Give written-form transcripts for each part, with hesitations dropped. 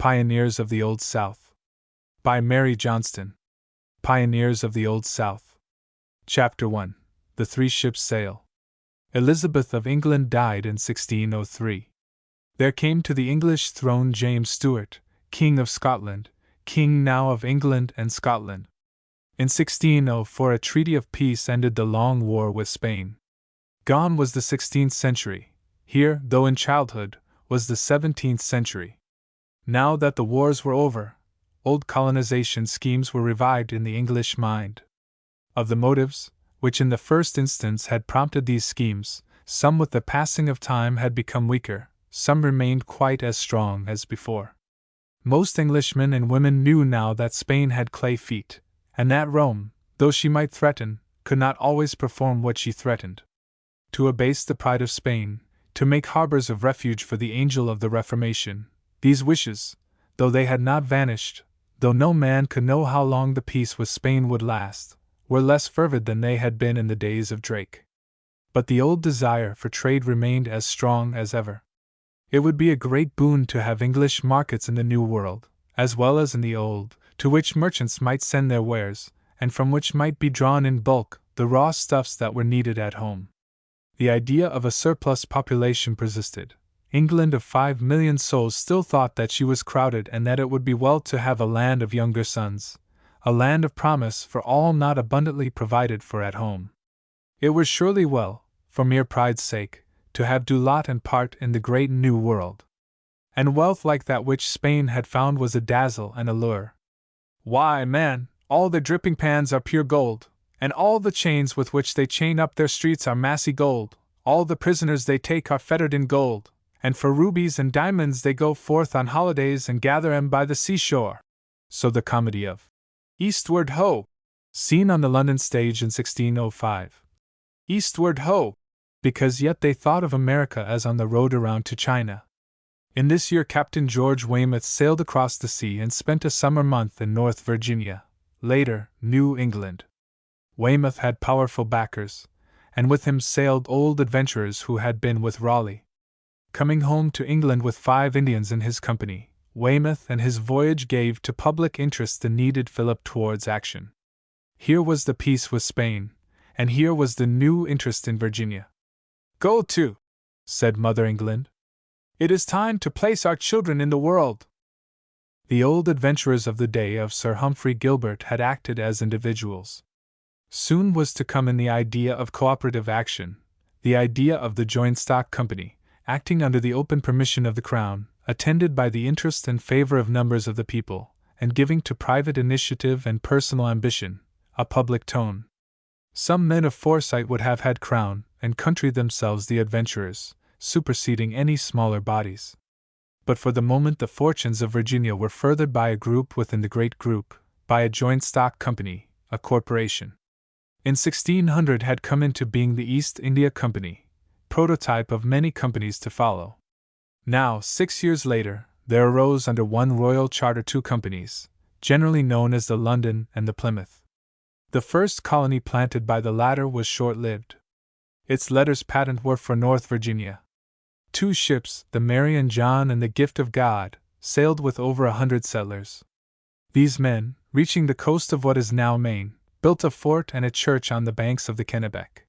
Pioneers of the Old South. By Mary Johnston. Pioneers of the Old South. Chapter 1. The Three Ships Sail. Elizabeth of England died in 1603. There came to the English throne James Stuart, King of Scotland, King now of England and Scotland. In 1604 a treaty of peace ended the long war with Spain. Gone was the 16th century. Here, though in childhood, was the 17th century. Now that the wars were over, old colonization schemes were revived in the English mind. Of the motives, which in the first instance had prompted these schemes, some with the passing of time had become weaker, some remained quite as strong as before. Most Englishmen and women knew now that Spain had clay feet, and that Rome, though she might threaten, could not always perform what she threatened. To abase the pride of Spain, to make harbors of refuge for the angel of the Reformation, these wishes, though they had not vanished, though no man could know how long the peace with Spain would last, were less fervid than they had been in the days of Drake. But the old desire for trade remained as strong as ever. It would be a great boon to have English markets in the New World, as well as in the Old, to which merchants might send their wares, and from which might be drawn in bulk the raw stuffs that were needed at home. The idea of a surplus population persisted. England of 5,000,000 souls still thought that she was crowded and that it would be well to have a land of younger sons, a land of promise for all not abundantly provided for at home. It was surely well, for mere pride's sake, to have due lot and part in the great New World. And wealth like that which Spain had found was a dazzle and a lure. Why, man, all the dripping pans are pure gold, and all the chains with which they chain up their streets are massy gold, all the prisoners they take are fettered in gold, and for rubies and diamonds they go forth on holidays and gather 'em by the seashore. So the comedy of Eastward Ho! Seen on the London stage in 1605. Eastward Ho! Because yet they thought of America as on the road around to China. In this year Captain George Weymouth sailed across the sea and spent a summer month in North Virginia, later, New England. Weymouth had powerful backers, and with him sailed old adventurers who had been with Raleigh. Coming home to England with 5 Indians in his company, Weymouth and his voyage gave to public interest the needed fillip towards action. Here was the peace with Spain, and here was the new interest in Virginia. "Go to," said Mother England. "It is time to place our children in the world." The old adventurers of the day of Sir Humphrey Gilbert had acted as individuals. Soon was to come in the idea of cooperative action, the idea of the joint stock company, acting under the open permission of the Crown, attended by the interest and favor of numbers of the people, and giving to private initiative and personal ambition a public tone. Some men of foresight would have had Crown and country themselves the adventurers, superseding any smaller bodies. But for the moment the fortunes of Virginia were furthered by a group within the great group, by a joint stock company, a corporation. In 1600 had come into being the East India Company, prototype of many companies to follow. Now, 6 years later, there arose under one royal charter 2 companies, generally known as the London and the Plymouth. The first colony planted by the latter was short-lived. Its letters patent were for North Virginia. 2 ships, the Mary and John and the Gift of God, sailed with over 100 settlers. These men, reaching the coast of what is now Maine, built a fort and a church on the banks of the Kennebec.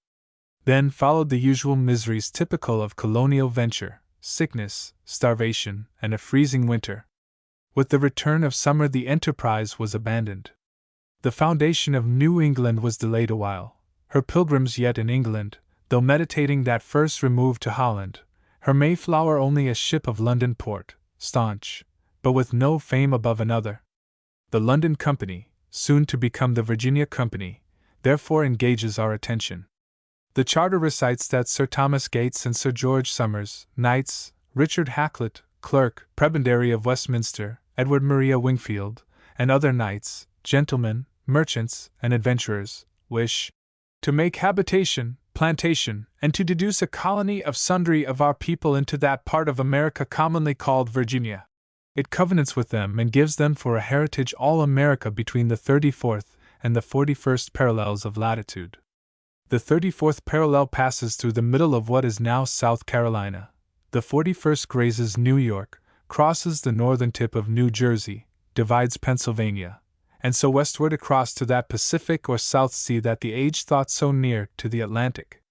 Then followed the usual miseries typical of colonial venture: sickness, starvation, and a freezing winter. With the return of summer the enterprise was abandoned. The foundation of New England was delayed a while, her pilgrims yet in England, though meditating that first remove to Holland, her Mayflower only a ship of London port, staunch, but with no fame above another. The London Company, soon to become the Virginia Company, therefore engages our attention. The charter recites that Sir Thomas Gates and Sir George Somers, knights, Richard Hakluyt, clerk, prebendary of Westminster, Edward Maria Wingfield, and other knights, gentlemen, merchants, and adventurers, wish to make habitation, plantation, and to deduce a colony of sundry of our people into that part of America commonly called Virginia. It covenants with them and gives them for a heritage all America between the 34th and the 41st parallels of latitude. The 34th parallel passes through the middle of what is now South Carolina. The 41st grazes New York, crosses the northern tip of New Jersey, divides Pennsylvania, and so westward across to that Pacific or South Sea that the age thought so near to the Atlantic.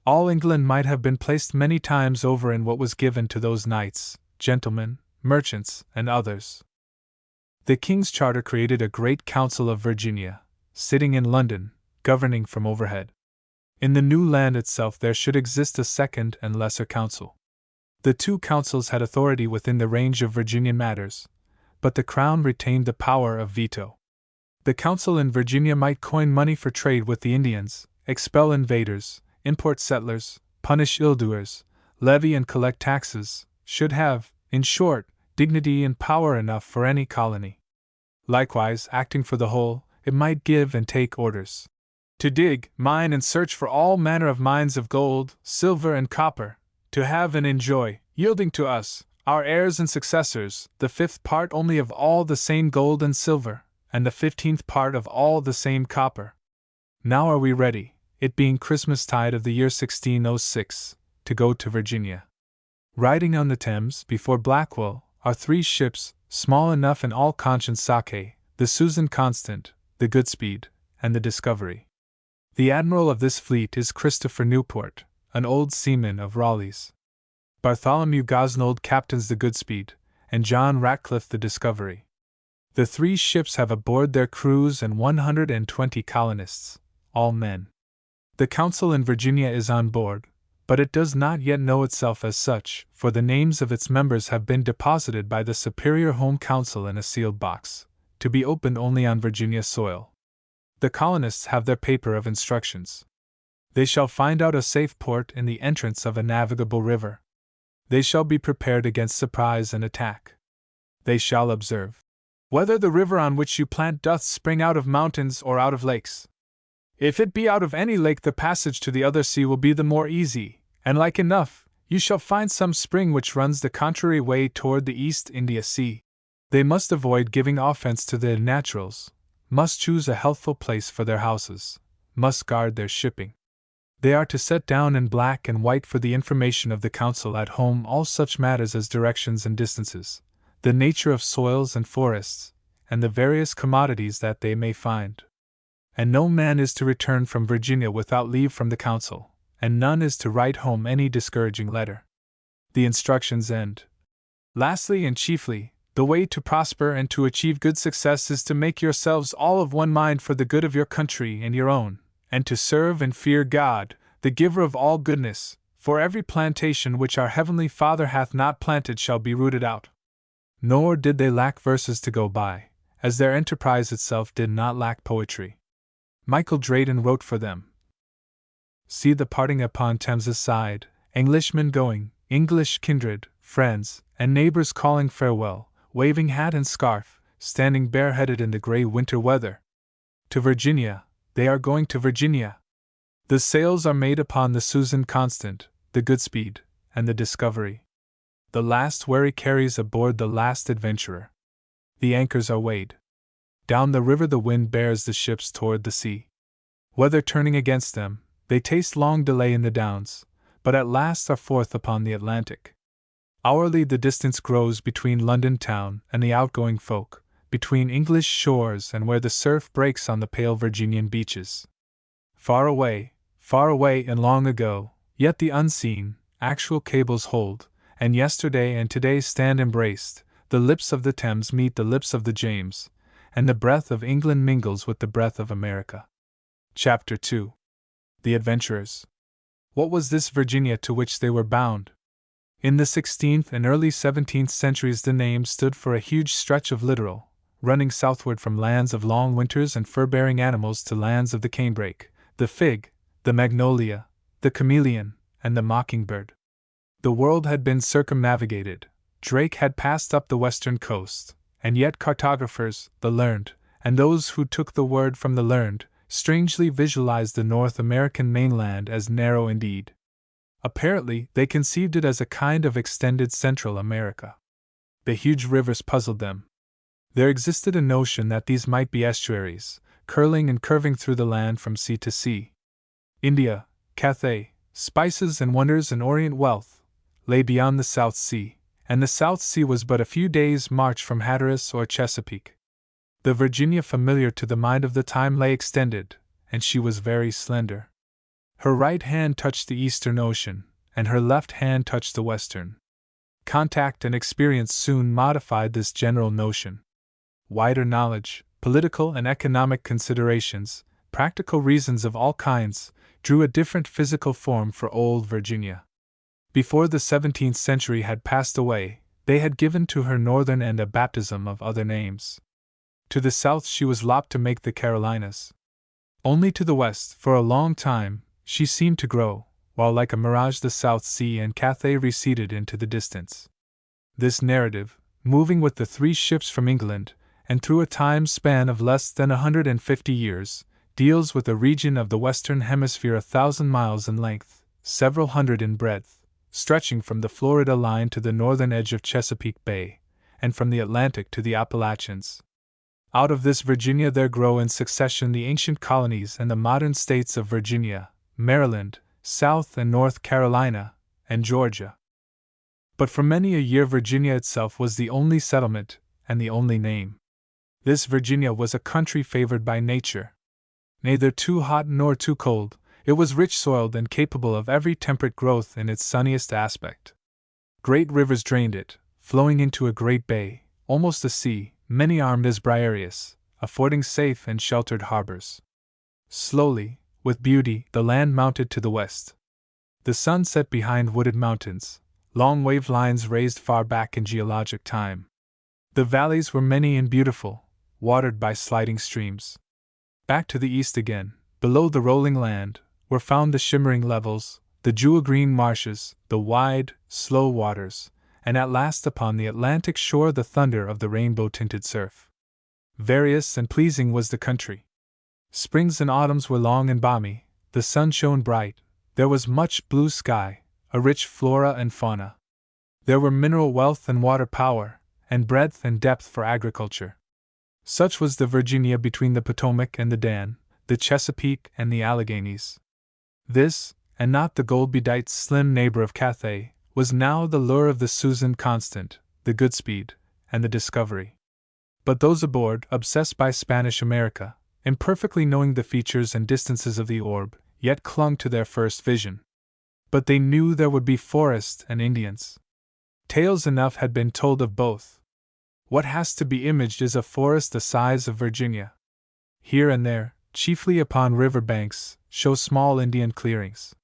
All England might have been placed many times over in what was given to those knights, gentlemen, merchants, and others. The King's Charter created a great Council of Virginia, sitting in London, governing from overhead. In the new land itself there should exist a second and lesser council. The two councils had authority within the range of Virginian matters, but the Crown retained the power of veto. The council in Virginia might coin money for trade with the Indians, expel invaders, import settlers, punish ill-doers, levy and collect taxes, should have, in short, dignity and power enough for any colony. Likewise, acting for the whole, it might give and take orders to dig, mine, and search for all manner of mines of gold, silver, and copper, to have and enjoy, yielding to us, our heirs and successors, the 5th part only of all the same gold and silver, and the 15th part of all the same copper. Now are we ready, it being Christmas tide of the year 1606, to go to Virginia. Riding on the Thames, before Blackwell, are 3 ships, small enough in all conscience sake, the Susan Constant, the Goodspeed, and the Discovery. The admiral of this fleet is Christopher Newport, an old seaman of Raleigh's. Bartholomew Gosnold captains the Goodspeed, and John Ratcliffe the Discovery. The 3 ships have aboard their crews and 120 colonists, all men. The council in Virginia is on board, but it does not yet know itself as such, for the names of its members have been deposited by the Superior Home Council in a sealed box, to be opened only on Virginia soil. The colonists have their paper of instructions. They shall find out a safe port in the entrance of a navigable river. They shall be prepared against surprise and attack. They shall observe whether the river on which you plant doth spring out of mountains or out of lakes. If it be out of any lake, the passage to the other sea will be the more easy, and like enough, you shall find some spring which runs the contrary way toward the East India Sea. They must avoid giving offense to the naturals, must choose a healthful place for their houses, must guard their shipping. They are to set down in black and white for the information of the council at home all such matters as directions and distances, the nature of soils and forests, and the various commodities that they may find. And no man is to return from Virginia without leave from the council, and none is to write home any discouraging letter. The instructions end. Lastly and chiefly, the way to prosper and to achieve good success is to make yourselves all of one mind for the good of your country and your own, and to serve and fear God, the giver of all goodness, for every plantation which our Heavenly Father hath not planted shall be rooted out. Nor did they lack verses to go by, as their enterprise itself did not lack poetry. Michael Drayton wrote for them. See the parting upon Thames's side, Englishmen going, English kindred, friends, and neighbors calling farewell, waving hat and scarf, standing bareheaded in the grey winter weather. To Virginia, they are going to Virginia. The sails are made upon the Susan Constant, the Goodspeed, and the Discovery. The last wherry carries aboard the last adventurer. The anchors are weighed. Down the river the wind bears the ships toward the sea. Weather turning against them, they taste long delay in the Downs, but at last are forth upon the Atlantic. Hourly the distance grows between London town and the outgoing folk, between English shores and where the surf breaks on the pale Virginian beaches. Far away and long ago, yet the unseen, actual cables hold, and yesterday and today stand embraced, the lips of the Thames meet the lips of the James, and the breath of England mingles with the breath of America. Chapter 2. The Adventurers. What was this Virginia to which they were bound? In the 16th and early 17th centuries the name stood for a huge stretch of littoral, running southward from lands of long winters and fur-bearing animals to lands of the canebrake, the fig, the magnolia, the chameleon, and the mockingbird. The world had been circumnavigated, Drake had passed up the western coast, and yet cartographers, the learned, and those who took the word from the learned, strangely visualized the North American mainland as narrow indeed. Apparently, they conceived it as a kind of extended Central America. The huge rivers puzzled them. There existed a notion that these might be estuaries, curling and curving through the land from sea to sea. India, Cathay, spices and wonders and Orient wealth, lay beyond the South Sea, and the South Sea was but a few days' march from Hatteras or Chesapeake. The Virginia familiar to the mind of the time lay extended, and she was very slender. Her right hand touched the eastern ocean, and her left hand touched the western. Contact and experience soon modified this general notion. Wider knowledge, political and economic considerations, practical reasons of all kinds, drew a different physical form for old Virginia. Before the 17th century had passed away, they had given to her northern end a baptism of other names. To the south she was lopped to make the Carolinas. Only to the west, for a long time, she seemed to grow, while like a mirage the South Sea and Cathay receded into the distance. This narrative, moving with the 3 ships from England, and through a time span of less than 150 years, deals with a region of the Western Hemisphere 1,000 miles in length, several hundred in breadth, stretching from the Florida line to the northern edge of Chesapeake Bay, and from the Atlantic to the Appalachians. Out of this Virginia there grow in succession the ancient colonies and the modern states of Virginia, Maryland, South and North Carolina, and Georgia. But for many a year Virginia itself was the only settlement, and the only name. This Virginia was a country favored by nature. Neither too hot nor too cold, it was rich-soiled and capable of every temperate growth in its sunniest aspect. Great rivers drained it, flowing into a great bay, almost a sea, many-armed as Briareus, affording safe and sheltered harbors. Slowly, with beauty, the land mounted to the west. The sun set behind wooded mountains, long wave lines raised far back in geologic time. The valleys were many and beautiful, watered by sliding streams. Back to the east again, below the rolling land, were found the shimmering levels, the jewel-green marshes, the wide, slow waters, and at last upon the Atlantic shore the thunder of the rainbow-tinted surf. Various and pleasing was the country. Springs and autumns were long and balmy, the sun shone bright, there was much blue sky, a rich flora and fauna. There were mineral wealth and water power, and breadth and depth for agriculture. Such was the Virginia between the Potomac and the Dan, the Chesapeake and the Alleghenies. This, and not the gold-bedight slim neighbor of Cathay, was now the lure of the Susan Constant, the Goodspeed, and the Discovery. But those aboard, obsessed by Spanish America, imperfectly knowing the features and distances of the orb, yet clung to their first vision. But they knew there would be forest and Indians. Tales enough had been told of both. What has to be imaged is a forest the size of Virginia. Here and there, chiefly upon river banks, show small Indian clearings.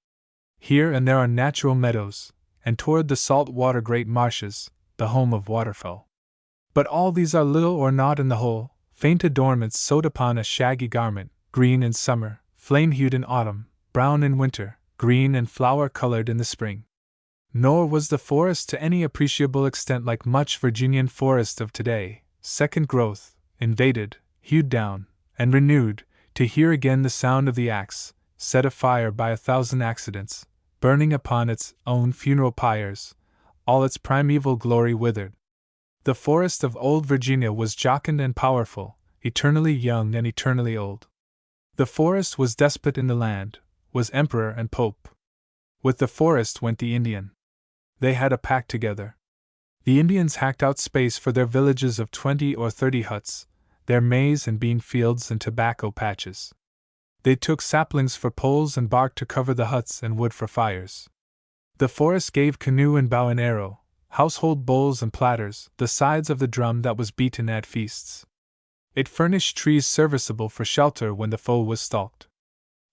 Here and there are natural meadows, and toward the salt water great marshes, the home of waterfowl. But all these are little or naught in the whole, faint adornments sewed upon a shaggy garment, green in summer, flame-hued in autumn, brown in winter, green and flower-colored in the spring. Nor was the forest to any appreciable extent like much Virginian forest of today, second growth, invaded, hewed down, and renewed, to hear again the sound of the axe, set afire by 1,000 accidents, burning upon its own funeral pyres, all its primeval glory withered. The forest of old Virginia was jocund and powerful, eternally young and eternally old. The forest was despot in the land, was emperor and pope. With the forest went the Indian. They had a pact together. The Indians hacked out space for their villages of 20 or 30 huts, their maize and bean fields and tobacco patches. They took saplings for poles and bark to cover the huts and wood for fires. The forest gave canoe and bow and arrow, household bowls and platters, the sides of the drum that was beaten at feasts. It furnished trees serviceable for shelter when the foe was stalked.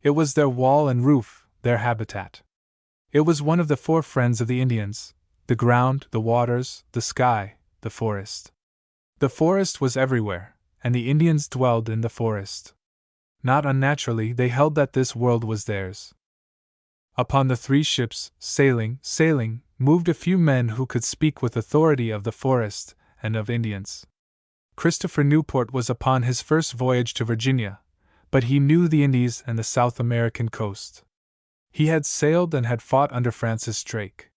It was their wall and roof, their habitat. It was one of the 4 friends of the Indians: the ground, the waters, the sky, the forest. The forest was everywhere, and the Indians dwelled in the forest. Not unnaturally, they held that this world was theirs. Upon the 3 ships, sailing, moved a few men who could speak with authority of the forest and of Indians. Christopher Newport was upon his first voyage to Virginia, but he knew the Indies and the South American coast. He had sailed and had fought under Francis Drake.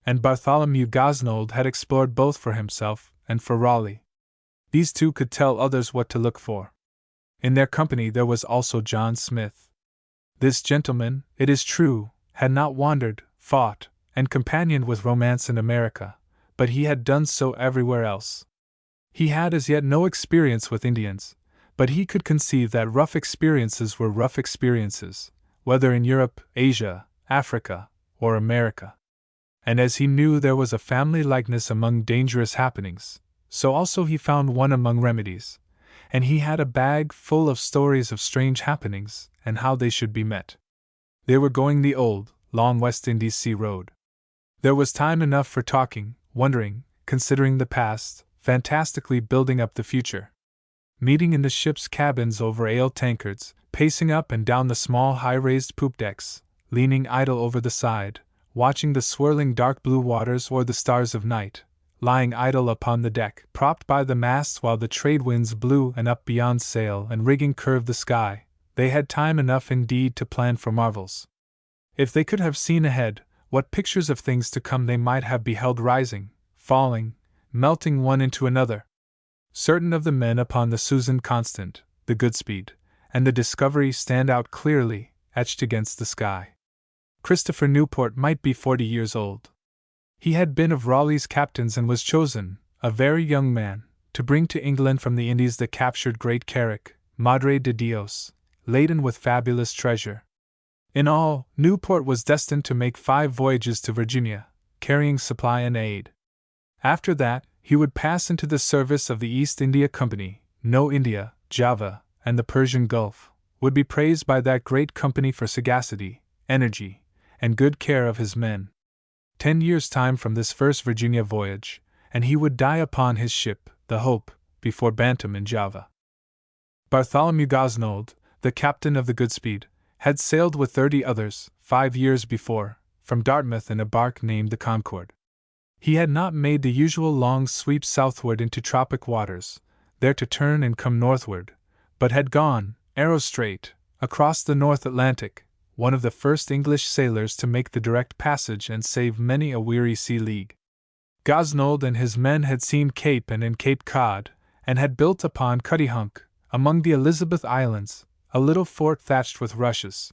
And Bartholomew Gosnold had explored both for himself and for Raleigh. These 2 could tell others what to look for. In their company there was also John Smith. This gentleman, it is true, had not wandered, fought, and companioned with romance in America, but he had done so everywhere else. He had as yet no experience with Indians, but he could conceive that rough experiences were rough experiences, whether in Europe, Asia, Africa, or America. And as he knew there was a family likeness among dangerous happenings, so also he found one among remedies, and he had a bag full of stories of strange happenings and how they should be met. They were going the old, long West Indies sea road. There was time enough for talking, wondering, considering the past, fantastically building up the future. Meeting in the ship's cabins over ale tankards, pacing up and down the small high-raised poop decks, leaning idle over the side, watching the swirling dark blue waters or the stars of night, lying idle upon the deck, propped by the masts while the trade winds blew and up beyond sail and rigging curved the sky, they had time enough indeed to plan for marvels. If they could have seen ahead, what pictures of things to come they might have beheld rising, falling, melting one into another. Certain of the men upon the Susan Constant, the Goodspeed, and the Discovery stand out clearly, etched against the sky. Christopher Newport might be 40 years old. He had been of Raleigh's captains and was chosen, a very young man, to bring to England from the Indies the captured Great Carrack, Madre de Dios, laden with fabulous treasure. In all, Newport was destined to make 5 voyages to Virginia, carrying supply and aid. After that, he would pass into the service of the East India Company. No India, Java, and the Persian Gulf would be praised by that great company for sagacity, energy, and good care of his men. 10 years' time from this first Virginia voyage, and he would die upon his ship, the Hope, before Bantam in Java. Bartholomew Gosnold, the captain of the Goodspeed, had sailed with 30 others, 5 years before, from Dartmouth in a bark named the Concord. He had not made the usual long sweep southward into tropic waters, there to turn and come northward, but had gone, arrow straight, across the North Atlantic, one of the first English sailors to make the direct passage and save many a weary sea league. Gosnold and his men had seen Cape and in Cape Cod, and had built upon Cuttyhunk, among the Elizabeth Islands, a little fort thatched with rushes.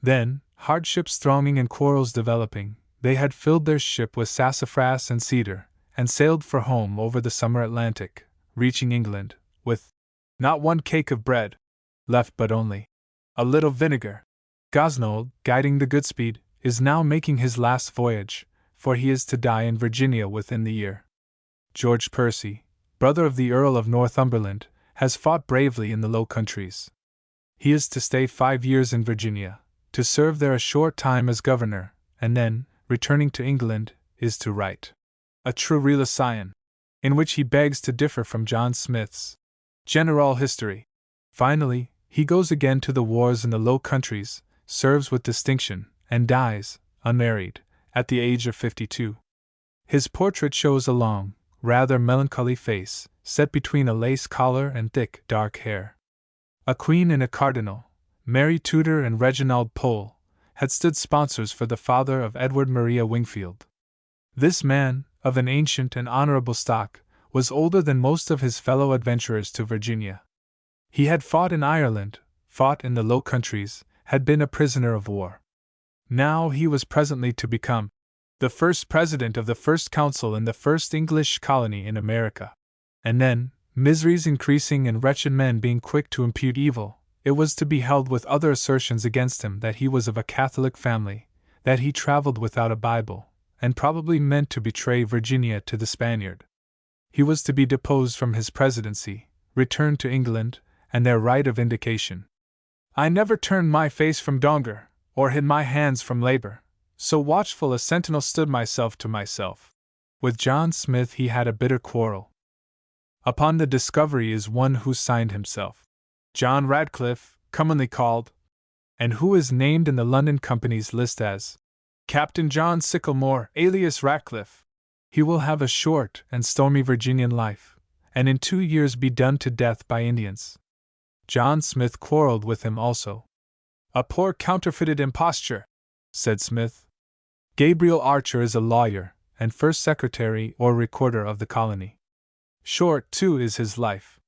Then, hardships thronging and quarrels developing, they had filled their ship with sassafras and cedar, and sailed for home over the summer Atlantic, reaching England, with not one cake of bread left but only a little vinegar. Gosnold, guiding the Goodspeed, is now making his last voyage, for he is to die in Virginia within the year. George Percy, brother of the Earl of Northumberland, has fought bravely in the Low Countries. He is to stay 5 years in Virginia, to serve there a short time as governor, and then, returning to England, is to write a true Relation, in which he begs to differ from John Smith's General History. Finally, he goes again to the wars in the Low Countries, serves with distinction, and dies, unmarried, at the age of 52. His portrait shows a long, rather melancholy face, set between a lace collar and thick, dark hair. A queen and a cardinal, Mary Tudor and Reginald Pole, had stood sponsors for the father of Edward Maria Wingfield. This man, of an ancient and honorable stock, was older than most of his fellow adventurers to Virginia. He had fought in Ireland, fought in the Low Countries, had been a prisoner of war. Now he was presently to become the first president of the first council in the first English colony in America. And then, miseries increasing and wretched men being quick to impute evil, it was to be held with other assertions against him that he was of a Catholic family, that he traveled without a Bible, and probably meant to betray Virginia to the Spaniard. He was to be deposed from his presidency, returned to England, and their right of vindication. I never turned my face from Donger, or hid my hands from labor, so watchful a sentinel stood myself to myself. With John Smith he had a bitter quarrel. Upon the Discovery is one who signed himself John Radcliffe, commonly called, and who is named in the London Company's list as Captain John Sycamore, alias Ratcliffe. He will have a short and stormy Virginian life, and in 2 years be done to death by Indians. John Smith quarreled with him also. A poor counterfeited imposture, said Smith. Gabriel Archer is a lawyer, and first secretary or recorder of the colony. Short, too, is his life.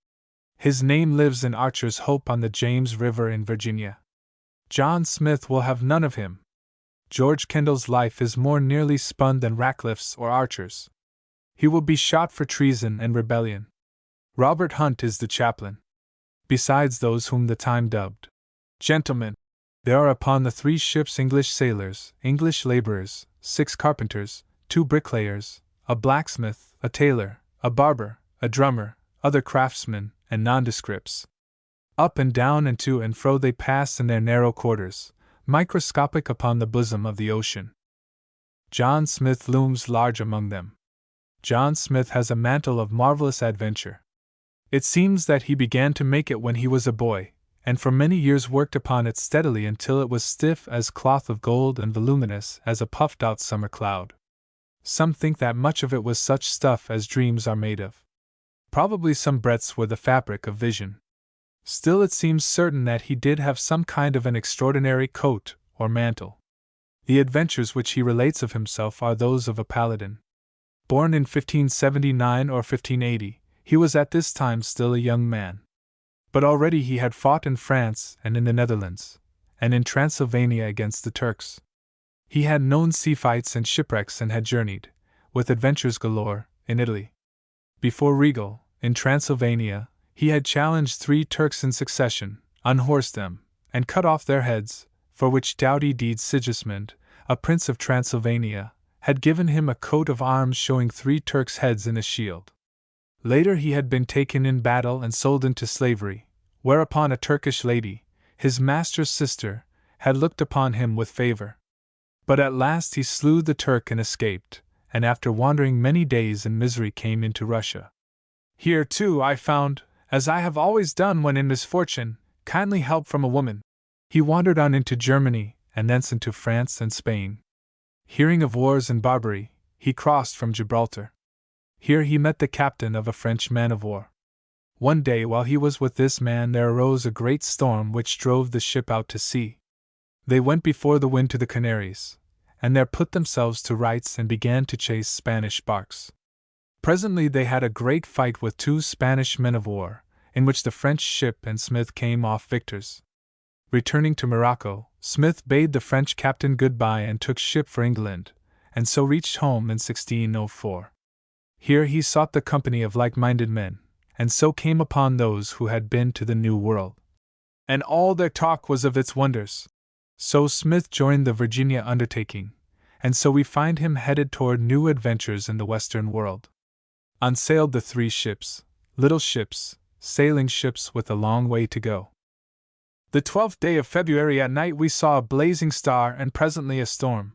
His name lives in Archer's Hope on the James River in Virginia. John Smith will have none of him. George Kendall's life is more nearly spun than Ratcliffe's or Archer's. he will be shot for treason and rebellion. Robert Hunt is the chaplain. Besides those whom the time dubbed gentlemen, there are upon the 3 ships English sailors, English laborers, 6 carpenters, 2 bricklayers, a blacksmith, a tailor, a barber, a drummer, other craftsmen, and nondescripts. Up and down and to and fro they pass in their narrow quarters, microscopic upon the bosom of the ocean. John Smith looms large among them. John Smith has a mantle of marvelous adventure. It seems that he began to make it when he was a boy, and for many years worked upon it steadily until it was stiff as cloth of gold and voluminous as a puffed-out summer cloud. Some think that much of it was such stuff as dreams are made of. Probably some breadths were the fabric of vision. Still it seems certain that he did have some kind of an extraordinary coat or mantle. The adventures which he relates of himself are those of a paladin. Born in 1579 or 1580, he was at this time still a young man. But already he had fought in France and in the Netherlands, and in Transylvania against the Turks. He had known sea fights and shipwrecks and had journeyed, with adventures galore, in Italy. Before Regal, in Transylvania, he had challenged 3 Turks in succession, unhorsed them, and cut off their heads, for which doughty deed Sigismund, a prince of Transylvania, had given him a coat of arms showing 3 Turks' heads in a shield. Later he had been taken in battle and sold into slavery, whereupon a Turkish lady, his master's sister, had looked upon him with favor. But at last he slew the Turk and escaped, and after wandering many days in misery came into Russia. Here, too, I found, as I have always done when in misfortune, kindly help from a woman. He wandered on into Germany, and thence into France and Spain. Hearing of wars in Barbary, he crossed from Gibraltar. Here he met the captain of a French man-of-war. One day while he was with this man there arose a great storm which drove the ship out to sea. They went before the wind to the Canaries, and there put themselves to rights and began to chase Spanish barks. Presently they had a great fight with 2 Spanish men-of-war, in which the French ship and Smith came off victors. Returning to Morocco, Smith bade the French captain good-bye and took ship for England, and so reached home in 1604. Here he sought the company of like-minded men, and so came upon those who had been to the New World. And all their talk was of its wonders. So Smith joined the Virginia undertaking, and so we find him headed toward new adventures in the Western world. On sailed the 3 ships, little ships, sailing ships with a long way to go. The 12th day of February at night we saw a blazing star and presently a storm.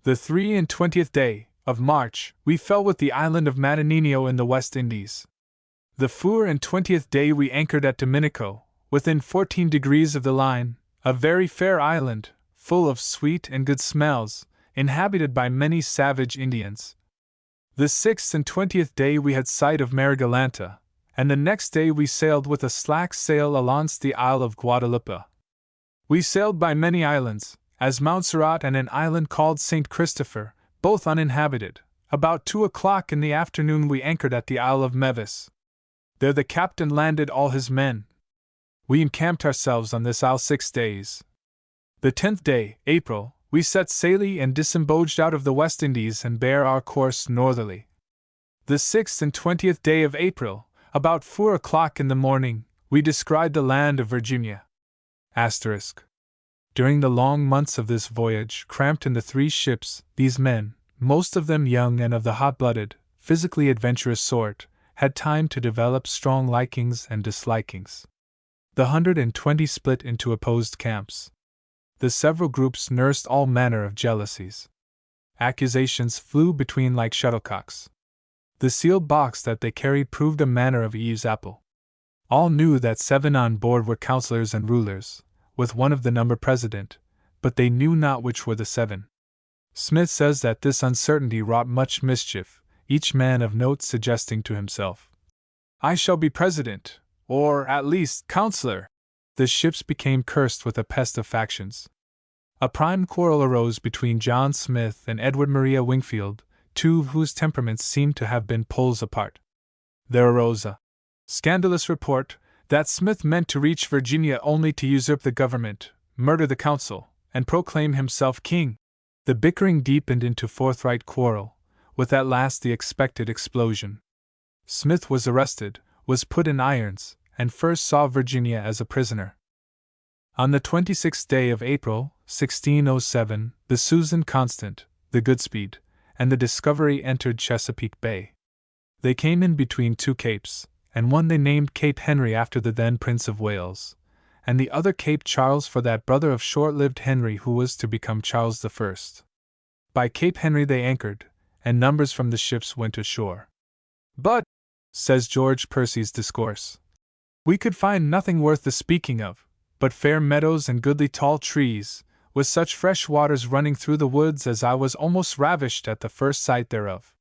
The 23rd day of March we fell with the island of Madanino in the West Indies. The 24th day we anchored at Dominico, within 14 degrees of the line, a very fair island, full of sweet and good smells, inhabited by many savage Indians. The 26th day we had sight of Marigalanta, and the next day we sailed with a slack sail alongst the Isle of Guadalupe. We sailed by many islands, as Montserrat and an island called St. Christopher, both uninhabited. About 2 o'clock in the afternoon we anchored at the Isle of Mevis. There the captain landed all his men. We encamped ourselves on this isle 6 days. The 10th day, April, we set sail and disembarked out of the West Indies and bare our course northerly. The 26th day of April, about 4 o'clock in the morning, we descried the land of Virginia. During the long months of this voyage, cramped in the 3 ships, these men, most of them young and of the hot-blooded, physically adventurous sort, had time to develop strong likings and dislikings. The 120 split into opposed camps. The several groups nursed all manner of jealousies. Accusations flew between like shuttlecocks. The sealed box that they carried proved a manner of Eve's apple. All knew that 7 on board were counselors and rulers, with one of the number president, but they knew not which were the 7. Smith says that this uncertainty wrought much mischief, each man of note suggesting to himself, "I shall be president, or, at least, counselor." The ships became cursed with a pest of factions. A prime quarrel arose between John Smith and Edward Maria Wingfield, 2 whose temperaments seemed to have been poles apart. There arose a scandalous report that Smith meant to reach Virginia only to usurp the government, murder the council, and proclaim himself king. The bickering deepened into forthright quarrel, with at last the expected explosion. Smith was arrested, was put in irons, and first saw Virginia as a prisoner. On the 26th day of April, 1607, the Susan Constant, the Goodspeed, and the Discovery entered Chesapeake Bay. They came in between two capes, and one they named Cape Henry after the then Prince of Wales, and the other Cape Charles for that brother of short-lived Henry who was to become Charles I. By Cape Henry they anchored, and numbers from the ships went ashore. "But," says George Percy's discourse, "we could find nothing worth the speaking of, but fair meadows and goodly tall trees, with such fresh waters running through the woods as I was almost ravished at the first sight thereof.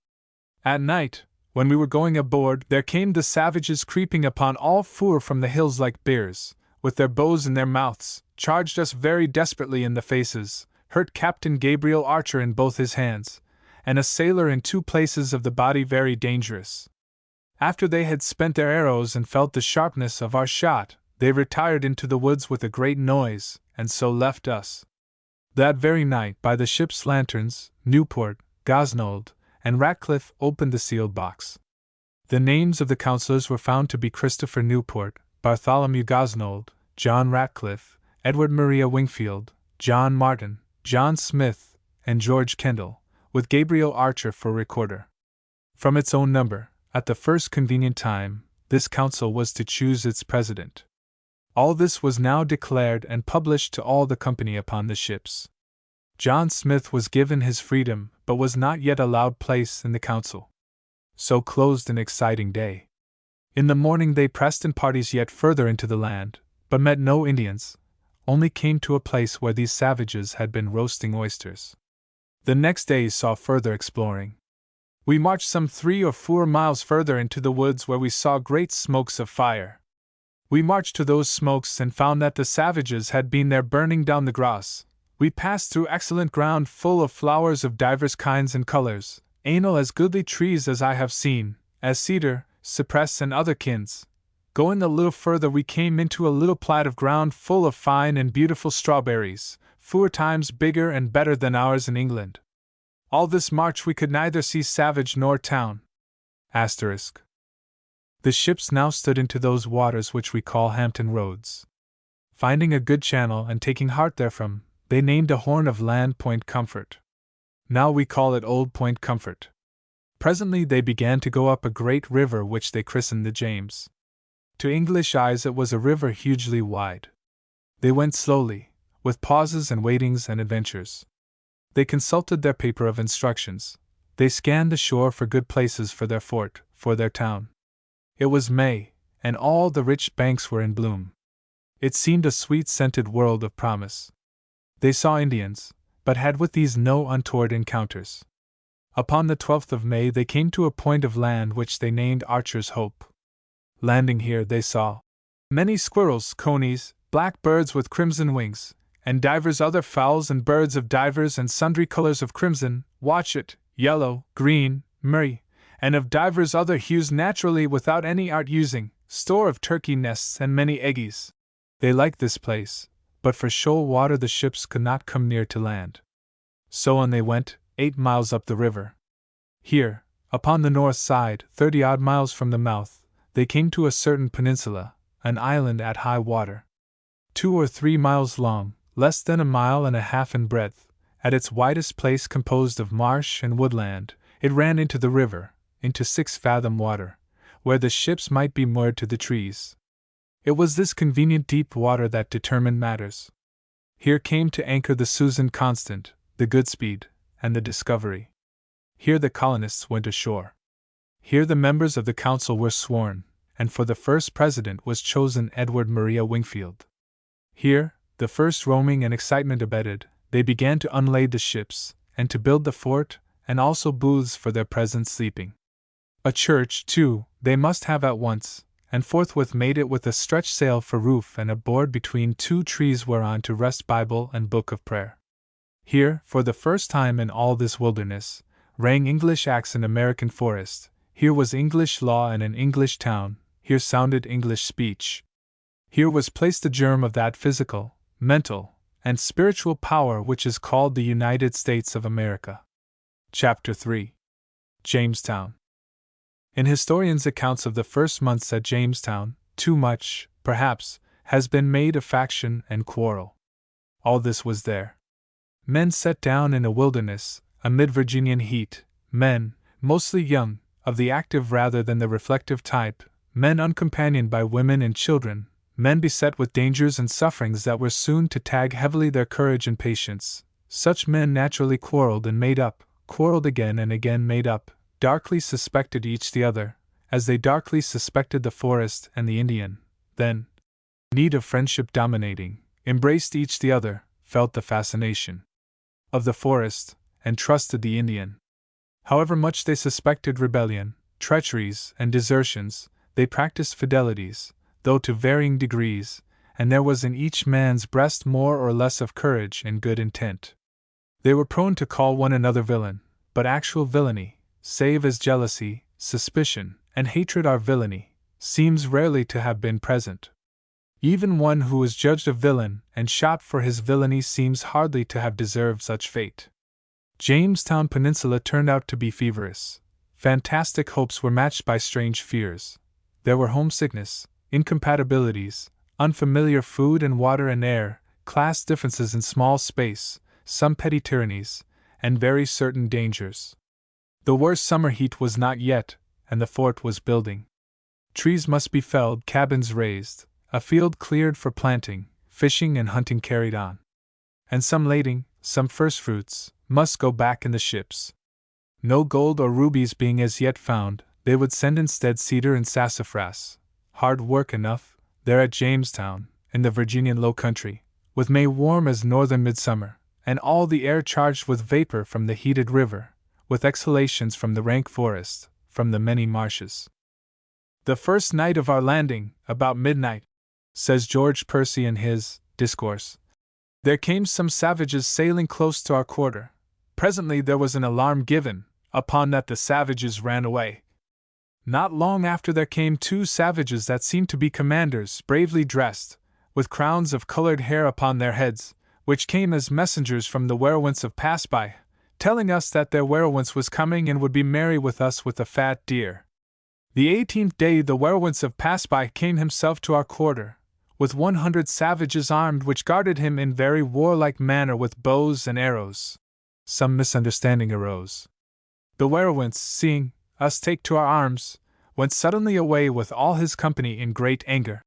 At night, when we were going aboard, there came the savages creeping upon all four from the hills like bears, with their bows in their mouths, charged us very desperately in the faces, hurt Captain Gabriel Archer in both his hands, and a sailor in two places of the body very dangerous. After they had spent their arrows and felt the sharpness of our shot, they retired into the woods with a great noise, and so left us. That very night, by the ship's lanterns, Newport, Gosnold, and Ratcliffe opened the sealed box. The names of the counselors were found to be Christopher Newport, Bartholomew Gosnold, John Ratcliffe, Edward Maria Wingfield, John Martin, John Smith, and George Kendall, with Gabriel Archer for recorder. From its own number, at the first convenient time, this council was to choose its president. All this was now declared and published to all the company upon the ships. John Smith was given his freedom, but was not yet allowed place in the council. So closed an exciting day. In the morning they pressed in parties yet further into the land, but met no Indians, only came to a place where these savages had been roasting oysters. The next day saw further exploring. We marched some 3 or 4 miles further into the woods where we saw great smokes of fire. We marched to those smokes and found that the savages had been there burning down the grass. We passed through excellent ground full of flowers of divers kinds and colors, anal as goodly trees as I have seen, as cedar, cypress and other kinds. Going a little further we came into a little plat of ground full of fine and beautiful strawberries, 4 times bigger and better than ours in England. All this march we could neither see savage nor town. Asterisk. The ships now stood into those waters which we call Hampton Roads. Finding a good channel and taking heart therefrom, they named a horn of land Point Comfort. Now we call it Old Point Comfort. Presently they began to go up a great river which they christened the James. To English eyes it was a river hugely wide. They went slowly, with pauses and waitings and adventures. They consulted their paper of instructions. They scanned the shore for good places for their fort, for their town. It was May, and all the rich banks were in bloom. It seemed a sweet-scented world of promise. They saw Indians, but had with these no untoward encounters. Upon the 12th of May they came to a point of land which they named Archer's Hope. Landing here they saw many squirrels, conies, black birds with crimson wings, and divers other fowls and birds of divers and sundry colors of crimson, watchet, yellow, green, murrey, and of divers other hues naturally without any art using, store of turkey nests and many eggies. They liked this place, but for shoal water the ships could not come near to land. So on they went, 8 miles up the river. Here, upon the north side, 30-odd miles from the mouth, they came to a certain peninsula, an island at high water. 2 or 3 miles long, less than 1.5 miles in breadth, at its widest place composed of marsh and woodland, it ran into the river, into 6-fathom water, where the ships might be moored to the trees. It was this convenient deep water that determined matters. Here came to anchor the Susan Constant, the Goodspeed, and the Discovery. Here the colonists went ashore. Here the members of the council were sworn, and for the first president was chosen Edward Maria Wingfield. Here, the first roaming and excitement abated, they began to unlade the ships, and to build the fort, and also booths for their present sleeping. A church, too, they must have at once, and forthwith made it with a stretched sail for roof and a board between 2 trees whereon to rest Bible and Book of Prayer. Here, for the first time in all this wilderness, rang English axe in American forest. Here was English law in an English town. Here sounded English speech. Here was placed the germ of that physical, mental, and spiritual power which is called the United States of America. Chapter 3. Jamestown. In historians' accounts of the first months at Jamestown, too much, perhaps, has been made of faction and quarrel. All this was there. Men set down in a wilderness, amid Virginian heat, men, mostly young, of the active rather than the reflective type, men uncompanioned by women and children, men beset with dangers and sufferings that were soon to tag heavily their courage and patience. Such men naturally quarreled and made up, quarreled again and again made up, darkly suspected each the other, as they darkly suspected the forest and the Indian, then, need of friendship dominating, embraced each the other, felt the fascination of the forest, and trusted the Indian. However much they suspected rebellion, treacheries, and desertions, they practiced fidelities, though to varying degrees, and there was in each man's breast more or less of courage and good intent. They were prone to call one another villain, but actual villainy, save as jealousy, suspicion, and hatred are villainy, seems rarely to have been present. Even one who was judged a villain and shot for his villainy seems hardly to have deserved such fate. Jamestown Peninsula turned out to be feverish. Fantastic hopes were matched by strange fears. There were homesickness, incompatibilities, unfamiliar food and water and air, class differences in small space, some petty tyrannies, and very certain dangers. The worst summer heat was not yet, and the fort was building. Trees must be felled, cabins raised, a field cleared for planting, fishing and hunting carried on. And some lading, some first fruits, must go back in the ships. No gold or rubies being as yet found, they would send instead cedar and sassafras. Hard work enough, there at Jamestown, in the Virginian low country, with May warm as northern midsummer, and all the air charged with vapor from the heated river, with exhalations from the rank forest, from the many marshes. The first night of our landing, about midnight, says George Percy in his Discourse, there came some savages sailing close to our quarter. Presently there was an alarm given, upon that the savages ran away. Not long after there came 2 savages that seemed to be commanders, bravely dressed, with crowns of colored hair upon their heads, which came as messengers from the werewolves of Pass-by, telling us that their werewolves was coming and would be merry with us with a fat deer. The 18th day the werewolves of Pass-by came himself to our quarter, with 100 savages armed which guarded him in very warlike manner with bows and arrows. Some misunderstanding arose. The werewolves, seeing us take to our arms, went suddenly away with all his company in great anger.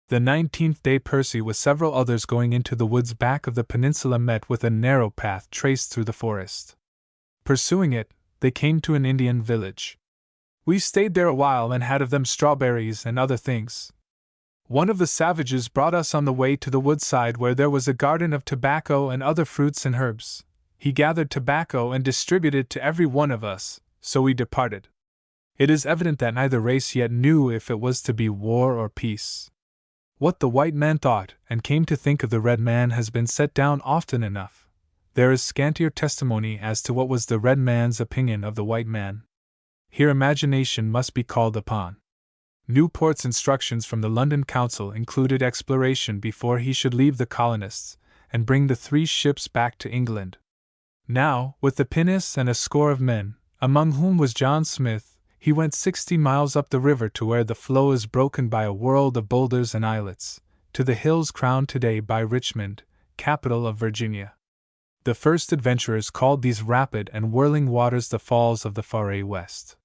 The 19th day Percy with several others going into the woods back of the peninsula met with a narrow path traced through the forest. Pursuing it, they came to an Indian village. We stayed there a while and had of them strawberries and other things. One of the savages brought us on the way to the woodside where there was a garden of tobacco and other fruits and herbs. He gathered tobacco and distributed to every one of us, so we departed. It is evident that neither race yet knew if it was to be war or peace. What the white man thought and came to think of the red man has been set down often enough. There is scantier testimony as to what was the red man's opinion of the white man. Here imagination must be called upon. Newport's instructions from the London Council included exploration before he should leave the colonists, and bring the 3 ships back to England. Now, with the pinnace and a score of men, among whom was John Smith, he went 60 miles up the river to where the flow is broken by a world of boulders and islets, to the hills crowned today by Richmond, capital of Virginia. The first adventurers called these rapid and whirling waters the Falls of the Far West.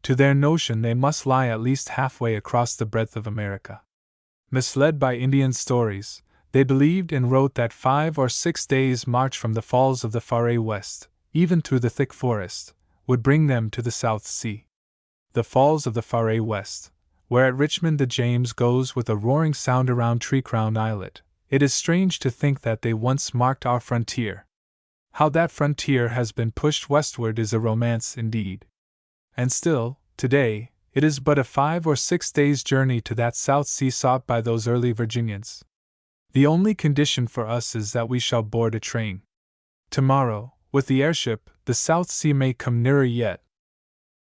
To their notion they must lie at least halfway across the breadth of America. Misled by Indian stories, they believed and wrote that 5 or 6 days' march from the Falls of the Far West, even through the thick forest, would bring them to the South Sea. The Falls of the Far West, where at Richmond the James goes with a roaring sound around Tree-crowned Islet, it is strange to think that they once marked our frontier. How that frontier has been pushed westward is a romance indeed. And still, today, it is but a 5 or 6 days' journey to that South Sea sought by those early Virginians. The only condition for us is that we shall board a train. Tomorrow, with the airship, the South Sea may come nearer yet.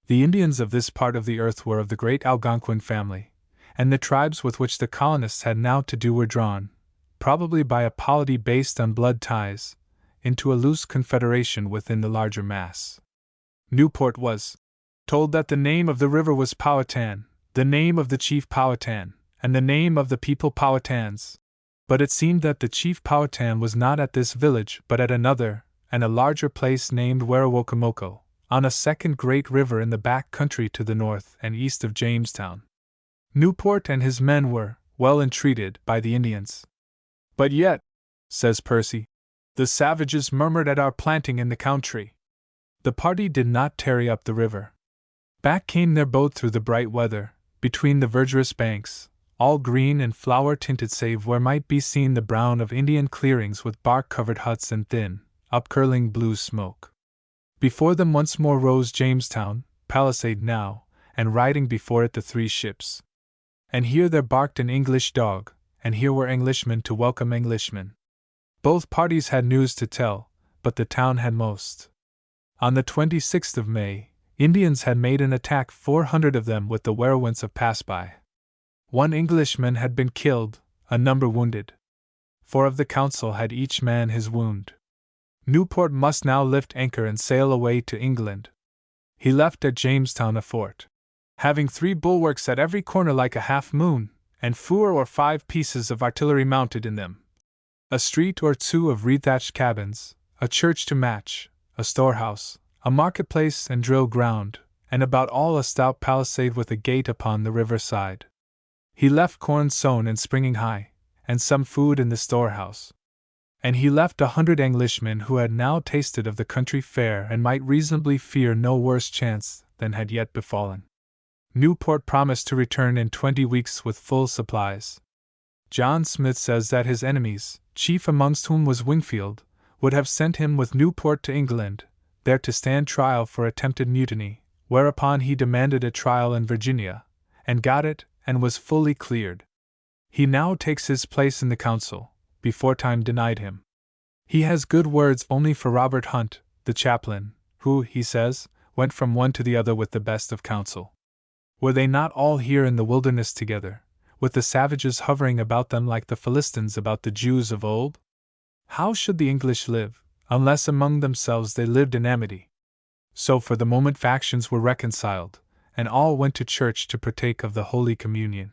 The Indians of this part of the earth were of the great Algonquin family, and the tribes with which the colonists had now to do were drawn, probably by a polity based on blood ties, into a loose confederation within the larger mass. Newport was, told that the name of the river was Powhatan, the name of the chief Powhatan, and the name of the people Powhatans. But it seemed that the chief Powhatan was not at this village but at another, and a larger place named Werowocomoco, on a second great river in the back country to the north and east of Jamestown. Newport and his men were well entreated by the Indians. But yet, says Percy, the savages murmured at our planting in the country. The party did not tarry up the river. Back came their boat through the bright weather, between the verdurous banks, all green and flower-tinted save where might be seen the brown of Indian clearings with bark-covered huts and thin, up-curling blue smoke. Before them once more rose Jamestown, palisade now, and riding before it the three ships. And here there barked an English dog, and here were Englishmen to welcome Englishmen. Both parties had news to tell, but the town had most. On the 26th of May, Indians had made an attack, 400 of them with the werowints of Pass-by. 1 Englishman had been killed, a number wounded. 4 of the council had each man his wound. Newport must now lift anchor and sail away to England. He left at Jamestown a fort, having 3 bulwarks at every corner like a half-moon, and 4 or 5 pieces of artillery mounted in them. A street or 2 of reed-thatched cabins, a church to match, a storehouse, a marketplace and drill ground, and about all a stout palisade with a gate upon the river side. He left corn sown and springing high, and some food in the storehouse. And he left 100 Englishmen who had now tasted of the country fare and might reasonably fear no worse chance than had yet befallen. Newport promised to return in 20 weeks with full supplies. John Smith says that his enemies, chief amongst whom was Wingfield, would have sent him with Newport to England, there to stand trial for attempted mutiny, whereupon he demanded a trial in Virginia, and got it, and was fully cleared. He now takes his place in the council, beforetime denied him. He has good words only for Robert Hunt, the chaplain, who, he says, went from one to the other with the best of counsel. Were they not all here in the wilderness together, with the savages hovering about them like the Philistines about the Jews of old? How should the English live, unless among themselves they lived in amity? So for the moment factions were reconciled, and all went to church to partake of the Holy Communion.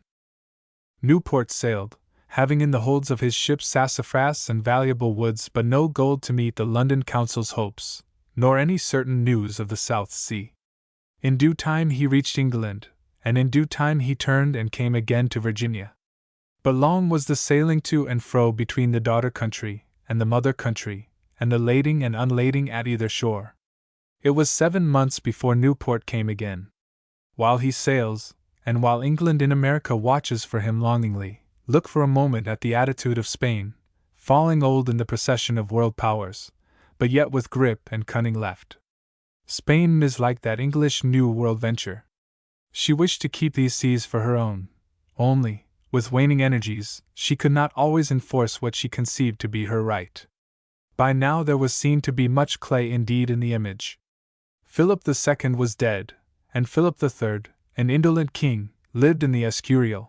Newport sailed, having in the holds of his ships sassafras and valuable woods, but no gold to meet the London Council's hopes, nor any certain news of the South Sea. In due time he reached England, and in due time he turned and came again to Virginia. But long was the sailing to and fro between the daughter country and the mother country, and the lading and unlading at either shore. It was 7 months before Newport came again. While he sails, and while England in America watches for him longingly, look for a moment at the attitude of Spain, falling old in the procession of world powers, but yet with grip and cunning left. Spain misliked that English New World venture. She wished to keep these seas for her own, only, with waning energies, she could not always enforce what she conceived to be her right. By now there was seen to be much clay indeed in the image. Philip II was dead, and Philip III, an indolent king, lived in the Escurial.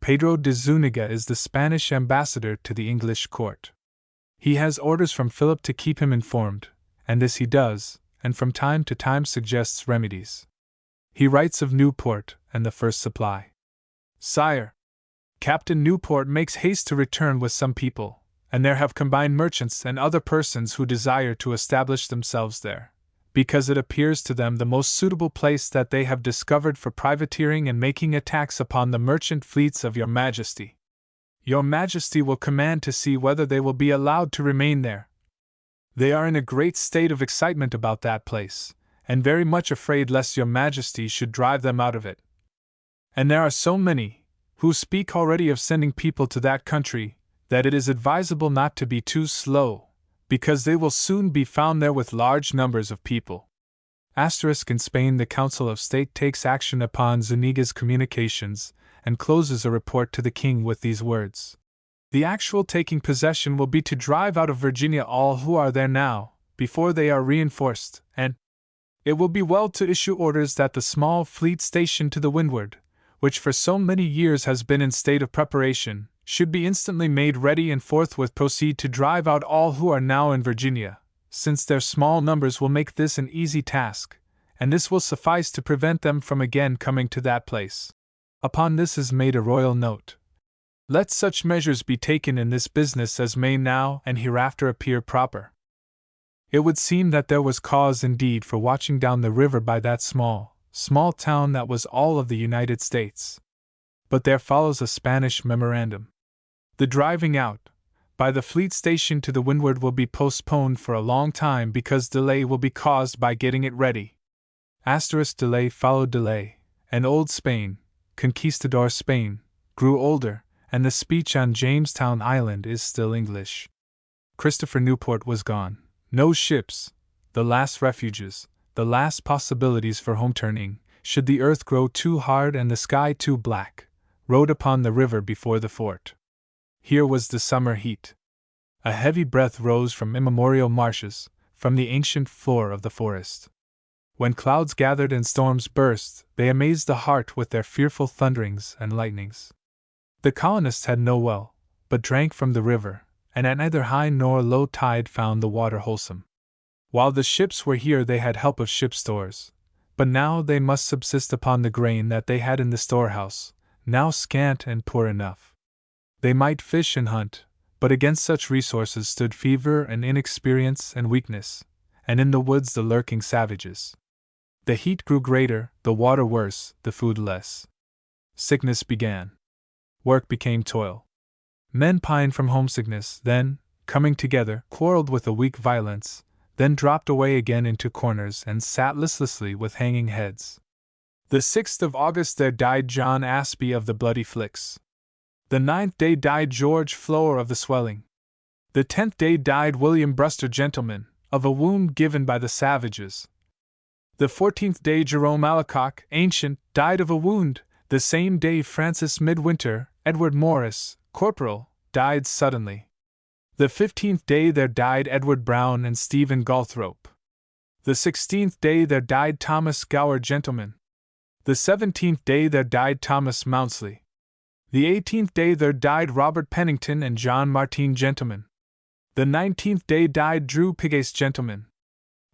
Pedro de Zúñiga is the Spanish ambassador to the English court. He has orders from Philip to keep him informed, and this he does, and from time to time suggests remedies. He writes of Newport and the first supply. Sire, Captain Newport makes haste to return with some people, and there have combined merchants and other persons who desire to establish themselves there, because it appears to them the most suitable place that they have discovered for privateering and making attacks upon the merchant fleets of your Majesty. Your Majesty will command to see whether they will be allowed to remain there. They are in a great state of excitement about that place, and very much afraid lest your Majesty should drive them out of it. And there are so many who speak already of sending people to that country, that it is advisable not to be too slow, because they will soon be found there with large numbers of people. In Spain, the Council of State takes action upon Zúñiga's communications, and closes a report to the king with these words: the actual taking possession will be to drive out of Virginia all who are there now, before they are reinforced, and it will be well to issue orders that the small fleet stationed to the windward, which for so many years has been in state of preparation, should be instantly made ready and forthwith proceed to drive out all who are now in Virginia, since their small numbers will make this an easy task, and this will suffice to prevent them from again coming to that place. Upon this is made a royal note. Let such measures be taken in this business as may now and hereafter appear proper. It would seem that there was cause indeed for watching down the river by that small town that was all of the United States. But there follows a Spanish memorandum. The driving out by the fleet station to the windward will be postponed for a long time because delay will be caused by getting it ready. Delay followed delay, and old Spain, Conquistador Spain, grew older, and the speech on Jamestown Island is still English. Christopher Newport was gone. No ships, the last refuges, the last possibilities for home turning, should the earth grow too hard and the sky too black, rode upon the river before the fort. Here was the summer heat. A heavy breath rose from immemorial marshes, from the ancient floor of the forest. When clouds gathered and storms burst, they amazed the heart with their fearful thunderings and lightnings. The colonists had no well, but drank from the river, and at neither high nor low tide found the water wholesome. While the ships were here they had help of ship stores, but now they must subsist upon the grain that they had in the storehouse, now scant and poor enough. They might fish and hunt, but against such resources stood fever and inexperience and weakness, and in the woods the lurking savages. The heat grew greater, the water worse, the food less. Sickness began. Work became toil. Men pined from homesickness, then, coming together, quarreled with a weak violence, then dropped away again into corners and sat listlessly with hanging heads. The 6th of August there died John Aspey of the bloody flicks. The 9th day died George Flower of the swelling. The 10th day died William Bruster gentleman, of a wound given by the savages. The 14th day Jerome Alacock, ancient, died of a wound. The same day Francis Midwinter, Edward Morris, corporal, died suddenly. The 15th day there died Edward Brown and Stephen Galthrope. The 16th day there died Thomas Gower gentleman. The 17th day there died Thomas Maunsley. The 18th day there died Robert Pennington and John Martin gentleman. The 19th day died Drew Pigace gentleman.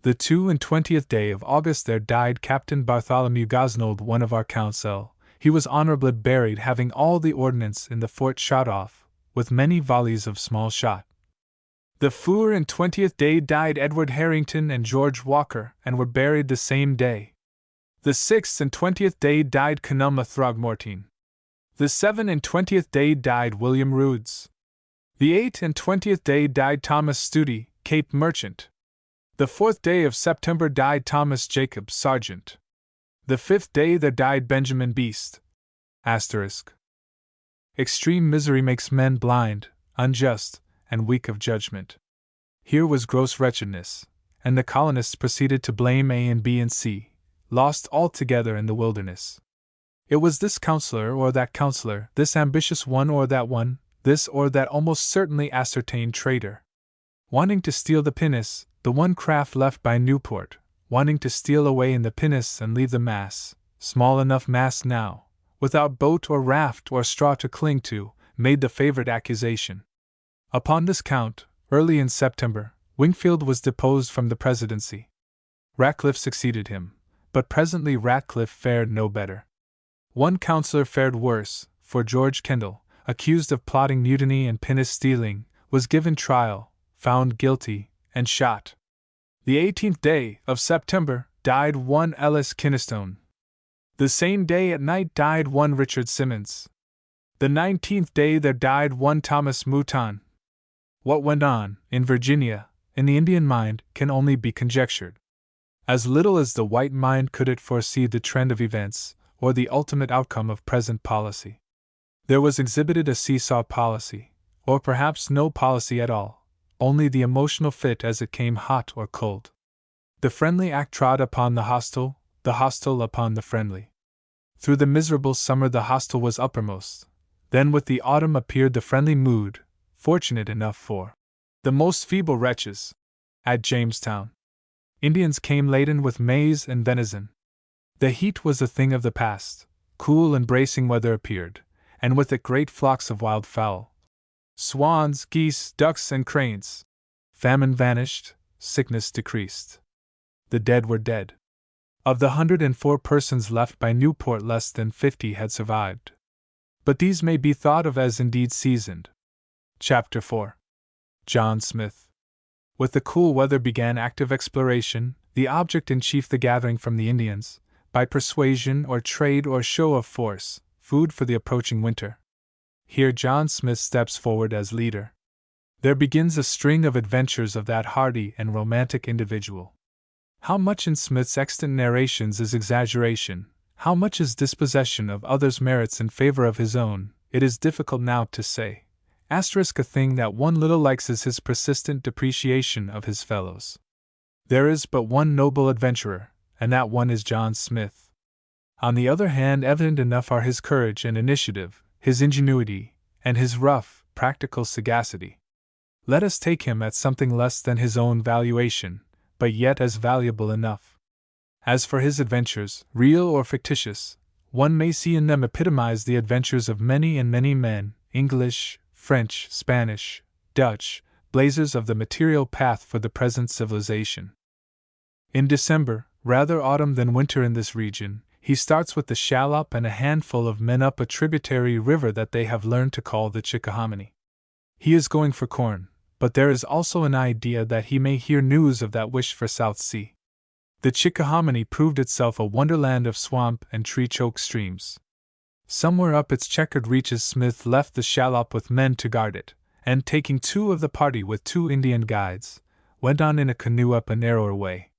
The 22nd day of August there died Captain Bartholomew Gosnold, one of our council. He was honorably buried, having all the ordnance in the fort shot off, with many volleys of small shot. The 24th day died Edward Harrington and George Walker, and were buried the same day. The 26th day died Conumma Throgmortine. The 27th day died William Roods. The 28th day died Thomas Studi, Cape Merchant. The 4th day of September died Thomas Jacob, Sergeant. The 5th day there died Benjamin Beast. Extreme misery makes men blind, unjust, and weak of judgment. Here was gross wretchedness, and the colonists proceeded to blame A and B and C, lost altogether in the wilderness. It was this counselor or that counselor, this ambitious one or that one, this or that almost certainly ascertained traitor. Wanting to steal the pinnace, the one craft left by Newport, wanting to steal away in the pinnace and leave the mass, small enough mass now, without boat or raft or straw to cling to, made the favorite accusation. Upon this count, early in September, Wingfield was deposed from the presidency. Ratcliffe succeeded him, but presently Ratcliffe fared no better. One councillor fared worse, for George Kendall, accused of plotting mutiny and pinnace stealing, was given trial, found guilty, and shot. The 18th day of September died one Ellis Kinnestone. The same day at night died one Richard Simmons. The 19th day there died one Thomas Mouton. What went on, in Virginia, in the Indian mind, can only be conjectured. As little as the white mind could it foresee the trend of events, or the ultimate outcome of present policy. There was exhibited a seesaw policy, or perhaps no policy at all, only the emotional fit as it came hot or cold. The friendly act trod upon the hostile upon the friendly. Through the miserable summer the hostile was uppermost, then with the autumn appeared the friendly mood, fortunate enough for the most feeble wretches. At Jamestown, Indians came laden with maize and venison. The heat was a thing of the past, cool and bracing weather appeared, and with it great flocks of wild fowl, swans, geese, ducks, and cranes. Famine vanished, sickness decreased. The dead were dead. Of the 104 persons left by Newport, less than 50 had survived. But these may be thought of as indeed seasoned. Chapter 4. John Smith. With the cool weather began active exploration, the object in chief the gathering from the Indians, by persuasion or trade or show of force, food for the approaching winter. Here John Smith steps forward as leader. There begins a string of adventures of that hardy and romantic individual. How much in Smith's extant narrations is exaggeration, how much is dispossession of others' merits in favor of his own, it is difficult now to say. A thing that one little likes is his persistent depreciation of his fellows. There is but one noble adventurer, and that one is John Smith. On the other hand, evident enough are his courage and initiative, his ingenuity, and his rough, practical sagacity. Let us take him at something less than his own valuation, but yet as valuable enough. As for his adventures, real or fictitious, one may see in them epitomized the adventures of many and many men, English, French, Spanish, Dutch, blazers of the material path for the present civilization. In December, rather autumn than winter in this region, he starts with the shallop and a handful of men up a tributary river that they have learned to call the Chickahominy. He is going for corn, but there is also an idea that he may hear news of that wished for South Sea. The Chickahominy proved itself a wonderland of swamp and tree-choked streams. Somewhere up its checkered reaches Smith left the shallop with men to guard it, and taking 2 of the party with 2 Indian guides, went on in a canoe up a narrower way.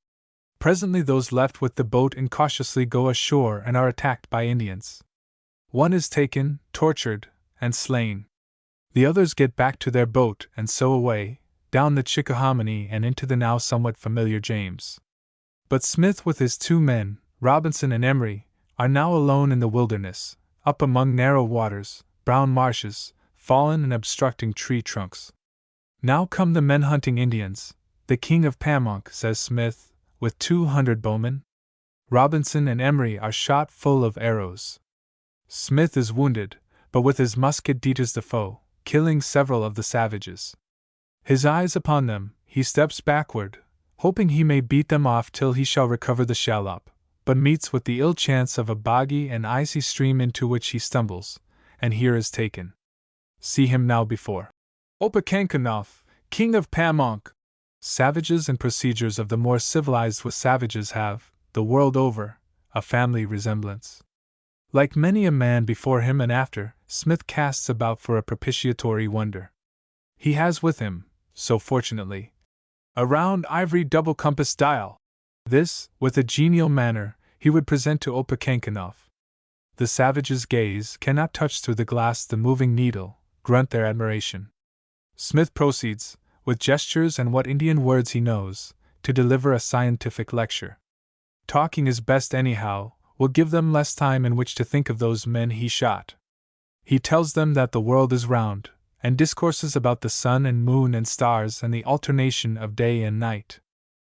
Presently those left with the boat incautiously go ashore and are attacked by Indians. One is taken, tortured, and slain. The others get back to their boat and so away, down the Chickahominy and into the now somewhat familiar James. But Smith with his 2 men, Robinson and Emery, are now alone in the wilderness, up among narrow waters, brown marshes, fallen and obstructing tree trunks. Now come the men hunting Indians. The king of Pamonk, says Smith, with 200 bowmen. Robinson and Emery are shot full of arrows. Smith is wounded, but with his musket deters the foe, killing several of the savages. His eyes upon them, he steps backward, hoping he may beat them off till he shall recover the shallop, but meets with the ill chance of a boggy and icy stream into which he stumbles, and here is taken. See him now before Opechancanough, king of Pamonk. Savages and procedures of the more civilized with savages have, the world over, a family resemblance. Like many a man before him and after, Smith casts about for a propitiatory wonder. He has with him, so fortunately, a round ivory double-compass dial. This, with a genial manner, he would present to Opechancanough. The savages gaze, cannot touch through the glass the moving needle, grunt their admiration. Smith proceeds, with gestures and what Indian words he knows, to deliver a scientific lecture. Talking is best anyhow, will give them less time in which to think of those men he shot. He tells them that the world is round, and discourses about the sun and moon and stars and the alternation of day and night.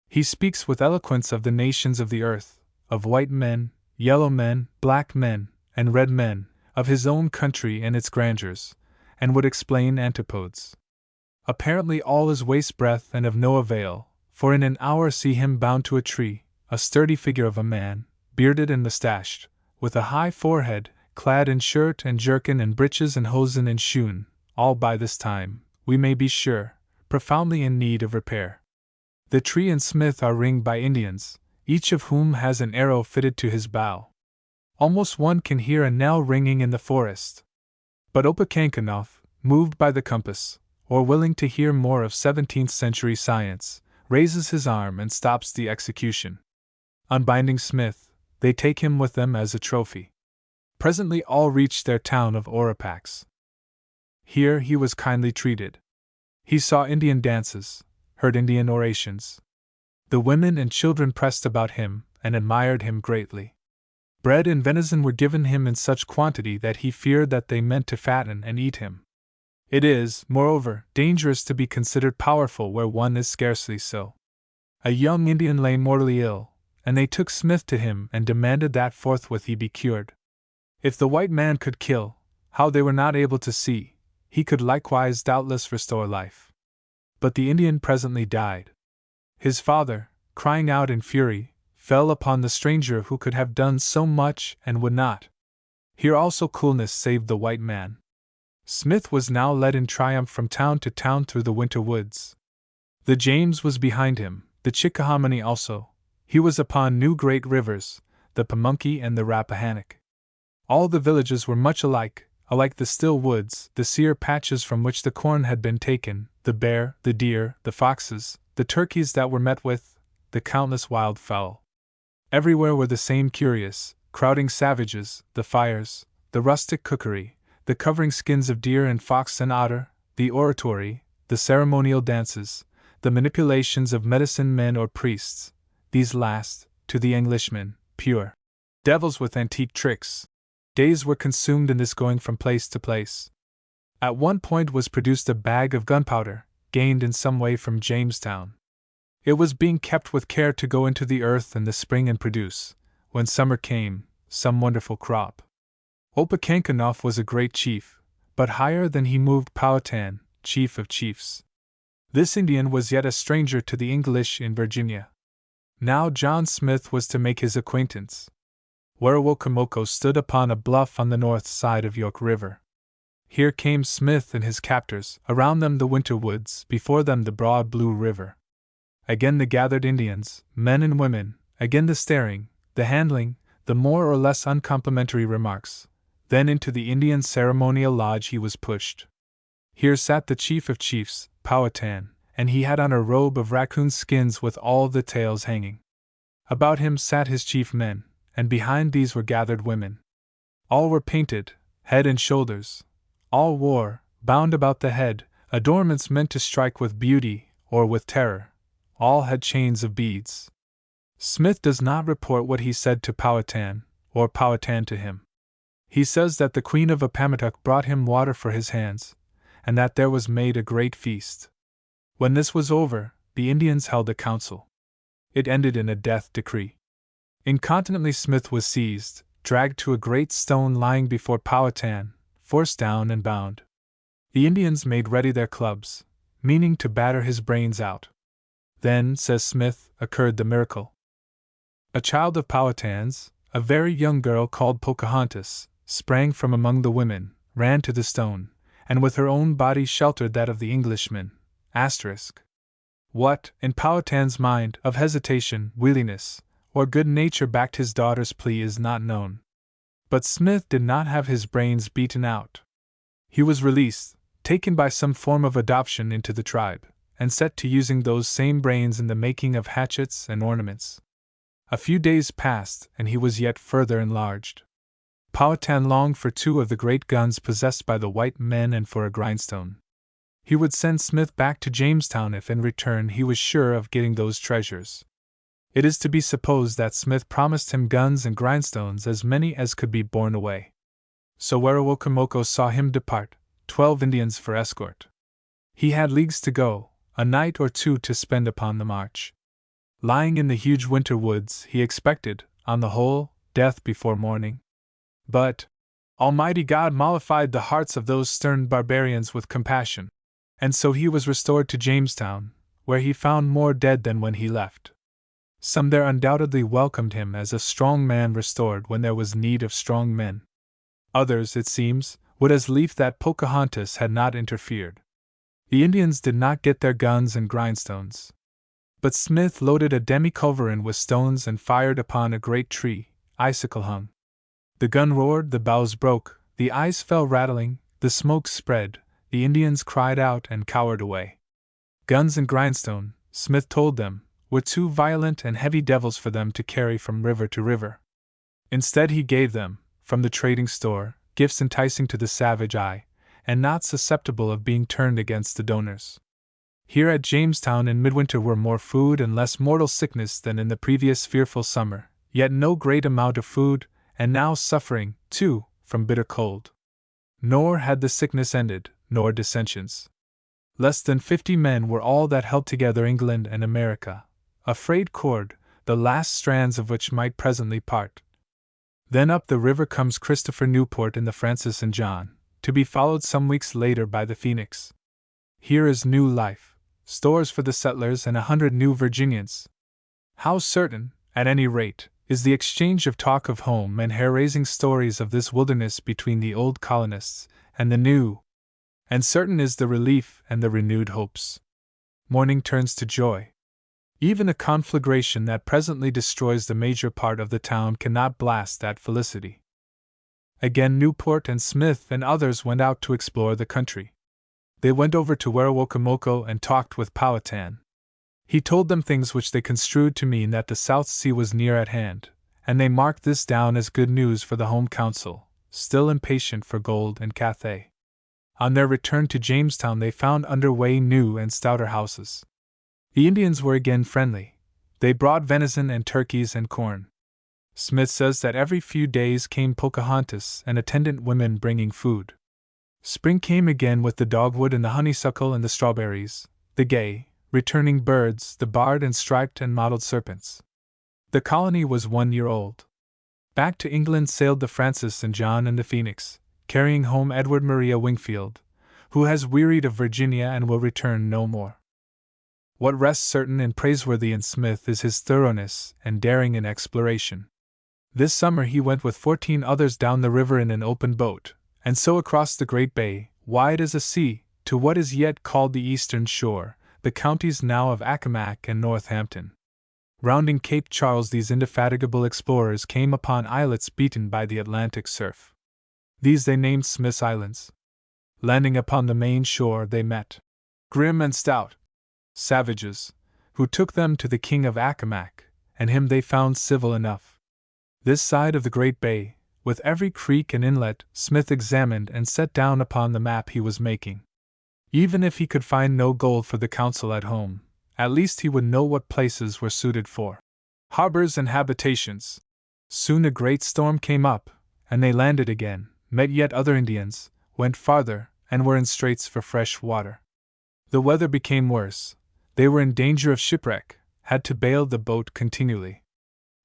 He speaks with eloquence of the nations of the earth, of white men, yellow men, black men, and red men, of his own country and its grandeurs, and would explain antipodes. Apparently all is waste breath and of no avail, for in an hour see him bound to a tree, a sturdy figure of a man, bearded and moustached, with a high forehead, clad in shirt and jerkin and breeches and hosen and shoon, all by this time, we may be sure, profoundly in need of repair. The tree and Smith are ringed by Indians, each of whom has an arrow fitted to his bow. Almost one can hear a knell ringing in the forest. But Opechancanough, moved by the compass, or willing to hear more of 17th-century science, raises his arm and stops the execution. Unbinding Smith, they take him with them as a trophy. Presently all reached their town of Orapax. Here he was kindly treated. He saw Indian dances, heard Indian orations. The women and children pressed about him and admired him greatly. Bread and venison were given him in such quantity that he feared that they meant to fatten and eat him. It is, moreover, dangerous to be considered powerful where one is scarcely so. A young Indian lay mortally ill, and they took Smith to him and demanded that forthwith he be cured. If the white man could kill, how they were not able to see, he could likewise doubtless restore life. But the Indian presently died. His father, crying out in fury, fell upon the stranger who could have done so much and would not. Here also coolness saved the white man. Smith was now led in triumph from town to town through the winter woods. The James was behind him, the Chickahominy also. He was upon new great rivers, the Pamunkey and the Rappahannock. All the villages were much alike the still woods, the sere patches from which the corn had been taken, the bear, the deer, the foxes, the turkeys that were met with, the countless wild fowl. Everywhere were the same curious, crowding savages, the fires, the rustic cookery, the covering skins of deer and fox and otter, the oratory, the ceremonial dances, the manipulations of medicine men or priests, these last, to the Englishmen, pure devils with antique tricks. Days were consumed in this going from place to place. At one point was produced a bag of gunpowder, gained in some way from Jamestown. It was being kept with care to go into the earth in the spring and produce, when summer came, some wonderful crop. Opechancanough was a great chief, but higher than he moved Powhatan, chief of chiefs. This Indian was yet a stranger to the English in Virginia. Now John Smith was to make his acquaintance. Werowocomoco stood upon a bluff on the north side of York River. Here came Smith and his captors, around them the winter woods, before them the broad blue river. Again the gathered Indians, men and women, again the staring, the handling, the more or less uncomplimentary remarks. Then into the Indian ceremonial lodge he was pushed. Here sat the chief of chiefs, Powhatan, and he had on a robe of raccoon skins with all the tails hanging. About him sat his chief men, and behind these were gathered women. All were painted, head and shoulders. All wore, bound about the head, adornments meant to strike with beauty or with terror. All had chains of beads. Smith does not report what he said to Powhatan, or Powhatan to him. He says that the Queen of Appamatuck brought him water for his hands, and that there was made a great feast. When this was over, the Indians held a council. It ended in a death decree. Incontinently Smith was seized, dragged to a great stone lying before Powhatan, forced down and bound. The Indians made ready their clubs, meaning to batter his brains out. Then, says Smith, occurred the miracle. A child of Powhatan's, a very young girl called Pocahontas, sprang from among the women, ran to the stone, and with her own body sheltered that of the Englishman. What, in Powhatan's mind, of hesitation, wheeliness, or good nature backed his daughter's plea is not known. But Smith did not have his brains beaten out. He was released, taken by some form of adoption into the tribe, and set to using those same brains in the making of hatchets and ornaments. A few days passed, and he was yet further enlarged. Powhatan longed for 2 of the great guns possessed by the white men and for a grindstone. He would send Smith back to Jamestown if in return he was sure of getting those treasures. It is to be supposed that Smith promised him guns and grindstones as many as could be borne away. So Werowocomoco saw him depart, 12 Indians for escort. He had leagues to go, a night or 2 to spend upon the march. Lying in the huge winter woods, he expected, on the whole, death before morning. But Almighty God mollified the hearts of those stern barbarians with compassion, and so he was restored to Jamestown, where he found more dead than when he left. Some there undoubtedly welcomed him as a strong man restored when there was need of strong men. Others, it seems, would as lief that Pocahontas had not interfered. The Indians did not get their guns and grindstones. But Smith loaded a demi-culverin with stones and fired upon a great tree, icicle hung. The gun roared, the boughs broke, the ice fell rattling, the smoke spread, the Indians cried out and cowered away. Guns and grindstone, Smith told them, were too violent and heavy devils for them to carry from river to river. Instead he gave them, from the trading store, gifts enticing to the savage eye, and not susceptible of being turned against the donors. Here at Jamestown in midwinter were more food and less mortal sickness than in the previous fearful summer, yet no great amount of food, and now suffering, too, from bitter cold. Nor had the sickness ended, nor dissensions. Less than 50 men were all that held together England and America, a frayed cord, the last strands of which might presently part. Then up the river comes Christopher Newport in the Francis and John, to be followed some weeks later by the Phoenix. Here is new life, stores for the settlers and 100 new Virginians. How certain, at any rate, is the exchange of talk of home and hair-raising stories of this wilderness between the old colonists and the new, and certain is the relief and the renewed hopes. Morning turns to joy. Even a conflagration that presently destroys the major part of the town cannot blast that felicity. Again Newport and Smith and others went out to explore the country. They went over to Werowocomoco and talked with Powhatan. He told them things which they construed to mean that the South Sea was near at hand, and they marked this down as good news for the Home Council, still impatient for gold and Cathay. On their return to Jamestown they found under way new and stouter houses. The Indians were again friendly. They brought venison and turkeys and corn. Smith says that every few days came Pocahontas and attendant women bringing food. Spring came again with the dogwood and the honeysuckle and the strawberries, the gay, returning birds, the barred and striped and mottled serpents. The colony was 1 year old. Back to England sailed the Francis and John and the Phoenix, carrying home Edward Maria Wingfield, who has wearied of Virginia and will return no more. What rests certain and praiseworthy in Smith is his thoroughness and daring in exploration. This summer he went with 14 others down the river in an open boat, and so across the great bay, wide as a sea, to what is yet called the eastern shore, the counties now of Accomack and Northampton. Rounding Cape Charles, these indefatigable explorers came upon islets beaten by the Atlantic surf. These they named Smith's Islands. Landing upon the main shore, they met grim and stout savages, who took them to the King of Accomack, and him they found civil enough. This side of the great bay, with every creek and inlet, Smith examined and set down upon the map he was making. Even if he could find no gold for the council at home, at least he would know what places were suited for harbors and habitations. Soon a great storm came up, and they landed again, met yet other Indians, went farther, and were in straits for fresh water. The weather became worse. They were in danger of shipwreck, had to bail the boat continually.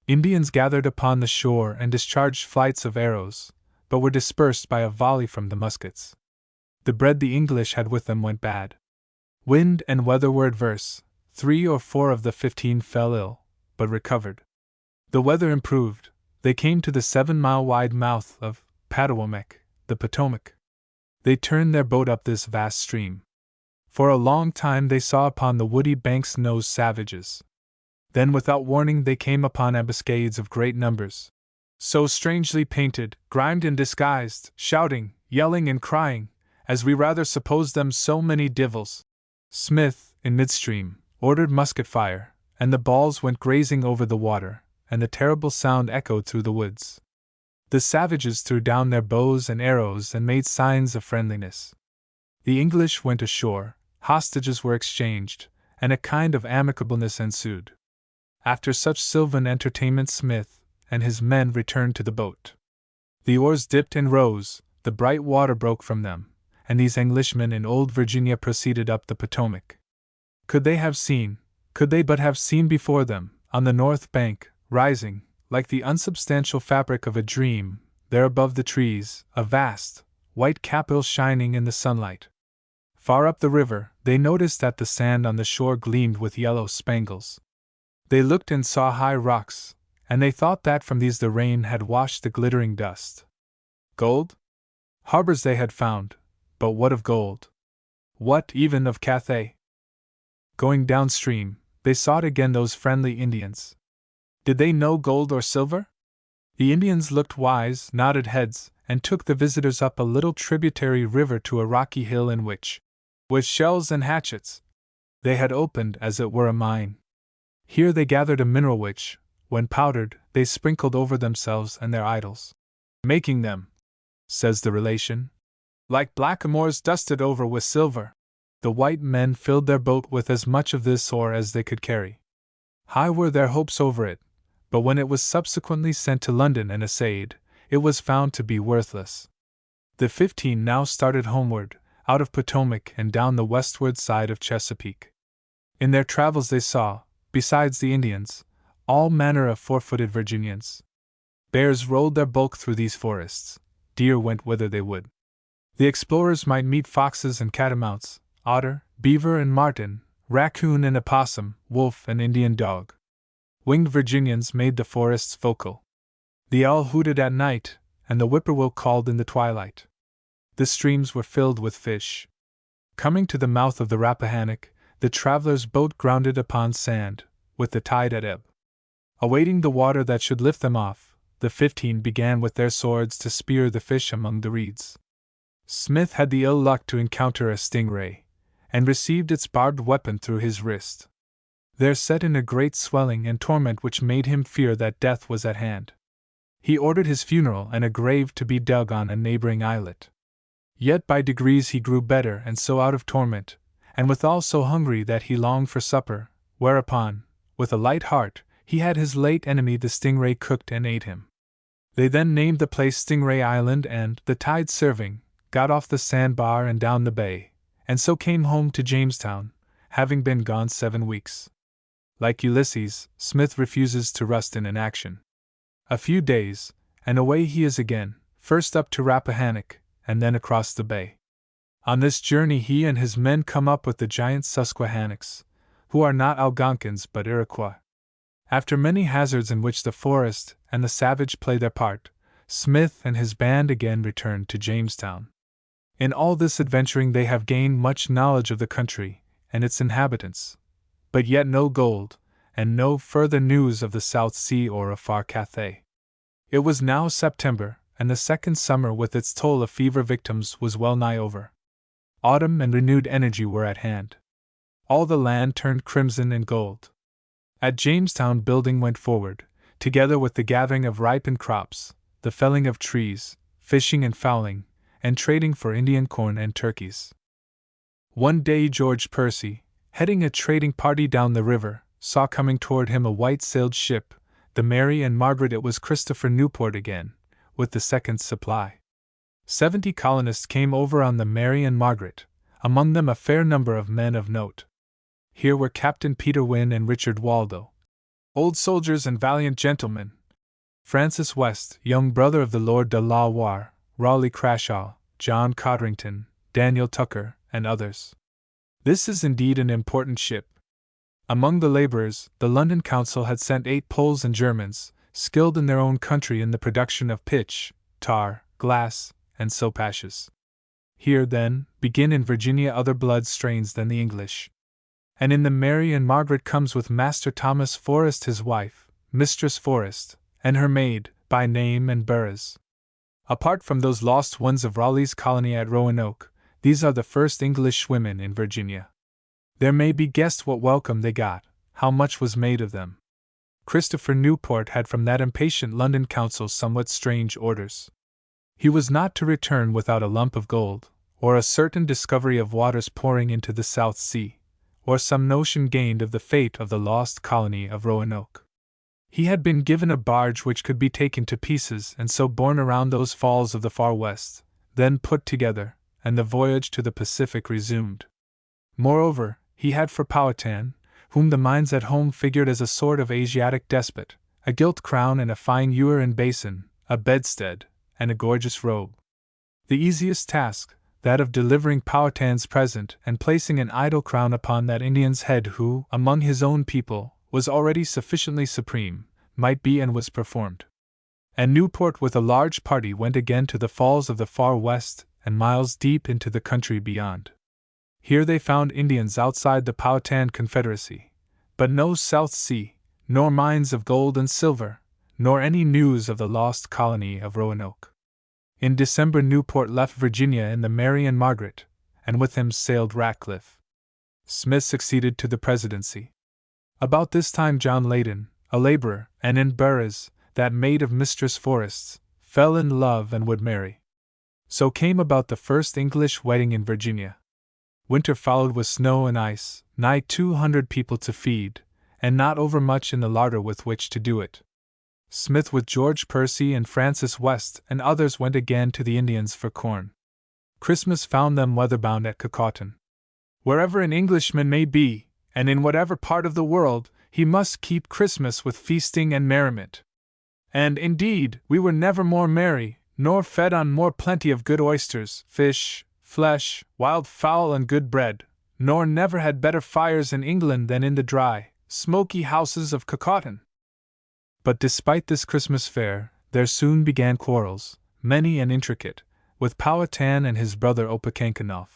Indians gathered upon the shore and discharged flights of arrows, but were dispersed by a volley from the muskets. The bread the English had with them went bad. Wind and weather were adverse. 3 or 4 of the 15 fell ill, but recovered. The weather improved. They came to the 7-mile-wide mouth of Patawomeck, the Potomac. They turned their boat up this vast stream. For a long time they saw upon the woody banks no savages. Then without warning they came upon ambuscades of great numbers, so strangely painted, grimed and disguised, shouting, yelling and crying, as we rather supposed them so many divils. Smith, in midstream, ordered musket fire, and the balls went grazing over the water, and the terrible sound echoed through the woods. The savages threw down their bows and arrows and made signs of friendliness. The English went ashore, hostages were exchanged, and a kind of amicableness ensued. After such sylvan entertainment Smith and his men returned to the boat. The oars dipped and rose, the bright water broke from them, and these Englishmen in old Virginia proceeded up the Potomac. Could they but have seen before them, on the north bank, rising, like the unsubstantial fabric of a dream, there above the trees, a vast, white capital shining in the sunlight. Far up the river, they noticed that the sand on the shore gleamed with yellow spangles. They looked and saw high rocks, and they thought that from these the rain had washed the glittering dust. Gold? Harbors they had found, but what of gold? What, even, of Cathay? Going downstream, they sought again those friendly Indians. Did they know gold or silver? The Indians looked wise, nodded heads, and took the visitors up a little tributary river to a rocky hill in which, with shells and hatchets, they had opened as it were a mine. Here they gathered a mineral which, when powdered, they sprinkled over themselves and their idols, making them, says the relation, like blackamoors dusted over with silver. The white men filled their boat with as much of this ore as they could carry. High were their hopes over it, but when it was subsequently sent to London and assayed, it was found to be worthless. The 15 now started homeward, out of Potomac and down the westward side of Chesapeake. In their travels they saw, besides the Indians, all manner of four-footed Virginians. Bears rolled their bulk through these forests, deer went whither they would. The explorers might meet foxes and catamounts, otter, beaver and marten, raccoon and opossum, wolf and Indian dog. Winged Virginians made the forests vocal. The owl hooted at night, and the whippoorwill called in the twilight. The streams were filled with fish. Coming to the mouth of the Rappahannock, the traveler's boat grounded upon sand, with the tide at ebb. Awaiting the water that should lift them off, the 15 began with their swords to spear the fish among the reeds. Smith had the ill luck to encounter a stingray, and received its barbed weapon through his wrist. There set in a great swelling and torment which made him fear that death was at hand. He ordered his funeral and a grave to be dug on a neighboring islet. Yet by degrees he grew better and so out of torment, and withal so hungry that he longed for supper, whereupon, with a light heart, he had his late enemy the stingray cooked and ate him. They then named the place Stingray Island and, the tide serving, got off the sandbar and down the bay, and so came home to Jamestown, having been gone 7 weeks. Like Ulysses, Smith refuses to rust in inaction. A few days, and away he is again, first up to Rappahannock, and then across the bay. On this journey he and his men come up with the giant Susquehannocks, who are not Algonquins but Iroquois. After many hazards in which the forest and the savage play their part, Smith and his band again return to Jamestown. In all this adventuring they have gained much knowledge of the country and its inhabitants, but yet no gold, and no further news of the South Sea or of far Cathay. It was now September, and the second summer with its toll of fever victims was well nigh over. Autumn and renewed energy were at hand. All the land turned crimson and gold. At Jamestown building went forward, together with the gathering of ripened crops, the felling of trees, fishing and fowling, and trading for Indian corn and turkeys. One day George Percy, heading a trading party down the river, saw coming toward him a white-sailed ship, the Mary and Margaret. It was Christopher Newport again, with the second supply. 70 colonists came over on the Mary and Margaret, among them a fair number of men of note. Here were Captain Peter Wynne and Richard Waldo, old soldiers and valiant gentlemen; Francis West, young brother of the Lord de la Warr; Raleigh Crashaw, John Codrington, Daniel Tucker, and others. This is indeed an important ship. Among the laborers, the London Council had sent 8 Poles and Germans, skilled in their own country in the production of pitch, tar, glass, and soap ashes. Here, then, begin in Virginia other blood strains than the English. And in the Mary and Margaret comes with Master Thomas Forrest his wife, Mistress Forrest, and her maid, by name and Burroughs. Apart from those lost ones of Raleigh's colony at Roanoke, these are the first English women in Virginia. There may be guessed what welcome they got, how much was made of them. Christopher Newport had from that impatient London Council somewhat strange orders. He was not to return without a lump of gold, or a certain discovery of waters pouring into the South Sea, or some notion gained of the fate of the lost colony of Roanoke. He had been given a barge which could be taken to pieces and so borne around those falls of the far west, then put together, and the voyage to the Pacific resumed. Moreover, he had for Powhatan, whom the minds at home figured as a sort of Asiatic despot, a gilt crown and a fine ewer and basin, a bedstead, and a gorgeous robe. The easiest task, that of delivering Powhatan's present and placing an idol crown upon that Indian's head who, among his own people, was already sufficiently supreme, might be and was performed. And Newport with a large party went again to the falls of the far west and miles deep into the country beyond. Here they found Indians outside the Powhatan Confederacy, but no South Sea, nor mines of gold and silver, nor any news of the lost colony of Roanoke. In December Newport left Virginia in the Mary and Margaret, and with him sailed Ratcliffe. Smith succeeded to the presidency. About this time John Layden, a laborer, and in Burroughs, that maid of Mistress Forrest's, fell in love and would marry. So came about the first English wedding in Virginia. Winter followed with snow and ice, nigh 200 people to feed, and not overmuch in the larder with which to do it. Smith with George Percy and Francis West and others went again to the Indians for corn. Christmas found them weatherbound at Kecoughtan. Wherever an Englishman may be, and in whatever part of the world, he must keep Christmas with feasting and merriment. And, indeed, we were never more merry, nor fed on more plenty of good oysters, fish, flesh, wild fowl and good bread, nor never had better fires in England than in the dry, smoky houses of Kecoughtan. But despite this Christmas fair, there soon began quarrels, many and intricate, with Powhatan and his brother Opechancanough.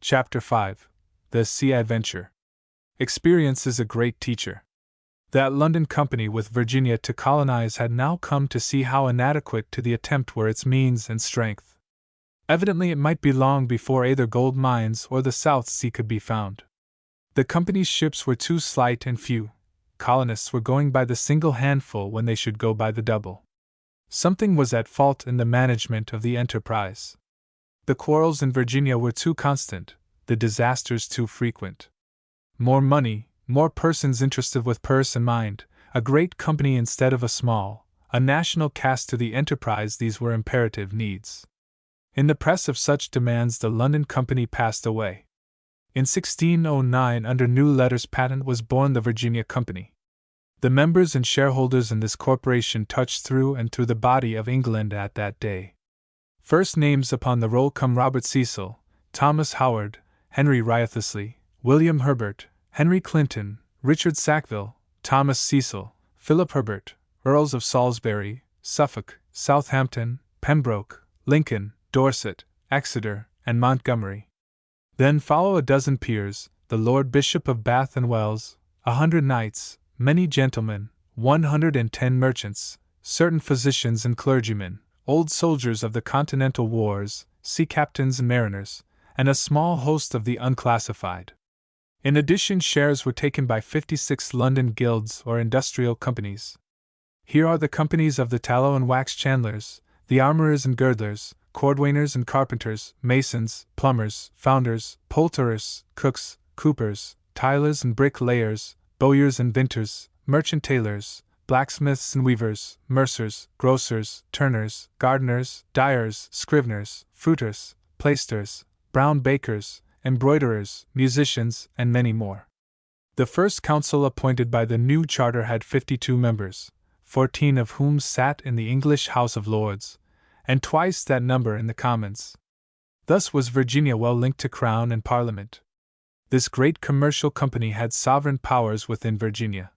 Chapter 5. The Sea Adventure. Experience is a great teacher. That London company with Virginia to colonize had now come to see how inadequate to the attempt were its means and strength. Evidently it might be long before either gold mines or the South Sea could be found. The company's ships were too slight and few. Colonists were going by the single handful when they should go by the double. Something was at fault in the management of the enterprise. The quarrels in Virginia were too constant, the disasters too frequent. More money, more persons interested with purse and mind, a great company instead of a small, a national cast to the enterprise, these were imperative needs. In the press of such demands the London Company passed away. In 1609 under new letters patent was born the Virginia Company. The members and shareholders in this corporation touched through and through the body of England at that day. First names upon the roll come Robert Cecil, Thomas Howard, Henry Wriothesley, William Herbert, Henry Clinton, Richard Sackville, Thomas Cecil, Philip Herbert, Earls of Salisbury, Suffolk, Southampton, Pembroke, Lincoln, Dorset, Exeter, and Montgomery. Then follow a dozen peers, the Lord Bishop of Bath and Wells, 100 knights, many gentlemen, 110 merchants, certain physicians and clergymen, old soldiers of the Continental Wars, sea captains and mariners, and a small host of the unclassified. In addition, shares were taken by 56 London guilds or industrial companies. Here are the companies of the tallow and wax chandlers, the armorers and girdlers, cordwainers and carpenters, masons, plumbers, founders, poulterers, cooks, coopers, tilers and bricklayers, bowyers and vintners, merchant tailors, blacksmiths and weavers, mercers, grocers, turners, gardeners, dyers, scriveners, fruiters, plasters, brown bakers, embroiderers, musicians, and many more. The first council appointed by the new charter had 52 members, 14 of whom sat in the English House of Lords, and twice that number in the Commons. Thus was Virginia well linked to Crown and Parliament. This great commercial company had sovereign powers within Virginia.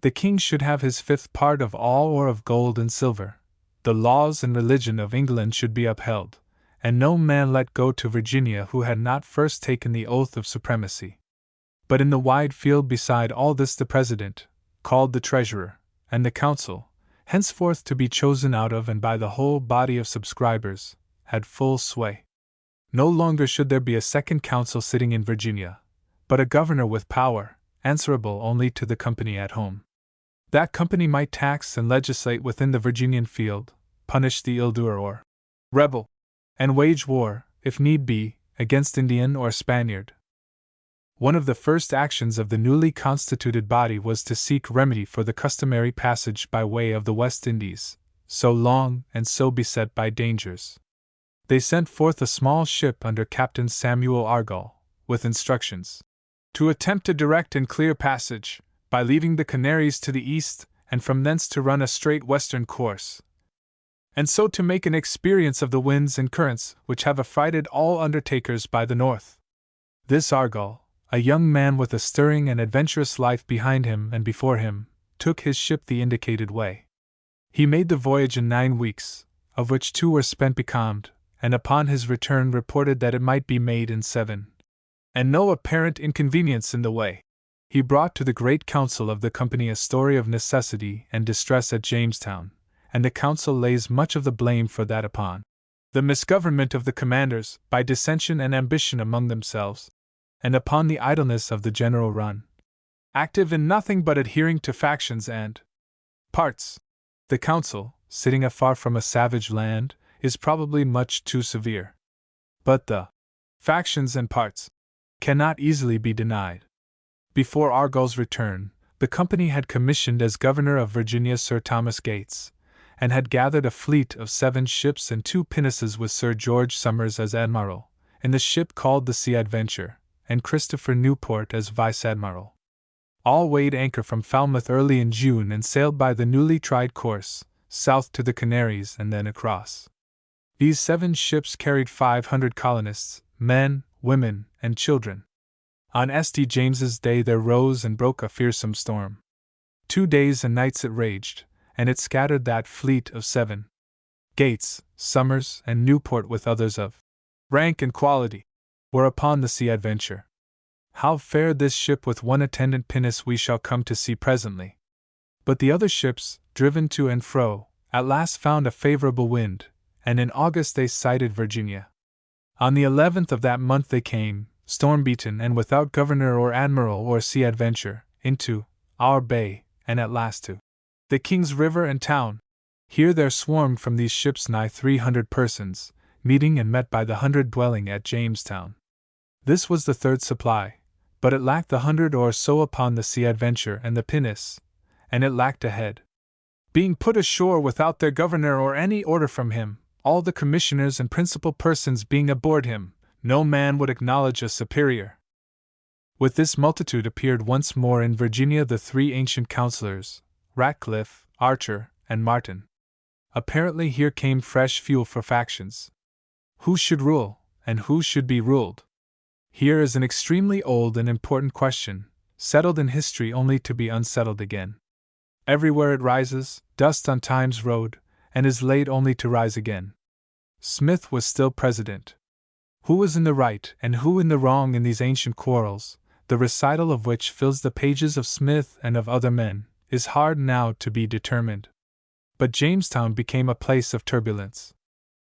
The king should have his fifth part of all ore of gold and silver. The laws and religion of England should be upheld, and no man let go to Virginia who had not first taken the oath of supremacy. But in the wide field beside all this the President, called the Treasurer, and the Council, henceforth to be chosen out of and by the whole body of subscribers, had full sway. No longer should there be a second council sitting in Virginia, but a governor with power, answerable only to the company at home. That company might tax and legislate within the Virginian field, punish the ill-doer or rebel, and wage war, if need be, against Indian or Spaniard. One of the first actions of the newly constituted body was to seek remedy for the customary passage by way of the West Indies, so long and so beset by dangers. They sent forth a small ship under Captain Samuel Argall, with instructions to attempt a direct and clear passage, by leaving the Canaries to the east, and from thence to run a straight western course, and so to make an experience of the winds and currents which have affrighted all undertakers by the north. This Argall, a young man with a stirring and adventurous life behind him and before him, took his ship the indicated way. He made the voyage in 9 weeks, of which 2 were spent becalmed, and upon his return reported that it might be made in 7, and no apparent inconvenience in the way. He brought to the great council of the company a story of necessity and distress at Jamestown, and the council lays much of the blame for that upon the misgovernment of the commanders, by dissension and ambition among themselves, and upon the idleness of the general run, active in nothing but adhering to factions and parts. The council, sitting afar from a savage land, is probably much too severe. But the factions and parts cannot easily be denied. Before Argall's return, the company had commissioned as governor of Virginia Sir Thomas Gates, and had gathered a fleet of 7 ships and 2 pinnaces with Sir George Somers as admiral, in the ship called the Sea Adventure, and Christopher Newport as vice-admiral. All weighed anchor from Falmouth early in June and sailed by the newly tried course, south to the Canaries and then across. These 7 ships carried 500 colonists, men, women, and children. On St. James's Day there rose and broke a fearsome storm. 2 days and nights it raged, and it scattered that fleet of 7. Gates, Somers, and Newport with others of rank and quality were upon the sea adventure. How fared this ship with one attendant pinnace we shall come to see presently. But the other ships, driven to and fro, at last found a favorable wind, and in August they sighted Virginia. On the 11th of that month they came, storm-beaten and without governor or admiral or sea adventure, into our bay, and at last to the King's River and town. Here there swarmed from these ships nigh 300 persons, meeting and met by the 100 dwelling at Jamestown. This was the third supply, but it lacked the 100 or so upon the sea adventure and the pinnace, and it lacked a head. Being put ashore without their governor or any order from him, all the commissioners and principal persons being aboard him, no man would acknowledge a superior. With this multitude appeared once more in Virginia the 3 ancient councilors, Ratcliffe, Archer, and Martin. Apparently here came fresh fuel for factions. Who should rule, and who should be ruled? Here is an extremely old and important question, settled in history only to be unsettled again. Everywhere it rises, dust on time's road, and is laid only to rise again. Smith was still president. Who was in the right and who in the wrong in these ancient quarrels, the recital of which fills the pages of Smith and of other men, is hard now to be determined. But Jamestown became a place of turbulence.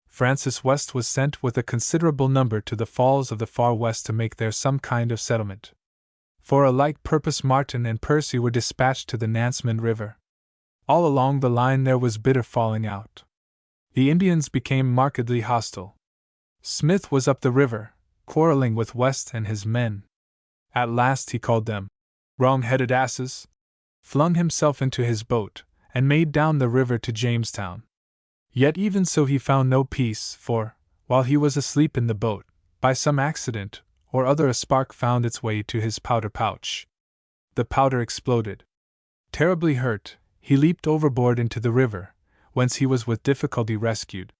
Francis West was sent with a considerable number to the falls of the far west to make there some kind of settlement. For a like purpose Martin and Percy were dispatched to the Nansemond River. All along the line there was bitter falling out. The Indians became markedly hostile. Smith was up the river, quarreling with West and his men. At last he called them wrong-headed asses, flung himself into his boat, and made down the river to Jamestown. Yet even so he found no peace, for, while he was asleep in the boat, by some accident or other a spark found its way to his powder pouch. The powder exploded. Terribly hurt, he leaped overboard into the river, whence he was with difficulty rescued.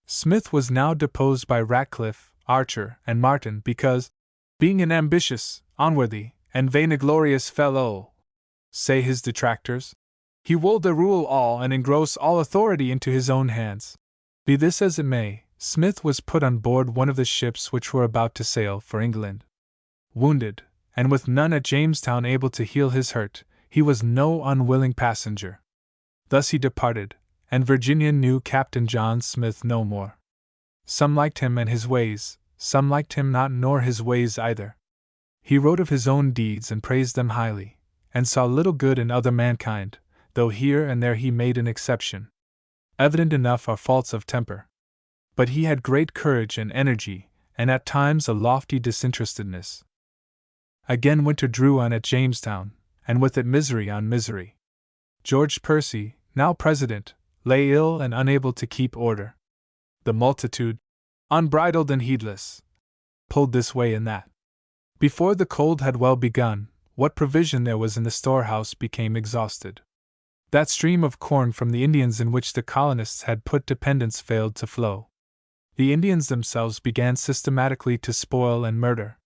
Smith was now deposed by Ratcliffe, Archer, and Martin because, being an ambitious, unworthy, and vainglorious fellow, say his detractors, he would rule all and engross all authority into his own hands. Be this as it may, Smith was put on board one of the ships which were about to sail for England. Wounded, and with none at Jamestown able to heal his hurt, he was no unwilling passenger. Thus he departed, and Virginia knew Captain John Smith no more. Some liked him and his ways, some liked him not nor his ways either. He wrote of his own deeds and praised them highly, and saw little good in other mankind, though here and there he made an exception. Evident enough are faults of temper. But he had great courage and energy, and at times a lofty disinterestedness. Again winter drew on at Jamestown, and with it misery on misery. George Percy, now president, lay ill and unable to keep order. The multitude, unbridled and heedless, pulled this way and that. Before the cold had well begun, what provision there was in the storehouse became exhausted. That stream of corn from the Indians in which the colonists had put dependence failed to flow. The Indians themselves began systematically to spoil and murder.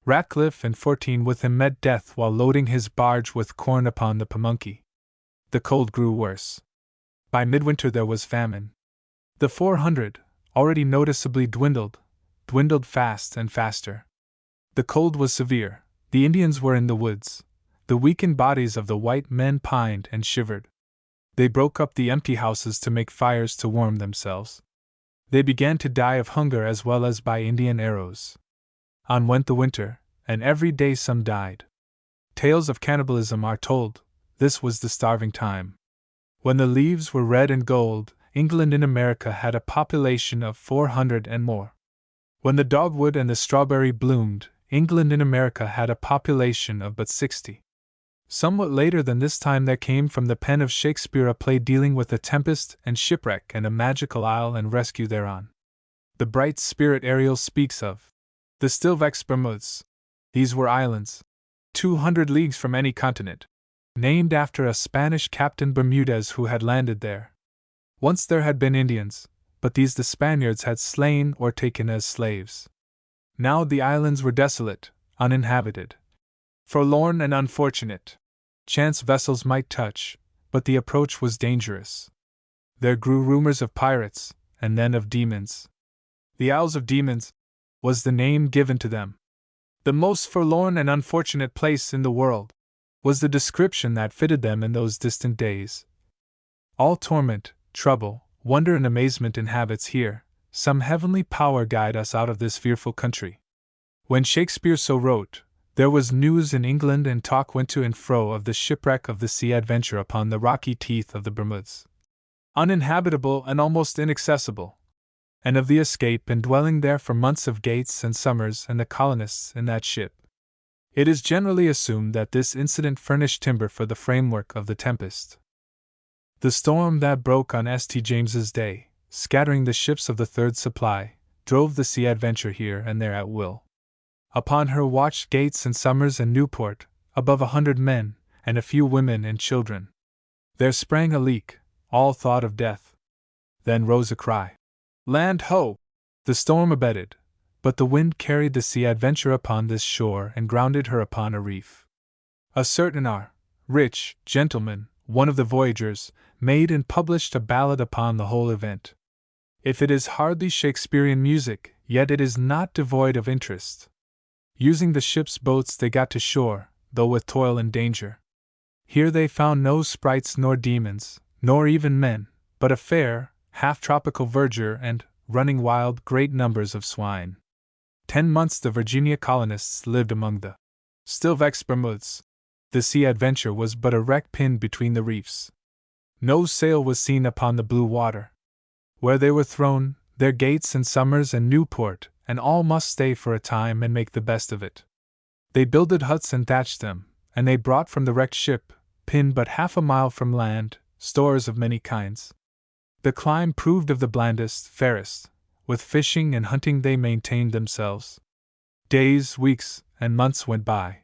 Ratcliffe and 14 with him met death while loading his barge with corn upon the Pamunkey. The cold grew worse. By midwinter there was famine. The 400, already noticeably dwindled fast and faster. The cold was severe, the Indians were in the woods, the weakened bodies of the white men pined and shivered. They broke up the empty houses to make fires to warm themselves. They began to die of hunger as well as by Indian arrows. On went the winter, and every day some died. Tales of cannibalism are told. This was the starving time. When the leaves were red and gold, England in America had a population of 400 and more. When the dogwood and the strawberry bloomed, England in America had a population of but 60. Somewhat later than this time there came from the pen of Shakespeare a play dealing with a tempest and shipwreck and a magical isle and rescue thereon. The bright spirit Ariel speaks of the Stilvex Bermudes. These were islands, 200 leagues from any continent, named after a Spanish Captain Bermudez who had landed there. Once there had been Indians, but these the Spaniards had slain or taken as slaves. Now the islands were desolate, uninhabited, forlorn and unfortunate. Chance vessels might touch, but the approach was dangerous. There grew rumors of pirates, and then of demons. The Isles of Demons was the name given to them. The most forlorn and unfortunate place in the world was the description that fitted them in those distant days. All torment, trouble, wonder, and amazement inhabits here. Some heavenly power guide us out of this fearful country. When Shakespeare so wrote, there was news in England and talk went to and fro of the shipwreck of the Sea Adventure upon the rocky teeth of the Bermudas, uninhabitable and almost inaccessible, and of the escape and dwelling there for months of Gates and Somers and the colonists in that ship. It is generally assumed that this incident furnished timber for the framework of the Tempest. The storm that broke on St. James's Day, scattering the ships of the Third Supply, drove the Sea Adventure here and there at will. Upon her watched Gates and Somers and Newport, above 100 men, and a few women and children. There sprang a leak, all thought of death. Then rose a cry, "Land ho!" The storm abated, but the wind carried the Sea Adventure upon this shore and grounded her upon a reef. A certain rich gentleman, one of the voyagers, made and published a ballad upon the whole event. If it is hardly Shakespearean music, yet it is not devoid of interest. Using the ship's boats they got to shore, though with toil and danger. Here they found no sprites nor demons, nor even men, but a fair, half-tropical verdure and, running wild, great numbers of swine. 10 months the Virginia colonists lived among the still vexed Bermudas. The Sea Adventure was but a wreck pinned between the reefs. No sail was seen upon the blue water. Where they were thrown, there Gates and Somers and Newport, and all must stay for a time and make the best of it. They builded huts and thatched them, and they brought from the wrecked ship, pinned but half a mile from land, stores of many kinds. The climb proved of the blandest, fairest. With fishing and hunting they maintained themselves. Days, weeks, and months went by.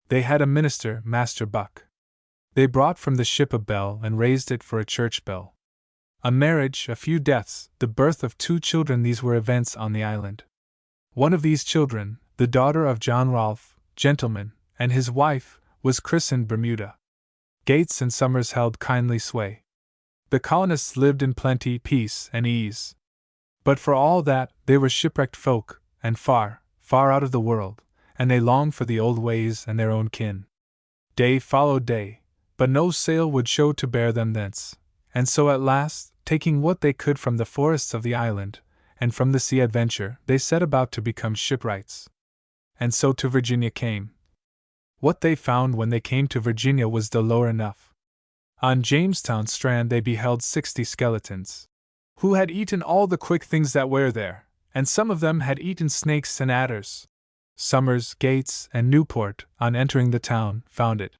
They had a minister, Master Buck. They brought from the ship a bell and raised it for a church bell. A marriage, a few deaths, the birth of 2 children, these were events on the island. One of these children, the daughter of John Rolfe, gentleman, and his wife, was christened Bermuda. Gates and Somers held kindly sway. The colonists lived in plenty, peace, and ease. But for all that, they were shipwrecked folk, and far, far out of the world, and they longed for the old ways and their own kin. Day followed day, but no sail would show to bear them thence, and so at last, taking what they could from the forests of the island, and from the Sea Adventure, they set about to become shipwrights. And so to Virginia came. What they found when they came to Virginia was dolor enough. On Jamestown strand they beheld 60 skeletons, who had eaten all the quick things that were there, and some of them had eaten snakes and adders. Somers, Gates, and Newport, on entering the town, found it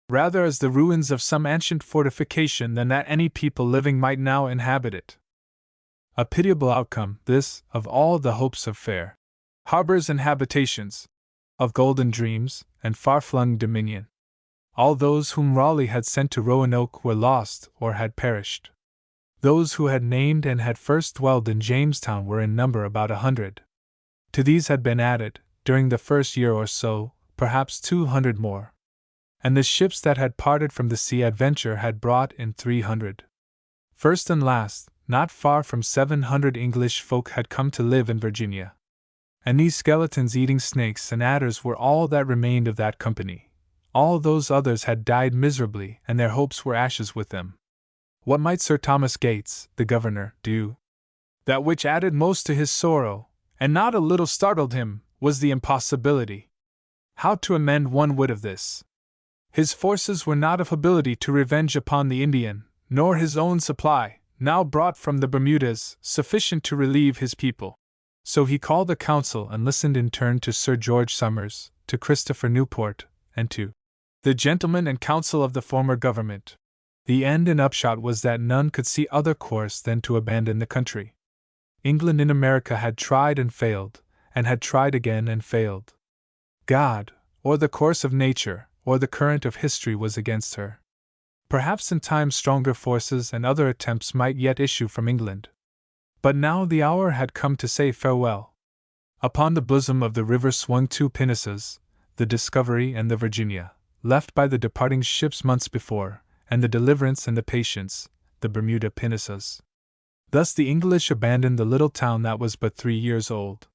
rather as the ruins of some ancient fortification than that any people living might now inhabit it. A pitiable outcome, this, of all the hopes of fair harbors and habitations, of golden dreams, and far-flung dominion. All those whom Raleigh had sent to Roanoke were lost or had perished. Those who had named and had first dwelled in Jamestown were in number about 100. To these had been added, during the first year or so, perhaps 200 more. And the ships that had parted from the Sea Adventure had brought in 300. First and last, not far from 700 English folk had come to live in Virginia. And these skeletons eating snakes and adders were all that remained of that company. All those others had died miserably, and their hopes were ashes with them. What might Sir Thomas Gates, the governor, do? That which added most to his sorrow, and not a little startled him, was the impossibility. How to amend one whit of this? His forces were not of ability to revenge upon the Indian, nor his own supply, now brought from the Bermudas, sufficient to relieve his people. So he called a council and listened in turn to Sir George Somers, to Christopher Newport, and to the gentlemen and council of the former government. The end and upshot was that none could see other course than to abandon the country. England in America had tried and failed, and had tried again and failed. God, or the course of nature, or the current of history was against her. Perhaps in time stronger forces and other attempts might yet issue from England. But now the hour had come to say farewell. Upon the bosom of the river swung 2 pinnaces, the Discovery and the Virginia, left by the departing ships months before, and the Deliverance and the Patience, the Bermuda pinnaces. Thus the English abandoned the little town that was but 3 years old.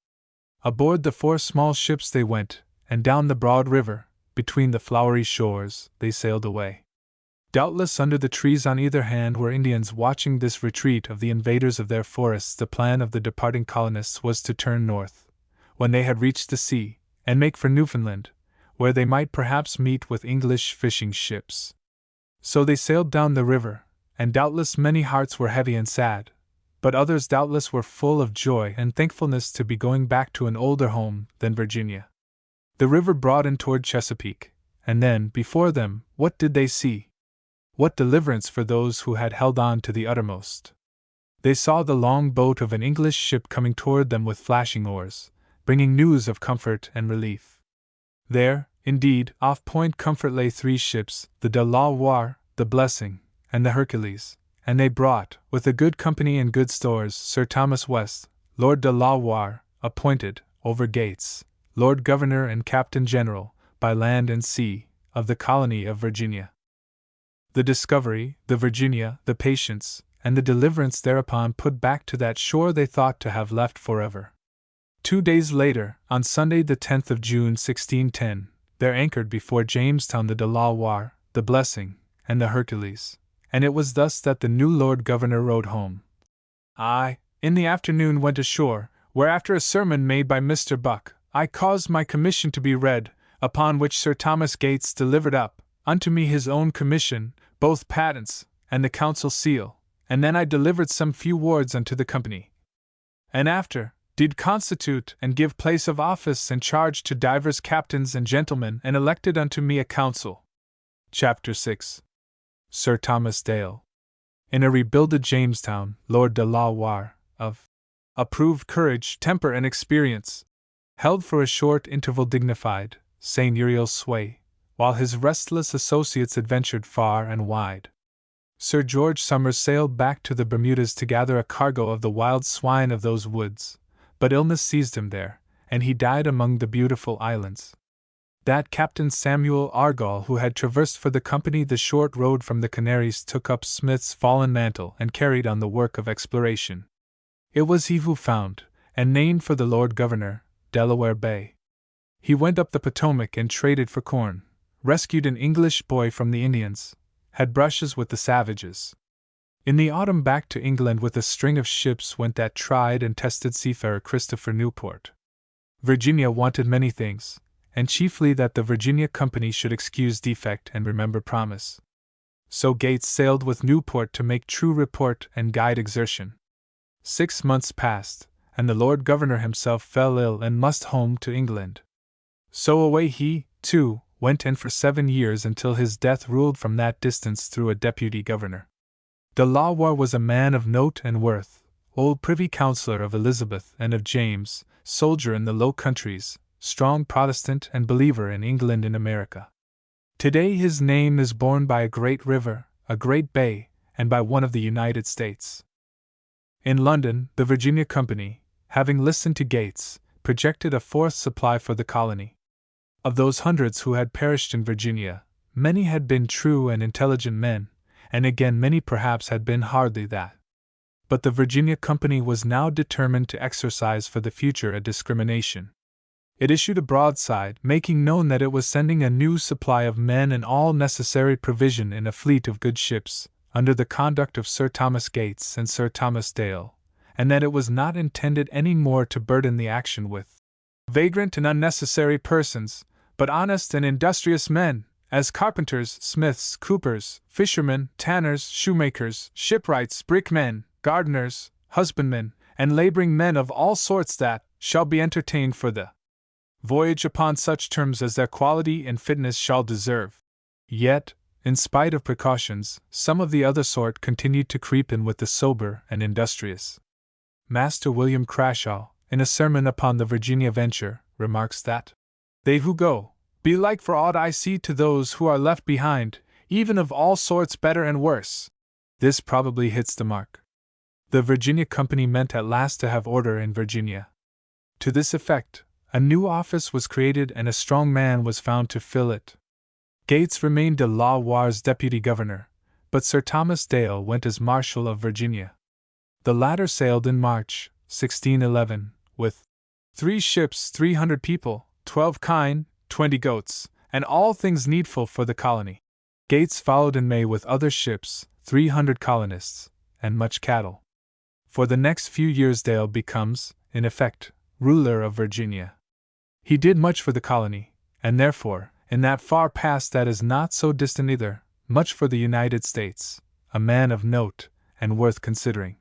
Aboard the 4 small ships they went, and down the broad river, between the flowery shores, they sailed away. Doubtless under the trees on either hand were Indians watching this retreat of the invaders of their forests. The plan of the departing colonists was to turn north, when they had reached the sea, and make for Newfoundland, where they might perhaps meet with English fishing ships. So they sailed down the river, and doubtless many hearts were heavy and sad, but others doubtless were full of joy and thankfulness to be going back to an older home than Virginia. The river broadened toward Chesapeake, and then, before them, what did they see? What deliverance for those who had held on to the uttermost! They saw the long boat of an English ship coming toward them with flashing oars, bringing news of comfort and relief. There, indeed, off Point Comfort lay 3 ships, the De la Warr, the Blessing, and the Hercules, and they brought, with a good company and good stores, Sir Thomas West, Lord De la Warr, appointed, over Gates, Lord Governor and Captain General, by land and sea, of the colony of Virginia. The Discovery, the Virginia, the Patience, and the Deliverance thereupon put back to that shore they thought to have left forever. 2 days later, on Sunday the 10th of June 1610, there anchored before Jamestown the De la Warr, the Blessing, and the Hercules, and it was thus that the new Lord Governor rode home. I, in the afternoon, went ashore, where after a sermon made by Mr. Buck, I caused my commission to be read, upon which Sir Thomas Gates delivered up unto me his own commission, both patents, and the council seal, and then I delivered some few words unto the company. And after, did constitute and give place of office and charge to divers captains and gentlemen, and elected unto me a council. Chapter 6. Sir Thomas Dale. In a rebuilded Jamestown, Lord De la Warr, of approved courage, temper, and experience, held for a short interval dignified, seigneurial sway, while his restless associates adventured far and wide. Sir George Somers sailed back to the Bermudas to gather a cargo of the wild swine of those woods, but illness seized him there, and he died among the beautiful islands. That Captain Samuel Argall, who had traversed for the company the short road from the Canaries, took up Smith's fallen mantle and carried on the work of exploration. It was he who found, and named for the Lord Governor, Delaware Bay. He went up the Potomac and traded for corn, rescued an English boy from the Indians, had brushes with the savages. In the autumn back to England with a string of ships went that tried and tested seafarer Christopher Newport. Virginia wanted many things, and chiefly that the Virginia Company should excuse defect and remember promise. So Gates sailed with Newport to make true report and guide exertion. 6 months passed, and the Lord Governor himself fell ill and must home to England. So away he, too, went, and for 7 years until his death ruled from that distance through a deputy governor. De la Warr was a man of note and worth, old privy councillor of Elizabeth and of James, soldier in the Low Countries, strong Protestant and believer in England and America. Today his name is borne by a great river, a great bay, and by one of the United States. In London, the Virginia Company, having listened to Gates, projected a 4th supply for the colony. Of those hundreds who had perished in Virginia, many had been true and intelligent men, and again many perhaps had been hardly that. But the Virginia Company was now determined to exercise for the future a discrimination. It issued a broadside, making known that it was sending a new supply of men and all necessary provision in a fleet of good ships, under the conduct of Sir Thomas Gates and Sir Thomas Dale, and that it was not intended any more to burden the action with vagrant and unnecessary persons, but honest and industrious men, as carpenters, smiths, coopers, fishermen, tanners, shoemakers, shipwrights, brickmen, gardeners, husbandmen, and laboring men of all sorts that shall be entertained for the voyage upon such terms as their quality and fitness shall deserve. Yet, in spite of precautions, some of the other sort continued to creep in with the sober and industrious. Master William Crashaw, in a sermon upon the Virginia venture, remarks that they who go, be like for aught I see to those who are left behind, even of all sorts better and worse. This probably hits the mark. The Virginia Company meant at last to have order in Virginia. To this effect, a new office was created and a strong man was found to fill it. Gates remained De la Warr's deputy governor, but Sir Thomas Dale went as Marshal of Virginia. The latter sailed in March, 1611, with 3 ships, 300 people, 12 kine, 20 goats, and all things needful for the colony. Gates followed in May with other ships, 300 colonists, and much cattle. For the next few years Dale becomes, in effect, ruler of Virginia. He did much for the colony, and therefore, in that far past that is not so distant either, much for the United States, a man of note, and worth considering.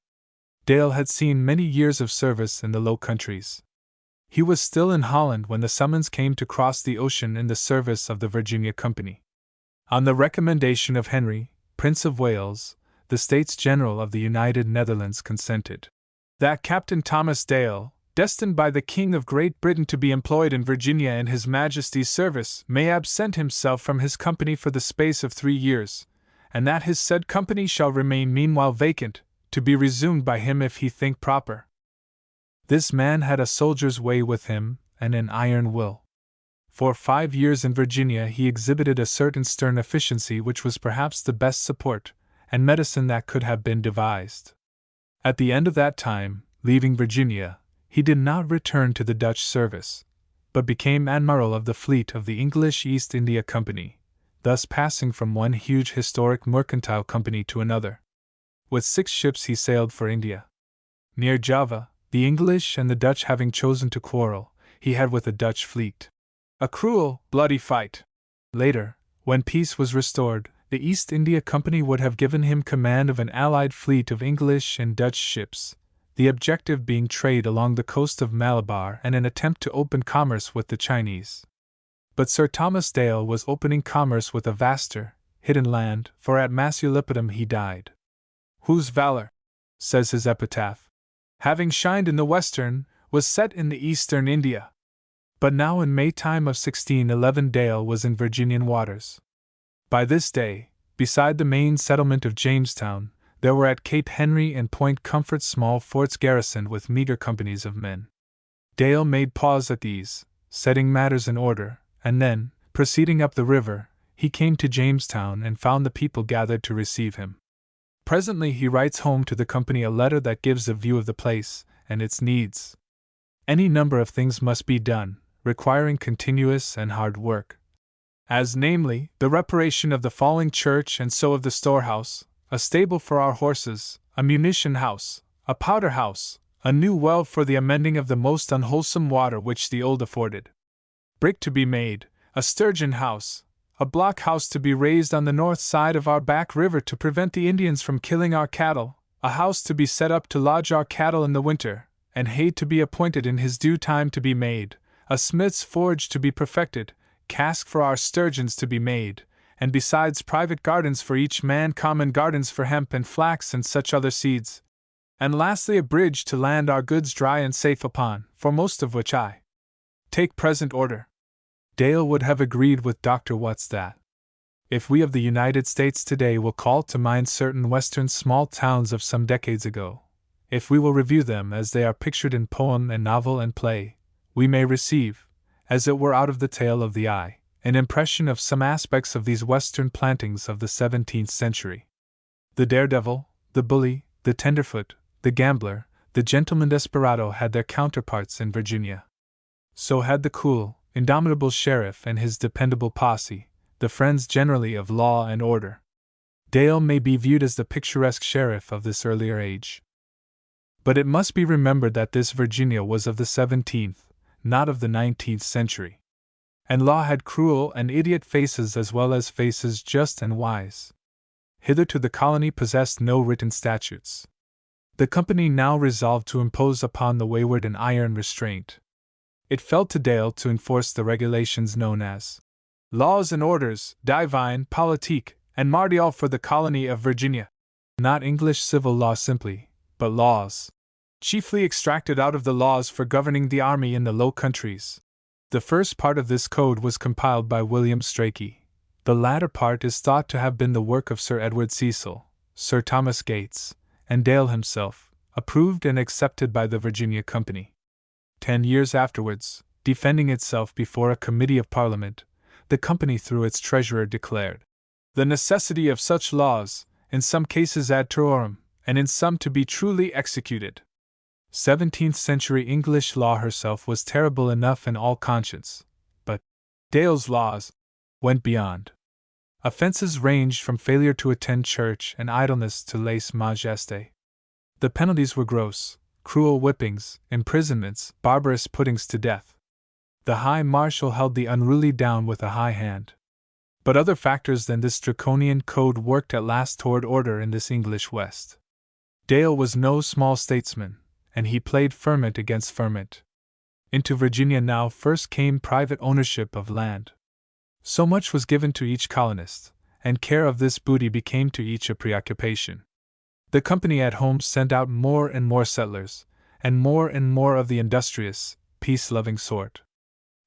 Dale had seen many years of service in the Low Countries. He was still in Holland when the summons came to cross the ocean in the service of the Virginia Company. On the recommendation of Henry, Prince of Wales, the States General of the United Netherlands consented that Captain Thomas Dale, destined by the King of Great Britain to be employed in Virginia in His Majesty's service, may absent himself from his company for the space of 3 years, and that his said company shall remain meanwhile vacant, to be resumed by him if he think proper. This man had a soldier's way with him, and an iron will. For 5 years in Virginia he exhibited a certain stern efficiency which was perhaps the best support and medicine that could have been devised. At the end of that time, leaving Virginia, he did not return to the Dutch service, but became admiral of the fleet of the English East India Company, thus passing from one huge historic mercantile company to another. With 6 ships he sailed for India. Near Java, the English and the Dutch having chosen to quarrel, he had with the Dutch fleet a cruel, bloody fight. Later, when peace was restored, the East India Company would have given him command of an allied fleet of English and Dutch ships, the objective being trade along the coast of Malabar and an attempt to open commerce with the Chinese. But Sir Thomas Dale was opening commerce with a vaster, hidden land, for at Masulipatam he died. Whose valor, says his epitaph, having shined in the western, was set in the eastern India. But now in May time of 1611 Dale was in Virginian waters. By this day, beside the main settlement of Jamestown, there were at Cape Henry and Point Comfort small forts garrisoned with meager companies of men. Dale made pause at these, setting matters in order, and then, proceeding up the river, he came to Jamestown and found the people gathered to receive him. Presently he writes home to the company a letter that gives a view of the place and its needs. Any number of things must be done, requiring continuous and hard work, as namely, the reparation of the falling church and so of the storehouse, a stable for our horses, a munition house, a powder house, a new well for the amending of the most unwholesome water which the old afforded, brick to be made, a sturgeon house, a block house to be raised on the north side of our back river to prevent the Indians from killing our cattle, a house to be set up to lodge our cattle in the winter, and hay to be appointed in his due time to be made, a smith's forge to be perfected, cask for our sturgeons to be made, and besides private gardens for each man, common gardens for hemp and flax and such other seeds, and lastly a bridge to land our goods dry and safe upon, for most of which I take present order. Dale would have agreed with Dr. Watts that if we of the United States today will call to mind certain western small towns of some decades ago, if we will review them as they are pictured in poem and novel and play, we may receive, as it were out of the tail of the eye, an impression of some aspects of these western plantings of the 17th century. The daredevil, the bully, the tenderfoot, the gambler, the gentleman desperado had their counterparts in Virginia. So had the cool, indomitable sheriff and his dependable posse, the friends generally of law and order. Dale may be viewed as the picturesque sheriff of this earlier age. But it must be remembered that this Virginia was of the 17th, not of the 19th century. And law had cruel and idiot faces as well as faces just and wise. Hitherto the colony possessed no written statutes. The company now resolved to impose upon the wayward an iron restraint. It fell to Dale to enforce the regulations known as Laws and Orders, Divine, Politique, and Martial for the colony of Virginia. Not English civil law simply, but laws, chiefly extracted out of the laws for governing the army in the Low Countries. The first part of this code was compiled by William Strachey. The latter part is thought to have been the work of Sir Edward Cecil, Sir Thomas Gates, and Dale himself, approved and accepted by the Virginia Company. 10 years afterwards, defending itself before a committee of Parliament, the company through its treasurer declared the necessity of such laws, in some cases ad terorem, and in some to be truly executed. 17th century English law herself was terrible enough in all conscience, but Dale's laws went beyond. Offenses ranged from failure to attend church and idleness to lèse majesté. The penalties were gross, cruel whippings, imprisonments, barbarous puttings to death. The High Marshal held the unruly down with a high hand. But other factors than this draconian code worked at last toward order in this English West. Dale was no small statesman, and he played ferment against ferment. Into Virginia now first came private ownership of land. So much was given to each colonist, and care of this booty became to each a preoccupation. The company at home sent out more and more settlers, and more of the industrious, peace-loving sort.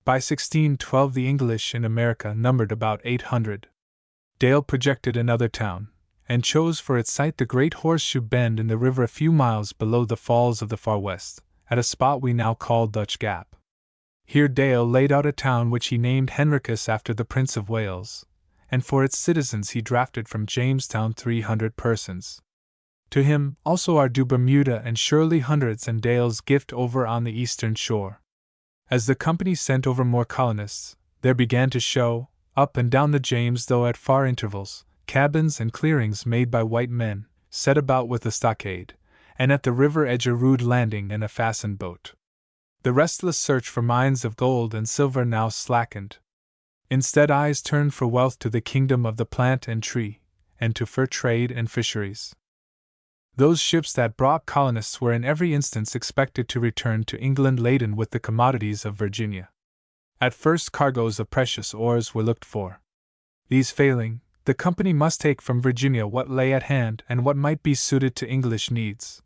By 1612 the English in America numbered about 800. Dale projected another town, and chose for its site the great horseshoe bend in the river a few miles below the falls of the Far West, at a spot we now call Dutch Gap. Here Dale laid out a town which he named Henricus after the Prince of Wales, and for its citizens he drafted from Jamestown 300 persons. To him also are due Bermuda and Shirley hundreds and Dale's gift over on the eastern shore. As the company sent over more colonists, there began to show, up and down the James though at far intervals, cabins and clearings made by white men, set about with a stockade, and at the river edge a rude landing and a fastened boat. The restless search for mines of gold and silver now slackened. Instead, eyes turned for wealth to the kingdom of the plant and tree, and to fur trade and fisheries. Those ships that brought colonists were in every instance expected to return to England laden with the commodities of Virginia. At first, cargoes of precious ores were looked for. These failing, the company must take from Virginia what lay at hand and what might be suited to English needs.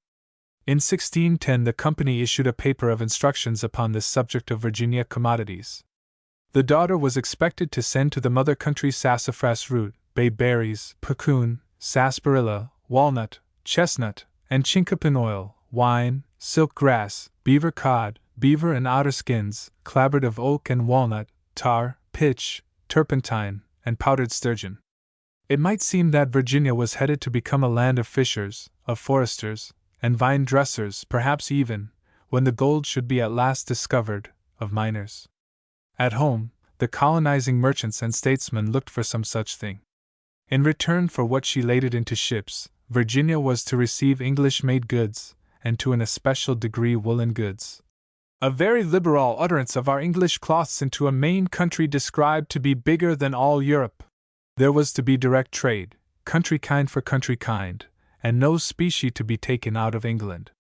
In 1610 the company issued a paper of instructions upon this subject of Virginia commodities. The daughter was expected to send to the mother country sassafras root, bay berries, puccoon, sarsaparilla, walnut, chestnut, and chinkapin oil, wine, silk grass, beaver cod, beaver and otter skins, clabbered of oak and walnut, tar, pitch, turpentine, and powdered sturgeon. It might seem that Virginia was headed to become a land of fishers, of foresters, and vine dressers, perhaps even, when the gold should be at last discovered, of miners. At home, the colonizing merchants and statesmen looked for some such thing. In return for what she laded into ships, Virginia was to receive English-made goods, and to an especial degree woolen goods. A very liberal utterance of our English cloths into a main country described to be bigger than all Europe. There was to be direct trade, country kind for country kind, and no specie to be taken out of England.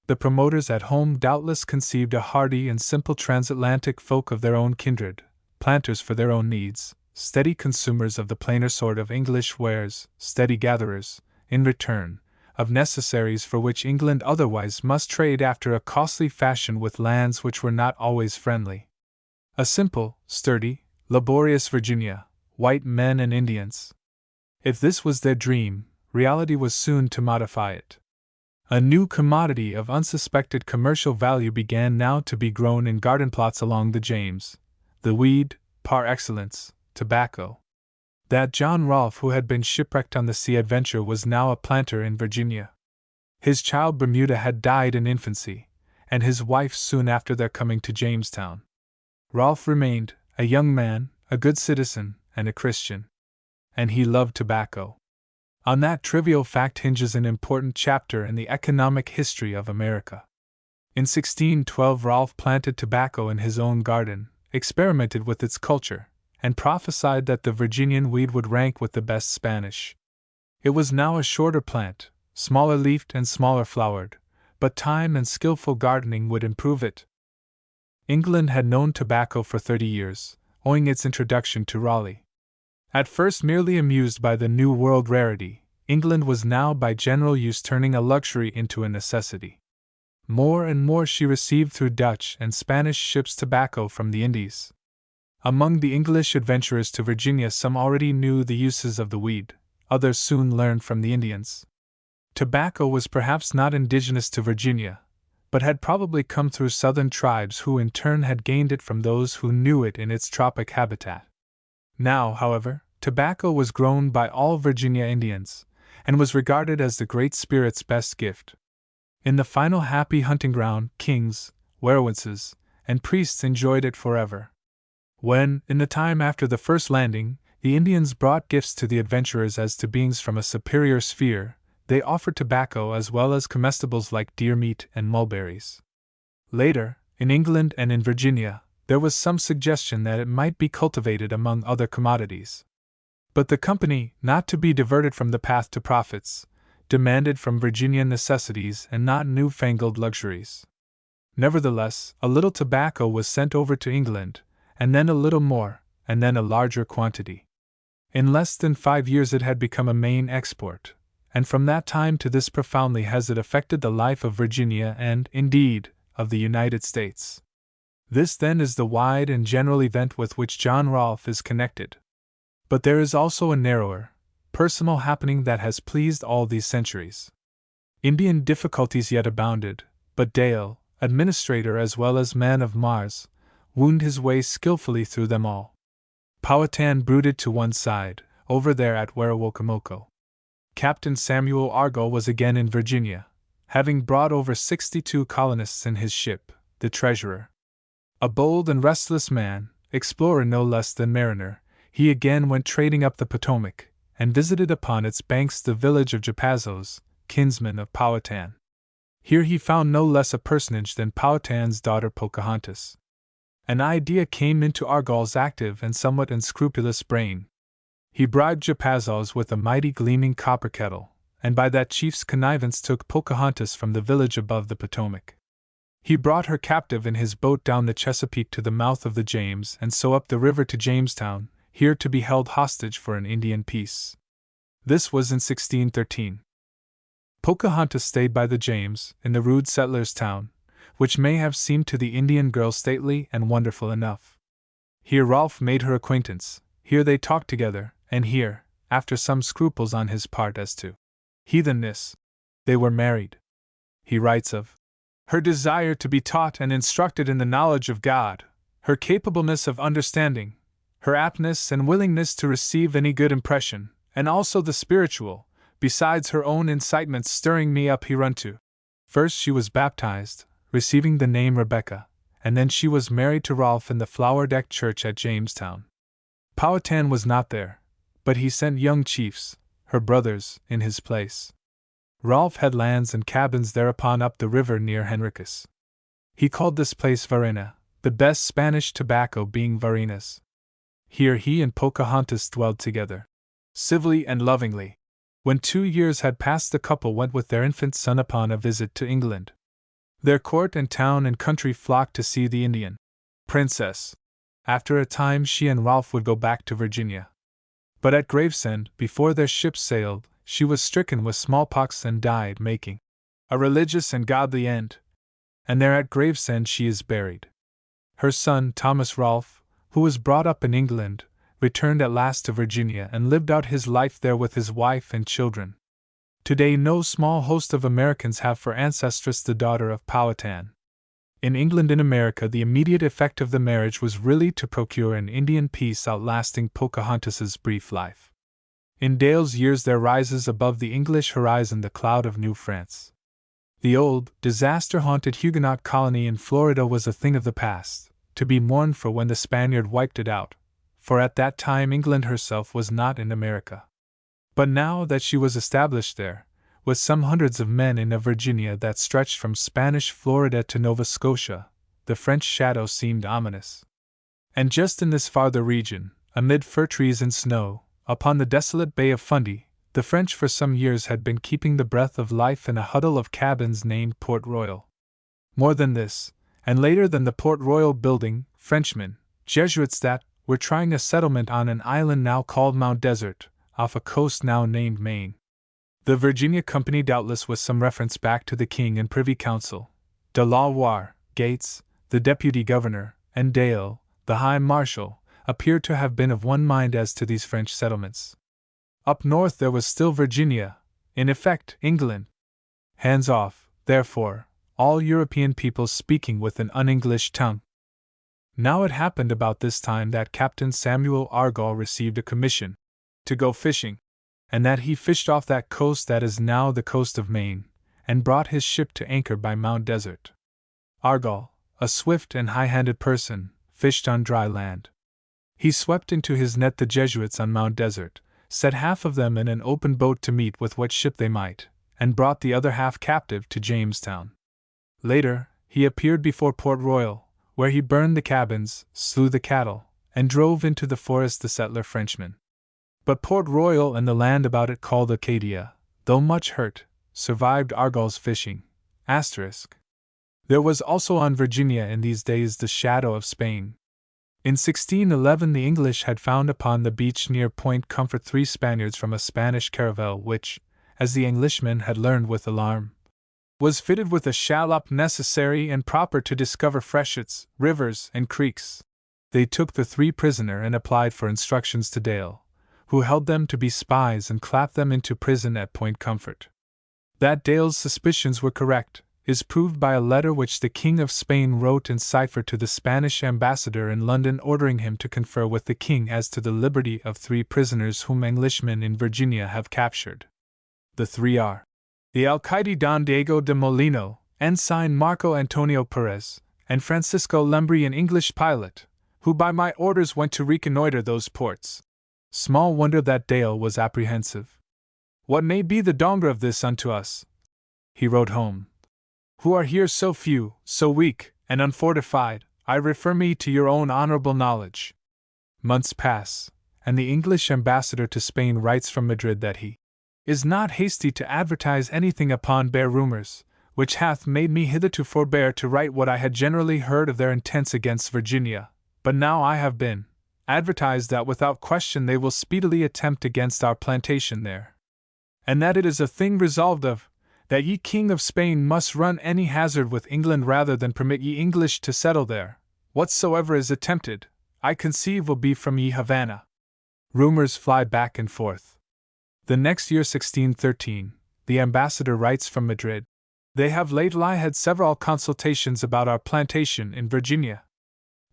The promoters at home doubtless conceived a hardy and simple transatlantic folk of their own kindred, planters for their own needs, steady consumers of the plainer sort of English wares, steady gatherers, in return, of necessaries for which England otherwise must trade after a costly fashion with lands which were not always friendly. A simple, sturdy, laborious Virginia, white men and Indians. If this was their dream, reality was soon to modify it. A new commodity of unsuspected commercial value began now to be grown in garden plots along the James, the weed, par excellence, tobacco. That John Rolfe who had been shipwrecked on the Sea Adventure was now a planter in Virginia. His child Bermuda had died in infancy, and his wife soon after their coming to Jamestown. Rolfe remained, a young man, a good citizen, and a Christian. And he loved tobacco. On that trivial fact hinges an important chapter in the economic history of America. In 1612 Rolfe planted tobacco in his own garden, experimented with its culture, and prophesied that the Virginian weed would rank with the best Spanish. It was now a shorter plant, smaller leafed and smaller flowered, but time and skillful gardening would improve it. England had known tobacco for 30 years, owing its introduction to Raleigh. At first merely amused by the New World rarity, England was now by general use turning a luxury into a necessity. More and more she received through Dutch and Spanish ships tobacco from the Indies. Among the English adventurers to Virginia some already knew the uses of the weed, others soon learned from the Indians. Tobacco was perhaps not indigenous to Virginia, but had probably come through southern tribes who in turn had gained it from those who knew it in its tropic habitat. Now, however, tobacco was grown by all Virginia Indians, and was regarded as the Great Spirit's best gift. In the final happy hunting ground, kings, werewolves, and priests enjoyed it forever. When, in the time after the first landing, the Indians brought gifts to the adventurers as to beings from a superior sphere, they offered tobacco as well as comestibles like deer meat and mulberries. Later, in England and in Virginia, there was some suggestion that it might be cultivated among other commodities. But the company, not to be diverted from the path to profits, demanded from Virginia necessities and not new-fangled luxuries. Nevertheless, a little tobacco was sent over to England, and then a little more, and then a larger quantity. In less than 5 years it had become a main export, and from that time to this profoundly has it affected the life of Virginia and, indeed, of the United States. This then is the wide and general event with which John Rolfe is connected. But there is also a narrower, personal happening that has pleased all these centuries. Indian difficulties yet abounded, but Dale, administrator as well as man of Mars, wound his way skillfully through them all. Powhatan brooded to one side, over there at Werowocomoco. Captain Samuel Argall was again in Virginia, having brought over 62 colonists in his ship, the Treasurer. A bold and restless man, explorer no less than mariner, he again went trading up the Potomac, and visited upon its banks the village of Japazos, kinsman of Powhatan. Here he found no less a personage than Powhatan's daughter Pocahontas. An idea came into Argall's active and somewhat unscrupulous brain. He bribed Japazos with a mighty gleaming copper kettle, and by that chief's connivance took Pocahontas from the village above the Potomac. He brought her captive in his boat down the Chesapeake to the mouth of the James and so up the river to Jamestown, here to be held hostage for an Indian peace. This was in 1613. Pocahontas stayed by the James, in the rude settlers' town, which may have seemed to the Indian girl stately and wonderful enough. Here Rolfe made her acquaintance, here they talked together, and here, after some scruples on his part as to heathenness, they were married. He writes of her desire to be taught and instructed in the knowledge of God, her capableness of understanding, her aptness and willingness to receive any good impression, and also the spiritual, besides her own incitements stirring me up hereunto. First she was baptized, receiving the name Rebecca, and then she was married to Rolfe in the flower-decked church at Jamestown. Powhatan was not there, but he sent young chiefs, her brothers, in his place. Rolfe had lands and cabins thereupon up the river near Henricus. He called this place Varena, the best Spanish tobacco being Varenas. Here he and Pocahontas dwelled together, civilly and lovingly. When 2 years had passed, the couple went with their infant son upon a visit to England. Their court and town and country flocked to see the Indian princess. After a time she and Rolfe would go back to Virginia. But at Gravesend, before their ships sailed, she was stricken with smallpox and died, making a religious and godly end, and there at Gravesend she is buried. Her son, Thomas Rolfe, who was brought up in England, returned at last to Virginia and lived out his life there with his wife and children. Today no small host of Americans have for ancestress the daughter of Powhatan. In England and America the immediate effect of the marriage was really to procure an Indian peace outlasting Pocahontas's brief life. In Dale's years there rises above the English horizon the cloud of New France. The old, disaster-haunted Huguenot colony in Florida was a thing of the past, to be mourned for when the Spaniard wiped it out, for at that time England herself was not in America. But now that she was established there, with some hundreds of men in a Virginia that stretched from Spanish Florida to Nova Scotia, the French shadow seemed ominous. And just in this farther region, amid fir trees and snow, upon the desolate Bay of Fundy, the French for some years had been keeping the breath of life in a huddle of cabins named Port Royal. More than this, and later than the Port Royal building, Frenchmen, Jesuits that were trying a settlement on an island now called Mount Desert, off a coast now named Maine. The Virginia Company, doubtless with some reference back to the King and Privy Council, de la Warre, Gates, the Deputy Governor, and Dale, the High Marshal, appeared to have been of one mind as to these French settlements. Up north there was still Virginia, in effect England. Hands off, therefore, all European peoples speaking with an un-English tongue. Now it happened about this time that Captain Samuel Argall received a commission to go fishing. and that he fished off that coast that is now the coast of Maine, and brought his ship to anchor by Mount Desert. Argall, a swift and high-handed person, fished on dry land. He swept into his net the Jesuits on Mount Desert, set half of them in an open boat to meet with what ship they might, and brought the other half captive to Jamestown. Later, he appeared before Port Royal, where he burned the cabins, slew the cattle, and drove into the forest the settler Frenchmen. But Port Royal and the land about it called Acadia, though much hurt, survived Argall's fishing. There was also on Virginia in these days the shadow of Spain. In 1611 the English had found upon the beach near Point Comfort 3 Spaniards from a Spanish caravel which, as the Englishmen had learned with alarm, was fitted with a shallop necessary and proper to discover freshets, rivers, and creeks. They took the 3 prisoner and applied for instructions to Dale, who held them to be spies and clapped them into prison at Point Comfort. That Dale's suspicions were correct is proved by a letter which the King of Spain wrote in cipher to the Spanish ambassador in London ordering him to confer with the King as to the liberty of 3 prisoners whom Englishmen in Virginia have captured. The 3 are the Alcaide Don Diego de Molino, Ensign Marco Antonio Perez, and Francisco Lembri, an English pilot, who by my orders went to reconnoiter those ports. Small wonder that Dale was apprehensive. What may be the danger of this unto us? He wrote home. Who are here so few, so weak, and unfortified, I refer me to your own honorable knowledge. Months pass, and the English ambassador to Spain writes from Madrid that he is not hasty to advertise anything upon bare rumors, which hath made me hitherto forbear to write what I had generally heard of their intents against Virginia, but now I have been advertised that without question they will speedily attempt against our plantation there, and that it is a thing resolved of, that ye King of Spain must run any hazard with England rather than permit ye English to settle there. Whatsoever is attempted, I conceive will be from ye Havana. Rumors fly back and forth. The next year 1613, the ambassador writes from Madrid. They have lately had several consultations about our plantation in Virginia.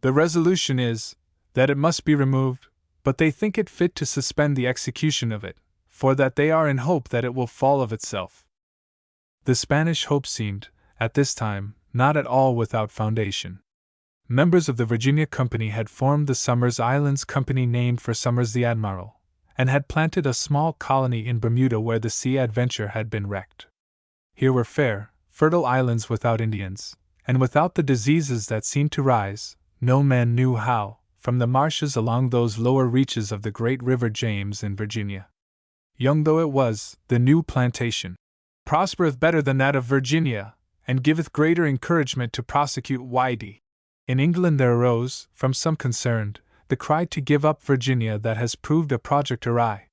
The resolution is, that it must be removed, but they think it fit to suspend the execution of it, for that they are in hope that it will fall of itself. The Spanish hope seemed, at this time, not at all without foundation. Members of the Virginia Company had formed the Somers Islands Company named for Somers the Admiral, and had planted a small colony in Bermuda where the Sea Adventure had been wrecked. Here were fair, fertile islands without Indians, and without the diseases that seemed to rise, no man knew how, from the marshes along those lower reaches of the great river James in Virginia. Young though it was, the new plantation prospereth better than that of Virginia, and giveth greater encouragement to prosecute widely. In England there arose, from some concerned, the cry to give up Virginia that has proved a project awry.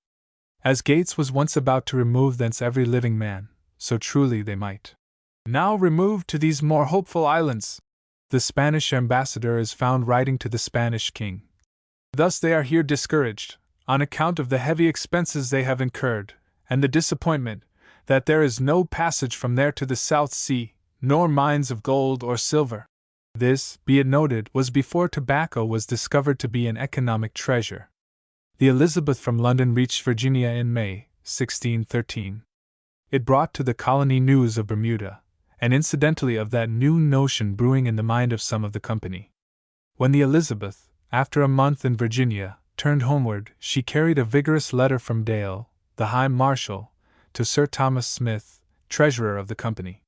As Gates was once about to remove thence every living man, so truly they might now remove to these more hopeful islands. The Spanish ambassador is found writing to the Spanish king. Thus they are here discouraged, on account of the heavy expenses they have incurred, and the disappointment, that there is no passage from there to the South Sea, nor mines of gold or silver. This, be it noted, was before tobacco was discovered to be an economic treasure. The Elizabeth from London reached Virginia in May, 1613. It brought to the colony news of Bermuda, and incidentally of that new notion brewing in the mind of some of the company. When the Elizabeth, after a month in Virginia, turned homeward, she carried a vigorous letter from Dale, the High Marshal, to Sir Thomas Smith, treasurer of the company.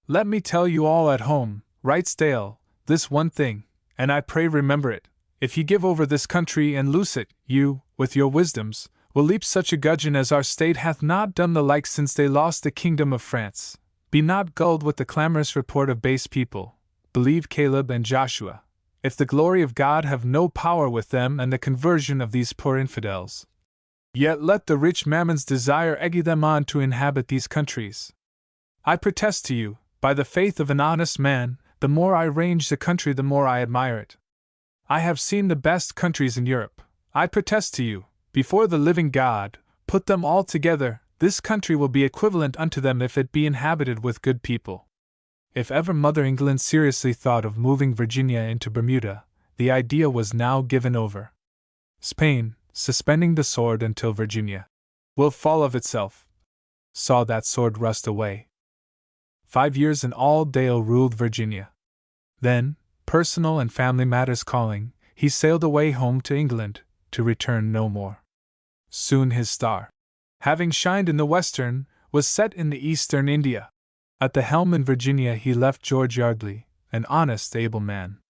Let me tell you all at home, writes Dale, this one thing, and I pray remember it. If ye give over this country and loose it, you, with your wisdoms, will leap such a gudgeon as our state hath not done the like since they lost the kingdom of France. Be not gulled with the clamorous report of base people. Believe Caleb and Joshua. If the glory of God have no power with them and the conversion of these poor infidels, yet let the rich mammon's desire egg them on to inhabit these countries. I protest to you, by the faith of an honest man, the more I range the country the more I admire it. I have seen the best countries in Europe. I protest to you, before the living God, put them all together, this country will be equivalent unto them if it be inhabited with good people. If ever Mother England seriously thought of moving Virginia into Bermuda, the idea was now given over. Spain, suspending the sword until Virginia will fall of itself. Saw that sword rust away. 5 years in all Dale ruled Virginia. Then, personal and family matters calling, he sailed away home to England, to return no more. Soon his star, having shined in the western, was set in the eastern India. At the helm in Virginia he left George Yardley, an honest, able man.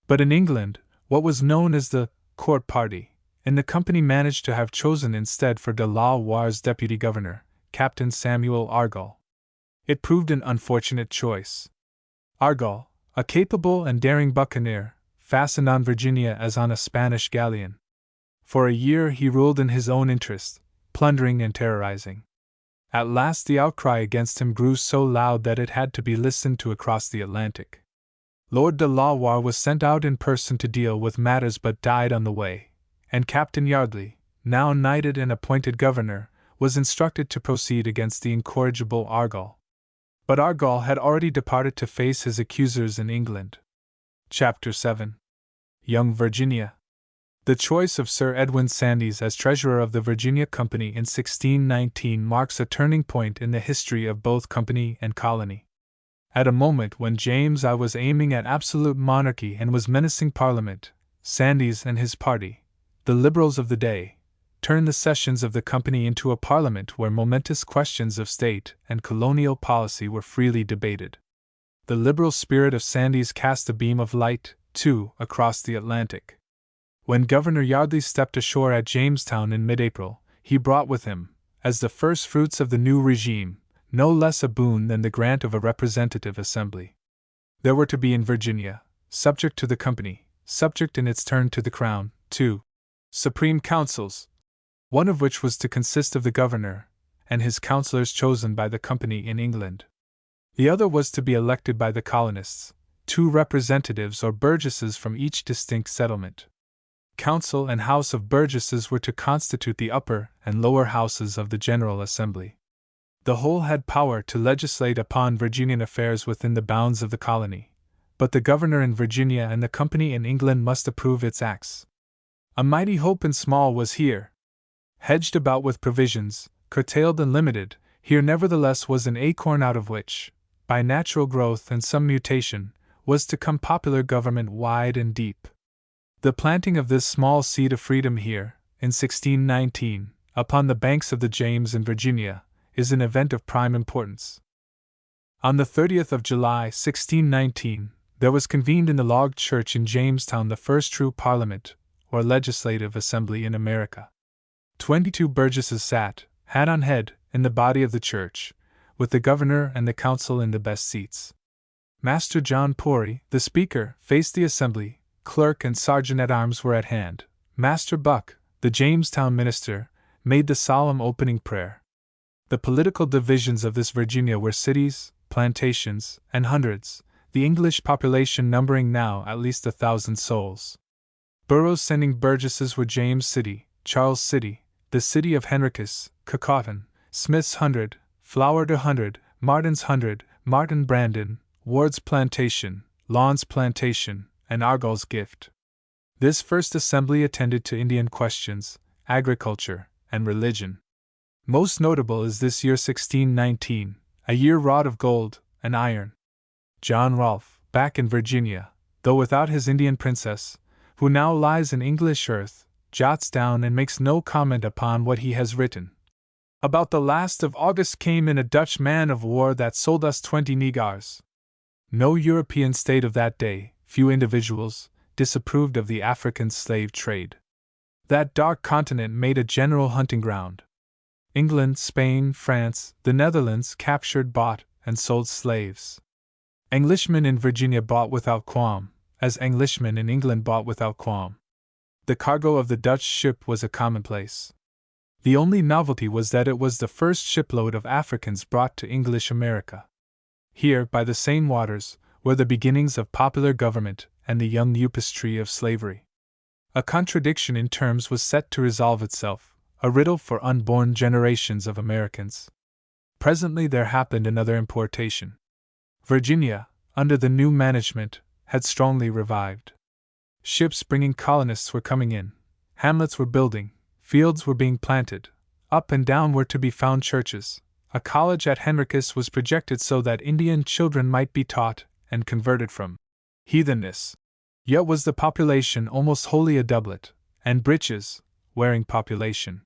But in England, what was known as the court party, in the company managed to have chosen instead for de la Warre's deputy governor, Captain Samuel Argall. It proved an unfortunate choice. Argall, a capable and daring buccaneer, fastened on Virginia as on a Spanish galleon. For a year he ruled in his own interest, plundering and terrorizing. At last the outcry against him grew so loud that it had to be listened to across the Atlantic. Lord de la Warre was sent out in person to deal with matters but died on the way, and Captain Yardley, now knighted and appointed governor, was instructed to proceed against the incorrigible Argall. But Argall had already departed to face his accusers in England. Chapter 7. Young Virginia. The choice of Sir Edwin Sandys as treasurer of the Virginia Company in 1619 marks a turning point in the history of both company and colony. At a moment when James I was aiming at absolute monarchy and was menacing Parliament, Sandys and his party, the Liberals of the day, turned the sessions of the company into a parliament where momentous questions of state and colonial policy were freely debated. The liberal spirit of Sandys cast a beam of light, too, across the Atlantic. When Governor Yardley stepped ashore at Jamestown in mid-April, he brought with him, as the first fruits of the new regime, no less a boon than the grant of a representative assembly. There were to be in Virginia, subject to the company, subject in its turn to the crown, 2 supreme councils, one of which was to consist of the governor and his councillors chosen by the company in England. The other was to be elected by the colonists, 2 representatives or burgesses from each distinct settlement. Council and House of Burgesses were to constitute the upper and lower houses of the General Assembly. The whole had power to legislate upon Virginian affairs within the bounds of the colony, but the governor in Virginia and the company in England must approve its acts. A mighty hope in small was here. Hedged about with provisions, curtailed and limited, here nevertheless was an acorn out of which, by natural growth and some mutation, was to come popular government wide and deep. The planting of this small seed of freedom here, in 1619, upon the banks of the James in Virginia, is an event of prime importance. On the 30th of July, 1619, there was convened in the log church in Jamestown the first true Parliament, or Legislative Assembly in America. 22 burgesses sat, head on head, in the body of the church, with the governor and the council in the best seats. Master John Pory, the speaker, faced the assembly. Clerk and sergeant-at-arms were at hand. Master Buck, the Jamestown minister, made the solemn opening prayer. The political divisions of this Virginia were cities, plantations, and hundreds, the English population numbering now at least 1,000 souls. Boroughs sending burgesses were James City, Charles City, the city of Henricus, Cocotton, Smith's Hundred, Flower Hundred, Martin's Hundred, Martin Brandon, Ward's Plantation, Lawn's Plantation, and Argall's Gift. This first assembly attended to Indian questions, agriculture, and religion. Most notable is this year 1619, a year wrought of gold and iron. John Rolfe, back in Virginia, though without his Indian princess, who now lies in English earth, jots down and makes no comment upon what he has written. About the last of August came in a Dutch man of war that sold us 20 negars. No European state of that day, few individuals, disapproved of the African slave trade. That dark continent made a general hunting ground. England, Spain, France, the Netherlands captured, bought, and sold slaves. Englishmen in Virginia bought without qualm, as Englishmen in England bought without qualm. The cargo of the Dutch ship was a commonplace. The only novelty was that it was the first shipload of Africans brought to English America. Here, by the same waters, were the beginnings of popular government and the young upas tree of slavery. A contradiction in terms was set to resolve itself, a riddle for unborn generations of Americans. Presently there happened another importation. Virginia, under the new management, had strongly revived. Ships bringing colonists were coming in, hamlets were building, fields were being planted, Up and down were to be found churches. A college at Henricus was projected so that Indian children might be taught and converted from heathenness. Yet was the population almost wholly a doublet, and breeches wearing population.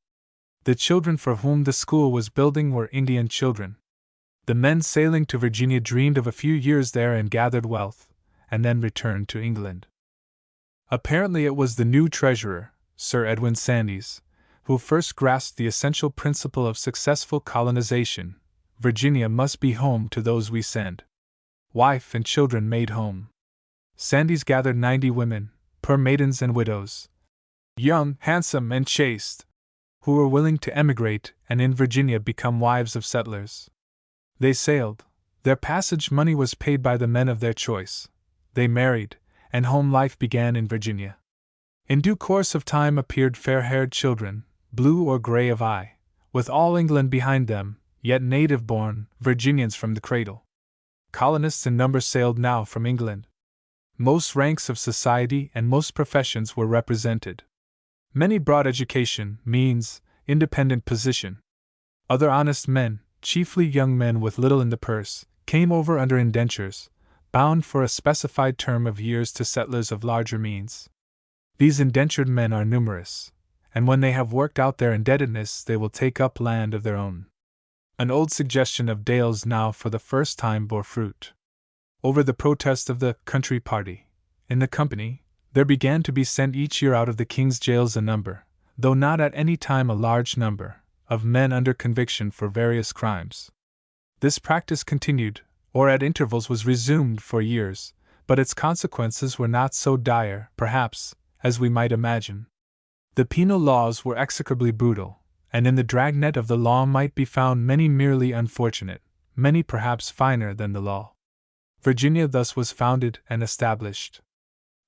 The children for whom the school was building were Indian children. The men sailing to Virginia dreamed of a few years there and gathered wealth, and then returned to England. Apparently it was the new treasurer, Sir Edwin Sandys, who first grasped the essential principle of successful colonization. Virginia must be home to those we send. Wife and children made home. Sandys gathered 90 women, poor maidens and widows, young, handsome, and chaste, who were willing to emigrate and in Virginia become wives of settlers. They sailed. Their passage money was paid by the men of their choice. They married, and home life began in Virginia. In due course of time appeared fair-haired children, blue or gray of eye, with all England behind them, yet native-born Virginians from the cradle. Colonists in number sailed now from England. Most ranks of society and most professions were represented. Many brought education, means, independent position. Other honest men, chiefly young men with little in the purse, came over under indentures, bound for a specified term of years to settlers of larger means. These indentured men are numerous, and when they have worked out their indebtedness they will take up land of their own. An old suggestion of Dale's now for the first time bore fruit. Over the protest of the country party, in the company, there began to be sent each year out of the king's jails a number, though not at any time a large number, of men under conviction for various crimes. This practice continued, or at intervals was resumed for years, but its consequences were not so dire, perhaps, as we might imagine. The penal laws were execrably brutal, and in the dragnet of the law might be found many merely unfortunate, many perhaps finer than the law. Virginia thus was founded and established.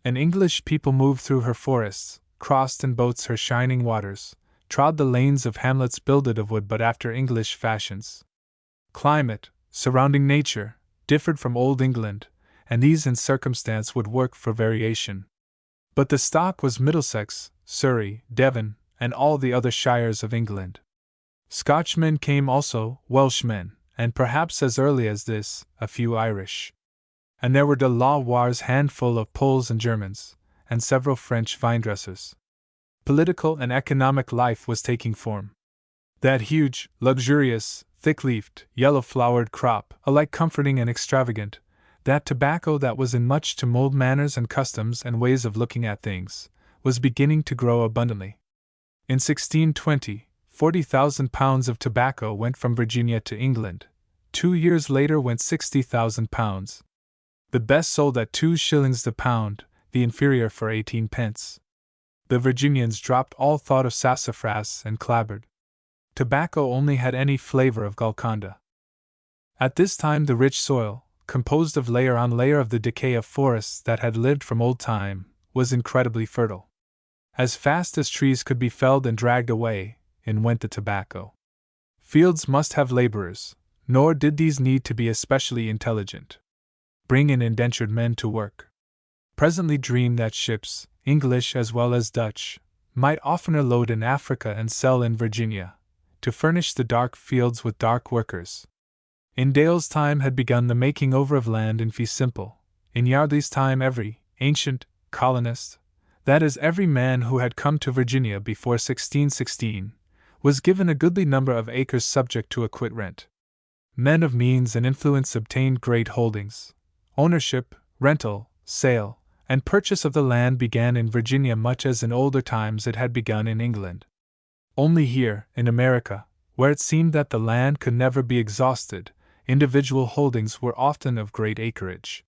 An English people moved through her forests, crossed in boats her shining waters, trod the lanes of hamlets builded of wood but after English fashions. Climate, surrounding nature, differed from Old England, and these in circumstance would work for variation. But the stock was Middlesex, Surrey, Devon, and all the other shires of England. Scotchmen came also, Welshmen, and perhaps as early as this, a few Irish. And there were de la Warre's handful of Poles and Germans, and several French vinedressers. Political and economic life was taking form. That huge, luxurious, thick-leafed, yellow-flowered crop, alike comforting and extravagant, that tobacco that was in much to mold manners and customs and ways of looking at things, was beginning to grow abundantly. In 1620, 40,000 pounds of tobacco went from Virginia to England. 2 years later went 60,000 pounds. The best sold at 2 shillings the pound, the inferior for 18 pence. The Virginians dropped all thought of sassafras and clabbered. Tobacco only had any flavor of Golconda. At this time the rich soil, composed of layer on layer of the decay of forests that had lived from old time, was incredibly fertile. As fast as trees could be felled and dragged away, in went the tobacco. Fields must have laborers, nor did these need to be especially intelligent. Bring in indentured men to work. Presently dream that ships, English as well as Dutch, might oftener load in Africa and sell in Virginia, to furnish the dark fields with dark workers. In Dale's time had begun the making over of land in fee simple. In Yardley's time every ancient colonist, that is, every man who had come to Virginia before 1616, was given a goodly number of acres subject to a quit rent. Men of means and influence obtained great holdings. Ownership, rental, sale, and purchase of the land began in Virginia much as in older times it had begun in England. Only here, in America, where it seemed that the land could never be exhausted, individual holdings were often of great acreage.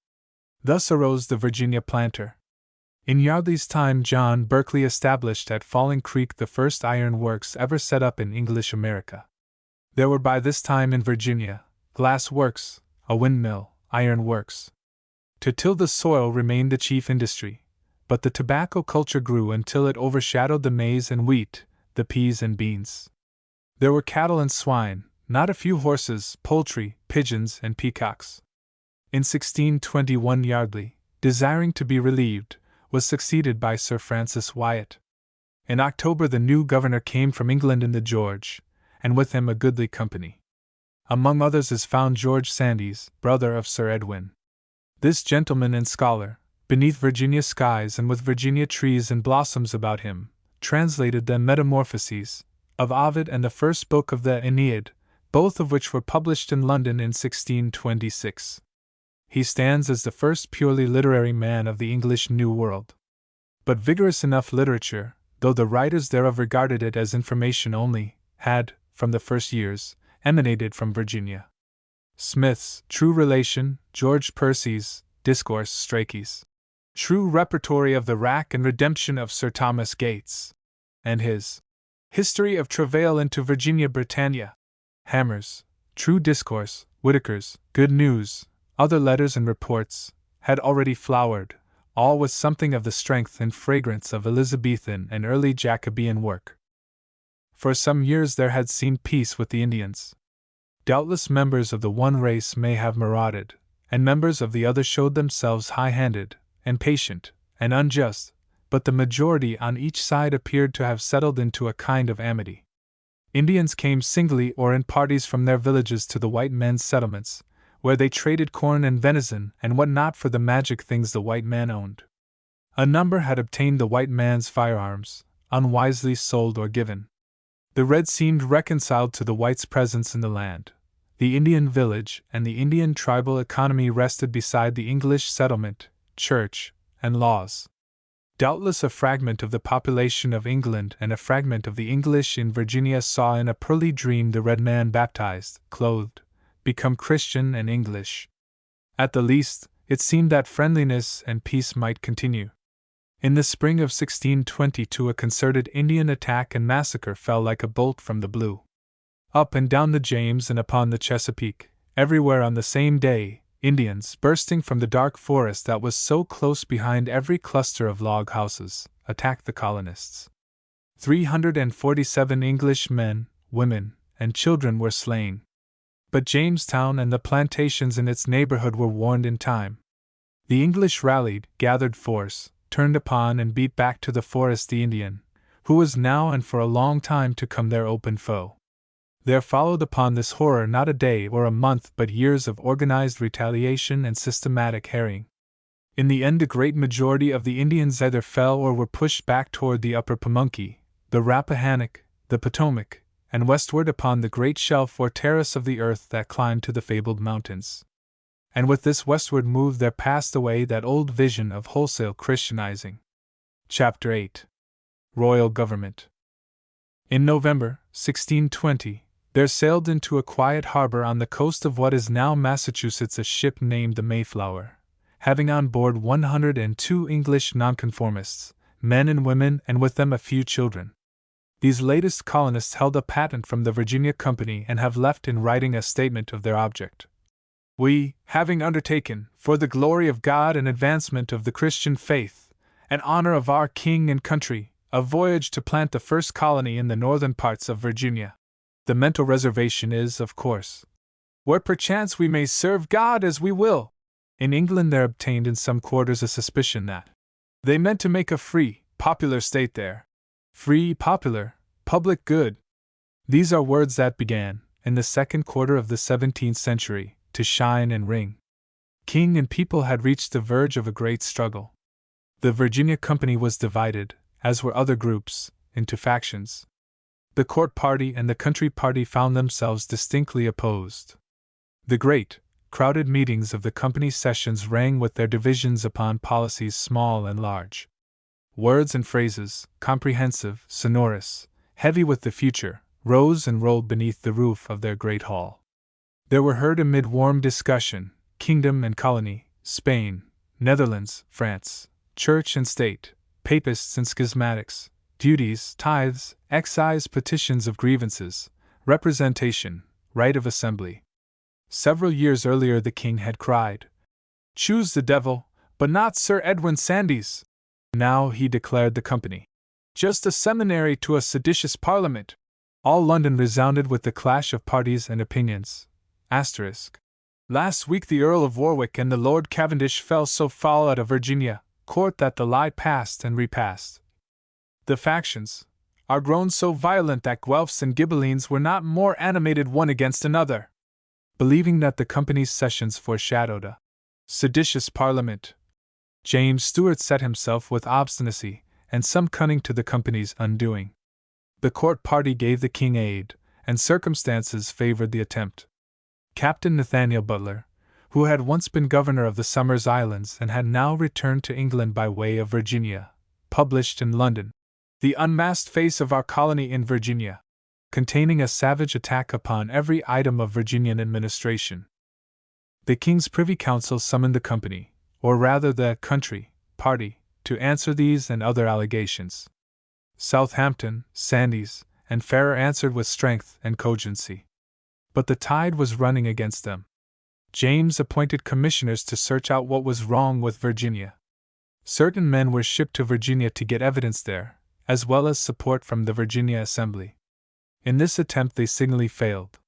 Thus arose the Virginia planter. In Yardley's time John Berkeley established at Falling Creek the first iron works ever set up in English America. There were by this time in Virginia, glass works, a windmill, iron works. To till the soil remained the chief industry, but the tobacco culture grew until it overshadowed the maize and wheat, the peas and beans. There were cattle and swine, not a few horses, poultry, pigeons, and peacocks. In 1621 Yardley, desiring to be relieved, was succeeded by Sir Francis Wyatt. In October the new governor came from England in the George, and with him a goodly company. Among others is found George Sandys, brother of Sir Edwin. This gentleman and scholar, beneath Virginia skies and with Virginia trees and blossoms about him, translated the Metamorphoses of Ovid and the first book of the Aeneid, both of which were published in London in 1626. He stands as the first purely literary man of the English New World. But vigorous enough literature, though the writers thereof regarded it as information only, had, from the first years, emanated from Virginia. Smith's True Relation, George Percy's Discourse Strachey's True Repertory of the Rack and Redemption of Sir Thomas Gates, and his History of Travail into Virginia Britannia, Hammer's True Discourse, Whitaker's Good News, other letters and reports, had already flowered, all with something of the strength and fragrance of Elizabethan and early Jacobean work. For some years there had seemed peace with the Indians. Doubtless members of the one race may have marauded, and members of the other showed themselves high-handed, and patient, and unjust, but the majority on each side appeared to have settled into a kind of amity. Indians came singly or in parties from their villages to the white men's settlements, where they traded corn and venison and what not for the magic things the white man owned. A number had obtained the white man's firearms, unwisely sold or given. The red seemed reconciled to the white's presence in the land. The Indian village and the Indian tribal economy rested beside the English settlement, church, and laws. Doubtless a fragment of the population of England and a fragment of the English in Virginia saw in a pearly dream the red man baptized, clothed, become Christian and English. At the least, it seemed that friendliness and peace might continue. In the spring of 1622 a concerted Indian attack and massacre fell like a bolt from the blue. Up and down the James and upon the Chesapeake, everywhere on the same day, Indians, bursting from the dark forest that was so close behind every cluster of log houses, attacked the colonists. 347 English men, women, and children were slain. But Jamestown and the plantations in its neighborhood were warned in time. The English rallied, gathered force, turned upon and beat back to the forest the Indian, who was now and for a long time to come their open foe. There followed upon this horror not a day or a month but years of organized retaliation and systematic harrying. In the end a great majority of the Indians either fell or were pushed back toward the upper Pamunkey, the Rappahannock, the Potomac, and westward upon the great shelf or terrace of the earth that climbed to the fabled mountains. And with this westward move there passed away that old vision of wholesale Christianizing. Chapter 8. Royal Government. In November, 1620, there sailed into a quiet harbor on the coast of what is now Massachusetts a ship named the Mayflower, having on board 102 English nonconformists, men and women, and with them a few children. These latest colonists held a patent from the Virginia Company and have left in writing a statement of their object. We, having undertaken, for the glory of God and advancement of the Christian faith, and honor of our king and country, a voyage to plant the first colony in the northern parts of Virginia. The mental reservation is, of course, where perchance we may serve God as we will. In England there obtained in some quarters a suspicion that they meant to make a free, popular state there. Free, popular, public good. These are words that began, in the second quarter of the 17th century, to shine and ring. King and people had reached the verge of a great struggle. The Virginia Company was divided, as were other groups, into factions. The court party and the country party found themselves distinctly opposed. The great, crowded meetings of the company sessions rang with their divisions upon policies small and large. Words and phrases, comprehensive, sonorous, heavy with the future, rose and rolled beneath the roof of their great hall. There were heard amid warm discussion, kingdom and colony, Spain, Netherlands, France, church and state, papists and schismatics, duties, tithes, excise, petitions of grievances, representation, right of assembly. Several years earlier the king had cried, "Choose the devil, but not Sir Edwin Sandys." Now he declared the company just a seminary to a seditious parliament. All London resounded with the clash of parties and opinions. Last week the Earl of Warwick and the Lord Cavendish fell so foul at a Virginia court that the lie passed and repassed. The factions, are grown so violent that Guelphs and Ghibellines were not more animated one against another. Believing that the company's sessions foreshadowed a seditious parliament, James Stuart set himself with obstinacy and some cunning to the company's undoing. The court party gave the king aid, and circumstances favored the attempt. Captain Nathaniel Butler, who had once been governor of the Somers Islands and had now returned to England by way of Virginia, published in London, The Unmasked Face of Our Colony in Virginia, containing a savage attack upon every item of Virginian administration. The King's Privy Council summoned the company, or rather the country, party, to answer these and other allegations. Southampton, Sandys, and Ferrer answered with strength and cogency. But the tide was running against them. James appointed commissioners to search out what was wrong with Virginia. Certain men were shipped to Virginia to get evidence there, as well as support from the Virginia Assembly. In this attempt they signally failed.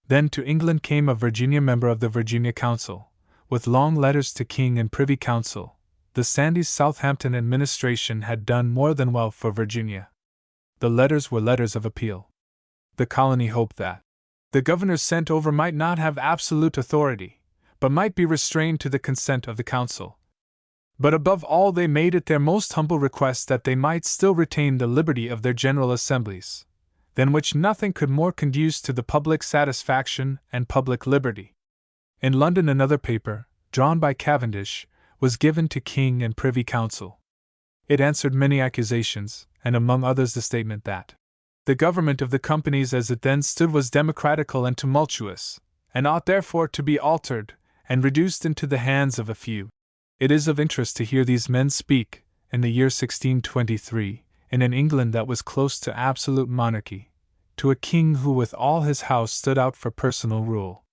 Then to England came a Virginia member of the Virginia Council, with long letters to King and Privy Council. The Sandys Southampton administration had done more than well for Virginia. The letters were letters of appeal. The colony hoped that the governors sent over might not have absolute authority, but might be restrained to the consent of the council. But above all they made it their most humble request that they might still retain the liberty of their general assemblies, than which nothing could more conduce to the public satisfaction and public liberty. In London another paper, drawn by Cavendish, was given to King and Privy Council. It answered many accusations, and among others the statement that the government of the companies as it then stood was democratical and tumultuous, and ought therefore to be altered and reduced into the hands of a few. It is of interest to hear these men speak, in the year 1623, in an England that was close to absolute monarchy, to a king who with all his house stood out for personal rule.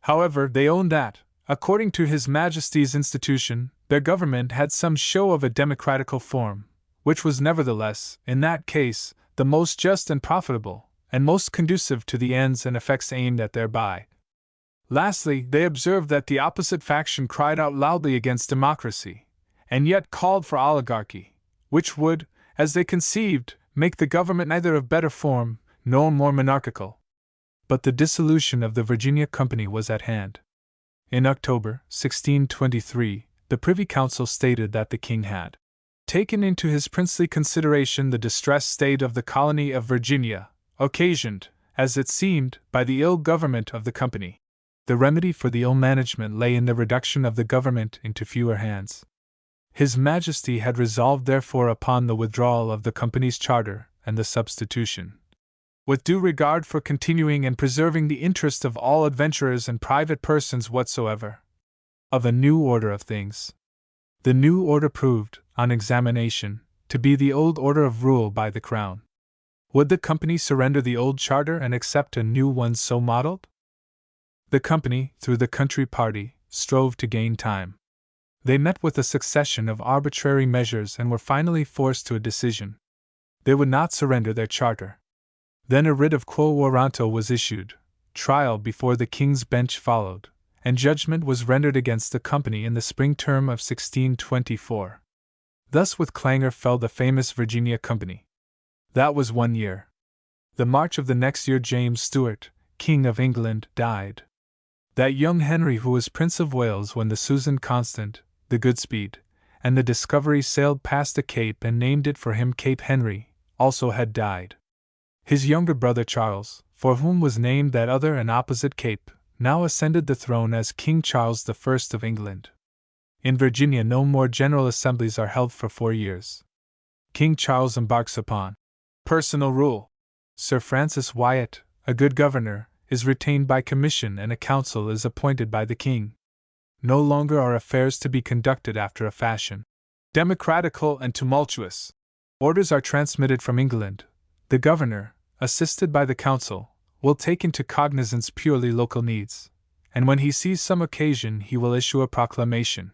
However, they owned that, according to His Majesty's institution, their government had some show of a democratical form, which was nevertheless, in that case, the most just and profitable, and most conducive to the ends and effects aimed at thereby. Lastly, they observed that the opposite faction cried out loudly against democracy, and yet called for oligarchy, which would, as they conceived, make the government neither of better form, nor more monarchical. But the dissolution of the Virginia Company was at hand. In October, 1623, the Privy Council stated that the king had taken into his princely consideration the distressed state of the colony of Virginia, occasioned, as it seemed, by the ill government of the company. The remedy for the ill management lay in the reduction of the government into fewer hands. His Majesty had resolved therefore upon the withdrawal of the company's charter and the substitution, with due regard for continuing and preserving the interest of all adventurers and private persons whatsoever, of a new order of things. The new order proved, on examination, to be the old order of rule by the Crown. Would the company surrender the old charter and accept a new one so modeled? The company, through the country party, strove to gain time. They met with a succession of arbitrary measures and were finally forced to a decision. They would not surrender their charter. Then a writ of quo warranto was issued, trial before the King's Bench followed, and judgment was rendered against the company in the spring term of 1624. Thus with clangor fell the famous Virginia Company. That was 1 year. The March of the next year James Stuart, King of England, died. That young Henry who was Prince of Wales when the Susan Constant, the Goodspeed, and the Discovery sailed past the Cape and named it for him Cape Henry, also had died. His younger brother Charles, for whom was named that other and opposite Cape, now ascended the throne as King Charles I of England. In Virginia no more general assemblies are held for 4 years. King Charles embarks upon personal rule. Sir Francis Wyatt, a good governor, is retained by commission and a council is appointed by the king. No longer are affairs to be conducted after a fashion democratical and tumultuous. Orders are transmitted from England. The governor, assisted by the council, will take into cognizance purely local needs, and when he sees some occasion he will issue a proclamation.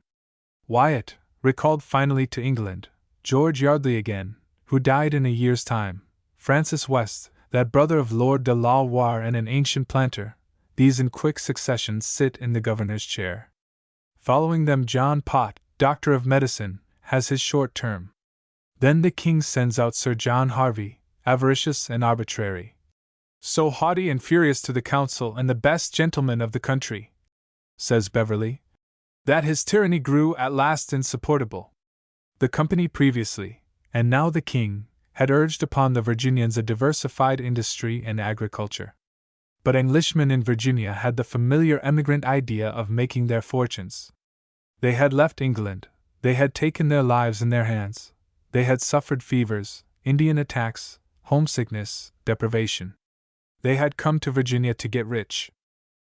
Wyatt, recalled finally to England, George Yardley again, who died in a year's time, Francis West, that brother of Lord de la Warr and an ancient planter, these in quick succession sit in the governor's chair. Following them John Pott, Doctor of Medicine, has his short term. Then the king sends out Sir John Harvey, avaricious and arbitrary. So haughty and furious to the council and the best gentlemen of the country, says Beverley, that his tyranny grew at last insupportable. The company previously, and now the king, had urged upon the Virginians a diversified industry and agriculture. But Englishmen in Virginia had the familiar emigrant idea of making their fortunes. They had left England, they had taken their lives in their hands, they had suffered fevers, Indian attacks, homesickness, deprivation. They had come to Virginia to get rich.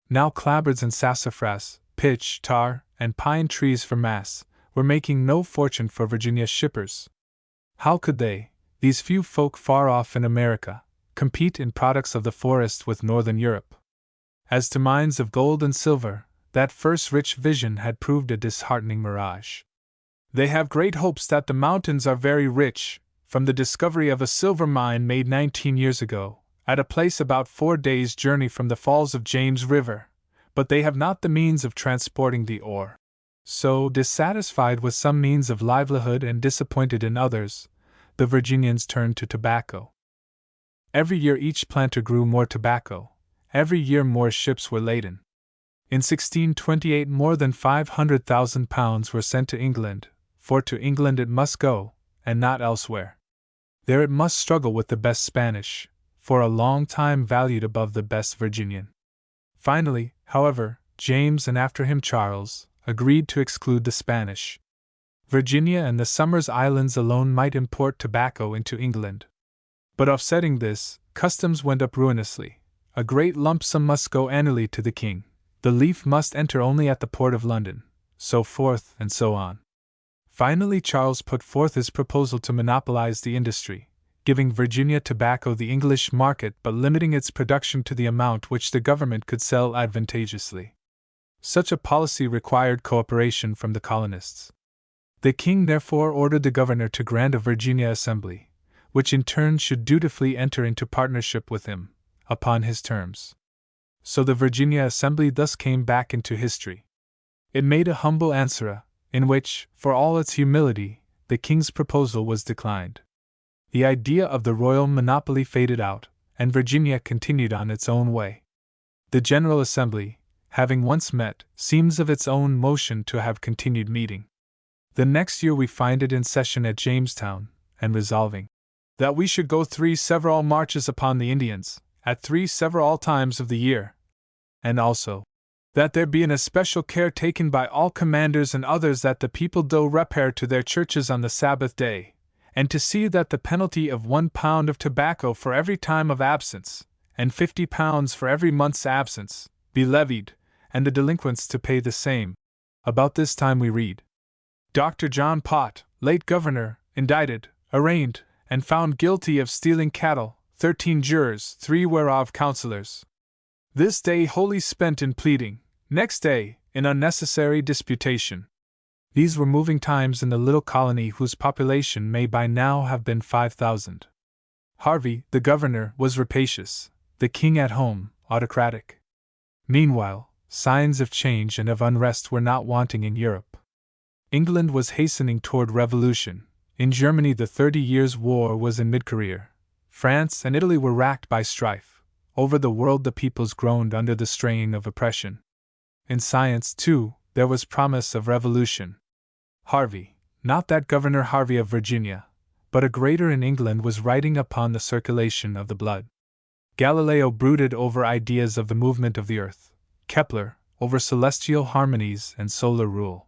Now clapboards and sassafras, pitch, tar, and pine trees for masts, were making no fortune for Virginia shippers. How could they, these few folk far off in America, compete in products of the forest with northern Europe? As to mines of gold and silver, that first rich vision had proved a disheartening mirage. They have great hopes that the mountains are very rich, from the discovery of a silver mine made 19 years ago, at a place about 4 days' journey from the falls of James River, but they have not the means of transporting the ore. So, dissatisfied with some means of livelihood and disappointed in others, the Virginians turned to tobacco. Every year each planter grew more tobacco, every year more ships were laden. In 1628 more than 500,000 pounds were sent to England, for to England it must go, and not elsewhere. There it must struggle with the best Spanish, for a long time valued above the best Virginian. Finally, however, James and after him Charles agreed to exclude the Spanish. Virginia and the Somers Islands alone might import tobacco into England. But offsetting this, customs went up ruinously. A great lump sum must go annually to the king. The leaf must enter only at the port of London, so forth and so on. Finally, Charles put forth his proposal to monopolize the industry, giving Virginia tobacco the English market but limiting its production to the amount which the government could sell advantageously. Such a policy required cooperation from the colonists. The king therefore ordered the governor to grant a Virginia assembly, which in turn should dutifully enter into partnership with him, upon his terms. So the Virginia Assembly thus came back into history. It made a humble answer, in which, for all its humility, the king's proposal was declined. The idea of the royal monopoly faded out, and Virginia continued on its own way. The General Assembly, having once met, seems of its own motion to have continued meeting. The next year we find it in session at Jamestown, and resolving that we should go 3 several marches upon the Indians, at 3 several times of the year, and also that there be an especial care taken by all commanders and others that the people do repair to their churches on the Sabbath day, and to see that the penalty of 1 pound of tobacco for every time of absence, and 50 pounds for every month's absence, be levied, and the delinquents to pay the same. About this time we read, Dr. John Pott, late governor, indicted, arraigned, and found guilty of stealing cattle, 13 jurors, 3 whereof councillors. This day wholly spent in pleading, next day, in unnecessary disputation. These were moving times in the little colony whose population may by now have been 5,000. Harvey, the governor, was rapacious, the king at home, autocratic. Meanwhile, signs of change and of unrest were not wanting in Europe. England was hastening toward revolution. In Germany the 30 Years' War was in mid-career. France and Italy were racked by strife. Over the world the peoples groaned under the strain of oppression. In science, too, there was promise of revolution. Harvey, not that Governor Harvey of Virginia, but a greater in England, was writing upon the circulation of the blood. Galileo brooded over ideas of the movement of the earth, Kepler over celestial harmonies and solar rule.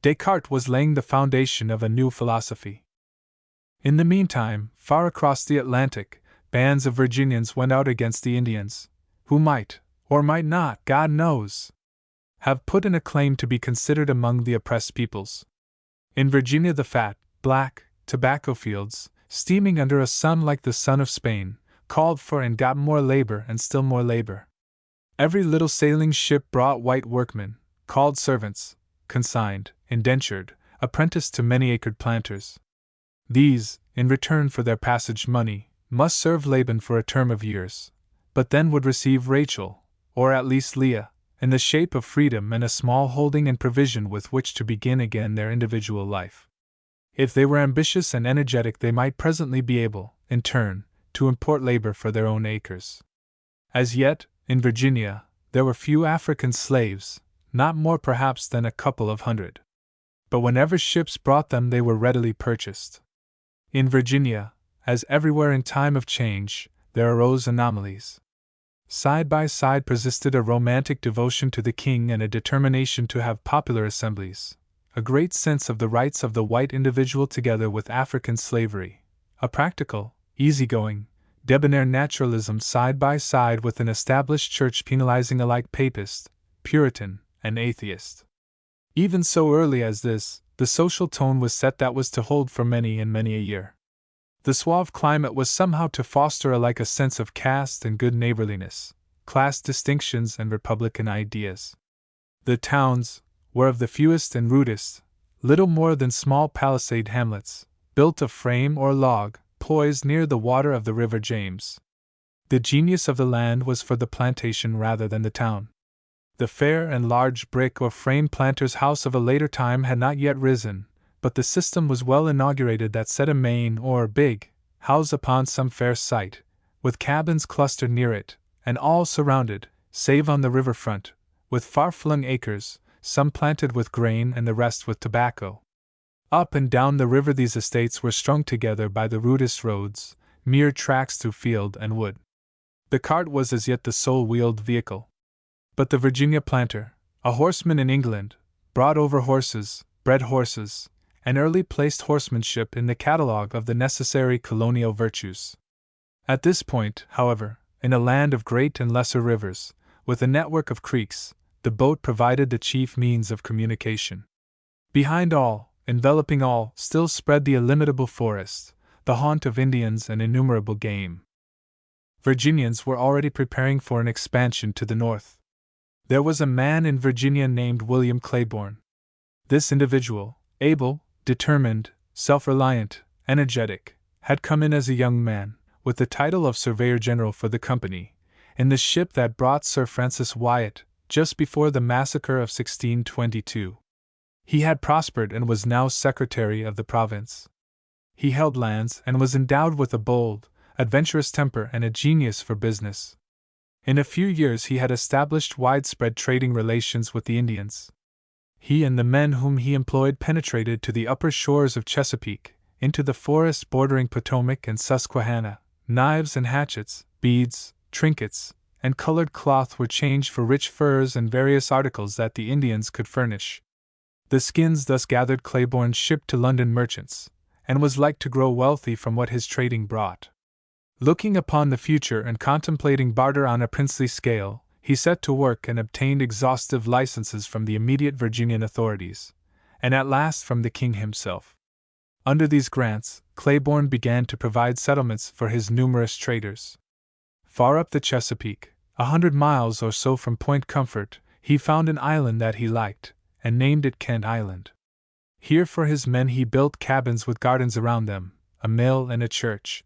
Descartes was laying the foundation of a new philosophy. In the meantime, far across the Atlantic, bands of Virginians went out against the Indians, who might, or might not, God knows, have put in a claim to be considered among the oppressed peoples. In Virginia the fat, black, tobacco fields, steaming under a sun like the sun of Spain, called for and got more labor and still more labor. Every little sailing ship brought white workmen, called servants, consigned, indentured, apprenticed to many-acred planters. These, in return for their passage money, must serve Laban for a term of years, but then would receive Rachel, or at least Leah, in the shape of freedom and a small holding and provision with which to begin again their individual life. If they were ambitious and energetic, they might presently be able, in turn, to import labor for their own acres. As yet, in Virginia, there were few African slaves, not more perhaps than a couple of hundred. But whenever ships brought them, they were readily purchased. In Virginia, as everywhere in time of change, there arose anomalies. Side by side persisted a romantic devotion to the king and a determination to have popular assemblies, a great sense of the rights of the white individual together with African slavery, a practical, easygoing, debonair naturalism side by side with an established church penalizing alike papist, Puritan, and atheist. Even so early as this, the social tone was set that was to hold for many and many a year. The suave climate was somehow to foster alike a sense of caste and good neighborliness, class distinctions and republican ideas. The towns were of the fewest and rudest, little more than small palisade hamlets, built of frame or log, poised near the water of the River James. The genius of the land was for the plantation rather than the town. The fair and large brick or frame planter's house of a later time had not yet risen, but the system was well inaugurated that set a main or big house upon some fair site, with cabins clustered near it, and all surrounded, save on the river front, with far-flung acres, some planted with grain and the rest with tobacco. Up and down the river these estates were strung together by the rudest roads, mere tracks through field and wood. The cart was as yet the sole wheeled vehicle. But the Virginia planter, a horseman in England, brought over horses, bred horses, and early placed horsemanship in the catalogue of the necessary colonial virtues. At this point, however, in a land of great and lesser rivers, with a network of creeks, the boat provided the chief means of communication. Behind all, enveloping all, still spread the illimitable forest, the haunt of Indians and innumerable game. Virginians were already preparing for an expansion to the north. There was a man in Virginia named William Claiborne. This individual, able, determined, self-reliant, energetic, had come in as a young man, with the title of Surveyor General for the company, in the ship that brought Sir Francis Wyatt, just before the massacre of 1622. He had prospered and was now Secretary of the province. He held lands and was endowed with a bold, adventurous temper and a genius for business. In a few years he had established widespread trading relations with the Indians. He and the men whom he employed penetrated to the upper shores of Chesapeake, into the forests bordering Potomac and Susquehanna. Knives and hatchets, beads, trinkets, and colored cloth were changed for rich furs and various articles that the Indians could furnish. The skins thus gathered Claiborne shipped to London merchants, and was like to grow wealthy from what his trading brought. Looking upon the future and contemplating barter on a princely scale, he set to work and obtained exhaustive licenses from the immediate Virginian authorities, and at last from the king himself. Under these grants, Claiborne began to provide settlements for his numerous traders. Far up the Chesapeake, 100 miles or so from Point Comfort, he found an island that he liked, and named it Kent Island. Here for his men he built cabins with gardens around them, a mill and a church.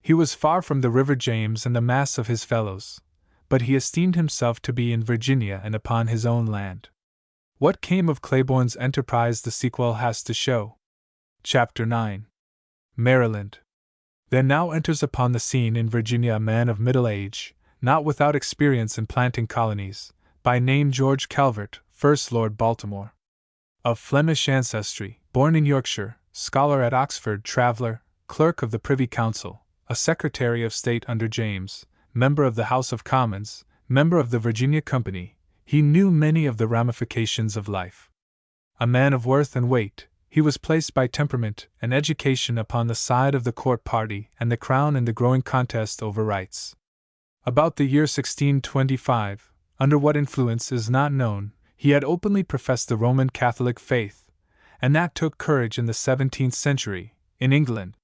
He was far from the River James and the mass of his fellows, but he esteemed himself to be in Virginia and upon his own land. What came of Claiborne's enterprise the sequel has to show. Chapter 9. Maryland. There now enters upon the scene in Virginia a man of middle age, not without experience in planting colonies, by name George Calvert, 1st Lord Baltimore. Of Flemish ancestry, born in Yorkshire, scholar at Oxford, traveller, clerk of the Privy Council, a Secretary of State under James, member of the House of Commons, member of the Virginia Company, he knew many of the ramifications of life. A man of worth and weight, he was placed by temperament and education upon the side of the court party and the crown in the growing contest over rights. About the year 1625, under what influence is not known, he had openly professed the Roman Catholic faith, and that took courage in the 17th century, in England.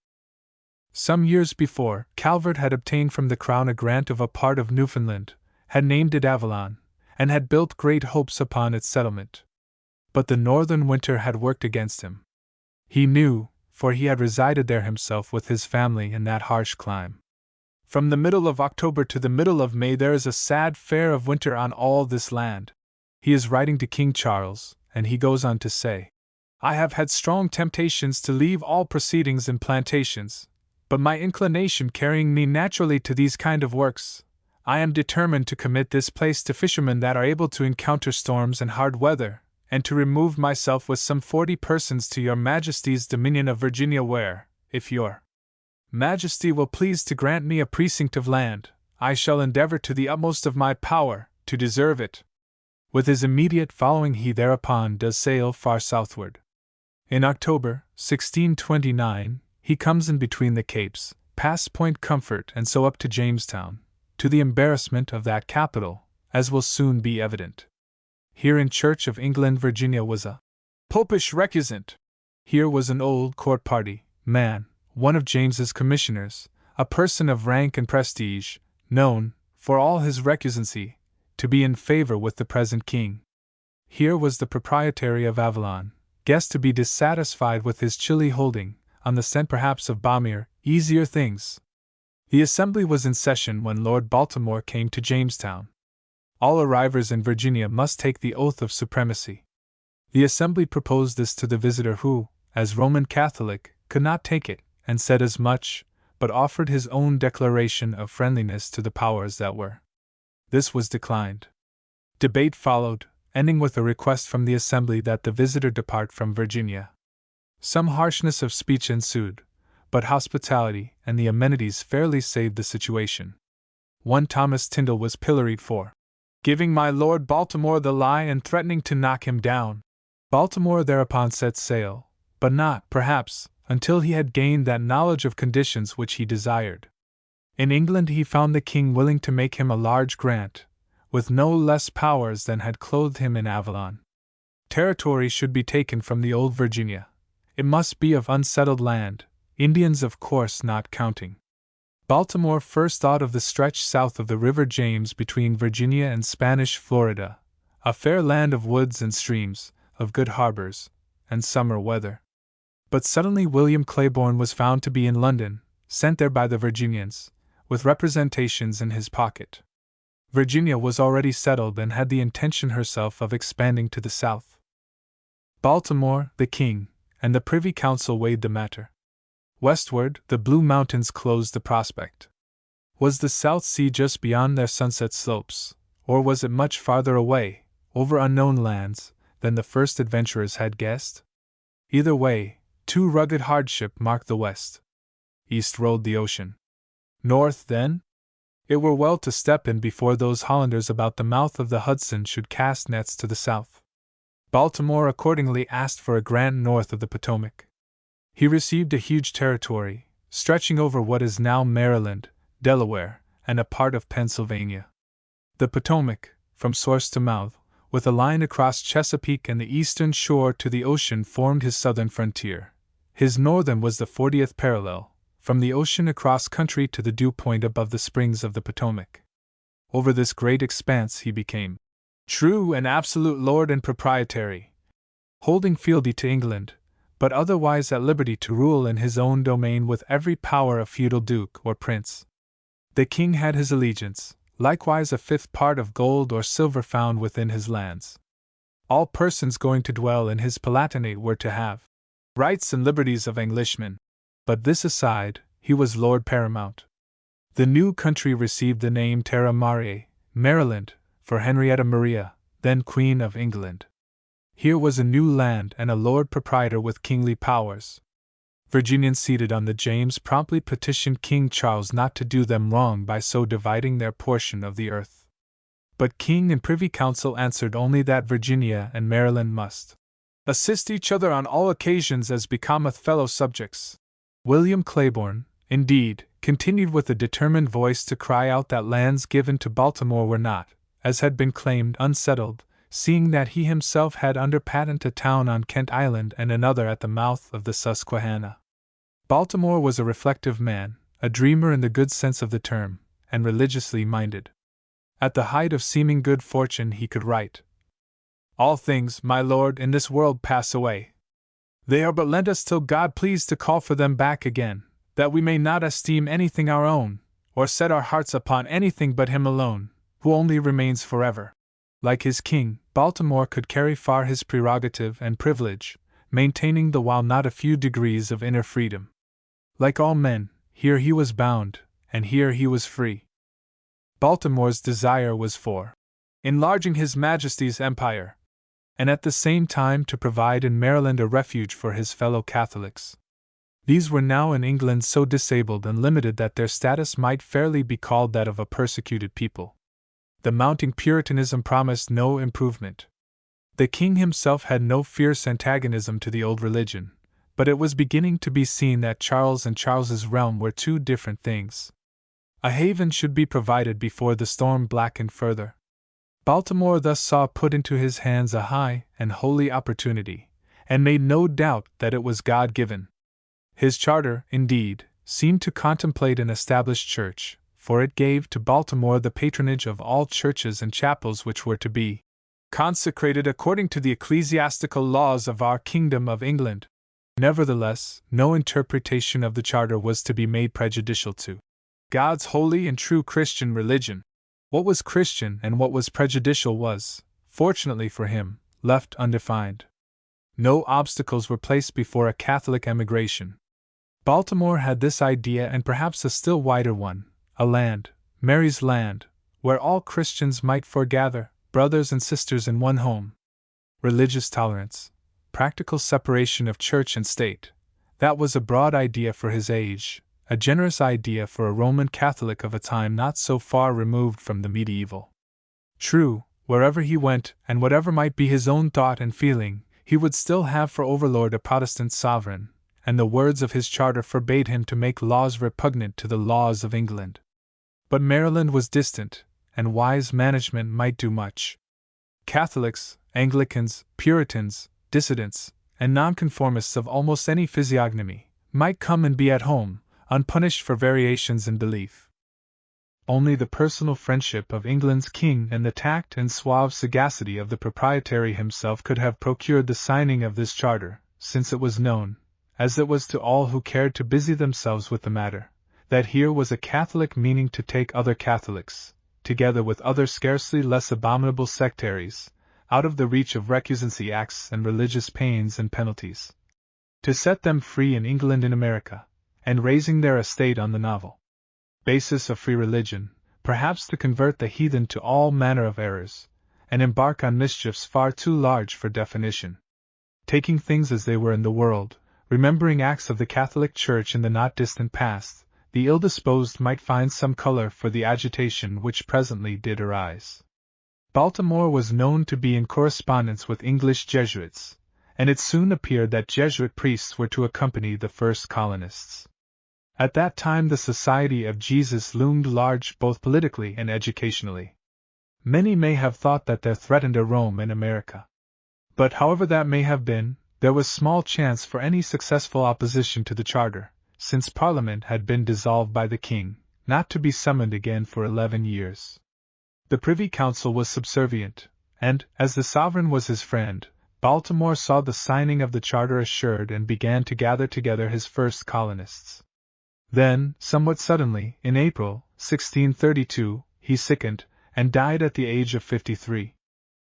Some years before, Calvert had obtained from the crown a grant of a part of Newfoundland, had named it Avalon, and had built great hopes upon its settlement. But the northern winter had worked against him. He knew, for he had resided there himself with his family in that harsh clime. From the middle of October to the middle of May there is a sad fare of winter on all this land. He is writing to King Charles, and he goes on to say, "I have had strong temptations to leave all proceedings in plantations, but my inclination carrying me naturally to these kind of works, I am determined to commit this place to fishermen that are able to encounter storms and hard weather, and to remove myself with some 40 persons to your Majesty's dominion of Virginia where, if your Majesty will please to grant me a precinct of land, I shall endeavor to the utmost of my power to deserve it. With his immediate following he thereupon does sail far southward. In October, 1629, he comes in between the capes, past Point Comfort and so up to Jamestown, to the embarrassment of that capital, as will soon be evident. Here in Church of England, Virginia was a popish recusant. Here was an old court party man, one of James's commissioners, a person of rank and prestige, known, for all his recusancy, to be in favor with the present king. Here was the proprietary of Avalon, guessed to be dissatisfied with his chilly holding, on the scent perhaps of balmier, easier things. The assembly was in session when Lord Baltimore came to Jamestown. All arrivers in Virginia must take the oath of supremacy. The assembly proposed this to the visitor who, as Roman Catholic, could not take it, and said as much, but offered his own declaration of friendliness to the powers that were. This was declined. Debate followed, ending with a request from the assembly that the visitor depart from Virginia. Some harshness of speech ensued, but hospitality and the amenities fairly saved the situation. One Thomas Tyndall was pilloried for giving my Lord Baltimore the lie and threatening to knock him down. Baltimore thereupon set sail, but not, perhaps, until he had gained that knowledge of conditions which he desired. In England he found the king willing to make him a large grant, with no less powers than had clothed him in Avalon. Territory should be taken from the old Virginia. It must be of unsettled land, Indians of course not counting. Baltimore first thought of the stretch south of the River James between Virginia and Spanish Florida, a fair land of woods and streams, of good harbors, and summer weather. But suddenly William Claiborne was found to be in London, sent there by the Virginians, with representations in his pocket. Virginia was already settled and had the intention herself of expanding to the south. Baltimore, the king, and the Privy Council weighed the matter. Westward, the Blue Mountains closed the prospect. Was the South Sea just beyond their sunset slopes, or was it much farther away, over unknown lands, than the first adventurers had guessed? Either way, too rugged hardship marked the west. East rolled the ocean. North, then? It were well to step in before those Hollanders about the mouth of the Hudson should cast nets to the south. Baltimore accordingly asked for a grant north of the Potomac. He received a huge territory, stretching over what is now Maryland, Delaware, and a part of Pennsylvania. The Potomac, from source to mouth, with a line across Chesapeake and the eastern shore to the ocean, formed his southern frontier. His northern was the 40th parallel, from the ocean across country to the dew point above the springs of the Potomac. Over this great expanse he became true and absolute lord and proprietary, holding fealty to England, but otherwise at liberty to rule in his own domain with every power of feudal duke or prince. The king had his allegiance, likewise a fifth part of gold or silver found within his lands. All persons going to dwell in his palatinate were to have rights and liberties of Englishmen. But this aside, he was Lord Paramount. The new country received the name Terra Mariae, Maryland, for Henrietta Maria, then Queen of England. Here was a new land and a Lord Proprietor with kingly powers. Virginians seated on the James promptly petitioned King Charles not to do them wrong by so dividing their portion of the earth. But King and Privy Council answered only that Virginia and Maryland must assist each other on all occasions as becometh fellow subjects. William Claiborne, indeed, continued with a determined voice to cry out that lands given to Baltimore were not, as had been claimed, unsettled, seeing that he himself had under patent a town on Kent Island and another at the mouth of the Susquehanna. Baltimore was a reflective man, a dreamer in the good sense of the term, and religiously minded. At the height of seeming good fortune he could write, "All things, my lord, in this world pass away. They are but lent us till God please to call for them back again, that we may not esteem anything our own, or set our hearts upon anything but him alone, who only remains forever." Like his king, Baltimore could carry far his prerogative and privilege, maintaining the while not a few degrees of inner freedom. Like all men, here he was bound, and here he was free. Baltimore's desire was for enlarging His Majesty's empire, and at the same time to provide in Maryland a refuge for his fellow Catholics. These were now in England so disabled and limited that their status might fairly be called that of a persecuted people. The mounting Puritanism promised no improvement. The king himself had no fierce antagonism to the old religion, but it was beginning to be seen that Charles and Charles's realm were two different things. A haven should be provided before the storm blackened further. Baltimore thus saw put into his hands a high and holy opportunity, and made no doubt that it was God-given. His charter, indeed, seemed to contemplate an established church, for it gave to Baltimore the patronage of all churches and chapels which were to be consecrated according to the ecclesiastical laws of our Kingdom of England. Nevertheless, no interpretation of the charter was to be made prejudicial to God's holy and true Christian religion. What was Christian and what was prejudicial was, fortunately for him, left undefined. No obstacles were placed before a Catholic emigration. Baltimore had this idea and perhaps a still wider one: a land, Mary's land, where all Christians might foregather, brothers and sisters in one home. Religious tolerance, practical separation of church and state, that was a broad idea for his age, a generous idea for a Roman Catholic of a time not so far removed from the medieval. True, wherever he went, and whatever might be his own thought and feeling, he would still have for overlord a Protestant sovereign, and the words of his charter forbade him to make laws repugnant to the laws of England. But Maryland was distant, and wise management might do much. Catholics, Anglicans, Puritans, dissidents, and nonconformists of almost any physiognomy might come and be at home, unpunished for variations in belief. Only the personal friendship of England's king and the tact and suave sagacity of the proprietary himself could have procured the signing of this charter, since it was known, as it was to all who cared to busy themselves with the matter, that here was a Catholic meaning to take other Catholics, together with other scarcely less abominable sectaries, out of the reach of recusancy acts and religious pains and penalties, to set them free in England and America, and raising their estate on the novel basis of free religion, perhaps to convert the heathen to all manner of errors, and embark on mischiefs far too large for definition. Taking things as they were in the world, remembering acts of the Catholic Church in the not distant past, the ill-disposed might find some color for the agitation which presently did arise. Baltimore was known to be in correspondence with English Jesuits, and it soon appeared that Jesuit priests were to accompany the first colonists. At that time the Society of Jesus loomed large both politically and educationally. Many may have thought that there threatened a Rome in America. But however that may have been, there was small chance for any successful opposition to the charter, since Parliament had been dissolved by the king, not to be summoned again for 11 years. The Privy Council was subservient, and, as the sovereign was his friend, Baltimore saw the signing of the charter assured and began to gather together his first colonists. Then, somewhat suddenly, in April, 1632, he sickened, and died at the age of 53.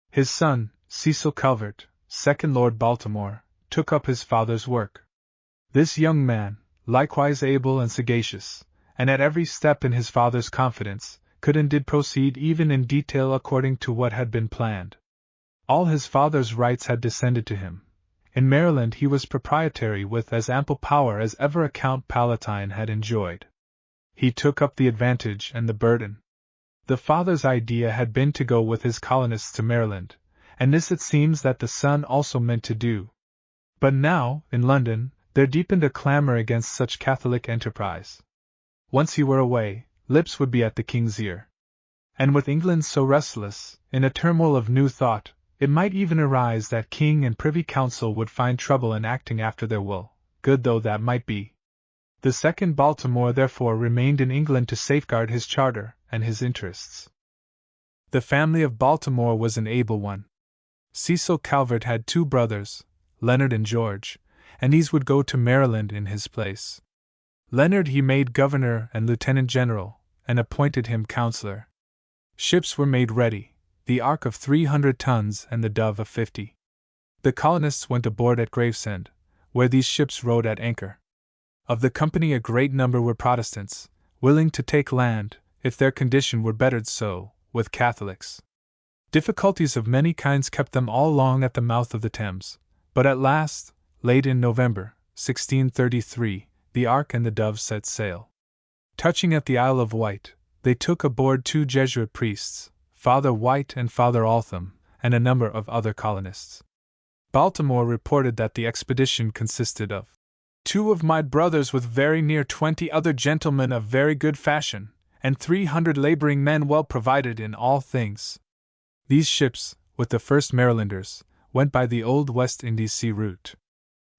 His son, Cecil Calvert, second Lord Baltimore, took up his father's work. This young man, likewise able and sagacious, and at every step in his father's confidence, could and did proceed even in detail according to what had been planned. All his father's rights had descended to him. In Maryland he was proprietary with as ample power as ever a Count Palatine had enjoyed. He took up the advantage and the burden. The father's idea had been to go with his colonists to Maryland, and this it seems that the son also meant to do. But now, in London, there deepened a clamor against such Catholic enterprise. Once he were away, lips would be at the king's ear. And with England so restless, in a turmoil of new thought, it might even arise that king and privy council would find trouble in acting after their will, good though that might be. The second Baltimore therefore remained in England to safeguard his charter and his interests. The family of Baltimore was an able one. Cecil Calvert had 2 brothers, Leonard and George, and these would go to Maryland in his place. Leonard he made governor and lieutenant general, and appointed him counselor. Ships were made ready, the Ark of 300 tons and the Dove of 50. The colonists went aboard at Gravesend, where these ships rode at anchor. Of the company a great number were Protestants, willing to take land, if their condition were bettered so, with Catholics. Difficulties of many kinds kept them all long at the mouth of the Thames, but at last, late in November, 1633, the Ark and the Dove set sail. Touching at the Isle of Wight, they took aboard 2 Jesuit priests, Father White and Father Altham, and a number of other colonists. Baltimore reported that the expedition consisted of 2 of my brothers with very near 20 other gentlemen of very good fashion, and 300 laboring men well provided in all things. These ships, with the first Marylanders, went by the old West Indies sea route.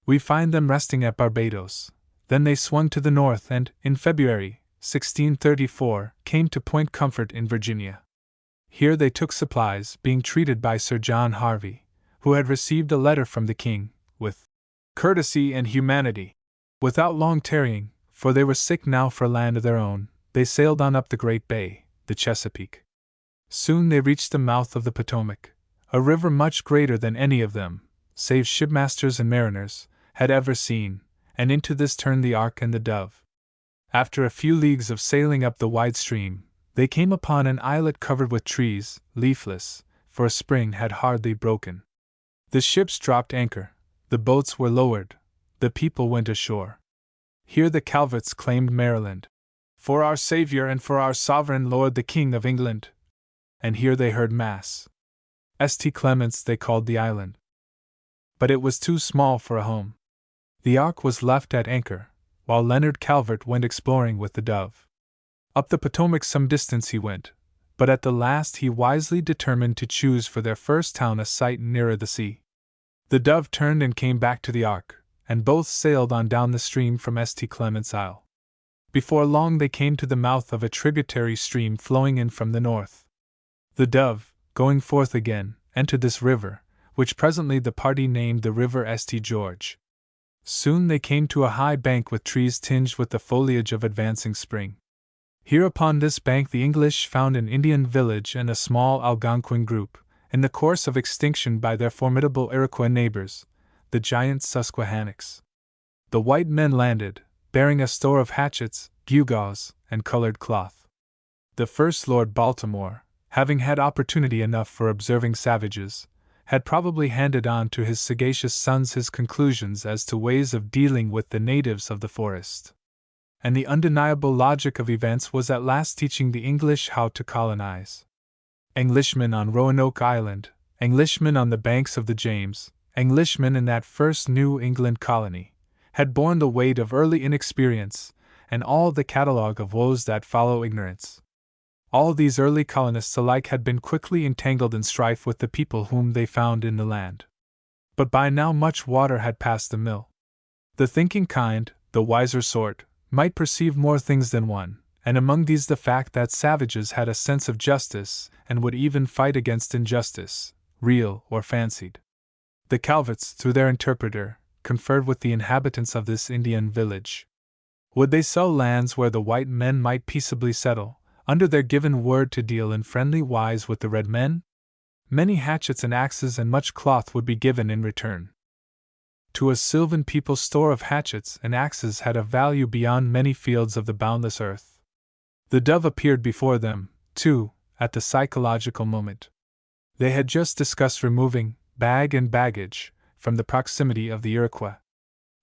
We find them resting at Barbados. Then they swung to the north and, in February, 1634, came to Point Comfort in Virginia. Here they took supplies, being treated by Sir John Harvey, who had received a letter from the king, with courtesy and humanity. Without long tarrying, for they were sick now for land of their own, they sailed on up the Great Bay, the Chesapeake. Soon they reached the mouth of the Potomac, a river much greater than any of them, save shipmasters and mariners, had ever seen, and into this turned the Ark and the Dove. After a few leagues of sailing up the wide stream, they came upon an islet covered with trees, leafless, for a spring had hardly broken. The ships dropped anchor, the boats were lowered, the people went ashore. Here the Calverts claimed Maryland, for our Savior and for our sovereign Lord the King of England. And here they heard Mass. St. Clement's they called the island. But it was too small for a home. The Ark was left at anchor, while Leonard Calvert went exploring with the Dove. Up the Potomac some distance he went, but at the last he wisely determined to choose for their first town a site nearer the sea. The Dove turned and came back to the Ark, and both sailed on down the stream from St. Clement's Isle. Before long they came to the mouth of a tributary stream flowing in from the north. The Dove, going forth again, entered this river, which presently the party named the River St. George. Soon they came to a high bank with trees tinged with the foliage of advancing spring. Here upon this bank the English found an Indian village and a small Algonquin group, in the course of extinction by their formidable Iroquois neighbors, the giant Susquehannocks. The white men landed, bearing a store of hatchets, gewgaws, and colored cloth. The first Lord Baltimore, having had opportunity enough for observing savages, had probably handed on to his sagacious sons his conclusions as to ways of dealing with the natives of the forest. And the undeniable logic of events was at last teaching the English how to colonize. Englishmen on Roanoke Island, Englishmen on the banks of the James, Englishmen in that first New England colony, had borne the weight of early inexperience, and all the catalogue of woes that follow ignorance. All these early colonists alike had been quickly entangled in strife with the people whom they found in the land. But by now much water had passed the mill. The thinking kind, the wiser sort, might perceive more things than one, and among these the fact that savages had a sense of justice and would even fight against injustice, real or fancied. The Calverts, through their interpreter, conferred with the inhabitants of this Indian village. Would they sell lands where the white men might peaceably settle, under their given word to deal in friendly wise with the red men? Many hatchets and axes and much cloth would be given in return. To a Sylvan people store of hatchets and axes had a value beyond many fields of the boundless earth. The Dove appeared before them, too, at the psychological moment. They had just discussed removing, bag and baggage, from the proximity of the Iroquois.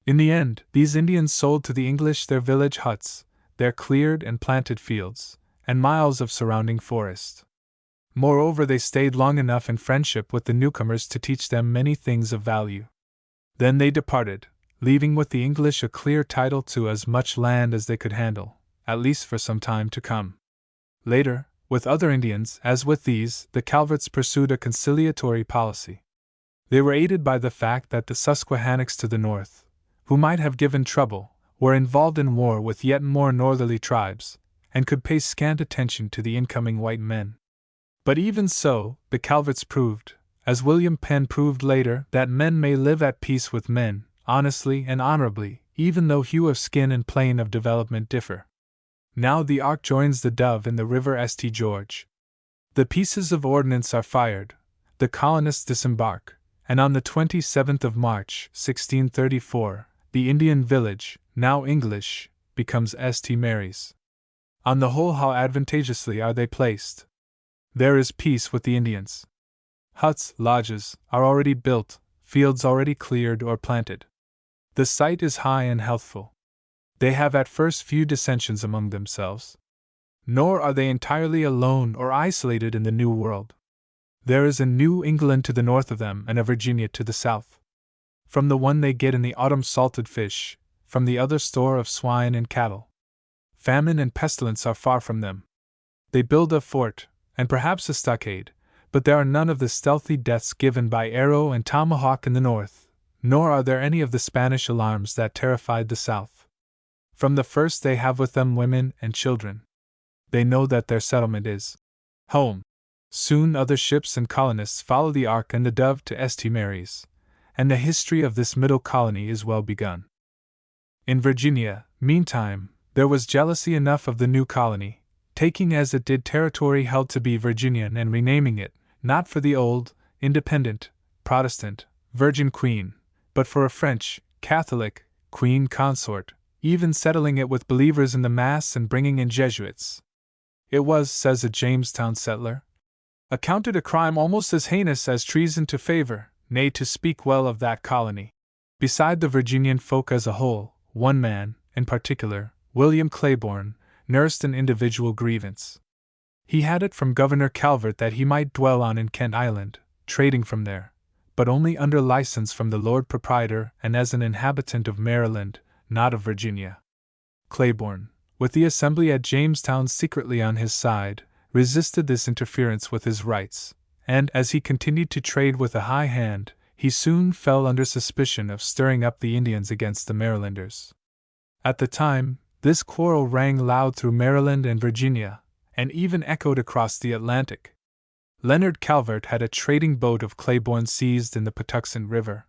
In the end, these Indians sold to the English their village huts, their cleared and planted fields, and miles of surrounding forest. Moreover, they stayed long enough in friendship with the newcomers to teach them many things of value. Then they departed, leaving with the English a clear title to as much land as they could handle, at least for some time to come. Later, with other Indians, as with these, the Calverts pursued a conciliatory policy. They were aided by the fact that the Susquehannocks to the north, who might have given trouble, were involved in war with yet more northerly tribes, and could pay scant attention to the incoming white men. But even so, the Calverts proved, as William Penn proved later, that men may live at peace with men, honestly and honorably, even though hue of skin and plane of development differ. Now the Ark joins the Dove in the River St. George. The pieces of ordnance are fired, the colonists disembark, and on the 27th of March, 1634, the Indian village, now English, becomes St. Mary's. On the whole, how advantageously are they placed! There is peace with the Indians. Huts, lodges, are already built, fields already cleared or planted. The site is high and healthful. They have at first few dissensions among themselves. Nor are they entirely alone or isolated in the New World. There is a New England to the north of them and a Virginia to the south. From the one they get in the autumn salted fish, from the other store of swine and cattle. Famine and pestilence are far from them. They build a fort, and perhaps a stockade, but there are none of the stealthy deaths given by arrow and tomahawk in the north, nor are there any of the Spanish alarms that terrified the south. From the first they have with them women and children. They know that their settlement is home. Soon other ships and colonists follow the Ark and the Dove to St. Mary's, and the history of this middle colony is well begun. In Virginia, meantime, there was jealousy enough of the new colony, taking as it did territory held to be Virginian and renaming it, not for the old, independent, Protestant, Virgin Queen, but for a French, Catholic, Queen Consort, even settling it with believers in the Mass and bringing in Jesuits. It was, says a Jamestown settler, accounted a crime almost as heinous as treason to favor, nay, to speak well of that colony. Beside the Virginian folk as a whole, one man, in particular, William Claiborne, nursed an individual grievance. He had it from Governor Calvert that he might dwell on in Kent Island, trading from there, but only under license from the Lord Proprietor and as an inhabitant of Maryland, not of Virginia. Claiborne, with the Assembly at Jamestown secretly on his side, resisted this interference with his rights, and as he continued to trade with a high hand, he soon fell under suspicion of stirring up the Indians against the Marylanders. At the time, this quarrel rang loud through Maryland and Virginia, and even echoed across the Atlantic. Leonard Calvert had a trading boat of Claiborne seized in the Patuxent River.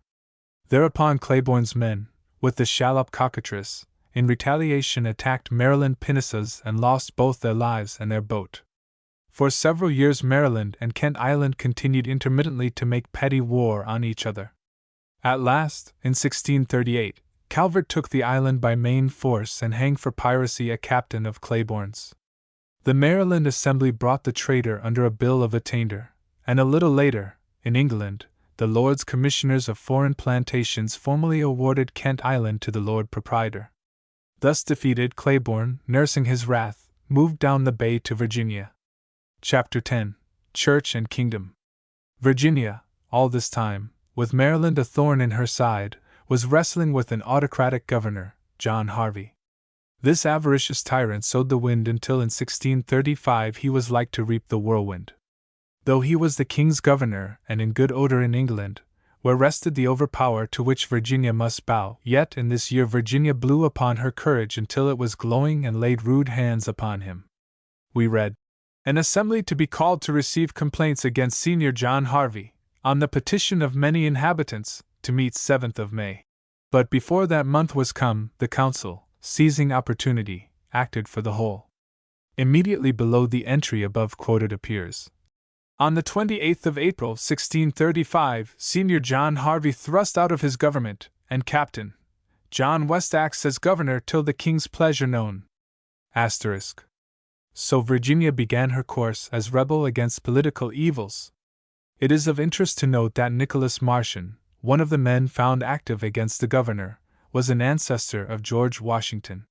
Thereupon Claiborne's men, with the shallop Cockatrice, in retaliation attacked Maryland pinnaces and lost both their lives and their boat. For several years Maryland and Kent Island continued intermittently to make petty war on each other. At last, in 1638, Calvert took the island by main force and hanged for piracy a captain of Claiborne's. The Maryland Assembly brought the traitor under a bill of attainder, and a little later, in England, the Lords Commissioners of Foreign Plantations formally awarded Kent Island to the Lord Proprietor. Thus defeated, Claiborne, nursing his wrath, moved down the bay to Virginia. Chapter 10. Church and Kingdom. Virginia, all this time, with Maryland a thorn in her side, was wrestling with an autocratic governor, John Harvey. This avaricious tyrant sowed the wind until in 1635 he was like to reap the whirlwind. Though he was the king's governor and in good odor in England, where rested the overpower to which Virginia must bow, yet in this year Virginia blew upon her courage until it was glowing and laid rude hands upon him. We read, "An assembly to be called to receive complaints against Senior John Harvey, on the petition of many inhabitants, to meet 7th of May. But before that month was come, the council, seizing opportunity, acted for the whole." Immediately below the entry above quoted appears, "On the 28th of April, 1635, Senior John Harvey thrust out of his government, and Captain John West acts as governor till the king's pleasure known." Asterisk. So Virginia began her course as rebel against political evils. It is of interest to note that Nicholas Martian, one of the men found active against the governor, was an ancestor of George Washington.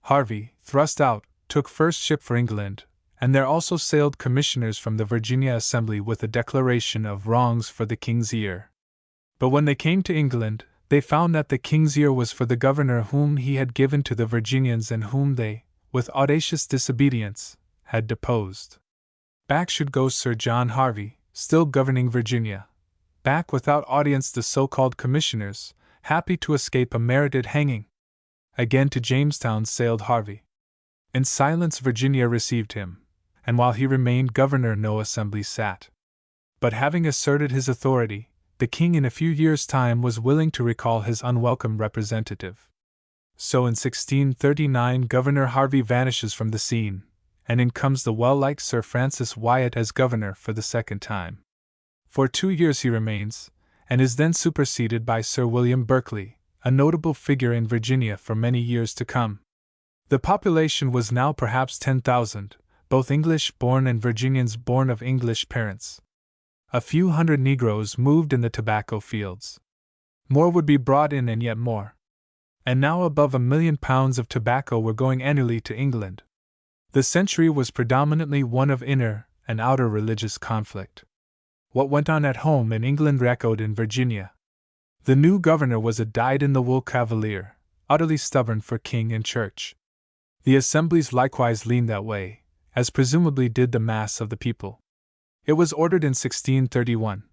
Harvey, thrust out, took first ship for England, and there also sailed commissioners from the Virginia Assembly with a declaration of wrongs for the king's ear. But when they came to England, they found that the king's ear was for the governor whom he had given to the Virginians and whom they, with audacious disobedience, had deposed. Back should go Sir John Harvey, still governing Virginia. Back without audience the so-called commissioners, happy to escape a merited hanging. Again to Jamestown sailed Harvey. In silence Virginia received him, and while he remained governor no assembly sat. But having asserted his authority, the king in a few years' time was willing to recall his unwelcome representative. So in 1639 Governor Harvey vanishes from the scene, and in comes the well-liked Sir Francis Wyatt as governor for the second time. For 2 years he remains, and is then superseded by Sir William Berkeley, a notable figure in Virginia for many years to come. The population was now perhaps 10,000, both English-born and Virginians born of English parents. A few hundred Negroes moved in the tobacco fields. More would be brought in, and yet more. And now above £1,000,000 of tobacco were going annually to England. The century was predominantly one of inner and outer religious conflict. What went on at home in England echoed in Virginia. The new governor was a dyed-in-the-wool Cavalier, utterly stubborn for king and church. The assemblies likewise leaned that way, as presumably did the mass of the people. It was ordered in 1631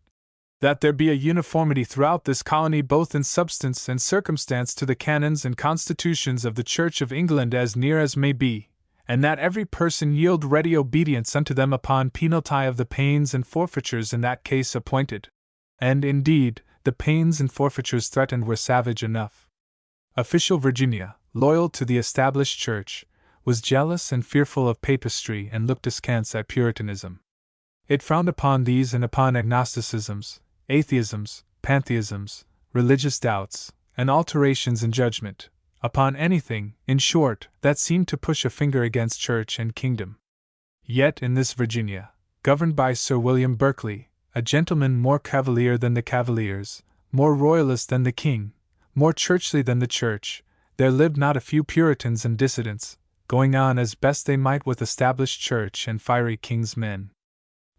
that there be a uniformity throughout this colony both in substance and circumstance to the canons and constitutions of the Church of England as near as may be, and that every person yield ready obedience unto them upon penalty of the pains and forfeitures in that case appointed. And, indeed, the pains and forfeitures threatened were savage enough. Official Virginia, loyal to the established church, was jealous and fearful of papistry and looked askance at Puritanism. It frowned upon these and upon agnosticisms, atheisms, pantheisms, religious doubts, and alterations in judgment, upon anything, in short, that seemed to push a finger against church and kingdom. Yet in this Virginia, governed by Sir William Berkeley, a gentleman more Cavalier than the Cavaliers, more royalist than the king, more churchly than the church, there lived not a few Puritans and dissidents, going on as best they might with established church and fiery king's men.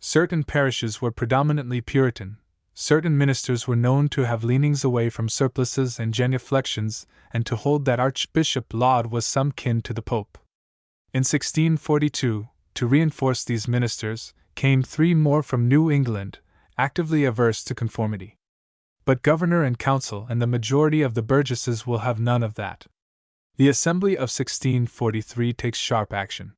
Certain parishes were predominantly Puritan. Certain ministers were known to have leanings away from surplices and genuflections, and to hold that Archbishop Laud was some kin to the Pope. In 1642, to reinforce these ministers, came 3 more from New England, actively averse to conformity. But governor and council and the majority of the burgesses will have none of that. The Assembly of 1643 takes sharp action.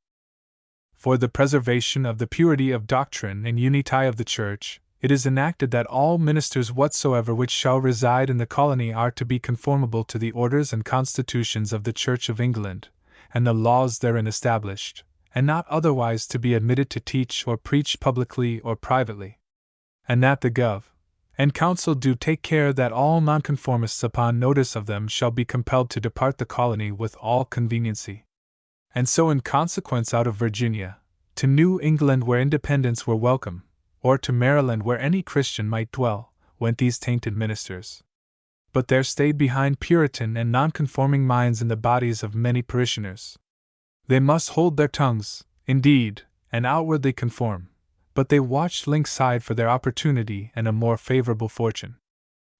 For the preservation of the purity of doctrine and unity of the Church, it is enacted that all ministers whatsoever which shall reside in the colony are to be conformable to the orders and constitutions of the Church of England, and the laws therein established, and not otherwise to be admitted to teach or preach publicly or privately. And that the Gov. and Council do take care that all nonconformists upon notice of them shall be compelled to depart the colony with all conveniency. And so in consequence out of Virginia, to New England where independents were welcome, or to Maryland where any Christian might dwell, went these tainted ministers. But there stayed behind Puritan and nonconforming minds in the bodies of many parishioners. They must hold their tongues, indeed, and outwardly conform, but they watched lynx-eyed for their opportunity and a more favorable fortune.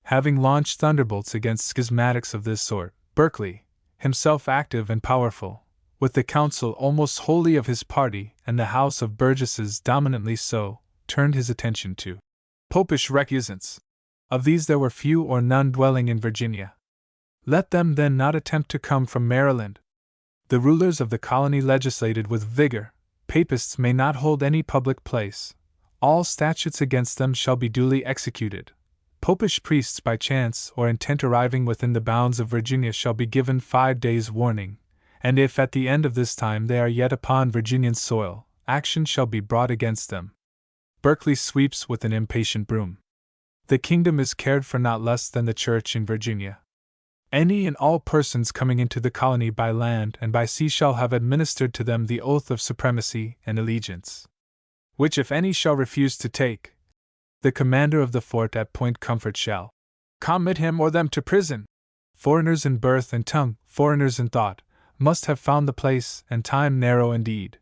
Having launched thunderbolts against schismatics of this sort, Berkeley, himself active and powerful, with the council almost wholly of his party and the House of Burgesses dominantly so, turned his attention to Popish recusants. Of these there were few or none dwelling in Virginia. Let them then not attempt to come from Maryland. The rulers of the colony legislated with vigor. Papists may not hold any public place. All statutes against them shall be duly executed. Popish priests by chance or intent arriving within the bounds of Virginia shall be given 5 days' warning, and if at the end of this time they are yet upon Virginian soil, action shall be brought against them. Berkeley sweeps with an impatient broom. The kingdom is cared for not less than the church in Virginia. Any and all persons coming into the colony by land and by sea shall have administered to them the oath of supremacy and allegiance, which if any shall refuse to take, the commander of the fort at Point Comfort shall commit him or them to prison. Foreigners in birth and tongue, foreigners in thought, must have found the place and time narrow indeed.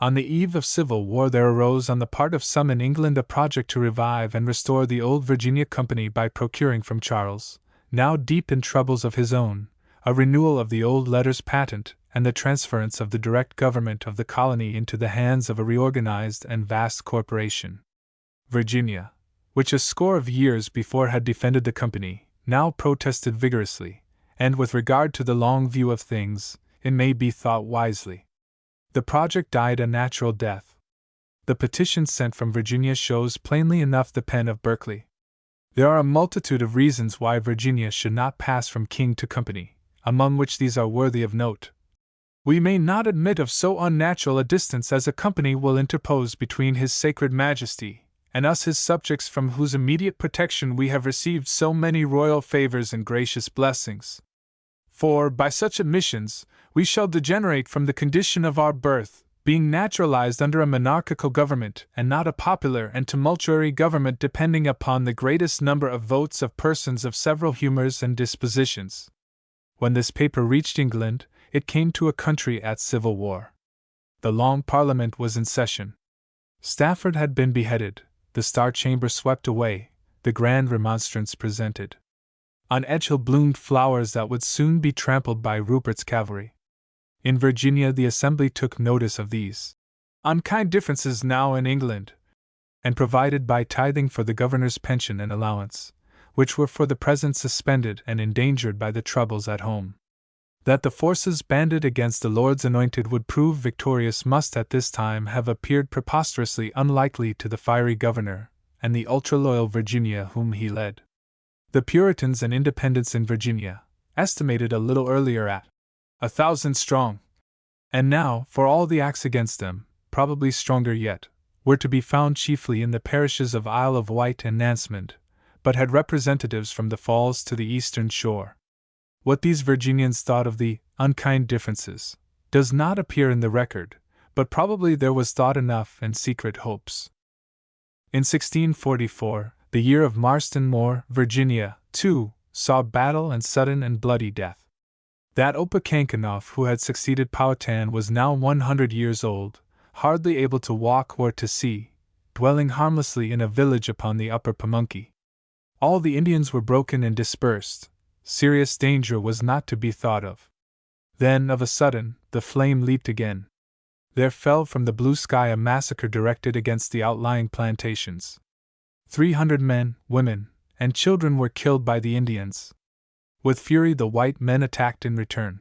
On the eve of civil war there arose on the part of some in England a project to revive and restore the old Virginia Company by procuring from Charles, now deep in troubles of his own, a renewal of the old letters patent and the transference of the direct government of the colony into the hands of a reorganized and vast corporation. Virginia, which a score of years before had defended the company, now protested vigorously, and with regard to the long view of things, it may be thought wisely. The project died a natural death. The petition sent from Virginia shows plainly enough the pen of Berkeley. There are a multitude of reasons why Virginia should not pass from king to company, among which these are worthy of note. We may not admit of so unnatural a distance as a company will interpose between his sacred majesty and us his subjects from whose immediate protection we have received so many royal favors and gracious blessings. For, by such admissions, we shall degenerate from the condition of our birth, being naturalized under a monarchical government, and not a popular and tumultuary government depending upon the greatest number of votes of persons of several humors and dispositions. When this paper reached England, it came to a country at civil war. The Long Parliament was in session. Stafford had been beheaded, the Star Chamber swept away, the Grand Remonstrance presented. On Edgehill bloomed flowers that would soon be trampled by Rupert's cavalry. In Virginia the Assembly took notice of these unkind differences now in England, and provided by tithing for the governor's pension and allowance, which were for the present suspended and endangered by the troubles at home. That the forces banded against the Lord's anointed would prove victorious must at this time have appeared preposterously unlikely to the fiery governor and the ultra-loyal Virginia whom he led. The Puritans and Independents in Virginia, estimated a little earlier at 1,000 strong, and now, for all the acts against them, probably stronger yet, were to be found chiefly in the parishes of Isle of Wight and Nansemond, but had representatives from the Falls to the eastern shore. What these Virginians thought of the unkind differences does not appear in the record, but probably there was thought enough and secret hopes. In 1644, the year of Marston Moor, Virginia, too, saw battle and sudden and bloody death. That Opechancanough who had succeeded Powhatan was now 100 years old, hardly able to walk or to see, dwelling harmlessly in a village upon the upper Pamunkey. All the Indians were broken and dispersed. Serious danger was not to be thought of. Then, of a sudden, the flame leaped again. There fell from the blue sky a massacre directed against the outlying plantations. 300 men, women, and children were killed by the Indians. With fury the white men attacked in return.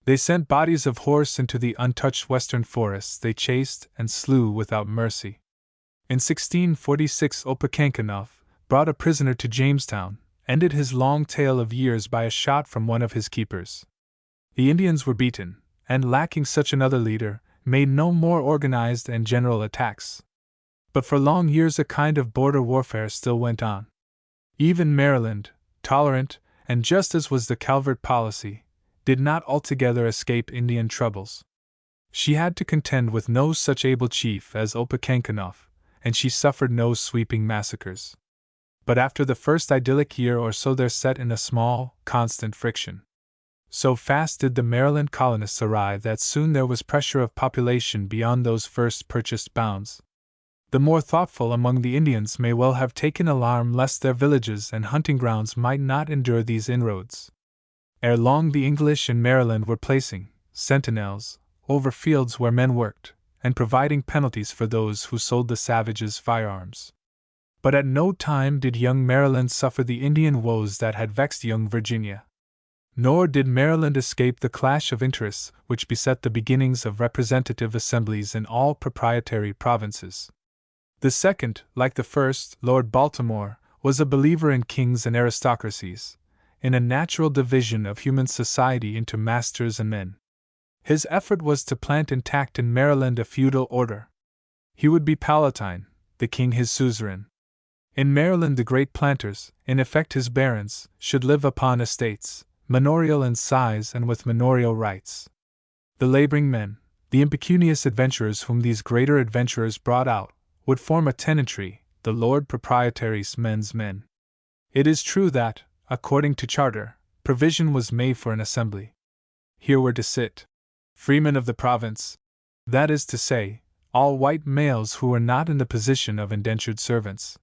They sent bodies of horse into the untouched western forests they chased and slew without mercy. In 1646 Opechancanough brought a prisoner to Jamestown, ended his long tale of years by a shot from one of his keepers. The Indians were beaten, and lacking such another leader, made no more organized and general attacks. But for long years a kind of border warfare still went on. Even Maryland, tolerant, and just as was the Calvert policy, did not altogether escape Indian troubles. She had to contend with no such able chief as Opechancanough, and she suffered no sweeping massacres. But after the first idyllic year or so there set in a small, constant friction. So fast did the Maryland colonists arrive that soon there was pressure of population beyond those first purchased bounds. The more thoughtful among the Indians may well have taken alarm lest their villages and hunting grounds might not endure these inroads. Ere long the English in Maryland were placing sentinels over fields where men worked, and providing penalties for those who sold the savages firearms. But at no time did young Maryland suffer the Indian woes that had vexed young Virginia. Nor did Maryland escape the clash of interests which beset the beginnings of representative assemblies in all proprietary provinces. The second, like the first, Lord Baltimore, was a believer in kings and aristocracies, in a natural division of human society into masters and men. His effort was to plant intact in Maryland a feudal order. He would be Palatine, the king his suzerain. In Maryland the great planters, in effect his barons, should live upon estates, manorial in size and with manorial rights. The laboring men, the impecunious adventurers whom these greater adventurers brought out, would form a tenantry, the Lord Proprietary's men's men. It is true that, according to charter, provision was made for an assembly. Here were to sit freemen of the province, that is to say, all white males who were not in the position of indentured servants.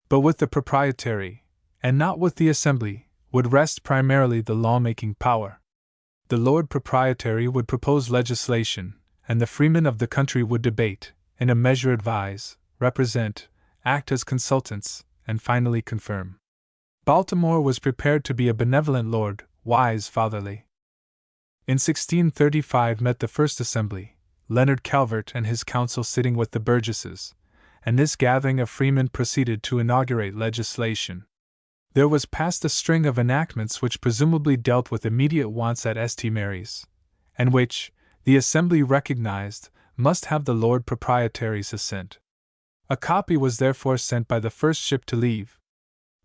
But with the Proprietary, and not with the assembly, would rest primarily the law-making power. The Lord Proprietary would propose legislation, and the freemen of the country would debate, in a measure advise, represent, act as consultants, and finally confirm. Baltimore was prepared to be a benevolent lord, wise, fatherly. In 1635 met the first assembly, Leonard Calvert and his council sitting with the burgesses, and this gathering of freemen proceeded to inaugurate legislation. There was passed a string of enactments which presumably dealt with immediate wants at St. Mary's, and which, the assembly recognized, must have the Lord Proprietary's assent. A copy was therefore sent by the first ship to leave.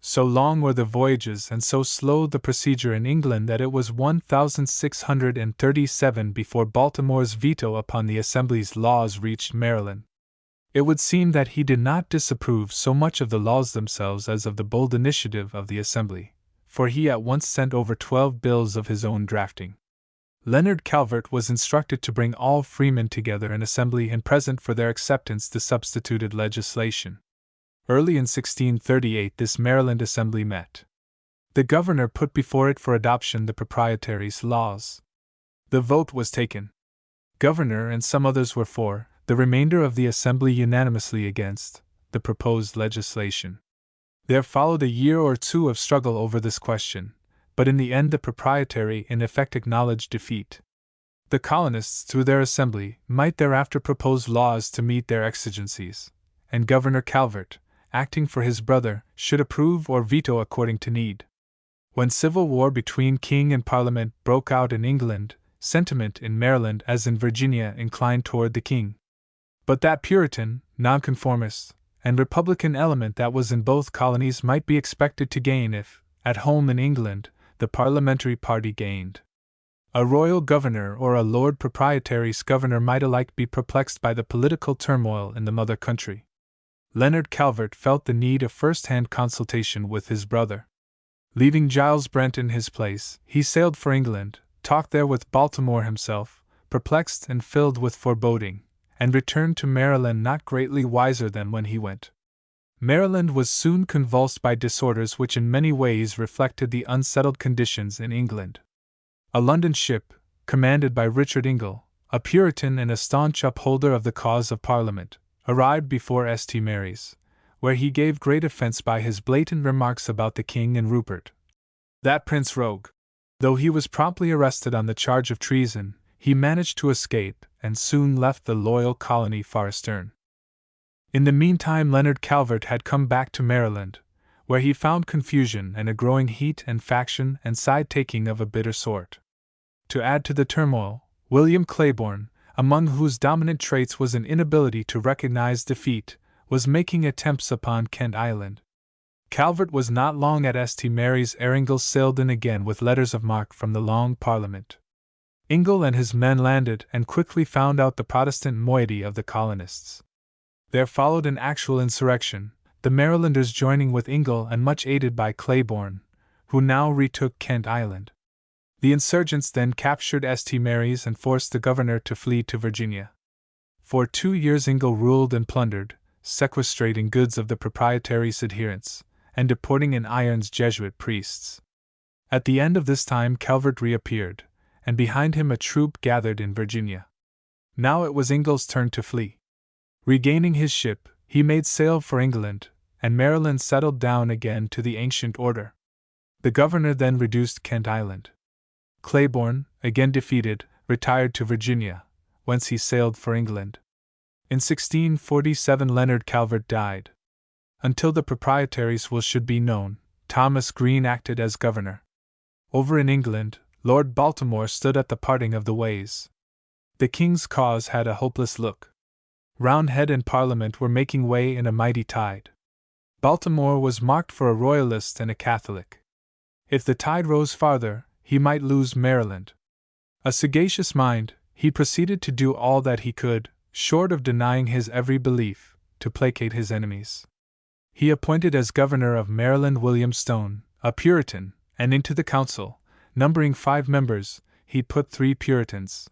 So long were the voyages and so slow the procedure in England that it was 1637 before Baltimore's veto upon the Assembly's laws reached Maryland. It would seem that he did not disapprove so much of the laws themselves as of the bold initiative of the Assembly, for he at once sent over 12 bills of his own drafting. Leonard Calvert was instructed to bring all freemen together in assembly and present for their acceptance the substituted legislation. Early in 1638 this Maryland Assembly met. The governor put before it for adoption the proprietary's laws. The vote was taken. Governor and some others were for, the remainder of the assembly unanimously against, the proposed legislation. There followed a year or two of struggle over this question, but in the end the proprietary in effect acknowledged defeat. The colonists, through their assembly, might thereafter propose laws to meet their exigencies, and Governor Calvert, acting for his brother, should approve or veto according to need. When civil war between king and parliament broke out in England, sentiment in Maryland as in Virginia inclined toward the king. But that Puritan, nonconformist, and Republican element that was in both colonies might be expected to gain if, at home in England, the parliamentary party gained. A royal governor or a Lord Proprietary's governor might alike be perplexed by the political turmoil in the mother country. Leonard Calvert felt the need of first-hand consultation with his brother. Leaving Giles Brent in his place, he sailed for England, talked there with Baltimore himself, perplexed and filled with foreboding, and returned to Maryland not greatly wiser than when he went. Maryland was soon convulsed by disorders which in many ways reflected the unsettled conditions in England. A London ship, commanded by Richard Ingle, a Puritan and a staunch upholder of the cause of Parliament, arrived before St. Mary's, where he gave great offense by his blatant remarks about the king and Rupert. That prince rogue, though he was promptly arrested on the charge of treason, he managed to escape and soon left the loyal colony far astern. In the meantime Leonard Calvert had come back to Maryland, where he found confusion and a growing heat and faction and side-taking of a bitter sort. To add to the turmoil, William Claiborne, among whose dominant traits was an inability to recognize defeat, was making attempts upon Kent Island. Calvert was not long at St. Mary's ere Ingle sailed in again with letters of marque from the Long Parliament. Ingle and his men landed and quickly found out the Protestant moiety of the colonists. There followed an actual insurrection, the Marylanders joining with Ingle and much aided by Claiborne, who now retook Kent Island. The insurgents then captured St. Mary's and forced the governor to flee to Virginia. For 2 years Ingle ruled and plundered, sequestrating goods of the proprietary's adherents, and deporting in irons Jesuit priests. At the end of this time Calvert reappeared, and behind him a troop gathered in Virginia. Now it was Ingle's turn to flee. Regaining his ship, he made sail for England, and Maryland settled down again to the ancient order. The governor then reduced Kent Island. Claiborne, again defeated, retired to Virginia, whence he sailed for England. In 1647 Leonard Calvert died. Until the proprietary's will should be known, Thomas Green acted as governor. Over in England, Lord Baltimore stood at the parting of the ways. The king's cause had a hopeless look. Roundhead and Parliament were making way in a mighty tide. Baltimore was marked for a royalist and a Catholic. If the tide rose farther, he might lose Maryland. A sagacious mind, he proceeded to do all that he could, short of denying his every belief, to placate his enemies. He appointed as governor of Maryland William Stone, a Puritan, and into the council, numbering 5 members, he put 3 Puritans.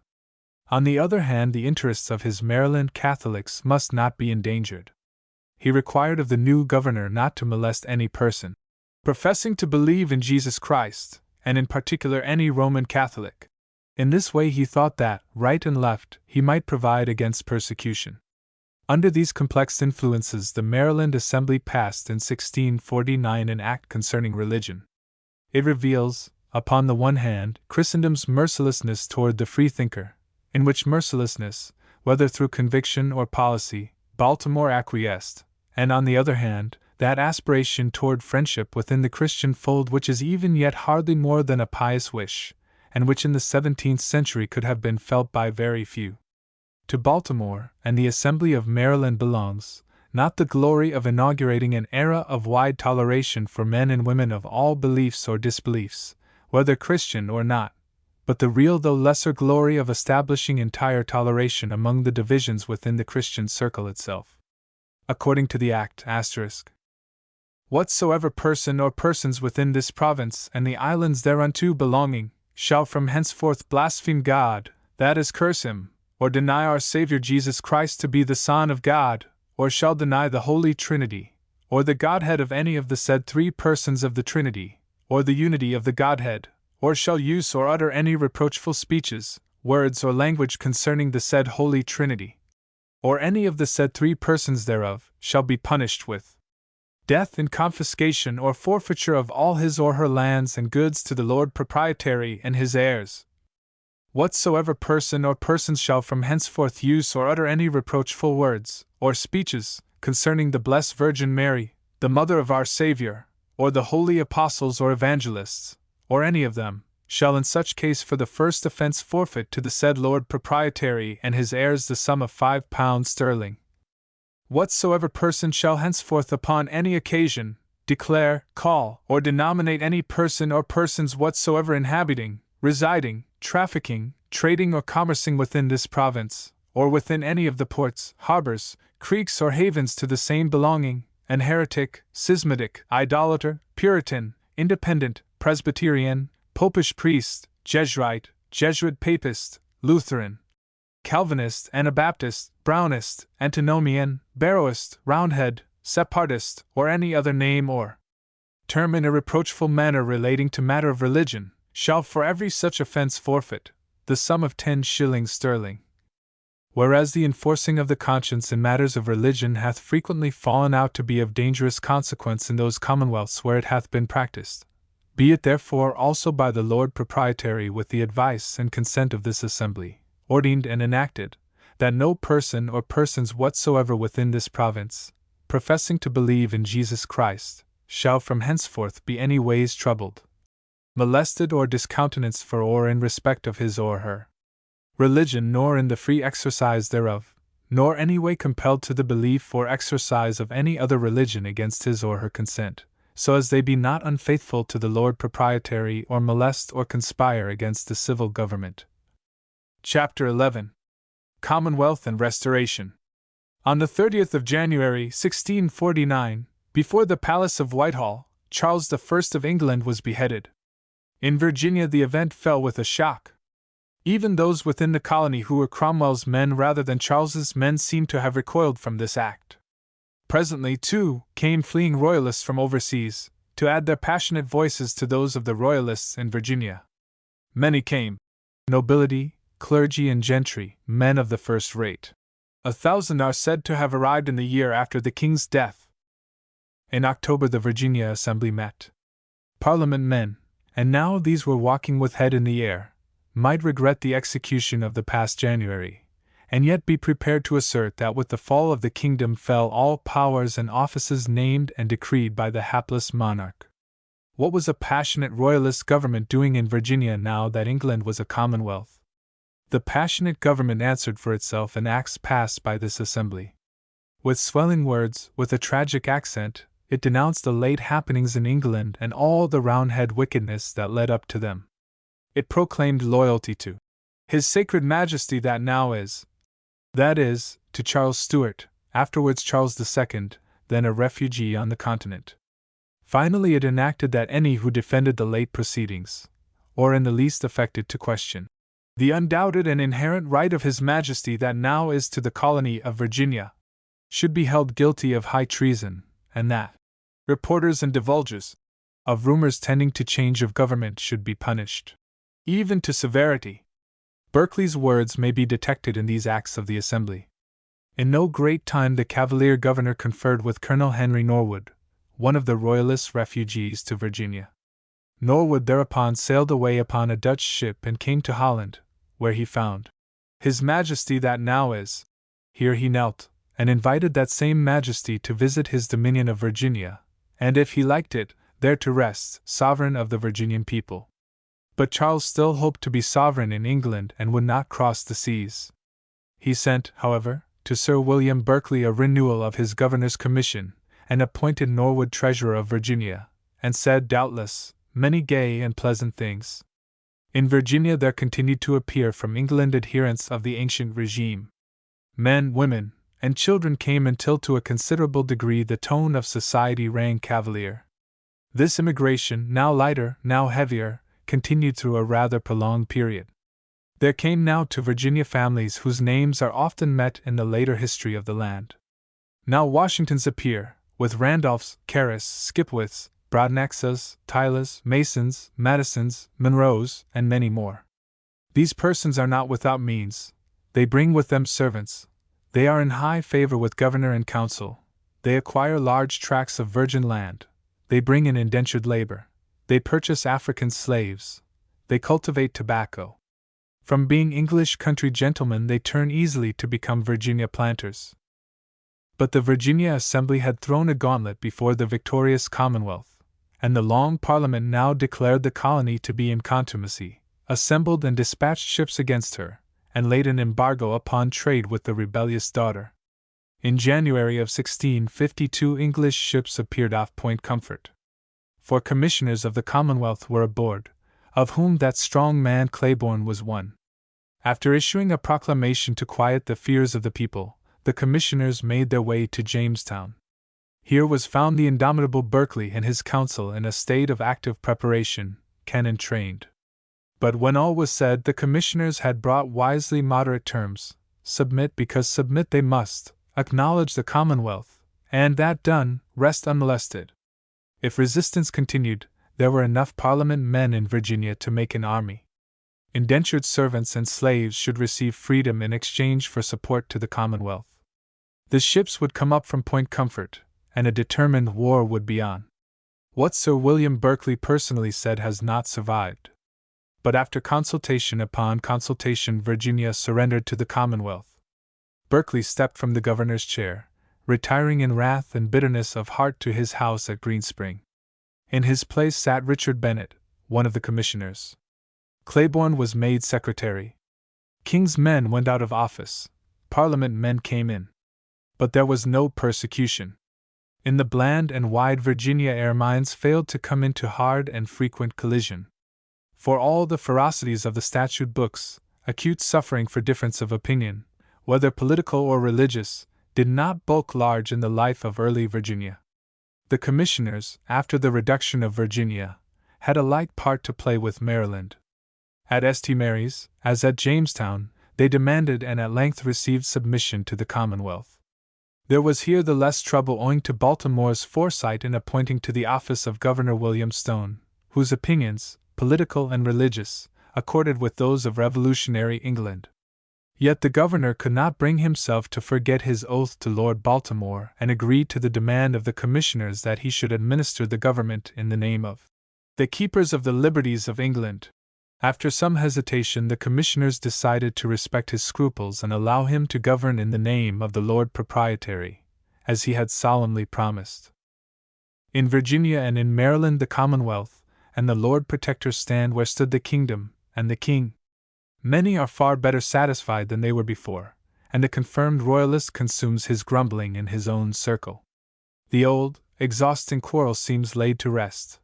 On the other hand, the interests of his Maryland Catholics must not be endangered. He required of the new governor not to molest any person professing to believe in Jesus Christ, and in particular any Roman Catholic. In this way he thought that, right and left, he might provide against persecution. Under these complex influences the Maryland Assembly passed in 1649 an act concerning religion. It reveals, upon the one hand, Christendom's mercilessness toward the freethinker, in which mercilessness, whether through conviction or policy, Baltimore acquiesced, and on the other hand, that aspiration toward friendship within the Christian fold which is even yet hardly more than a pious wish, and which in the 17th century could have been felt by very few. To Baltimore and the Assembly of Maryland belongs, not the glory of inaugurating an era of wide toleration for men and women of all beliefs or disbeliefs, whether Christian or not, but the real though lesser glory of establishing entire toleration among the divisions within the Christian circle itself. According to the Act, whatsoever person or persons within this province and the islands thereunto belonging shall from henceforth blaspheme God, that is, curse him, or deny our Saviour Jesus Christ to be the Son of God, or shall deny the Holy Trinity, or the Godhead of any of the said three persons of the Trinity, or the unity of the Godhead, or shall use or utter any reproachful speeches, words, or language concerning the said Holy Trinity, or any of the said three persons thereof, shall be punished with death and confiscation or forfeiture of all his or her lands and goods to the Lord Proprietary and his heirs. Whatsoever person or persons shall from henceforth use or utter any reproachful words or speeches concerning the Blessed Virgin Mary, the Mother of our Saviour, or the holy apostles or evangelists, or any of them, shall in such case for the first offence forfeit to the said Lord Proprietary and his heirs the sum of £5 sterling. Whatsoever person shall henceforth upon any occasion declare, call, or denominate any person or persons whatsoever inhabiting, residing, trafficking, trading, or commercing within this province, or within any of the ports, harbors, creeks, or havens to the same belonging, an heretic, schismatic, idolater, Puritan, Independent, Presbyterian, Popish priest, Jesuit, Papist, Lutheran, Calvinist, Anabaptist, Brownist, Antinomian, Barrowist, Roundhead, Separatist, or any other name or term in a reproachful manner relating to matter of religion, shall for every such offence forfeit the sum of 10 shillings sterling. Whereas the enforcing of the conscience in matters of religion hath frequently fallen out to be of dangerous consequence in those commonwealths where it hath been practiced, be it therefore also by the Lord Proprietary with the advice and consent of this assembly, ordained and enacted, that no person or persons whatsoever within this province, professing to believe in Jesus Christ, shall from henceforth be any ways troubled, molested, or discountenanced for or in respect of his or her religion, nor in the free exercise thereof, nor any way compelled to the belief or exercise of any other religion against his or her consent, so as they be not unfaithful to the Lord Proprietary or molest or conspire against the civil government. Chapter 11. Commonwealth and Restoration. On the 30th of January, 1649, before the Palace of Whitehall, Charles I of England was beheaded. In Virginia the event fell with a shock. Even those within the colony who were Cromwell's men rather than Charles's men seemed to have recoiled from this act. Presently, too, came fleeing Royalists from overseas, to add their passionate voices to those of the Royalists in Virginia. Many came: nobility, clergy, and gentry, men of the first rate. 1,000 are said to have arrived in the year after the King's death. In October the Virginia Assembly met. Parliament men, and now these were walking with head in the air, might regret the execution of the past January, and yet be prepared to assert that with the fall of the kingdom fell all powers and offices named and decreed by the hapless monarch. What was a passionate Royalist government doing in Virginia now that England was a commonwealth? The passionate government answered for itself in acts passed by this assembly. With swelling words, with a tragic accent, it denounced the late happenings in England and all the Roundhead wickedness that led up to them. It proclaimed loyalty to His Sacred Majesty that now is, that is, to Charles Stuart, afterwards Charles II, then a refugee on the continent. Finally, it enacted that any who defended the late proceedings, or in the least affected to question the undoubted and inherent right of His Majesty that now is to the colony of Virginia, should be held guilty of high treason, and that reporters and divulgers of rumors tending to change of government should be punished, even to severity. Berkeley's words may be detected in these acts of the Assembly. In no great time the Cavalier Governor conferred with Colonel Henry Norwood, one of the Royalist refugees to Virginia. Norwood thereupon sailed away upon a Dutch ship and came to Holland, where he found His Majesty that now is. Here he knelt, and invited that same Majesty to visit his dominion of Virginia, and if he liked it, there to rest, sovereign of the Virginian people. But Charles still hoped to be sovereign in England and would not cross the seas. He sent, however, to Sir William Berkeley a renewal of his governor's commission, and appointed Norwood Treasurer of Virginia, and said, doubtless, many gay and pleasant things. In Virginia there continued to appear from England adherents of the ancient regime. Men, women, and children came until to a considerable degree the tone of society rang cavalier. This immigration, now lighter, now heavier, continued through a rather prolonged period. There came now to Virginia families whose names are often met in the later history of the land. Now Washingtons appear, with Randolphs, Caris, Skipwiths, Broadnaxas, Tylers, Masons, Madisons, Monroes, and many more. These persons are not without means. They bring with them servants. They are in high favor with governor and council. They acquire large tracts of virgin land. They bring in indentured labor. They purchase African slaves. They cultivate tobacco. From being English country gentlemen they turn easily to become Virginia planters. But the Virginia Assembly had thrown a gauntlet before the victorious Commonwealth, and the Long Parliament now declared the colony to be in contumacy, assembled and dispatched ships against her, and laid an embargo upon trade with the rebellious daughter. In January of 1652 English ships appeared off Point Comfort. 4 commissioners of the Commonwealth were aboard, of whom that strong man Claiborne was one. After issuing a proclamation to quiet the fears of the people, the commissioners made their way to Jamestown. Here was found the indomitable Berkeley and his council in a state of active preparation, cannon trained. But when all was said, the commissioners had brought wisely moderate terms: submit because submit they must, acknowledge the Commonwealth, and that done, rest unmolested. If resistance continued, there were enough Parliament men in Virginia to make an army. Indentured servants and slaves should receive freedom in exchange for support to the Commonwealth. The ships would come up from Point Comfort, and a determined war would be on. What Sir William Berkeley personally said has not survived. But after consultation upon consultation, Virginia surrendered to the Commonwealth. Berkeley stepped from the governor's chair, retiring in wrath and bitterness of heart to his house at Green Spring. In his place sat Richard Bennet, one of the commissioners. Claiborne was made secretary. King's men went out of office. Parliament men came in. But there was no persecution. In the bland and wide Virginia air minds failed to come into hard and frequent collision. For all the ferocities of the statute books, acute suffering for difference of opinion, whether political or religious, did not bulk large in the life of early Virginia. The commissioners, after the reduction of Virginia, had a like part to play with Maryland. At St. Mary's, as at Jamestown, they demanded and at length received submission to the Commonwealth. There was here the less trouble owing to Baltimore's foresight in appointing to the office of Governor William Stone, whose opinions, political and religious, accorded with those of revolutionary England. Yet the governor could not bring himself to forget his oath to Lord Baltimore and agreed to the demand of the commissioners that he should administer the government in the name of the keepers of the liberties of England. After some hesitation, the commissioners decided to respect his scruples and allow him to govern in the name of the Lord Proprietary, as he had solemnly promised. In Virginia and in Maryland the Commonwealth and the Lord Protector stand where stood the kingdom and the king. Many are far better satisfied than they were before, and the confirmed royalist consumes his grumbling in his own circle. The old, exhausting quarrel seems laid to rest.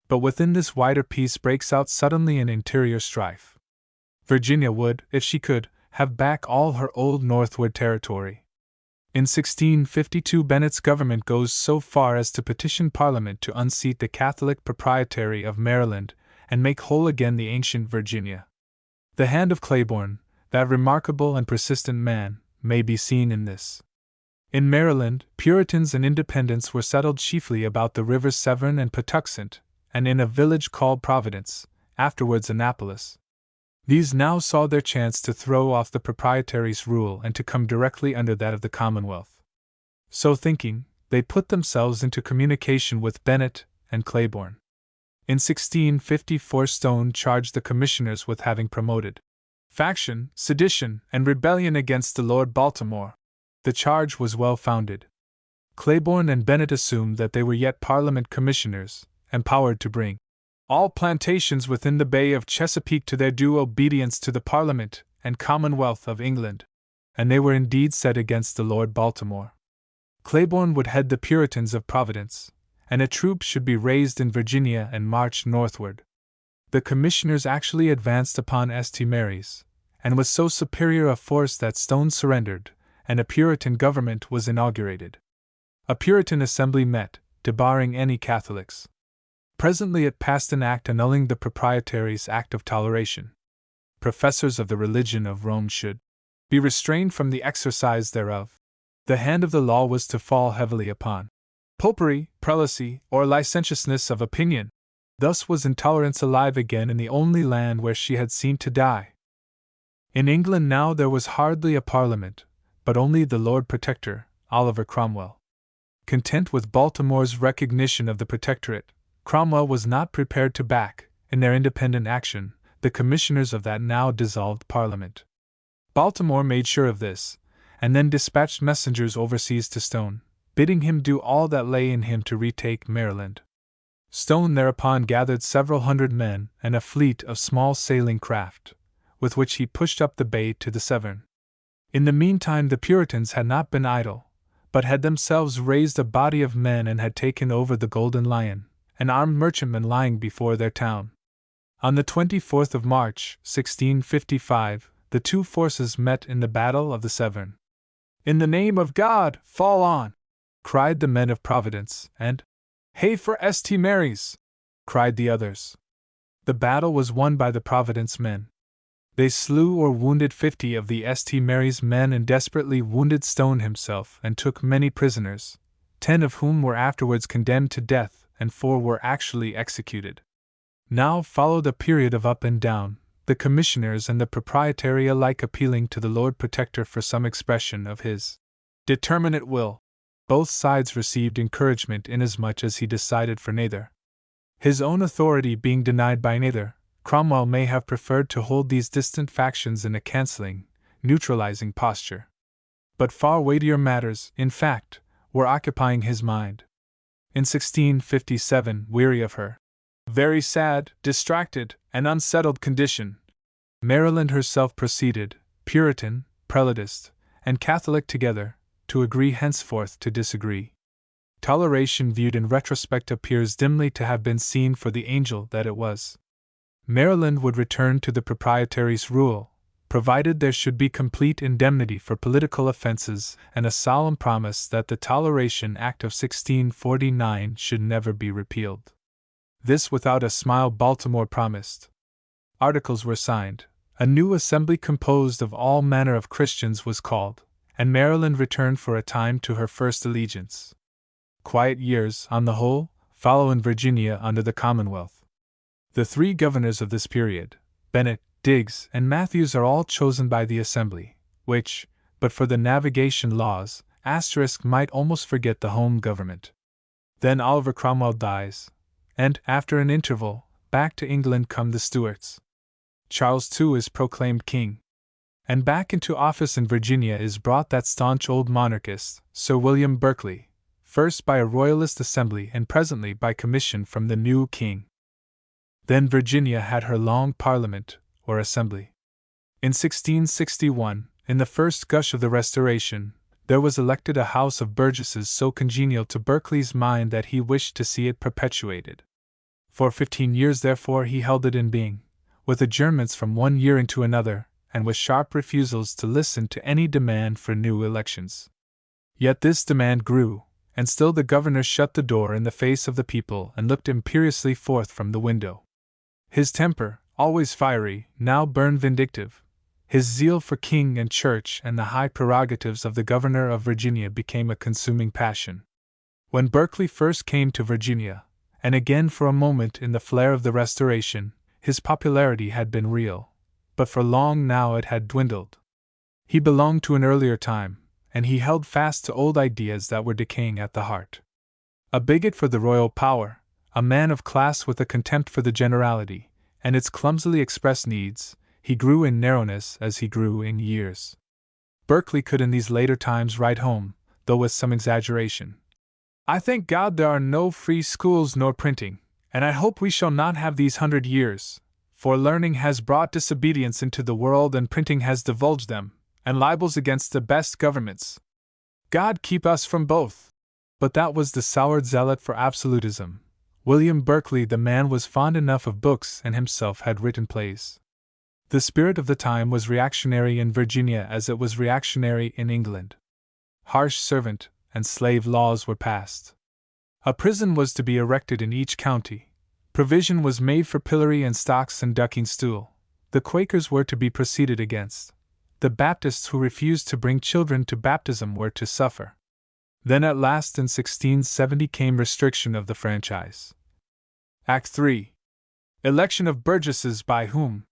But within this wider peace breaks out suddenly an interior strife. Virginia would, if she could, have back all her old northward territory. In 1652 Bennet's government goes so far as to petition Parliament to unseat the Catholic Proprietary of Maryland and make whole again the ancient Virginia. The hand of Claiborne, that remarkable and persistent man, may be seen in this. In Maryland, Puritans and Independents were settled chiefly about the rivers Severn and Patuxent, and in a village called Providence, afterwards Annapolis. These now saw their chance to throw off the Proprietary's rule and to come directly under that of the Commonwealth. So thinking, they put themselves into communication with Bennet and Claiborne. In 1654 Stone charged the commissioners with having promoted faction, sedition, and rebellion against the Lord Baltimore. The charge was well founded. Claiborne and Bennet assumed that they were yet Parliament commissioners, empowered to bring all plantations within the Bay of Chesapeake to their due obedience to the Parliament and Commonwealth of England. and they were indeed set against the Lord Baltimore. Claiborne would head the Puritans of Providence, and a troop should be raised in Virginia and march northward. The commissioners actually advanced upon St. Mary's, and with so superior a force that Stone surrendered, and a Puritan government was inaugurated. A Puritan assembly met, debarring any Catholics. Presently it passed an act annulling the Proprietary's Act of Toleration. Professors of the religion of Rome should be restrained from the exercise thereof. The hand of the law was to fall heavily upon popery, prelacy, or licentiousness of opinion. Thus was intolerance alive again in the only land where she had seemed to die. In England now there was hardly a parliament, but only the Lord Protector, Oliver Cromwell. Content with Baltimore's recognition of the Protectorate, Cromwell was not prepared to back, in their independent action, the commissioners of that now dissolved Parliament. Baltimore made sure of this, and then dispatched messengers overseas to Stone, bidding him do all that lay in him to retake Maryland. Stone thereupon gathered several hundred men and a fleet of small sailing craft, with which he pushed up the bay to the Severn. In the meantime the Puritans had not been idle, but had themselves raised a body of men and had taken over the Golden Lion, an armed merchantman lying before their town. On the 24th of March, 1655, the two forces met in the Battle of the Severn. "In the name of God, fall on!" cried the men of Providence, and "Hey for St. Mary's!" cried the others. The battle was won by the Providence men. They slew or wounded 50 of the St. Mary's men and desperately wounded Stone himself and took many prisoners, 10 of whom were afterwards condemned to death and 4 were actually executed. Now followed a period of up and down, the commissioners and the Proprietary alike appealing to the Lord Protector for some expression of his determinate will. Both sides received encouragement inasmuch as he decided for neither. His own authority being denied by neither, Cromwell may have preferred to hold these distant factions in a cancelling, neutralizing posture. But far weightier matters, in fact, were occupying his mind. In 1657, weary of her very sad, distracted, and unsettled condition, Maryland herself proceeded, Puritan, Prelatist, and Catholic together, to agree henceforth to disagree. Toleration viewed in retrospect appears dimly to have been seen for the angel that it was. Maryland would return to the Proprietary's rule, provided there should be complete indemnity for political offenses and a solemn promise that the Toleration Act of 1649 should never be repealed. This without a smile Baltimore promised. Articles were signed, a new assembly composed of all manner of Christians was called, and Maryland returned for a time to her first allegiance. Quiet years, on the whole, follow in Virginia under the Commonwealth. The 3 governors of this period, Bennet, Digges, and Matthews, are all chosen by the Assembly, which, but for the navigation laws, might almost forget the home government. Then Oliver Cromwell dies, and, after an interval, back to England come the Stuarts. Charles II is proclaimed king. And back into office in Virginia is brought that staunch old monarchist, Sir William Berkeley, first by a royalist assembly and presently by commission from the new king. Then Virginia had her long parliament, or assembly. In 1661, in the first gush of the Restoration, there was elected a House of Burgesses so congenial to Berkeley's mind that he wished to see it perpetuated. For 15 years therefore he held it in being, with adjournments from one year into another, and with sharp refusals to listen to any demand for new elections. Yet this demand grew, and still the governor shut the door in the face of the people and looked imperiously forth from the window. His temper, always fiery, now burned vindictive. His zeal for king and church and the high prerogatives of the governor of Virginia became a consuming passion. When Berkeley first came to Virginia, and again for a moment in the flare of the Restoration, his popularity had been real, but for long now it had dwindled. He belonged to an earlier time, and he held fast to old ideas that were decaying at the heart. A bigot for the royal power, a man of class with a contempt for the generality, and its clumsily expressed needs, he grew in narrowness as he grew in years. Berkeley could in these later times write home, though with some exaggeration, "I thank God there are no free schools nor printing, and I hope we shall not have these 100 years, for learning has brought disobedience into the world and printing has divulged them, and libels against the best governments. God keep us from both! But that was the soured zealot for absolutism. William Berkeley, the man, was fond enough of books and himself had written plays. The spirit of the time was reactionary in Virginia as it was reactionary in England. Harsh servant and slave laws were passed. A prison was to be erected in each county. Provision was made for pillory and stocks and ducking stool. The Quakers were to be proceeded against. The Baptists who refused to bring children to baptism were to suffer. Then at last in 1670 came restriction of the franchise. Act 3. Election of burgesses by whom?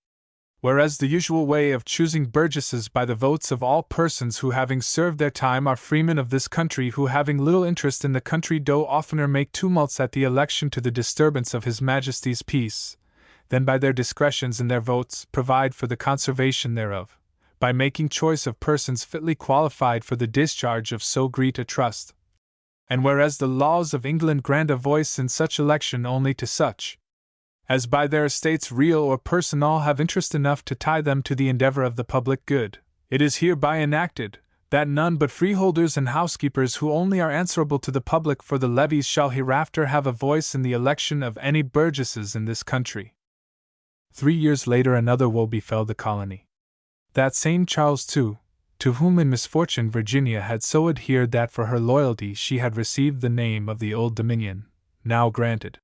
Whereas the usual way of choosing burgesses by the votes of all persons who, having served their time, are freemen of this country, who, having little interest in the country, do oftener make tumults at the election to the disturbance of His Majesty's peace, than by their discretions in their votes provide for the conservation thereof, by making choice of persons fitly qualified for the discharge of so great a trust. And whereas the laws of England grant a voice in such election only to such as by their estates real or personal have interest enough to tie them to the endeavor of the public good, it is hereby enacted, that none but freeholders and housekeepers who only are answerable to the public for the levies shall hereafter have a voice in the election of any burgesses in this country. 3 years later another woe befell the colony. That same Charles II, to whom in misfortune Virginia had so adhered that for her loyalty she had received the name of the Old Dominion, now granted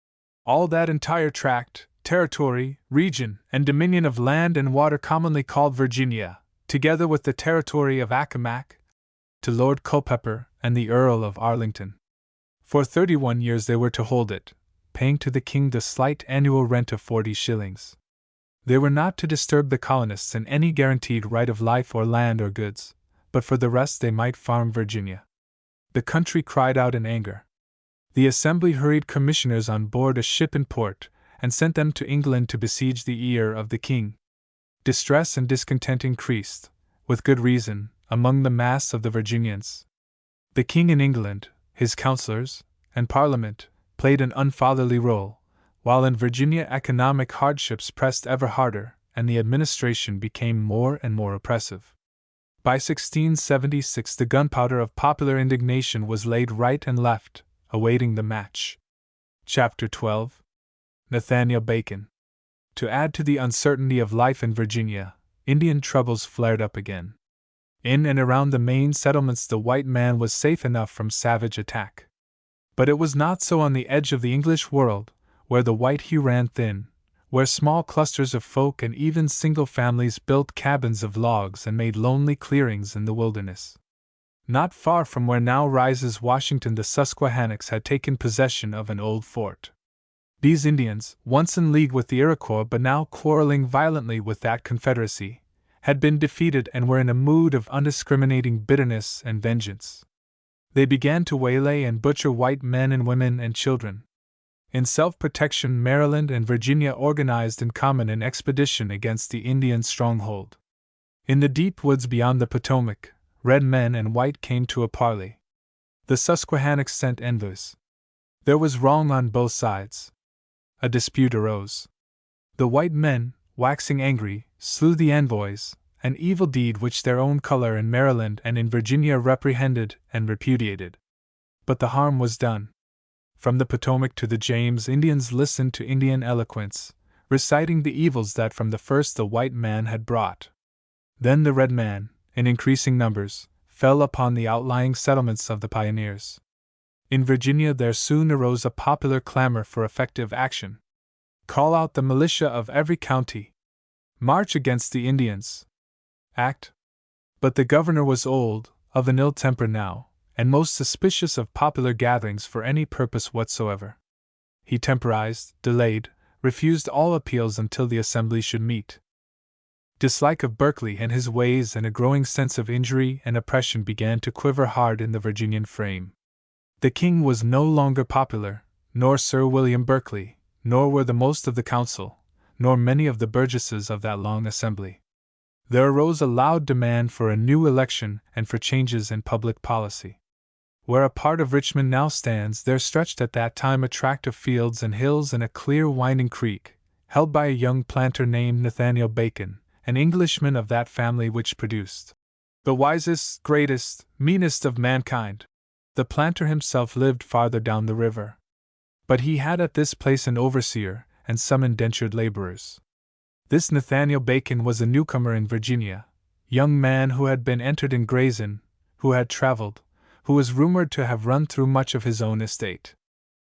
all that entire tract, territory, region, and dominion of land and water commonly called Virginia, together with the territory of Accomac, to Lord Culpeper and the Earl of Arlington. For 31 years they were to hold it, paying to the king the slight annual rent of 40 shillings. They were not to disturb the colonists in any guaranteed right of life or land or goods, but for the rest they might farm Virginia. The country cried out in anger. The Assembly hurried commissioners on board a ship in port, and sent them to England to besiege the ear of the king. Distress and discontent increased, with good reason, among the mass of the Virginians. The king in England, his councillors, and Parliament, played an unfatherly role, while in Virginia economic hardships pressed ever harder, and the administration became more and more oppressive. By 1676 the gunpowder of popular indignation was laid right and left, awaiting the match. Chapter 12. Nathaniel Bacon. To add to the uncertainty of life in Virginia, Indian troubles flared up again. In and around the main settlements the white man was safe enough from savage attack. But it was not so on the edge of the English world, where the white hue ran thin, where small clusters of folk and even single families built cabins of logs and made lonely clearings in the wilderness. Not far from where now rises Washington, the Susquehannocks had taken possession of an old fort. These Indians, once in league with the Iroquois but now quarreling violently with that confederacy, had been defeated and were in a mood of undiscriminating bitterness and vengeance. They began to waylay and butcher white men and women and children. In self-protection, Maryland and Virginia organized in common an expedition against the Indian stronghold. In the deep woods beyond the Potomac, red men and white came to a parley. The Susquehannocks sent envoys. There was wrong on both sides. A dispute arose. The white men, waxing angry, slew the envoys, an evil deed which their own color in Maryland and in Virginia reprehended and repudiated. But the harm was done. From the Potomac to the James, Indians listened to Indian eloquence, reciting the evils that from the first the white man had brought. Then the red man, in increasing numbers, fell upon the outlying settlements of the pioneers. In Virginia there soon arose a popular clamor for effective action. Call out the militia of every county. March against the Indians. Act. But the governor was old, of an ill temper now, and most suspicious of popular gatherings for any purpose whatsoever. He temporized, delayed, refused all appeals until the assembly should meet. Dislike of Berkeley and his ways and a growing sense of injury and oppression began to quiver hard in the Virginian frame. The king was no longer popular, nor Sir William Berkeley, nor were the most of the council, nor many of the burgesses of that long assembly. There arose a loud demand for a new election and for changes in public policy. Where a part of Richmond now stands, there stretched at that time a tract of fields and hills and a clear winding creek, held by a young planter named Nathaniel Bacon, an Englishman of that family which produced The wisest, greatest, meanest of mankind. The planter himself lived farther down the river. But he had at this place an overseer and some indentured laborers. This Nathaniel Bacon was a newcomer in Virginia, young man who had been entered in Gray's Inn, who had traveled, who was rumored to have run through much of his own estate.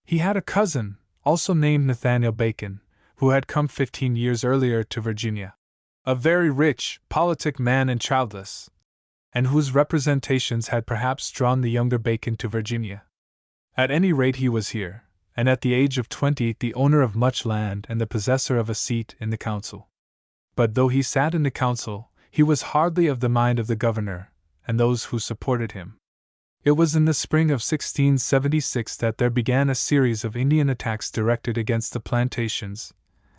He had a cousin, also named Nathaniel Bacon, who had come 15 years earlier to Virginia. A very rich, politic man and childless, and whose representations had perhaps drawn the younger Bacon to Virginia. At any rate he was here, and at the age of 20 the owner of much land and the possessor of a seat in the council. But though he sat in the council, he was hardly of the mind of the governor and those who supported him. It was in the spring of 1676 that there began a series of Indian attacks directed against the plantations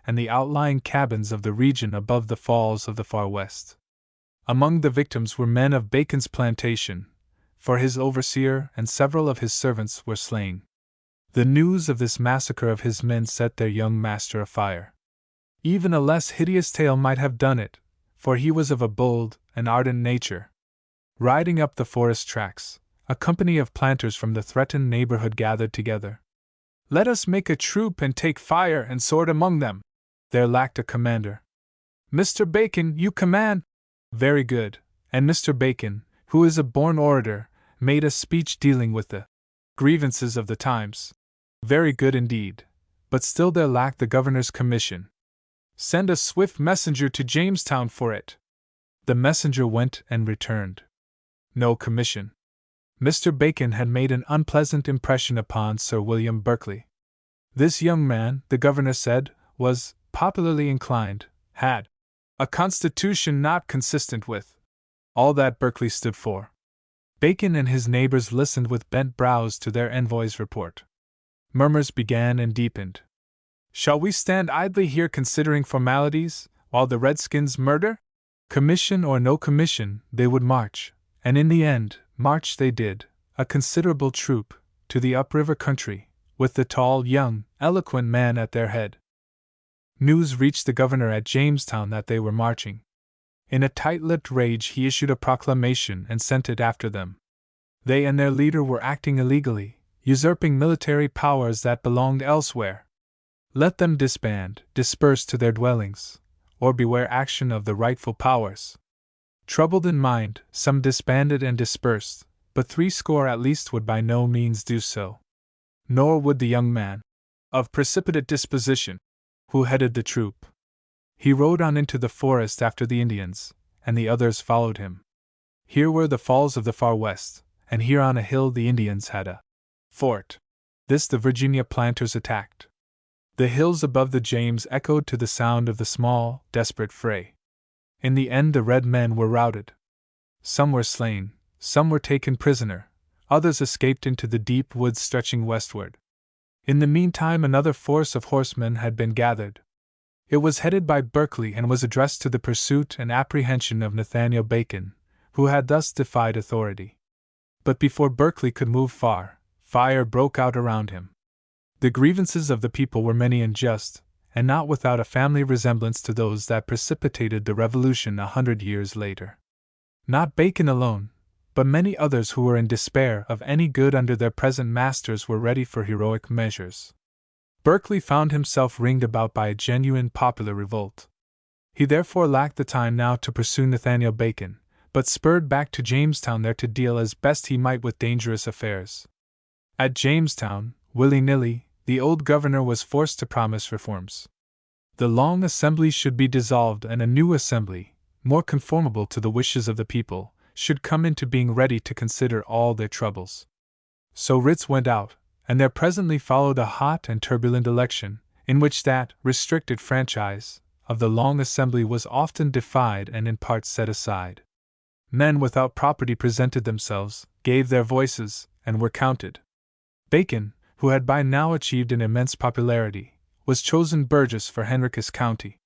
and the outlying cabins of the region above the falls of the far west. Among the victims were men of Bacon's plantation, for his overseer and several of his servants were slain. The news of this massacre of his men set their young master afire. Even a less hideous tale might have done it, for he was of a bold and ardent nature. Riding up the forest tracks, a company of planters from the threatened neighborhood gathered together. "Let us make a troop and take fire and sword among them." There lacked a commander. "Mr. Bacon, you command." "Very good." And Mr. Bacon, who is a born orator, made a speech dealing with the grievances of the times. "Very good indeed. But still there lacked the governor's commission." "Send a swift messenger to Jamestown for it." The messenger went and returned. No commission. Mr. Bacon had made an unpleasant impression upon Sir William Berkeley. This young man, the governor said, was popularly inclined, had a constitution not consistent with all that Berkeley stood for. Bacon and his neighbors listened with bent brows to their envoy's report. Murmurs began and deepened. "Shall we stand idly here considering formalities, while the Redskins murder?" Commission or no commission, they would march, and in the end, march they did, a considerable troop, to the upriver country, with the tall, young, eloquent man at their head. News reached the governor at Jamestown that they were marching. In a tight-lipped rage he issued a proclamation and sent it after them. They and their leader were acting illegally, usurping military powers that belonged elsewhere. Let them disband, disperse to their dwellings, or beware action of the rightful powers. Troubled in mind, some disbanded and dispersed, but 60 at least would by no means do so. Nor would the young man, of precipitate disposition, who headed the troop. He rode on into the forest after the Indians, and the others followed him. Here were the falls of the far west, and here on a hill the Indians had a fort. This the Virginia planters attacked. The hills above the James echoed to the sound of the small, desperate fray. In the end the red men were routed. Some were slain, some were taken prisoner, others escaped into the deep woods stretching westward. In the meantime another force of horsemen had been gathered. It was headed by Berkeley and was addressed to the pursuit and apprehension of Nathaniel Bacon, who had thus defied authority. But before Berkeley could move far, fire broke out around him. The grievances of the people were many and just, and not without a family resemblance to those that precipitated the Revolution 100 years later. Not Bacon alone, but many others who were in despair of any good under their present masters were ready for heroic measures. Berkeley found himself ringed about by a genuine popular revolt. He therefore lacked the time now to pursue Nathaniel Bacon, but spurred back to Jamestown there to deal as best he might with dangerous affairs. At Jamestown, willy-nilly, the old governor was forced to promise reforms. The long assembly should be dissolved and a new assembly, more conformable to the wishes of the people, should come into being ready to consider all their troubles. So writs went out, and there presently followed a hot and turbulent election, in which that restricted franchise of the long assembly was often defied and in part set aside. Men without property presented themselves, gave their voices, and were counted. Bacon, who had by now achieved an immense popularity, was chosen burgess for Henricus County.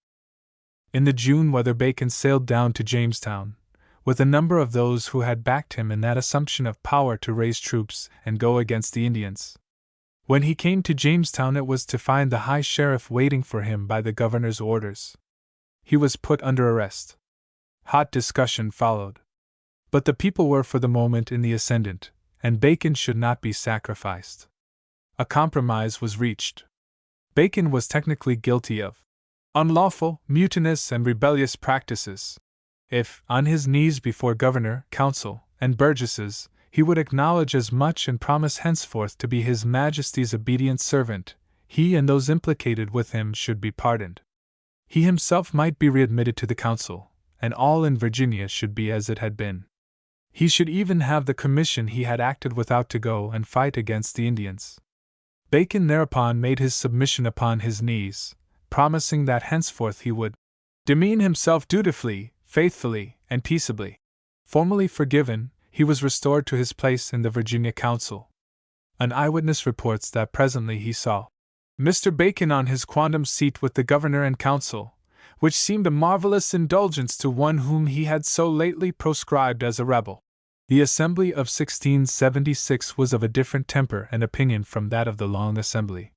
In the June weather Bacon sailed down to Jamestown, with a number of those who had backed him in that assumption of power to raise troops and go against the Indians. When he came to Jamestown it was to find the high sheriff waiting for him by the governor's orders. He was put under arrest. Hot discussion followed. But the people were for the moment in the ascendant, and Bacon should not be sacrificed. A compromise was reached. Bacon was technically guilty of unlawful, mutinous, and rebellious practices. If, on his knees before governor, council, and burgesses, he would acknowledge as much and promise henceforth to be His Majesty's obedient servant, he and those implicated with him should be pardoned. He himself might be readmitted to the council, and all in Virginia should be as it had been. He should even have the commission he had acted without to go and fight against the Indians. Bacon thereupon made his submission upon his knees, promising that henceforth he would demean himself dutifully, faithfully, and peaceably. Formally forgiven, he was restored to his place in the Virginia Council. An eyewitness reports that presently he saw Mr. Bacon on his quondam seat with the governor and council, which seemed a marvelous indulgence to one whom he had so lately proscribed as a rebel. The Assembly of 1676 was of a different temper and opinion from that of the Long Assembly.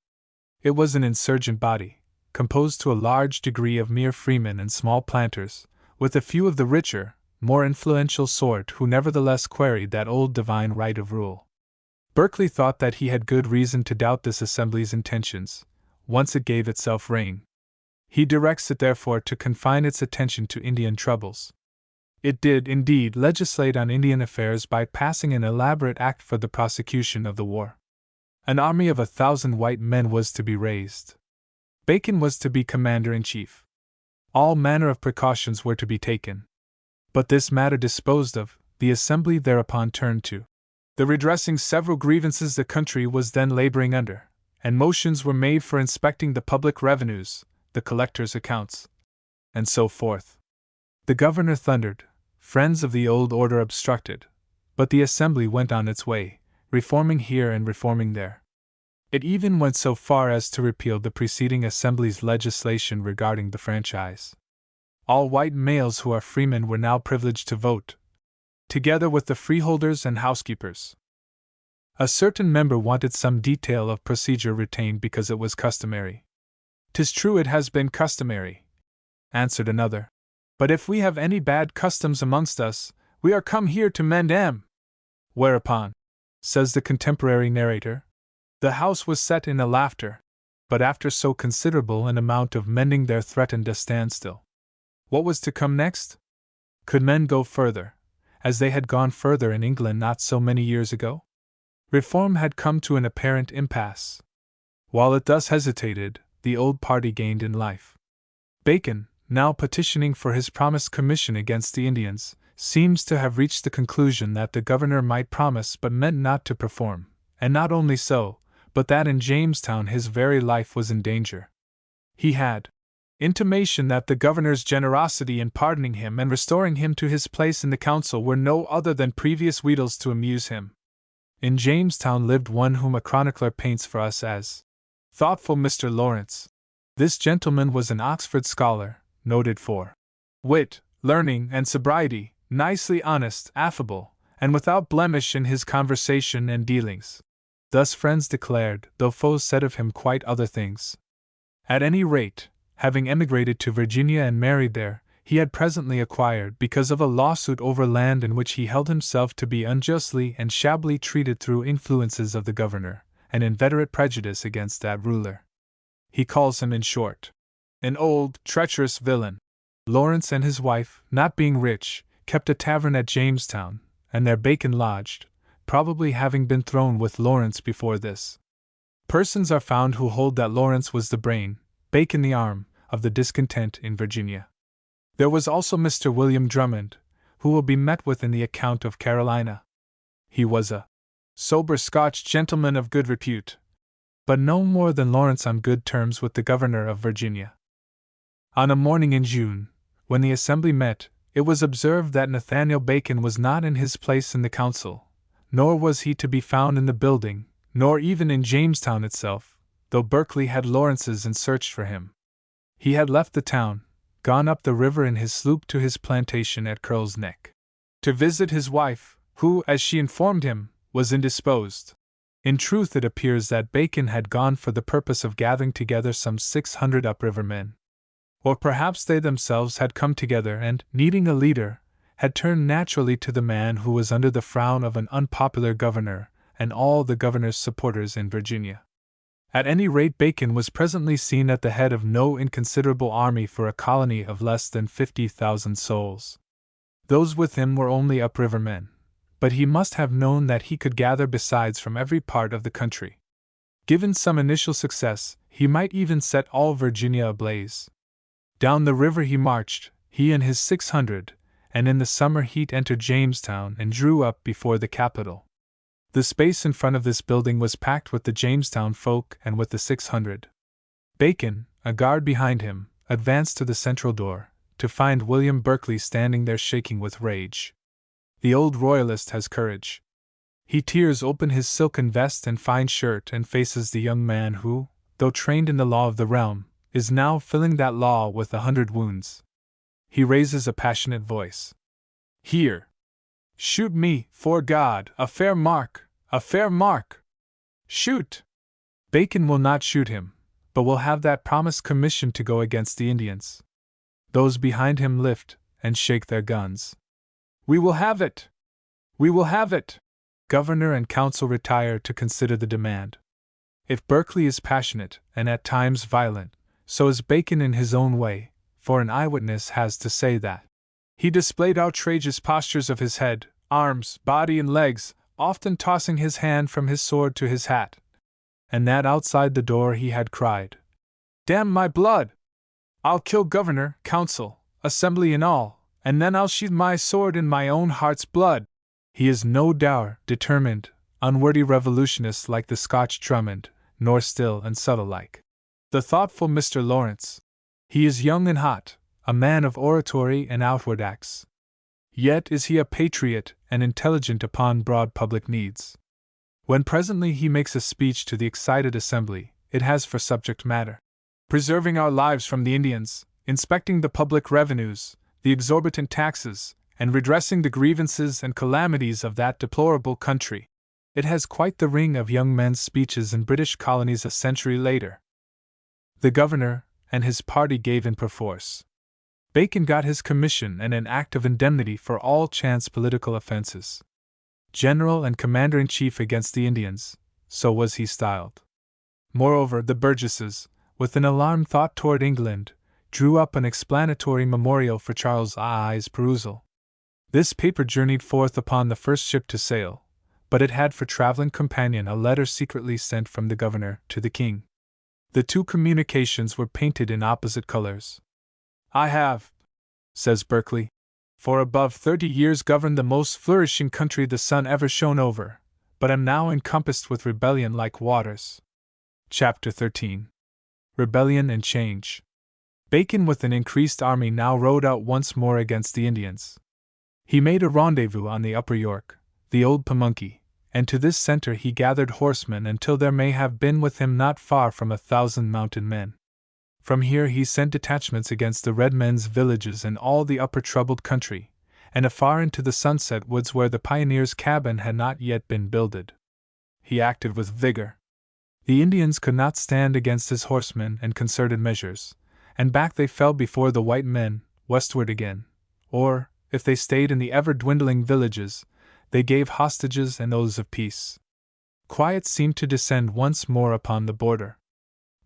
It was an insurgent body, composed to a large degree of mere freemen and small planters, with a few of the richer, more influential sort who nevertheless queried that old divine right of rule. Berkeley thought that he had good reason to doubt this Assembly's intentions, once it gave itself rein. He directs it therefore to confine its attention to Indian troubles. It did, indeed, legislate on Indian affairs by passing an elaborate act for the prosecution of the war. An army of 1,000 white men was to be raised. Bacon was to be commander-in-chief. All manner of precautions were to be taken. But this matter disposed of, the Assembly thereupon turned to the redressing several grievances the country was then laboring under, and motions were made for inspecting the public revenues, the collectors' accounts, and so forth. The governor thundered, friends of the old order obstructed, but the Assembly went on its way, reforming here and reforming there. It even went so far as to repeal the preceding Assembly's legislation regarding the franchise. All white males who are freemen were now privileged to vote, together with the freeholders and housekeepers. A certain member wanted some detail of procedure retained because it was customary. "'Tis true it has been customary," answered another. "But if we have any bad customs amongst us, we are come here to mend 'em." Whereupon, says the contemporary narrator, the house was set in a laughter, but after so considerable an amount of mending there threatened a standstill. What was to come next? Could men go further, as they had gone further in England not so many years ago? Reform had come to an apparent impasse. While it thus hesitated, the old party gained in life. Bacon, now petitioning for his promised commission against the Indians, seems to have reached the conclusion that the governor might promise but meant not to perform, and not only so, but that in Jamestown his very life was in danger. He had intimation that the governor's generosity in pardoning him and restoring him to his place in the council were no other than previous wheedles to amuse him. In Jamestown lived one whom a chronicler paints for us as thoughtful Mr. Lawrence. This gentleman was an Oxford scholar, noted for wit, learning, and sobriety, nicely honest, affable, and without blemish in his conversation and dealings. Thus friends declared, though foes said of him quite other things. At any rate, having emigrated to Virginia and married there, he had presently acquired, because of a lawsuit over land in which he held himself to be unjustly and shabbily treated through influences of the governor, an inveterate prejudice against that ruler. He calls him, in short, an old, treacherous villain. Lawrence and his wife, not being rich, kept a tavern at Jamestown, and there Bacon lodged, probably having been thrown with Lawrence before this. Persons are found who hold that Lawrence was the brain, Bacon the arm, of the discontent in Virginia. There was also Mr. William Drummond, who will be met with in the account of Carolina. He was a sober Scotch gentleman of good repute, but no more than Lawrence on good terms with the governor of Virginia. On a morning in June, when the Assembly met, it was observed that Nathaniel Bacon was not in his place in the council, nor was he to be found in the building, nor even in Jamestown itself, though Berkeley had Lawrence's and searched for him. He had left the town, gone up the river in his sloop to his plantation at Curl's Neck, to visit his wife, who, as she informed him, was indisposed. In truth, it appears that Bacon had gone for the purpose of gathering together some 600 upriver men. Or perhaps they themselves had come together and, needing a leader, had turned naturally to the man who was under the frown of an unpopular governor and all the governor's supporters in Virginia. At any rate, Bacon was presently seen at the head of no inconsiderable army for a colony of less than 50,000 souls. Those with him were only upriver men, but he must have known that he could gather besides from every part of the country. Given some initial success, he might even set all Virginia ablaze. Down the river he marched, he and his 600, and in the summer heat entered Jamestown and drew up before the capital. The space in front of this building was packed with the Jamestown folk and with the 600. Bacon, a guard behind him, advanced to the central door, to find William Berkeley standing there shaking with rage. The old royalist has courage. He tears open his silken vest and fine shirt and faces the young man who, though trained in the law of the realm, is now filling that law with 100 wounds. He raises a passionate voice. "Here! Shoot me, 'fore God, a fair mark, a fair mark! Shoot!" Bacon will not shoot him, but will have that promised commission to go against the Indians. Those behind him lift and shake their guns. "We will have it! We will have it!" Governor and council retire to consider the demand. If Berkeley is passionate and at times violent, so is Bacon in his own way, for an eyewitness has to say that he displayed outrageous postures of his head, arms, body, and legs, often tossing his hand from his sword to his hat, and that outside the door he had cried, "Damn my blood! I'll kill governor, council, assembly and all, and then I'll sheathe my sword in my own heart's blood." He is no dour, determined, unworthy revolutionist like the Scotch Drummond, nor still and subtle like the thoughtful Mr. Lawrence. He is young and hot, a man of oratory and outward acts. Yet is he a patriot and intelligent upon broad public needs. When presently he makes a speech to the excited assembly, it has for subject matter preserving our lives from the Indians, inspecting the public revenues, the exorbitant taxes, and redressing the grievances and calamities of that deplorable country. It has quite the ring of young men's speeches in British colonies a century later. The governor and his party gave in perforce. Bacon got his commission and an act of indemnity for all chance political offenses. General and commander-in-chief against the Indians, so was he styled. Moreover, the burgesses, with an alarmed thought toward England, drew up an explanatory memorial for Charles I's perusal. This paper journeyed forth upon the first ship to sail, but it had for traveling companion a letter secretly sent from the governor to the king. The two communications were painted in opposite colors. "I have," says Berkeley, "for above 30 years governed the most flourishing country the sun ever shone over, but am now encompassed with rebellion like waters." Chapter 13. Rebellion and Change. Bacon with an increased army now rode out once more against the Indians. He made a rendezvous on the Upper York, the old Pamunkey, and to this center he gathered horsemen until there may have been with him not far from 1,000 mounted men. From here he sent detachments against the red men's villages and all the upper troubled country, and afar into the sunset woods where the pioneer's cabin had not yet been builded. He acted with vigor. The Indians could not stand against his horsemen and concerted measures, and back they fell before the white men, westward again, or, if they stayed in the ever-dwindling villages, they gave hostages and oaths of peace. Quiet seemed to descend once more upon the border.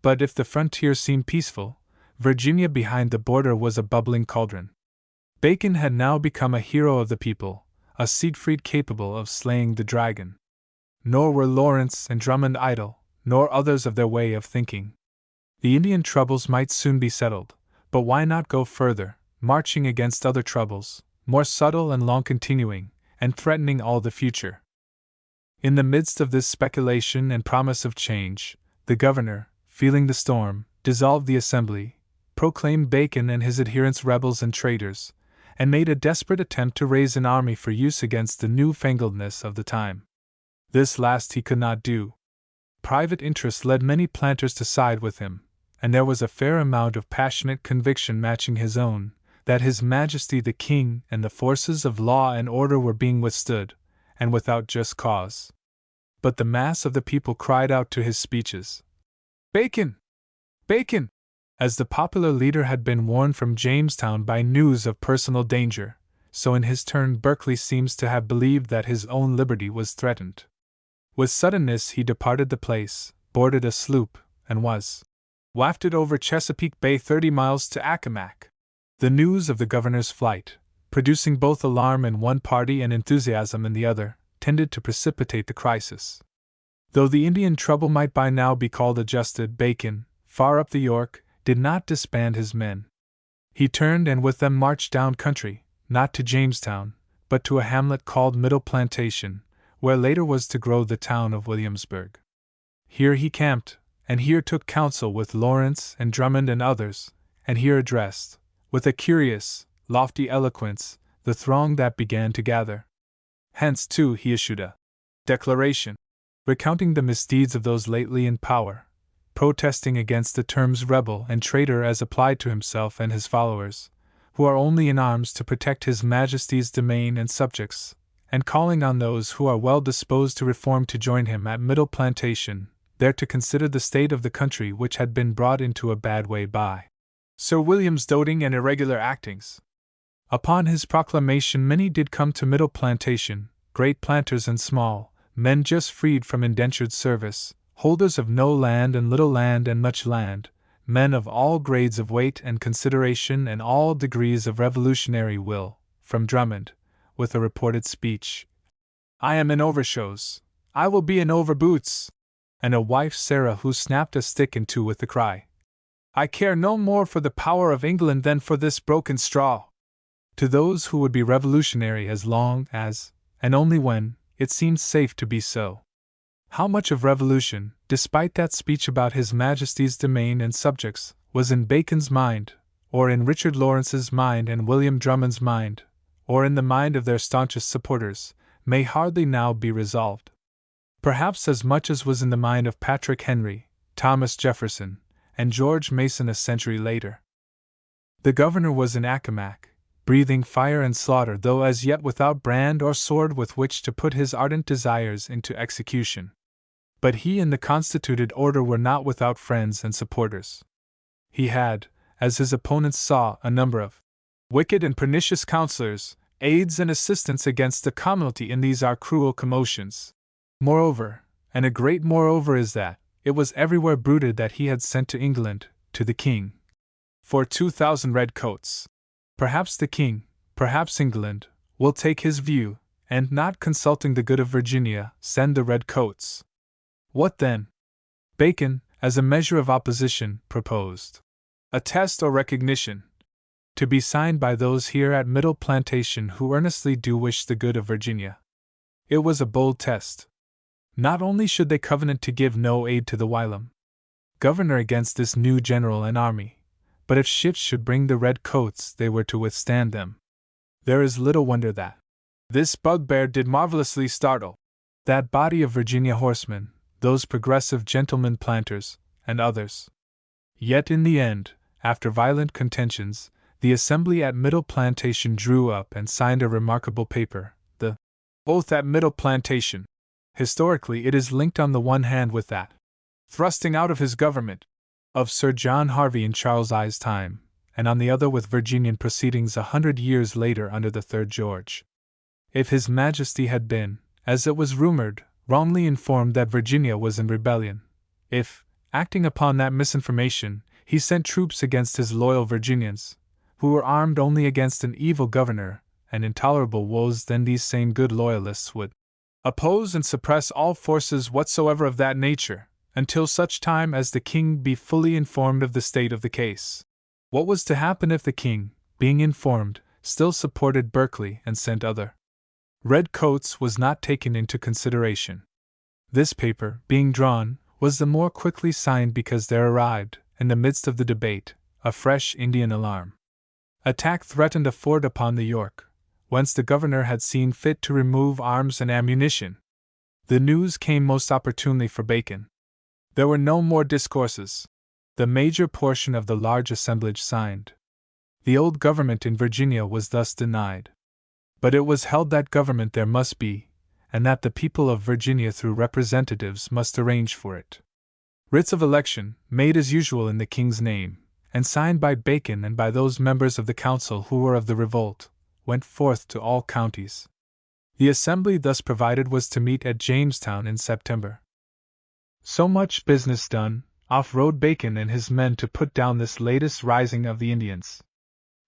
But if the frontier seemed peaceful, Virginia behind the border was a bubbling cauldron. Bacon had now become a hero of the people, a Siegfried capable of slaying the dragon. Nor were Lawrence and Drummond idle, nor others of their way of thinking. The Indian troubles might soon be settled, but why not go further, marching against other troubles, more subtle and long-continuing, and threatening all the future? In the midst of this speculation and promise of change, the governor, feeling the storm, dissolved the assembly, proclaimed Bacon and his adherents rebels and traitors, and made a desperate attempt to raise an army for use against the new-fangledness of the time. This last he could not do. Private interest led many planters to side with him, and there was a fair amount of passionate conviction matching his own, that His Majesty the King and the forces of law and order were being withstood, and without just cause. But the mass of the people cried out to his speeches, "Bacon! Bacon!" As the popular leader had been warned from Jamestown by news of personal danger, so in his turn Berkeley seems to have believed that his own liberty was threatened. With suddenness he departed the place, boarded a sloop, and was wafted over Chesapeake Bay 30 miles to Accomac. The news of the governor's flight, producing both alarm in one party and enthusiasm in the other, tended to precipitate the crisis. Though the Indian trouble might by now be called adjusted, Bacon, far up the York, did not disband his men. He turned and with them marched down country, not to Jamestown, but to a hamlet called Middle Plantation, where later was to grow the town of Williamsburg. Here he camped, and here took counsel with Lawrence and Drummond and others, and here addressed, with a curious, lofty eloquence, the throng that began to gather. Hence, too, he issued a declaration, recounting the misdeeds of those lately in power, protesting against the terms rebel and traitor as applied to himself and his followers, who are only in arms to protect His Majesty's domain and subjects, and calling on those who are well disposed to reform to join him at Middle Plantation, there to consider the state of the country which had been brought into a bad way by Sir William's doting and irregular actings. Upon his proclamation many did come to Middle Plantation, great planters and small, men just freed from indentured service, holders of no land and little land and much land, men of all grades of weight and consideration and all degrees of revolutionary will, from Drummond, with a reported speech, "I am in overshoes, I will be in overboots," and a wife Sarah who snapped a stick in two with the cry, "I care no more for the power of England than for this broken straw," to those who would be revolutionary as long as, and only when, it seemed safe to be so. How much of revolution, despite that speech about His Majesty's domain and subjects, was in Bacon's mind, or in Richard Lawrence's mind and William Drummond's mind, or in the mind of their staunchest supporters, may hardly now be resolved. Perhaps as much as was in the mind of Patrick Henry, Thomas Jefferson, and George Mason a century later. The governor was in Accomac, breathing fire and slaughter, though as yet without brand or sword with which to put his ardent desires into execution. But he and the constituted order were not without friends and supporters. He had, as his opponents saw, a number of wicked and pernicious counselors, aids and assistants against the commonalty in these our cruel commotions. Moreover, and a great moreover is that, it was everywhere bruited that he had sent to England, to the king, for 2,000 red coats. Perhaps the king, perhaps England, will take his view, and not consulting the good of Virginia, send the red coats. What then? Bacon, as a measure of opposition, proposed a test or recognition, to be signed by those here at Middle Plantation who earnestly do wish the good of Virginia. It was a bold test. Not only should they covenant to give no aid to the whilom governor against this new general and army, but if ships should bring the red coats they were to withstand them. There is little wonder that this bugbear did marvelously startle that body of Virginia horsemen, those progressive gentlemen planters, and others. Yet in the end, after violent contentions, the assembly at Middle Plantation drew up and signed a remarkable paper, the Oath at Middle Plantation. Historically it is linked on the one hand with that thrusting out of his government of Sir John Harvey in Charles I's time, and on the other with Virginian proceedings 100 years later under the third George. If His Majesty had been, as it was rumored, wrongly informed that Virginia was in rebellion, if, acting upon that misinformation, he sent troops against his loyal Virginians, who were armed only against an evil governor and intolerable woes, then these same good loyalists would oppose and suppress all forces whatsoever of that nature, until such time as the king be fully informed of the state of the case. What was to happen if the king, being informed, still supported Berkeley and sent other red coats was not taken into consideration? This paper, being drawn, was the more quickly signed because there arrived, in the midst of the debate, a fresh Indian alarm. Attack threatened a fort upon the York, whence the governor had seen fit to remove arms and ammunition. The news came most opportunely for Bacon. There were no more discourses. The major portion of the large assemblage signed. The old government in Virginia was thus denied. But it was held that government there must be, and that the people of Virginia through representatives must arrange for it. Writs of election, made as usual in the king's name, and signed by Bacon and by those members of the council who were of the revolt, went forth to all counties. The assembly thus provided was to meet at Jamestown in September. So much business done, off rode Bacon and his men to put down this latest rising of the Indians.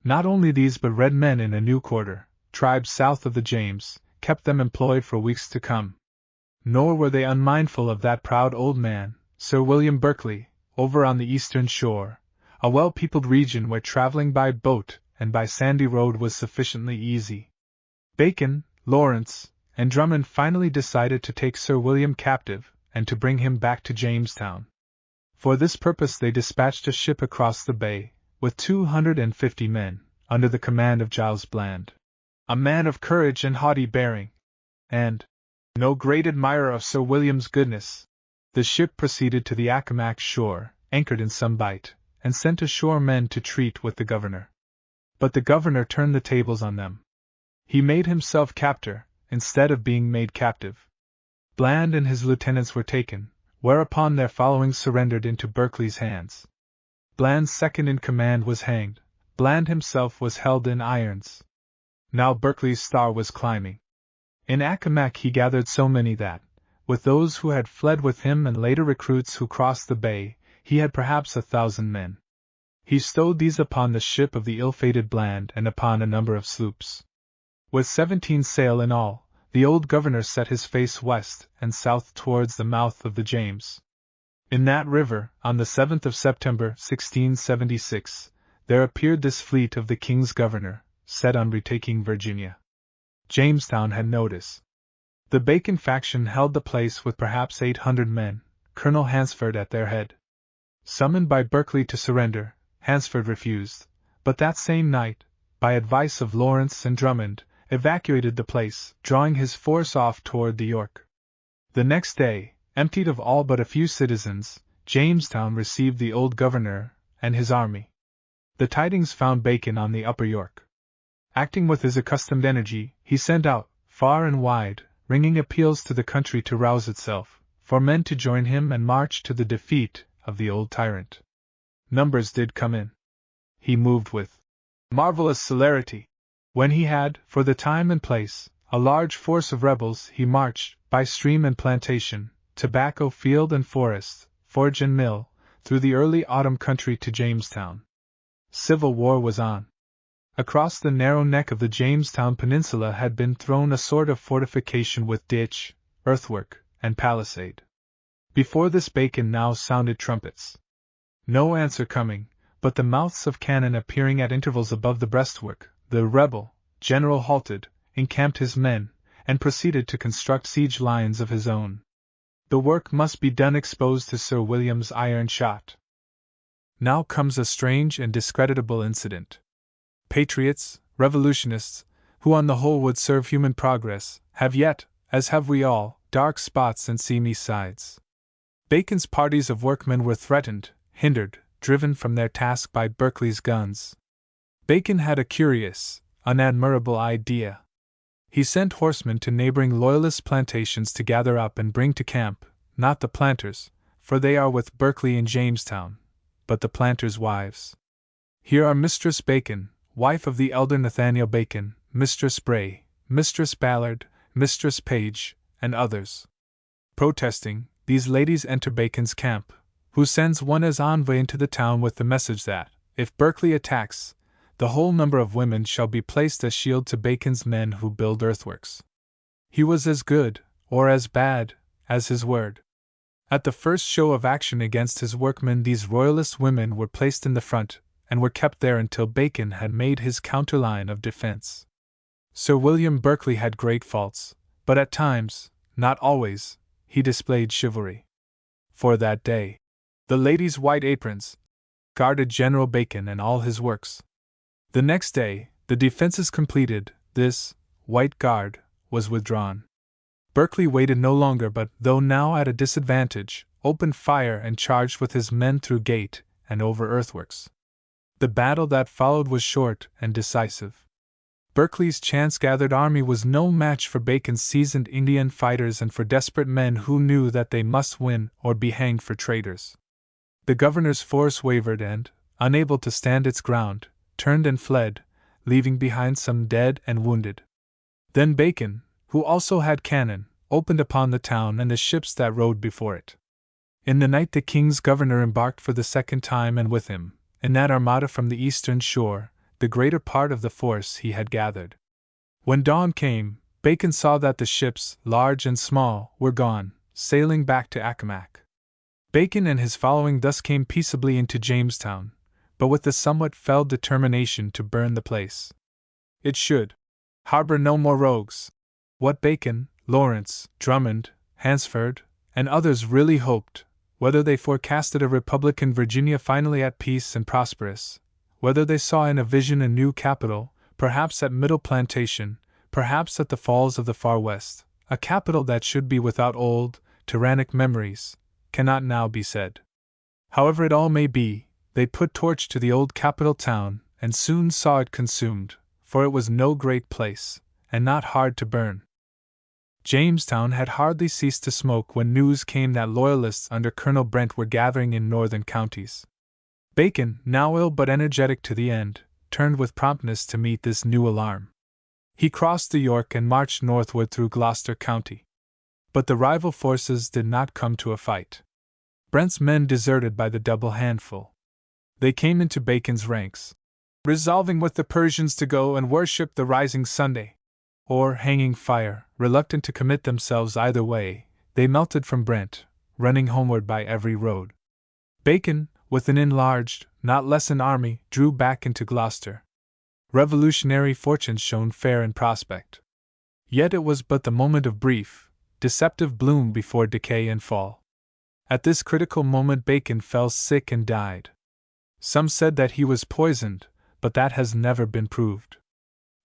Not only these but red men in a new quarter, tribes south of the James, kept them employed for weeks to come. Nor were they unmindful of that proud old man, Sir William Berkeley, over on the eastern shore, a well-peopled region where traveling by boat and by sandy road was sufficiently easy. Bacon, Lawrence, and Drummond finally decided to take Sir William captive and to bring him back to Jamestown. For this purpose they dispatched a ship across the bay, with 250 men, under the command of Giles Bland, a man of courage and haughty bearing, and no great admirer of Sir William's goodness. The ship proceeded to the Accomac shore, anchored in some bight, and sent ashore men to treat with the governor. But the governor turned the tables on them. He made himself captor, instead of being made captive. Bland and his lieutenants were taken, whereupon their following surrendered into Berkeley's hands. Bland's second in command was hanged. Bland himself was held in irons. Now Berkeley's star was climbing. In Accomac he gathered so many that, with those who had fled with him and later recruits who crossed the bay, he had perhaps 1,000 men. He stowed these upon the ship of the ill-fated Bland and upon a number of sloops. With 17 sail in all, the old governor set his face west and south towards the mouth of the James. In that river, on the 7th of September, 1676, there appeared this fleet of the king's governor, set on retaking Virginia. Jamestown had notice. The Bacon faction held the place with perhaps 800 men, Colonel Hansford at their head. Summoned by Berkeley to surrender, Hansford refused, but that same night, by advice of Lawrence and Drummond, evacuated the place, drawing his force off toward the York. The next day, emptied of all but a few citizens, Jamestown received the old governor and his army. The tidings found Bacon on the upper York. Acting with his accustomed energy, he sent out, far and wide, ringing appeals to the country to rouse itself, for men to join him and march to the defeat of the old tyrant. Numbers did come in. He moved with marvelous celerity. When he had, for the time and place, a large force of rebels, he marched, by stream and plantation, tobacco field and forest, forge and mill, through the early autumn country to Jamestown. Civil war was on. Across the narrow neck of the Jamestown peninsula had been thrown a sort of fortification with ditch, earthwork, and palisade. Before this Bacon now sounded trumpets. No answer coming, but the mouths of cannon appearing at intervals above the breastwork, the rebel general halted, encamped his men, and proceeded to construct siege lines of his own. The work must be done exposed to Sir William's iron shot. Now comes a strange and discreditable incident. Patriots, revolutionists, who on the whole would serve human progress, have yet, as have we all, dark spots and seamy sides. Bacon's parties of workmen were threatened, hindered, driven from their task by Berkeley's guns. Bacon had a curious, unadmirable idea. He sent horsemen to neighboring Loyalist plantations to gather up and bring to camp, not the planters, for they are with Berkeley in Jamestown, but the planters' wives. Here are Mistress Bacon, wife of the elder Nathaniel Bacon, Mistress Bray, Mistress Ballard, Mistress Page, and others. Protesting, these ladies enter Bacon's camp, who sends one as envoy into the town with the message that, if Berkeley attacks, the whole number of women shall be placed as shield to Bacon's men who build earthworks. He was as good, or as bad, as his word. At the first show of action against his workmen, these royalist women were placed in the front, and were kept there until Bacon had made his counterline of defense. Sir William Berkeley had great faults, but at times, not always, he displayed chivalry. For that day, the ladies' white aprons guarded General Bacon and all his works. The next day, the defenses completed, this white guard was withdrawn. Berkeley waited no longer but, though now at a disadvantage, opened fire and charged with his men through gate and over earthworks. The battle that followed was short and decisive. Berkeley's chance-gathered army was no match for Bacon's seasoned Indian fighters and for desperate men who knew that they must win or be hanged for traitors. The governor's force wavered and, unable to stand its ground, turned and fled, leaving behind some dead and wounded. Then Bacon, who also had cannon, opened upon the town and the ships that rode before it. In the night the king's governor embarked for the second time, and with him, in that armada from the eastern shore, the greater part of the force he had gathered. When dawn came, Bacon saw that the ships, large and small, were gone, sailing back to Accomac. Bacon and his following thus came peaceably into Jamestown, but with the somewhat fell determination to burn the place. It should harbor no more rogues. What Bacon, Lawrence, Drummond, Hansford, and others really hoped, whether they forecasted a republic in Virginia finally at peace and prosperous, whether they saw in a vision a new capital, perhaps at Middle Plantation, perhaps at the Falls of the Far West, a capital that should be without old, tyrannic memories, cannot now be said. However it all may be, they put torch to the old capital town, and soon saw it consumed, for it was no great place, and not hard to burn. Jamestown had hardly ceased to smoke when news came that Loyalists under Colonel Brent were gathering in northern counties. Bacon, now ill but energetic to the end, turned with promptness to meet this new alarm. He crossed the York and marched northward through Gloucester County. But the rival forces did not come to a fight. Brent's men deserted by the double handful. They came into Bacon's ranks, resolving with the Persians to go and worship the rising Sunday, or hanging fire. Reluctant to commit themselves either way, they melted from Brent, running homeward by every road. Bacon, with an enlarged, not lessened army, drew back into Gloucester. Revolutionary fortunes shone fair in prospect. Yet it was but the moment of brief, deceptive bloom before decay and fall. At this critical moment Bacon fell sick and died. Some said that he was poisoned, but that has never been proved.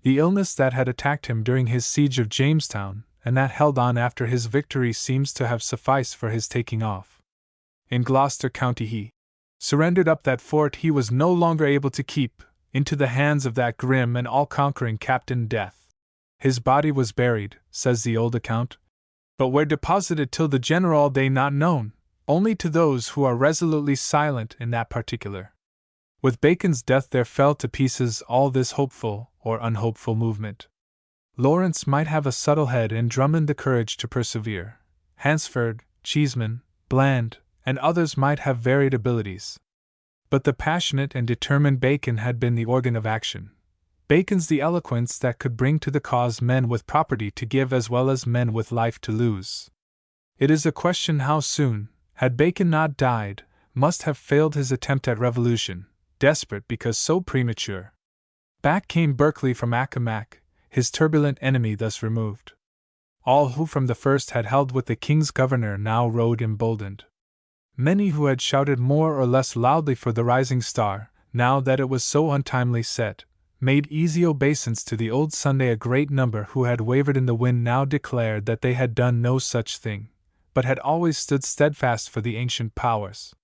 The illness that had attacked him during his siege of Jamestown, and that held on after his victory, seems to have sufficed for his taking off. In Gloucester County he surrendered up that fort he was no longer able to keep, into the hands of that grim and all-conquering Captain Death. His body was buried, says the old account, but where deposited till the general day not known, only to those who are resolutely silent in that particular. With Bacon's death there fell to pieces all this hopeful or unhopeful movement. Lawrence might have a subtle head and Drummond the courage to persevere. Hansford, Cheeseman, Bland, and others might have varied abilities. But the passionate and determined Bacon had been the organ of action. Bacon's the eloquence that could bring to the cause men with property to give as well as men with life to lose. It is a question how soon, had Bacon not died, must have failed his attempt at revolution, desperate because so premature. Back came Berkeley from Accomac, his turbulent enemy thus removed. All who from the first had held with the king's governor now rode emboldened. Many who had shouted more or less loudly for the rising star, now that it was so untimely set, made easy obeisance to the old Sunday. A great number who had wavered in the wind now declared that they had done no such thing, but had always stood steadfast for the ancient powers.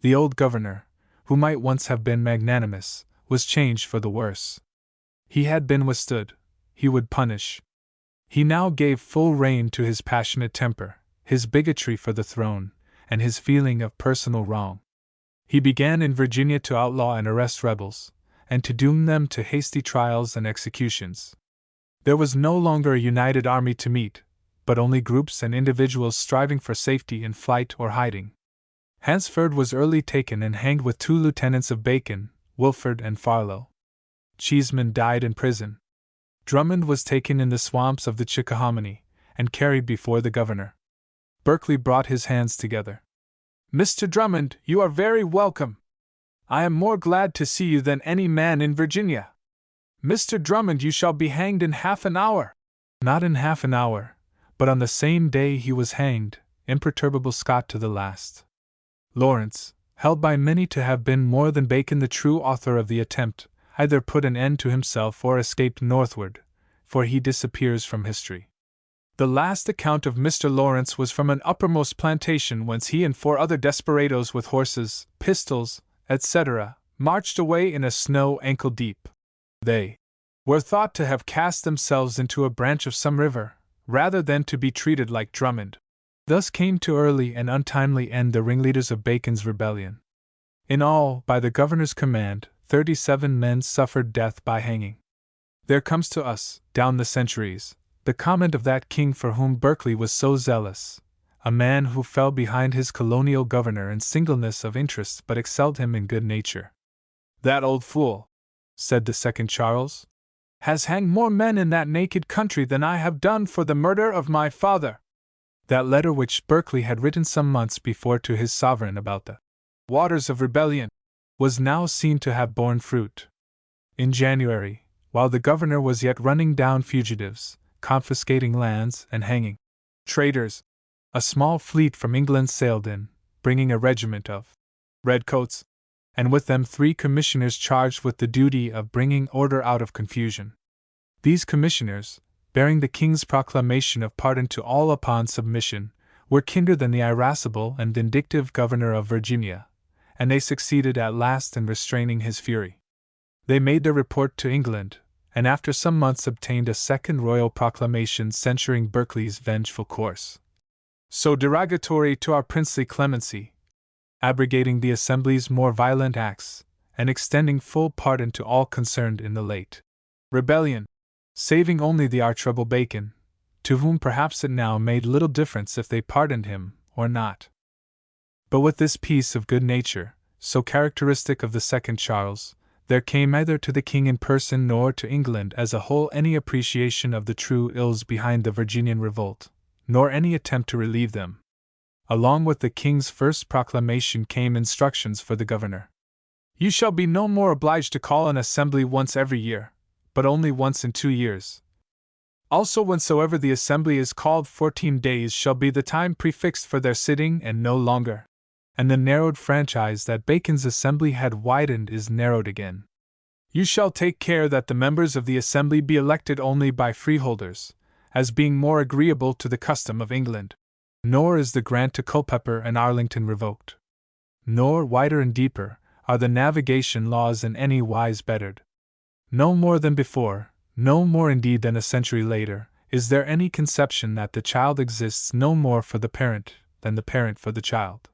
The old governor, who might once have been magnanimous, was changed for the worse. He had been withstood, he would punish. He now gave full rein to his passionate temper, his bigotry for the throne, and his feeling of personal wrong. He began in Virginia to outlaw and arrest rebels, and to doom them to hasty trials and executions. There was no longer a united army to meet, but only groups and individuals striving for safety in flight or hiding. Hansford was early taken and hanged with 2 lieutenants of Bacon, Wilford and Farlow. Cheeseman died in prison. Drummond was taken in the swamps of the Chickahominy, and carried before the governor. Berkeley brought his hands together. "Mr. Drummond, you are very welcome. I am more glad to see you than any man in Virginia. Mr. Drummond, you shall be hanged in half an hour." Not in half an hour, but on the same day he was hanged, imperturbable Scot to the last. Lawrence, held by many to have been more than Bacon the true author of the attempt, either put an end to himself or escaped northward, for he disappears from history. The last account of Mr. Lawrence was from an uppermost plantation whence he and 4 other desperadoes with horses, pistols, etc., marched away in a snow ankle deep. They were thought to have cast themselves into a branch of some river, rather than to be treated like Drummond. Thus came to early and untimely end the ringleaders of Bacon's rebellion. In all, by the governor's command, 37 men suffered death by hanging. There comes to us, down the centuries, the comment of that king for whom Berkeley was so zealous, a man who fell behind his colonial governor in singleness of interest but excelled him in good nature. "That old fool," said the second Charles, "has hanged more men in that naked country than I have done for the murder of my father." That letter which Berkeley had written some months before to his sovereign about the waters of rebellion was now seen to have borne fruit. In January, while the governor was yet running down fugitives, confiscating lands, and hanging traitors, a small fleet from England sailed in, bringing a regiment of redcoats, and with them 3 commissioners charged with the duty of bringing order out of confusion. These commissioners, bearing the king's proclamation of pardon to all upon submission, were kinder than the irascible and vindictive governor of Virginia, and they succeeded at last in restraining his fury. They made their report to England, and after some months obtained a second royal proclamation censuring Berkeley's vengeful course, so derogatory to our princely clemency, abrogating the Assembly's more violent acts, and extending full pardon to all concerned in the late rebellion, saving only the Archrebel Bacon, to whom perhaps it now made little difference if they pardoned him or not. But with this piece of good nature, so characteristic of the second Charles, there came neither to the king in person nor to England as a whole any appreciation of the true ills behind the Virginian revolt, nor any attempt to relieve them. Along with the king's first proclamation came instructions for the governor. "You shall be no more obliged to call an assembly once every year, but only once in 2 years. Also, whensoever the assembly is called, 14 days shall be the time prefixed for their sitting, and no longer." And the narrowed franchise that Bacon's assembly had widened is narrowed again. "You shall take care that the members of the assembly be elected only by freeholders, as being more agreeable to the custom of England. Nor is the grant to Culpeper and Arlington revoked. Nor, wider and deeper, are the navigation laws in any wise bettered. No more than before, no more indeed than a century later, is there any conception that the child exists no more for the parent than the parent for the child."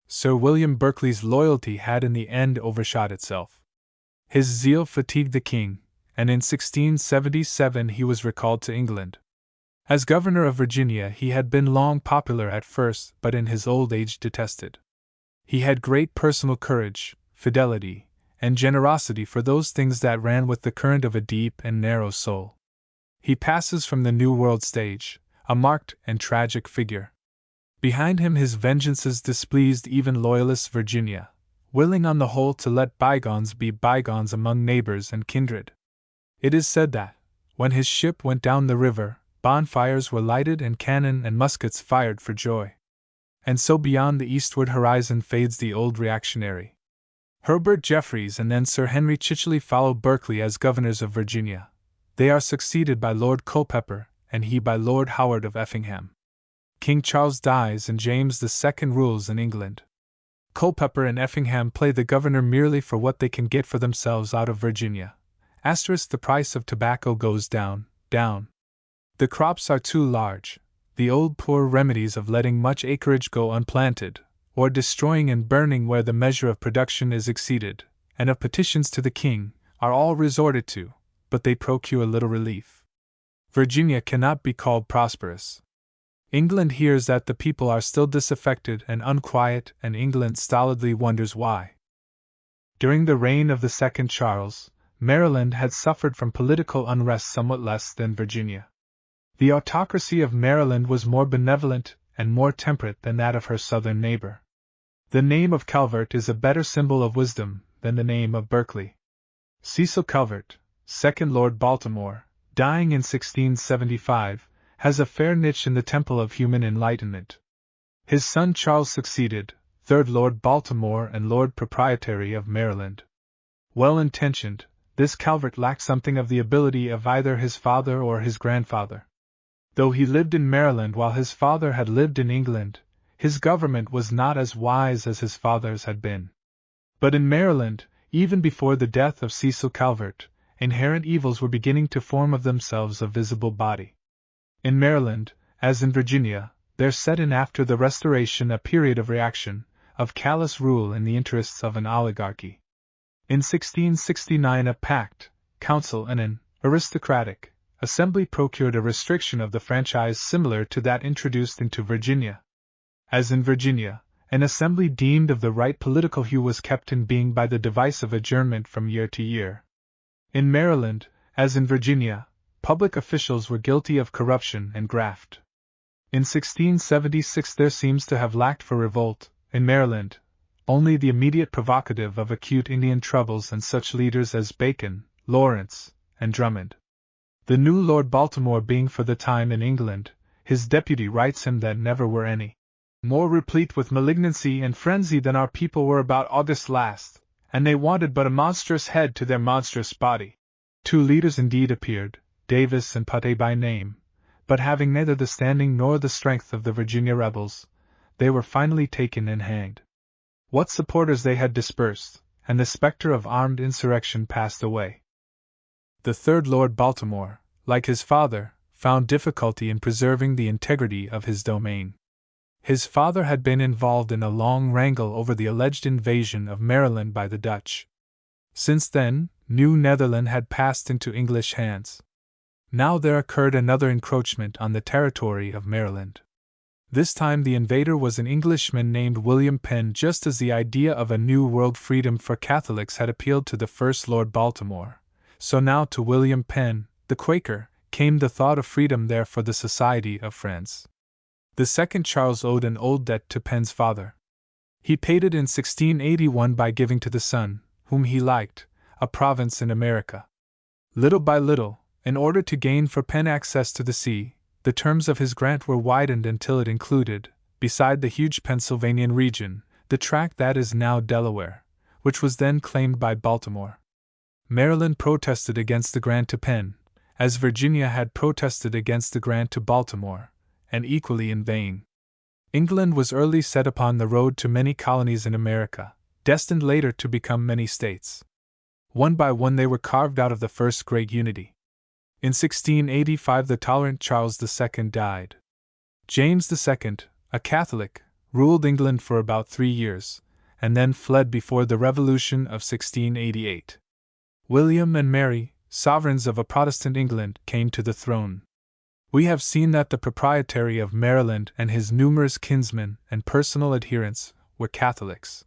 Sir William Berkeley's loyalty had in the end overshot itself. His zeal fatigued the king, and in 1677 he was recalled to England. As governor of Virginia he had been long popular at first, but in his old age detested. He had great personal courage, fidelity, and generosity for those things that ran with the current of a deep and narrow soul. He passes from the New World stage, a marked and tragic figure. Behind him his vengeances displeased even loyalist Virginia, willing on the whole to let bygones be bygones among neighbors and kindred. It is said that, when his ship went down the river, bonfires were lighted and cannon and muskets fired for joy. And so beyond the eastward horizon fades the old reactionary. Herbert Jeffreys and then Sir Henry Chichely follow Berkeley as governors of Virginia. They are succeeded by Lord Culpeper, and he by Lord Howard of Effingham. King Charles dies and James II rules in England. Culpeper and Effingham play the governor merely for what they can get for themselves out of Virginia. The price of tobacco goes down, down. The crops are too large. The old poor remedies of letting much acreage go unplanted, or destroying and burning where the measure of production is exceeded, and of petitions to the king, are all resorted to, but they procure little relief. Virginia cannot be called prosperous. England hears that the people are still disaffected and unquiet, and England stolidly wonders why. During the reign of the second Charles, Maryland had suffered from political unrest somewhat less than Virginia. The autocracy of Maryland was more benevolent and more temperate than that of her southern neighbor. The name of Calvert is a better symbol of wisdom than the name of Berkeley. Cecil Calvert, second Lord Baltimore, dying in 1675, has a fair niche in the temple of human enlightenment. His son Charles succeeded, third Lord Baltimore and Lord Proprietary of Maryland. Well-intentioned, this Calvert lacked something of the ability of either his father or his grandfather. Though he lived in Maryland while his father had lived in England, his government was not as wise as his father's had been. But in Maryland, even before the death of Cecil Calvert, inherent evils were beginning to form of themselves a visible body. In Maryland, as in Virginia, there set in after the Restoration a period of reaction, of callous rule in the interests of an oligarchy. In 1669 a pact, council and an aristocratic assembly procured a restriction of the franchise similar to that introduced into Virginia. As in Virginia, an assembly deemed of the right political hue was kept in being by the device of adjournment from year to year. In Maryland, as in Virginia, public officials were guilty of corruption and graft. In 1676 there seems to have lacked for revolt, in Maryland, only the immediate provocative of acute Indian troubles and such leaders as Bacon, Lawrence, and Drummond. The new Lord Baltimore being for the time in England, his deputy writes him that never were any more replete with malignancy and frenzy than our people were about August last, and they wanted but a monstrous head to their monstrous body. 2 leaders indeed appeared, Davis and Putney by name, but having neither the standing nor the strength of the Virginia rebels, they were finally taken and hanged. What supporters they had dispersed, and the spectre of armed insurrection passed away. The third Lord Baltimore, like his father, found difficulty in preserving the integrity of his domain. His father had been involved in a long wrangle over the alleged invasion of Maryland by the Dutch. Since then, New Netherland had passed into English hands. Now there occurred another encroachment on the territory of Maryland. This time the invader was an Englishman named William Penn, just as the idea of a new world freedom for Catholics had appealed to the first Lord Baltimore. So now to William Penn, the Quaker, came the thought of freedom there for the Society of Friends. The second Charles owed an old debt to Penn's father. He paid it in 1681 by giving to the son, whom he liked, a province in America. Little by little, in order to gain for Penn access to the sea, the terms of his grant were widened until it included, beside the huge Pennsylvanian region, the tract that is now Delaware, which was then claimed by Baltimore. Maryland protested against the grant to Penn, as Virginia had protested against the grant to Baltimore, and equally in vain. England was early set upon the road to many colonies in America, destined later to become many states. One by one they were carved out of the first great unity. In 1685 the tolerant Charles II died. James II, a Catholic, ruled England for about 3 years, and then fled before the Revolution of 1688. William and Mary, sovereigns of a Protestant England, came to the throne. We have seen that the Proprietary of Maryland and his numerous kinsmen and personal adherents were Catholics.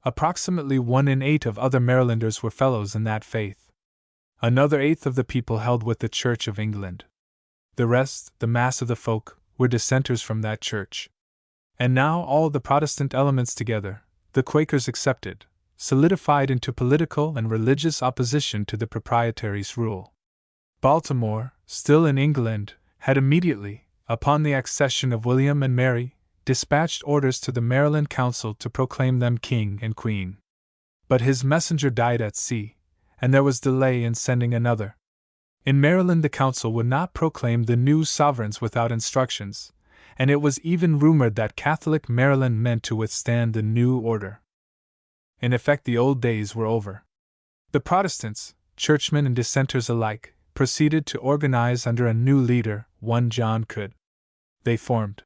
Approximately 1 in 8 of other Marylanders were fellows in that faith. Another 1/8 of the people held with the Church of England. The rest, the mass of the folk, were dissenters from that church. And now all the Protestant elements together, the Quakers excepted, solidified into political and religious opposition to the Proprietary's rule. Baltimore, still in England, had immediately, upon the accession of William and Mary, dispatched orders to the Maryland Council to proclaim them king and queen. But his messenger died at sea, and there was delay in sending another. In Maryland the council would not proclaim the new sovereigns without instructions, and it was even rumored that Catholic Maryland meant to withstand the new order. In effect the old days were over. The Protestants, churchmen and dissenters alike, proceeded to organize under a new leader, one John Could. They formed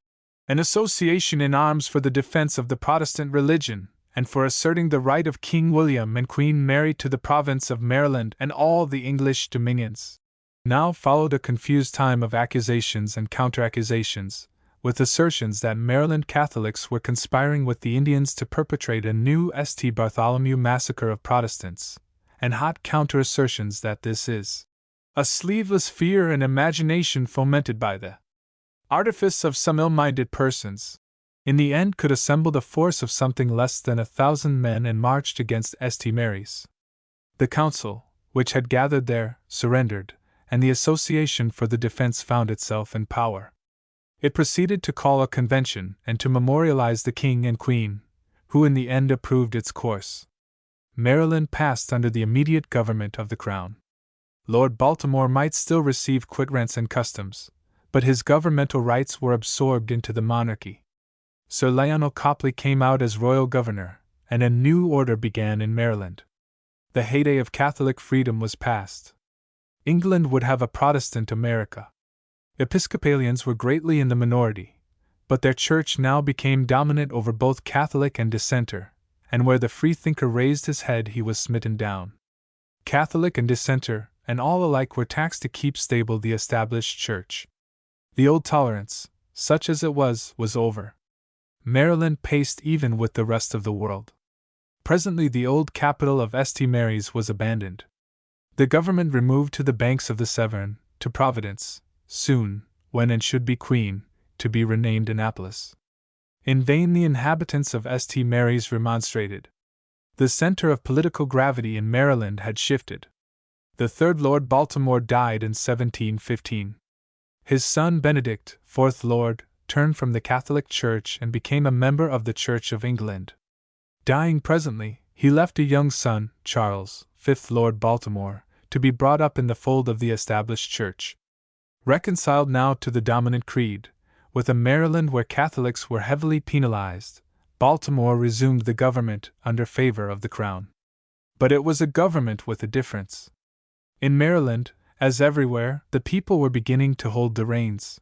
an association in arms for the defense of the Protestant religion, and for asserting the right of King William and Queen Mary to the province of Maryland and all the English dominions. Now followed a confused time of accusations and counter-accusations, with assertions that Maryland Catholics were conspiring with the Indians to perpetrate a new St. Bartholomew massacre of Protestants, and hot counter-assertions that this is a sleeveless fear and imagination fomented by the artifice of some ill-minded persons. In the end could assemble a force of something less than 1,000 men and marched against St. Mary's. The council, which had gathered there, surrendered, and the association for the defense found itself in power. It proceeded to call a convention and to memorialize the king and queen, who in the end approved its course. Maryland passed under the immediate government of the crown. Lord Baltimore might still receive quit-rents and customs, but his governmental rights were absorbed into the monarchy. Sir Lionel Copley came out as royal governor, and a new order began in Maryland. The heyday of Catholic freedom was past. England would have a Protestant America. Episcopalians were greatly in the minority, but their church now became dominant over both Catholic and dissenter, and where the freethinker raised his head he was smitten down. Catholic and dissenter, and all alike were taxed to keep stable the established church. The old tolerance, such as it was over. Maryland paced even with the rest of the world. Presently the old capital of St. Mary's was abandoned. The government removed to the banks of the Severn, to Providence, soon, when and should be Queen, to be renamed Annapolis. In vain the inhabitants of St. Mary's remonstrated. The center of political gravity in Maryland had shifted. The third Lord Baltimore died in 1715. His son Benedict, fourth Lord, turned from the Catholic Church and became a member of the Church of England. Dying presently, he left a young son, Charles, fifth Lord Baltimore, to be brought up in the fold of the established Church. Reconciled now to the dominant creed, with a Maryland where Catholics were heavily penalized, Baltimore resumed the government under favor of the Crown. But it was a government with a difference. In Maryland, as everywhere, the people were beginning to hold the reins.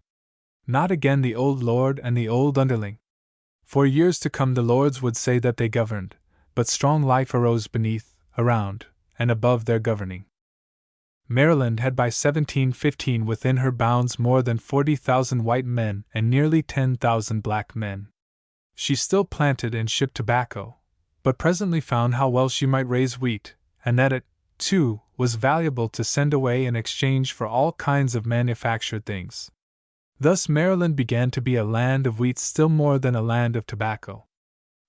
Not again the old lord and the old underling. For years to come the lords would say that they governed, but strong life arose beneath, around, and above their governing. Maryland had by 1715 within her bounds more than 40,000 white men and nearly 10,000 black men. She still planted and shipped tobacco, but presently found how well she might raise wheat, and that it, too, was valuable to send away in exchange for all kinds of manufactured things. Thus Maryland began to be a land of wheat still more than a land of tobacco.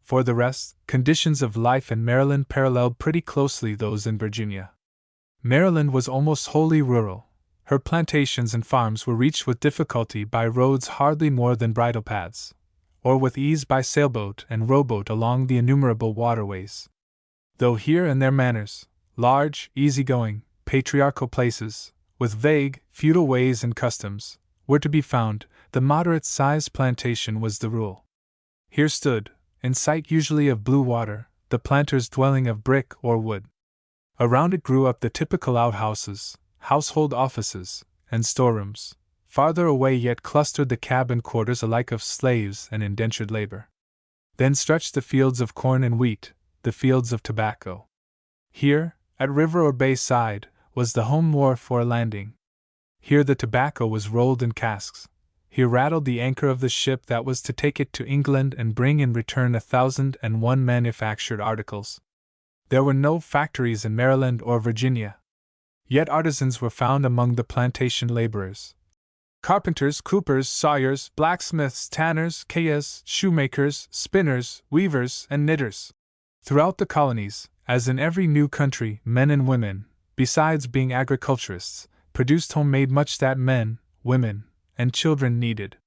For the rest, conditions of life in Maryland paralleled pretty closely those in Virginia. Maryland was almost wholly rural. Her plantations and farms were reached with difficulty by roads hardly more than bridle paths, or with ease by sailboat and rowboat along the innumerable waterways. Though here and there manors, large, easy-going, patriarchal places, with vague, feudal ways and customs, were to be found, the moderate-sized plantation was the rule. Here stood, in sight usually of blue water, the planter's dwelling of brick or wood. Around it grew up the typical outhouses, household offices, and storerooms. Farther away yet clustered the cabin quarters alike of slaves and indentured labor. Then stretched the fields of corn and wheat, the fields of tobacco. Here, at river or bay side, was the home wharf or landing. Here the tobacco was rolled in casks. Here rattled the anchor of the ship that was to take it to England and bring in return 1,001 manufactured articles. There were no factories in Maryland or Virginia. Yet artisans were found among the plantation laborers. Carpenters, coopers, sawyers, blacksmiths, tanners, quillas, shoemakers, spinners, weavers, and knitters. Throughout the colonies, as in every new country, men and women, besides being agriculturists, produced homemade much that men, women, and children needed.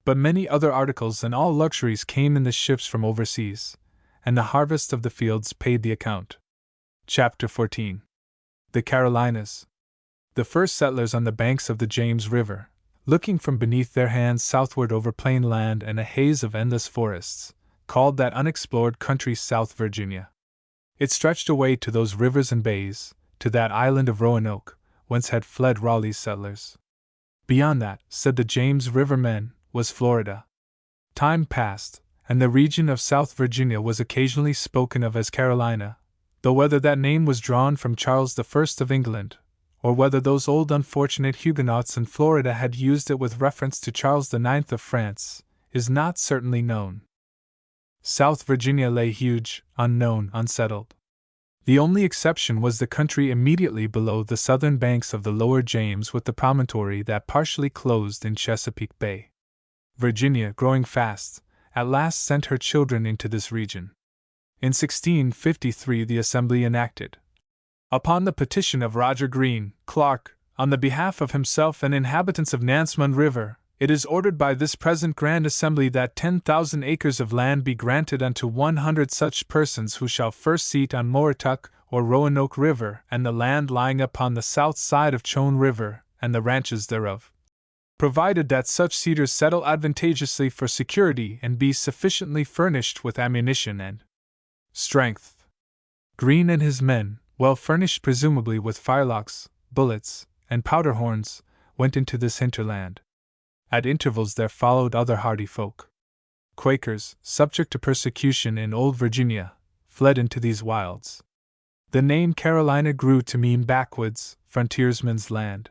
But many other articles and all luxuries came in the ships from overseas, and the harvest of the fields paid the account. Chapter 14. The Carolinas. The first settlers on the banks of the James River, looking from beneath their hands southward over plain land and a haze of endless forests, called that unexplored country South Virginia. It stretched away to those rivers and bays, to that island of Roanoke, whence had fled Raleigh's settlers. Beyond that, said the James River men, was Florida. Time passed, and the region of South Virginia was occasionally spoken of as Carolina, though whether that name was drawn from Charles I of England, or whether those old unfortunate Huguenots in Florida had used it with reference to Charles IX of France, is not certainly known. South Virginia lay huge, unknown, unsettled. The only exception was the country immediately below the southern banks of the lower James with the promontory that partially closed in Chesapeake Bay. Virginia, growing fast, at last sent her children into this region. In 1653 the Assembly enacted, upon the petition of Roger Greene, Clerk, on the behalf of himself and inhabitants of Nansemond River, it is ordered by this present Grand Assembly that 10,000 acres of land be granted unto 100 such persons who shall first seat on Moretuck or Roanoke River and the land lying upon the south side of Choane River and the ranches thereof, provided that such seaters settle advantageously for security and be sufficiently furnished with ammunition and strength. Greene and his men, well furnished presumably with firelocks, bullets, and powder horns, went into this hinterland. At intervals there followed other hardy folk. Quakers, subject to persecution in Old Virginia, fled into these wilds. The name Carolina grew to mean backwoods, frontiersman's land.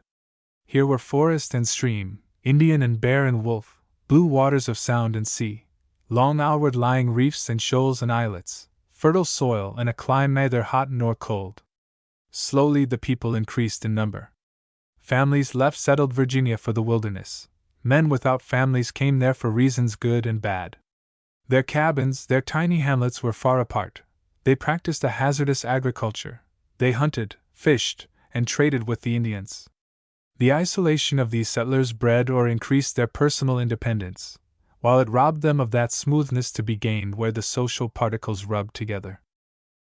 Here were forest and stream, Indian and bear and wolf, blue waters of sound and sea, long outward-lying reefs and shoals and islets, fertile soil and a clime neither hot nor cold. Slowly the people increased in number. Families left settled Virginia for the wilderness. Men without families came there for reasons good and bad. Their cabins, their tiny hamlets were far apart. They practiced a hazardous agriculture. They hunted, fished, and traded with the Indians. The isolation of these settlers bred or increased their personal independence, while it robbed them of that smoothness to be gained where the social particles rubbed together.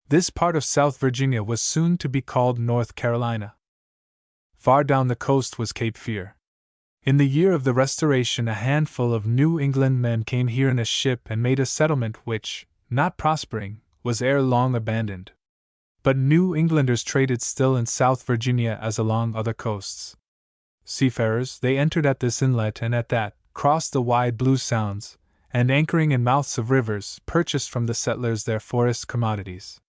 This part of South Virginia was soon to be called North Carolina. Far down the coast was Cape Fear. In the year of the Restoration, a handful of New England men came here in a ship and made a settlement which, not prospering, was ere long abandoned. But New Englanders traded still in South Virginia as along other coasts. Seafarers, they entered at this inlet and at that, crossed the wide blue sounds, and anchoring in mouths of rivers, purchased from the settlers their forest commodities.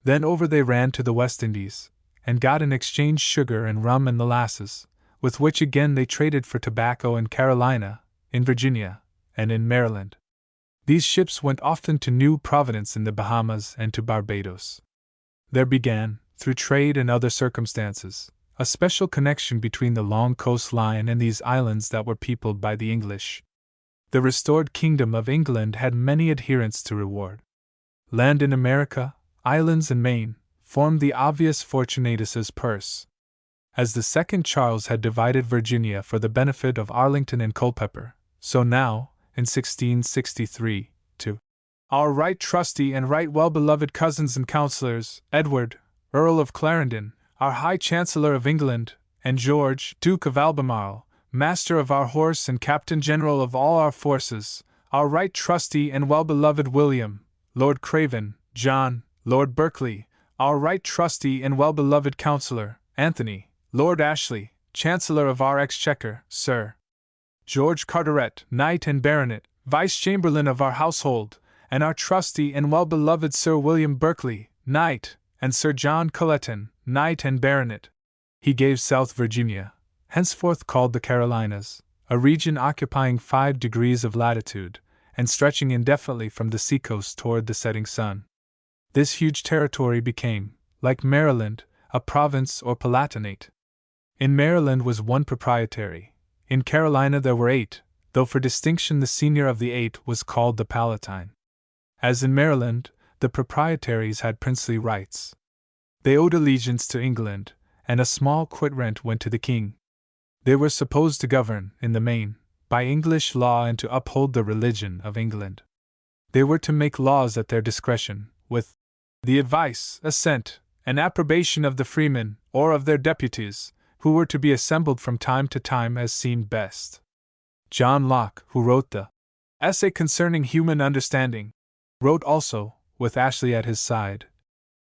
Then over they ran to the West Indies, and got in exchange sugar and rum and molasses, with which again they traded for tobacco in Carolina, in Virginia, and in Maryland. These ships went often to New Providence in the Bahamas and to Barbados. There began, through trade and other circumstances, a special connection between the long coastline and these islands that were peopled by the English. The restored kingdom of England had many adherents to reward. Land in America, islands in Maine, formed the obvious Fortunatus's purse. As the second Charles had divided Virginia for the benefit of Arlington and Culpeper, so now, in 1663, to our right trusty and right well-beloved cousins and councillors, Edward, Earl of Clarendon, our High Chancellor of England, and George, Duke of Albemarle, Master of our horse and Captain General of all our forces, our right trusty and well-beloved William, Lord Craven, John, Lord Berkeley, our right trusty and well-beloved Councillor, Anthony, Lord Ashley, Chancellor of our Exchequer, Sir George Carteret, Knight and Baronet, Vice-Chamberlain of our household, and our trusty and well-beloved Sir William Berkeley, Knight, and Sir John Colleton, Knight and Baronet. He gave South Virginia, henceforth called the Carolinas, a region occupying 5 degrees of latitude, and stretching indefinitely from the seacoast toward the setting sun. This huge territory became, like Maryland, a province or palatinate. In Maryland was 1 proprietary. In Carolina there were 8, though for distinction the senior of the 8 was called the Palatine. As in Maryland, the proprietaries had princely rights. They owed allegiance to England, and a small quit-rent went to the king. They were supposed to govern, in the main, by English law and to uphold the religion of England. They were to make laws at their discretion, with the advice, assent, and approbation of the freemen, or of their deputies, who were to be assembled from time to time as seemed best. John Locke, who wrote the Essay Concerning Human Understanding, wrote also, with Ashley at his side,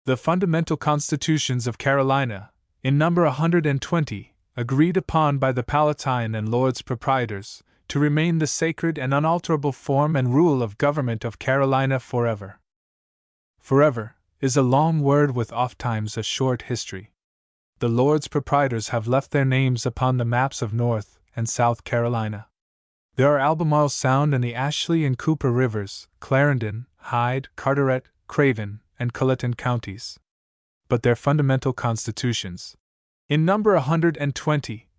the fundamental constitutions of Carolina, in number 120, agreed upon by the Palatine and Lords Proprietors, to remain the sacred and unalterable form and rule of government of Carolina forever. Forever is a long word with ofttimes a short history. The Lords Proprietors have left their names upon the maps of North and South Carolina. There are Albemarle Sound and the Ashley and Cooper Rivers, Clarendon, Hyde, Carteret, Craven, and Colleton counties. But their fundamental constitutions, in number 120,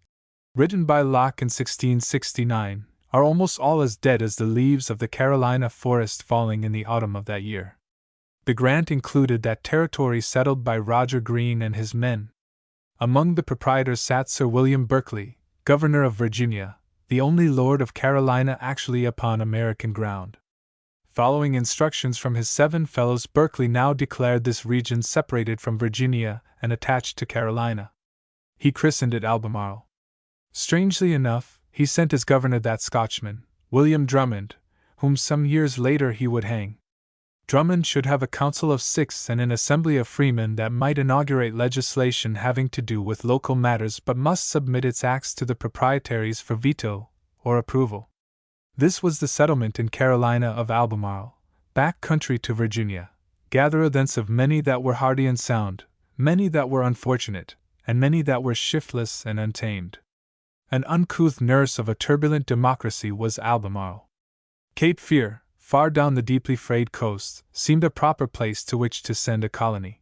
written by Locke in 1669, are almost all as dead as the leaves of the Carolina forest falling in the autumn of that year. The grant included that territory settled by Roger Greene and his men. Among the proprietors sat Sir William Berkeley, Governor of Virginia, the only Lord of Carolina actually upon American ground. Following instructions from his 7 fellows, Berkeley now declared this region separated from Virginia and attached to Carolina. He christened it Albemarle. Strangely enough, he sent as governor that Scotchman, William Drummond, whom some years later he would hang. Drummond should have a council of 6 and an assembly of freemen that might inaugurate legislation having to do with local matters but must submit its acts to the proprietaries for veto or approval. This was the settlement in Carolina of Albemarle, back country to Virginia, gatherer thence of many that were hardy and sound, many that were unfortunate, and many that were shiftless and untamed. An uncouth nurse of a turbulent democracy was Albemarle. Cape Fear, far down the deeply frayed coast, seemed a proper place to which to send a colony.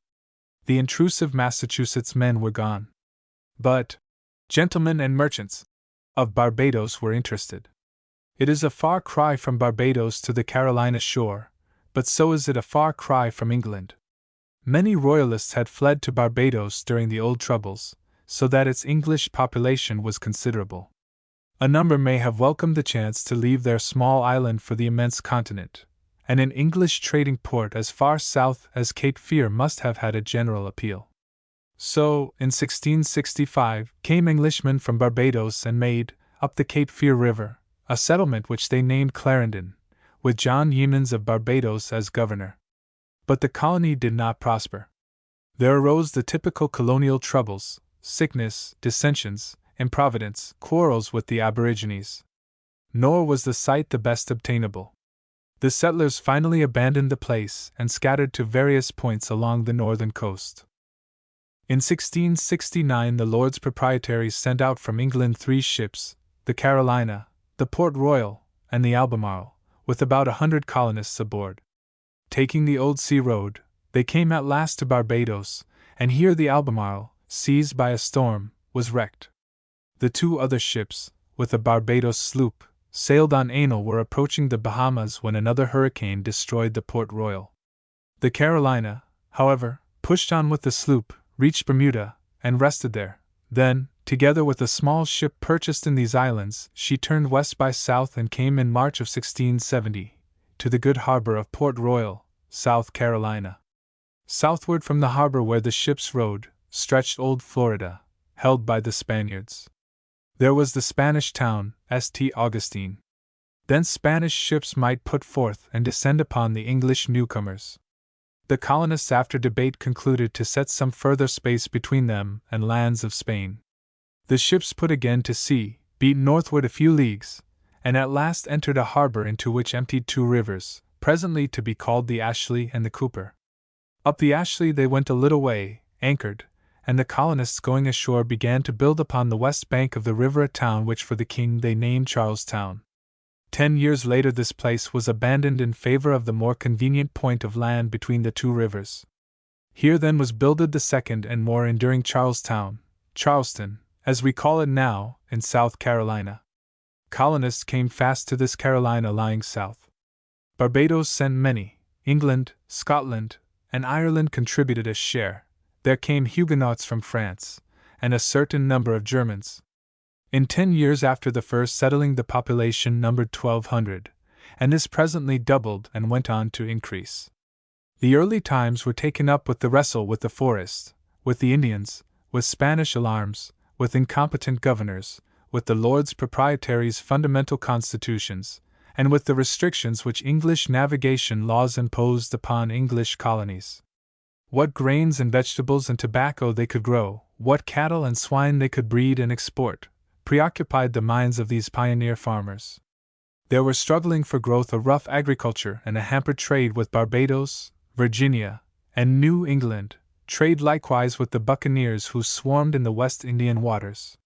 The intrusive Massachusetts men were gone. But gentlemen and merchants of Barbados were interested. It is a far cry from Barbados to the Carolina shore, but so is it a far cry from England. Many royalists had fled to Barbados during the old troubles, so that its English population was considerable. A number may have welcomed the chance to leave their small island for the immense continent, and an English trading port as far south as Cape Fear must have had a general appeal. So, in 1665, came Englishmen from Barbados and made, up the Cape Fear River, a settlement which they named Clarendon, with John Yeamans of Barbados as governor. But the colony did not prosper. There arose the typical colonial troubles: sickness, dissensions, improvidence, quarrels with the aborigines. Nor was the site the best obtainable. The settlers finally abandoned the place and scattered to various points along the northern coast. In 1669 the Lords Proprietaries sent out from England 3 ships, the Carolina, the Port Royal, and the Albemarle, with about 100 colonists aboard. Taking the old sea road, they came at last to Barbados, and here the Albemarle, seized by a storm, was wrecked. The 2 other ships, with a Barbados sloop, sailed on Anal, were approaching the Bahamas when another hurricane destroyed the Port Royal. The Carolina, however, pushed on with the sloop, reached Bermuda, and rested there. Then, together with a small ship purchased in these islands, she turned west by south and came in March of 1670 to the good harbor of Port Royal, South Carolina. Southward from the harbor where the ships rode, stretched old Florida, held by the Spaniards. There was the Spanish town, St. Augustine. Thence Spanish ships might put forth and descend upon the English newcomers. The colonists after debate concluded to set some further space between them and lands of Spain. The ships put again to sea, beat northward a few leagues, and at last entered a harbor into which emptied 2 rivers, presently to be called the Ashley and the Cooper. Up the Ashley they went a little way, anchored, and the colonists going ashore began to build upon the west bank of the river a town which for the king they named Charlestown. 10 years later this place was abandoned in favor of the more convenient point of land between the 2 rivers. Here then was builded the second and more enduring Charlestown, Charleston, as we call it now, in South Carolina. Colonists came fast to this Carolina lying south. Barbados sent many, England, Scotland, and Ireland contributed a share. There came Huguenots from France, and a certain number of Germans. In 10 years after the first settling the population numbered 1,200, and this presently doubled and went on to increase. The early times were taken up with the wrestle with the forest, with the Indians, with Spanish alarms, with incompetent governors, with the Lords Proprietaries' fundamental constitutions, and with the restrictions which English navigation laws imposed upon English colonies. What grains and vegetables and tobacco they could grow, what cattle and swine they could breed and export, preoccupied the minds of these pioneer farmers. There were struggling for growth a rough agriculture and a hampered trade with Barbados, Virginia, and New England, trade likewise with the buccaneers who swarmed in the West Indian waters.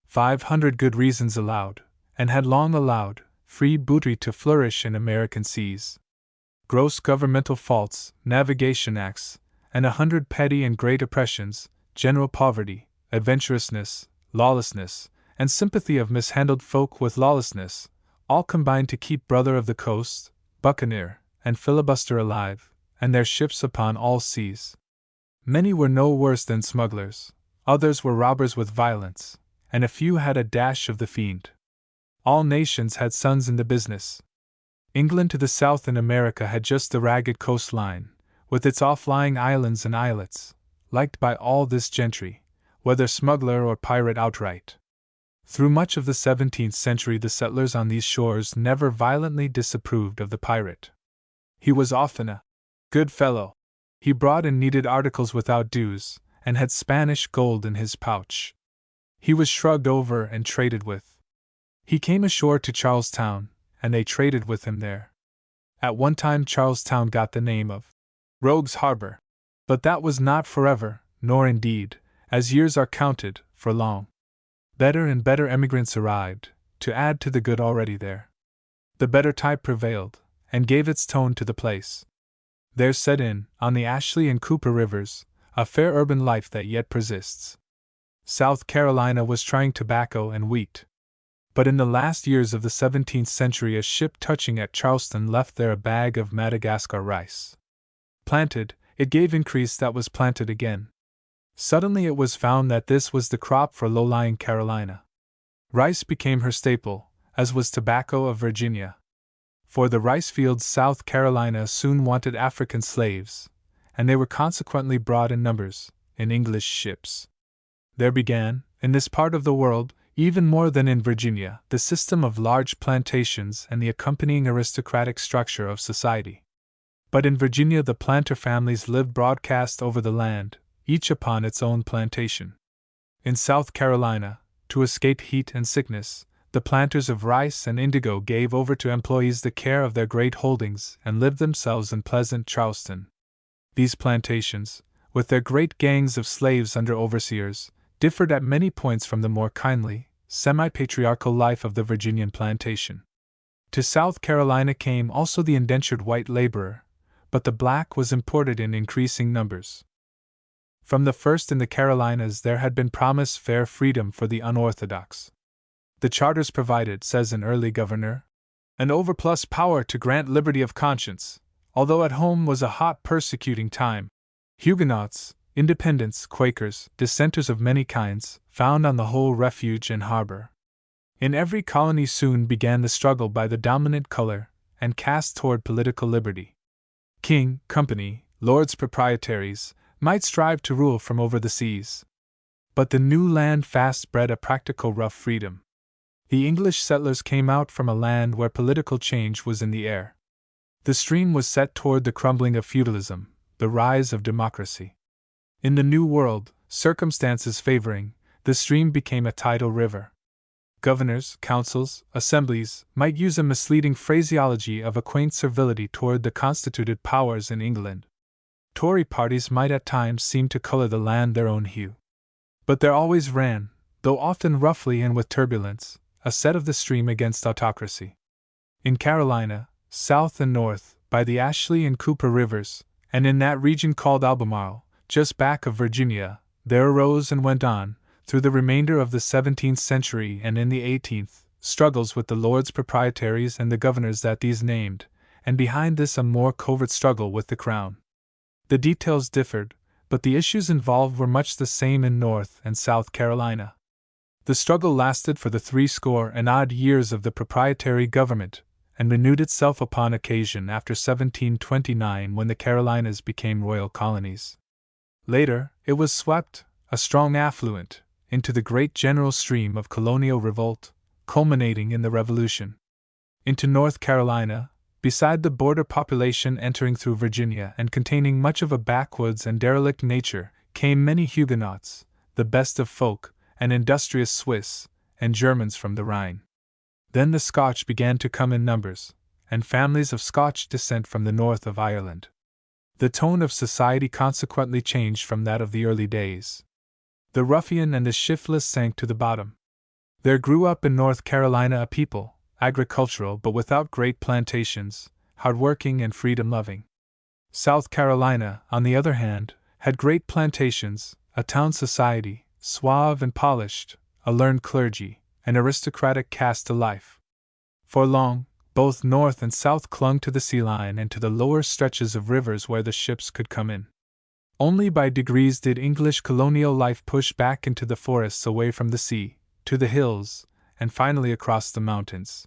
500 good reasons allowed, and had long allowed, free booty to flourish in American seas. Gross governmental faults, navigation acts, and 100 petty and great oppressions, general poverty, adventurousness, lawlessness, and sympathy of mishandled folk with lawlessness, all combined to keep brother of the coast, buccaneer, and filibuster alive, and their ships upon all seas. Many were no worse than smugglers, others were robbers with violence, and a few had a dash of the fiend. All nations had sons in the business. England to the south in America had just the ragged coastline, with its off-lying islands and islets, liked by all this gentry, whether smuggler or pirate outright. Through much of the 17th century the settlers on these shores never violently disapproved of the pirate. He was often a good fellow. He brought and needed articles without dues, and had Spanish gold in his pouch. He was shrugged over and traded with. He came ashore to Charlestown, and they traded with him there. At one time Charlestown got the name of Rogues Harbor. But that was not forever, nor indeed, as years are counted, for long. Better and better emigrants arrived, to add to the good already there. The better type prevailed, and gave its tone to the place. There set in, on the Ashley and Cooper rivers, a fair urban life that yet persists. South Carolina was trying tobacco and wheat. But in the last years of the 17th century a ship touching at Charleston left there a bag of Madagascar rice. Planted, it gave increase that was planted again. Suddenly it was found that this was the crop for low-lying Carolina. Rice became her staple, as was tobacco of Virginia. For the rice fields South Carolina soon wanted African slaves, and they were consequently brought in numbers, in English ships. There began, in this part of the world, even more than in Virginia, the system of large plantations and the accompanying aristocratic structure of society. But in Virginia the planter families lived broadcast over the land, each upon its own plantation. In South Carolina, to escape heat and sickness, the planters of rice and indigo gave over to employees the care of their great holdings and lived themselves in pleasant Charleston. These plantations, with their great gangs of slaves under overseers, differed at many points from the more kindly, semi-patriarchal life of the Virginian plantation. To South Carolina came also the indentured white laborer, but the black was imported in increasing numbers. From the first in the Carolinas there had been promised fair freedom for the unorthodox. The charters provided, says an early governor, an overplus power to grant liberty of conscience, although at home was a hot persecuting time. Huguenots, Independents, Quakers, dissenters of many kinds, found on the whole refuge and harbor. In every colony soon began the struggle by the dominant color and caste toward political liberty. King, company, lords proprietaries, might strive to rule from over the seas. But the new land fast bred a practical rough freedom. The English settlers came out from a land where political change was in the air. The stream was set toward the crumbling of feudalism, the rise of democracy. In the New World, circumstances favoring, the stream became a tidal river. Governors, councils, assemblies might use a misleading phraseology of a quaint servility toward the constituted powers in England. Tory parties might at times seem to color the land their own hue. But there always ran, though often roughly and with turbulence, a set of the stream against autocracy. In Carolina, south and north, by the Ashley and Cooper rivers, and in that region called Albemarle, just back of Virginia, there arose and went on, through the remainder of the 17th century and in the 18th, struggles with the lords proprietaries and the governors that these named, and behind this a more covert struggle with the crown. The details differed, but the issues involved were much the same in North and South Carolina. The struggle lasted for the 60-and-odd years of the proprietary government, and renewed itself upon occasion after 1729 when the Carolinas became royal colonies. Later, it was swept, a strong affluent, into the great general stream of colonial revolt, culminating in the Revolution. Into North Carolina, beside the border population entering through Virginia and containing much of a backwoods and derelict nature, came many Huguenots, the best of folk, and industrious Swiss, and Germans from the Rhine. Then the Scotch began to come in numbers, and families of Scotch descent from the north of Ireland. The tone of society consequently changed from that of the early days. The ruffian and the shiftless sank to the bottom. There grew up in North Carolina a people, agricultural but without great plantations, hard-working and freedom-loving. South Carolina, on the other hand, had great plantations, a town society, suave and polished, a learned clergy, an aristocratic caste to life. For long, both North and South clung to the sea line and to the lower stretches of rivers where the ships could come in. Only by degrees did English colonial life push back into the forests away from the sea, to the hills, and finally across the mountains.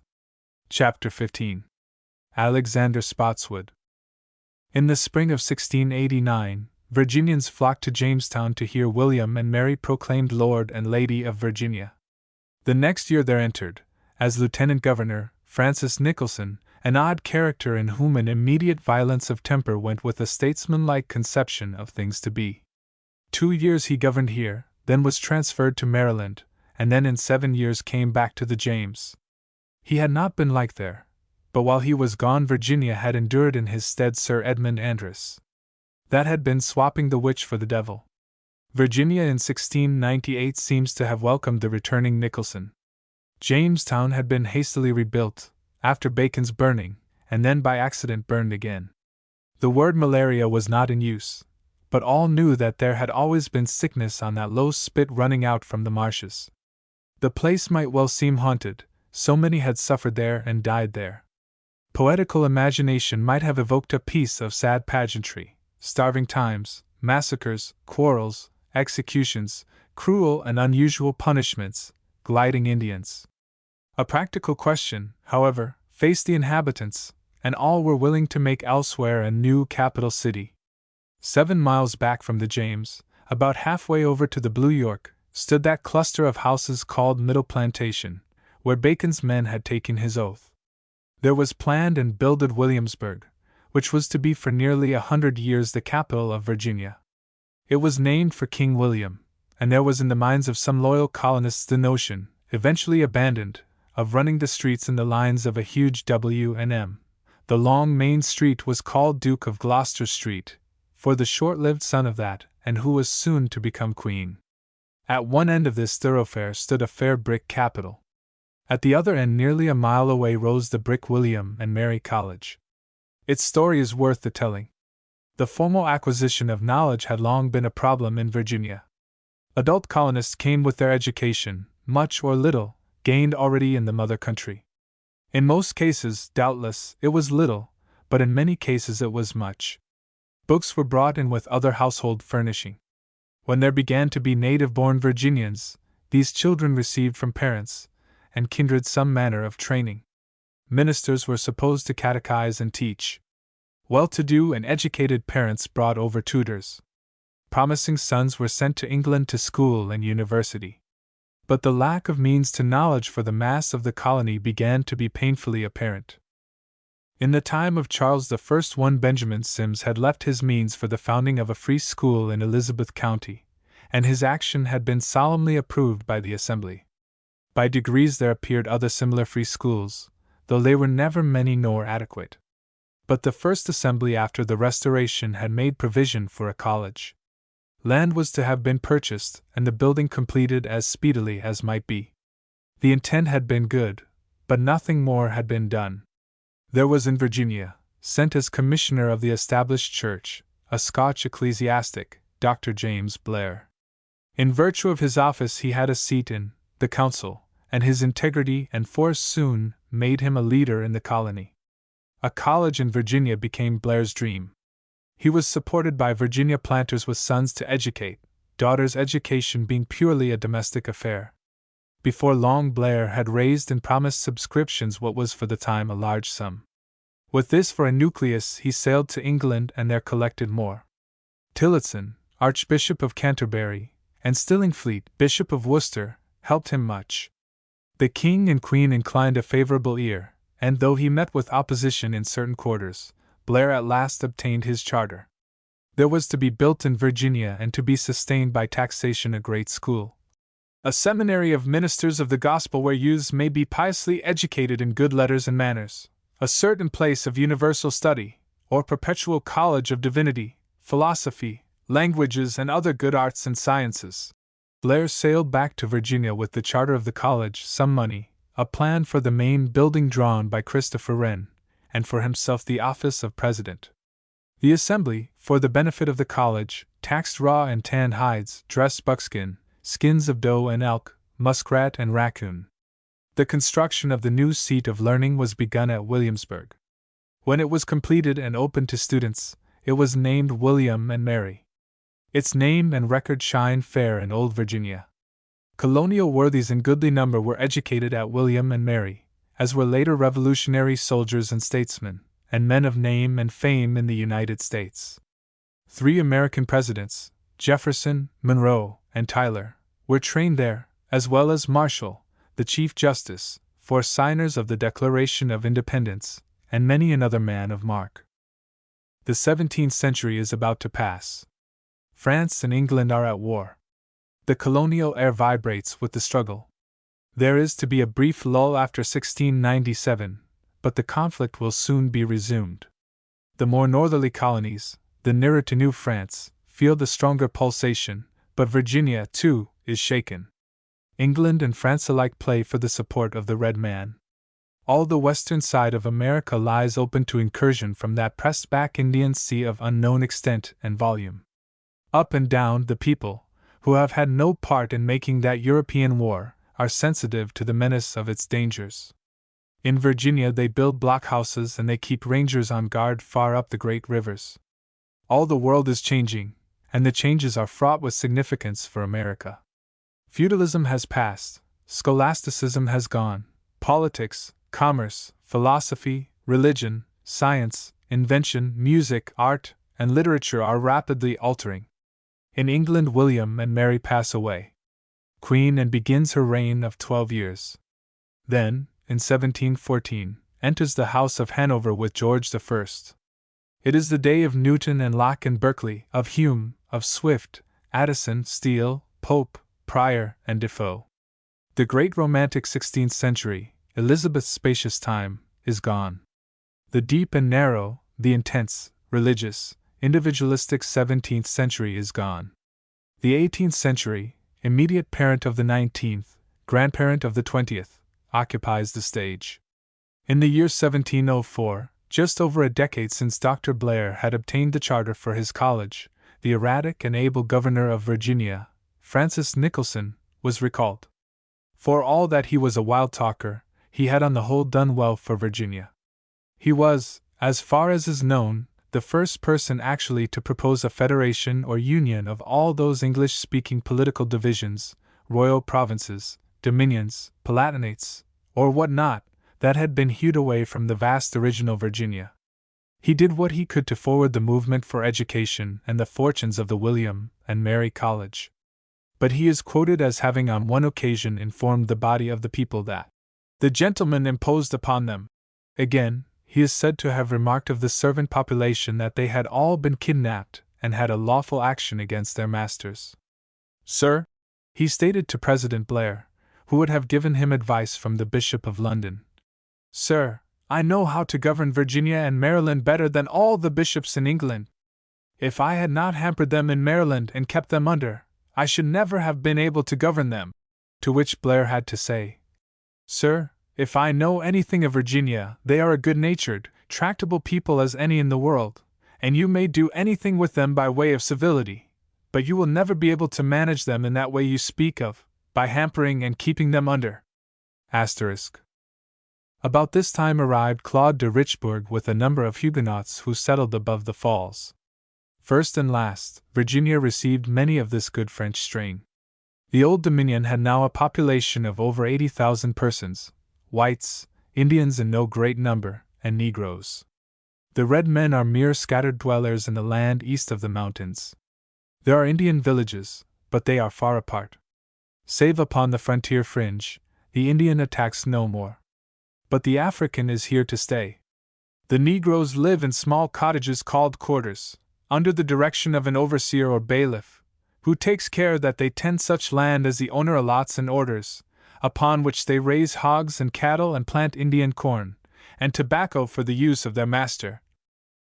Chapter 15. Alexander Spotswood. In the spring of 1689, Virginians flocked to Jamestown to hear William and Mary proclaimed Lord and Lady of Virginia. The next year there entered, as Lieutenant Governor, Francis Nicholson, an odd character in whom an immediate violence of temper went with a statesmanlike conception of things to be. 2 years he governed here, then was transferred to Maryland, and then in 7 years came back to the James. He had not been liked there, but while he was gone Virginia had endured in his stead Sir Edmund Andros. That had been swapping the witch for the devil. Virginia in 1698 seems to have welcomed the returning Nicholson. Jamestown had been hastily rebuilt, after Bacon's burning, and then by accident burned again. The word malaria was not in use, but all knew that there had always been sickness on that low spit running out from the marshes. The place might well seem haunted, so many had suffered there and died there. Poetical imagination might have evoked a piece of sad pageantry, starving times, massacres, quarrels, executions, cruel and unusual punishments, gliding Indians. A practical question, however, faced the inhabitants, and all were willing to make elsewhere a new capital city. 7 miles back from the James, about halfway over to the Blue York, stood that cluster of houses called Middle Plantation, where Bacon's men had taken his oath. There was planned and builded Williamsburg, which was to be for nearly 100 years the capital of Virginia. It was named for King William, and there was in the minds of some loyal colonists the notion, eventually abandoned, of running the streets in the lines of a huge W and M. The long main street was called Duke of Gloucester Street, for the short-lived son of that, and who was soon to become queen. At one end of this thoroughfare stood a fair brick capitol. At the other end, nearly a mile away, rose the brick William and Mary College. Its story is worth the telling. The formal acquisition of knowledge had long been a problem in Virginia. Adult colonists came with their education, much or little, gained already in the mother country. In most cases, doubtless, it was little, but in many cases it was much. Books were brought in with other household furnishing. When there began to be native-born Virginians, these children received from parents and kindred some manner of training. Ministers were supposed to catechize and teach. Well-to-do and educated parents brought over tutors. Promising sons were sent to England to school and university. But the lack of means to knowledge for the mass of the colony began to be painfully apparent. In the time of Charles I, one Benjamin Sims had left his means for the founding of a free school in Elizabeth County, and his action had been solemnly approved by the Assembly. By degrees there appeared other similar free schools, though they were never many nor adequate. But the first Assembly after the Restoration had made provision for a college. Land was to have been purchased, and the building completed as speedily as might be. The intent had been good, but nothing more had been done. There was in Virginia, sent as commissioner of the established church, a Scotch ecclesiastic, Dr. James Blair. In virtue of his office he had a seat in the council, and his integrity and force soon made him a leader in the colony. A college in Virginia became Blair's dream. He was supported by Virginia planters with sons to educate, daughters' education being purely a domestic affair. Before long Blair had raised and promised subscriptions what was for the time a large sum. With this for a nucleus he sailed to England and there collected more. Tillotson, Archbishop of Canterbury, and Stillingfleet, Bishop of Worcester, helped him much. The King and Queen inclined a favorable ear, and though he met with opposition in certain quarters, Blair at last obtained his charter. There was to be built in Virginia and to be sustained by taxation a great school. A seminary of ministers of the gospel where youths may be piously educated in good letters and manners, a certain place of universal study, or perpetual college of divinity, philosophy, languages, and other good arts and sciences. Blair sailed back to Virginia with the charter of the college, some money, a plan for the main building drawn by Christopher Wren, and for himself the office of president. The Assembly, for the benefit of the college, taxed raw and tanned hides, dressed buckskin, skins of doe and elk, muskrat and raccoon. The construction of the new seat of learning was begun at Williamsburg. When it was completed and opened to students, it was named William and Mary. Its name and record shine fair in old Virginia. Colonial worthies in goodly number were educated at William and Mary, as were later Revolutionary soldiers and statesmen, and men of name and fame in the United States. 3 American presidents, Jefferson, Monroe, and Tyler, were trained there, as well as Marshall, the Chief Justice, for signers of the Declaration of Independence, and many another man of mark. The 17th century is about to pass. France and England are at war. The colonial air vibrates with the struggle. There is to be a brief lull after 1697, but the conflict will soon be resumed. The more northerly colonies, the nearer to New France, feel the stronger pulsation, but Virginia, too, is shaken. England and France alike play for the support of the red man. All the western side of America lies open to incursion from that pressed-back Indian sea of unknown extent and volume. Up and down, the people, who have had no part in making that European war, are sensitive to the menace of its dangers. In Virginia they build blockhouses and they keep rangers on guard far up the great rivers. All the world is changing, and the changes are fraught with significance for America. Feudalism has passed, scholasticism has gone, politics, commerce, philosophy, religion, science, invention, music, art, and literature are rapidly altering. In England, William and Mary pass away. Queen Anne begins her reign of 12 years. Then, in 1714, enters the House of Hanover with George I. It is the day of Newton and Locke and Berkeley, of Hume, of Swift, Addison, Steele, Pope, Prior, and Defoe. The great romantic 16th century, Elizabeth's spacious time, is gone. The deep and narrow, the intense, religious, individualistic 17th century is gone. The 18th century, immediate parent of the 19th, grandparent of the 20th, occupies the stage. In the year 1704, just over a decade since Dr. Blair had obtained the charter for his college, the erratic and able governor of Virginia, Francis Nicholson, was recalled. For all that he was a wild talker, he had on the whole done well for Virginia. He was, as far as is known, the first person actually to propose a federation or union of all those English-speaking political divisions, royal provinces, dominions, palatinates, or what not, that had been hewed away from the vast original Virginia. He did what he could to forward the movement for education and the fortunes of the William and Mary College. But he is quoted as having on one occasion informed the body of the people that the gentlemen imposed upon them. Again, he is said to have remarked of the servant population that they had all been kidnapped and had a lawful action against their masters. Sir, he stated to President Blair, who would have given him advice from the Bishop of London, Sir, I know how to govern Virginia and Maryland better than all the bishops in England. If I had not hampered them in Maryland and kept them under, I should never have been able to govern them. To which Blair had to say, Sir, if I know anything of Virginia, they are a good-natured, tractable people as any in the world, and you may do anything with them by way of civility, but you will never be able to manage them in that way you speak of, by hampering and keeping them under. Asterisk. About this time arrived Claude de Richebourg with a number of Huguenots who settled above the falls. First and last, Virginia received many of this good French strain. The Old Dominion had now a population of over 80,000 persons, whites, Indians in no great number, and Negroes. The red men are mere scattered dwellers in the land east of the mountains. There are Indian villages, but they are far apart. Save upon the frontier fringe, the Indian attacks no more. But the African is here to stay. The Negroes live in small cottages called quarters, under the direction of an overseer or bailiff, who takes care that they tend such land as the owner allots and orders, upon which they raise hogs and cattle and plant Indian corn, and tobacco for the use of their master.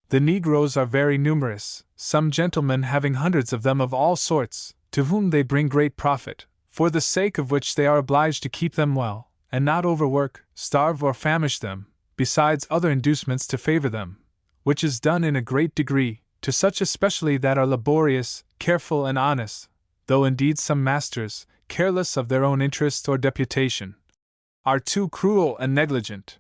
The Negroes are very numerous, some gentlemen having hundreds of them of all sorts, to whom they bring great profit, for the sake of which they are obliged to keep them well, and not overwork, starve or famish them, besides other inducements to favor them, which is done in a great degree, to such especially that are laborious, careful, and honest, though indeed some masters, careless of their own interest or deputation, are too cruel and negligent.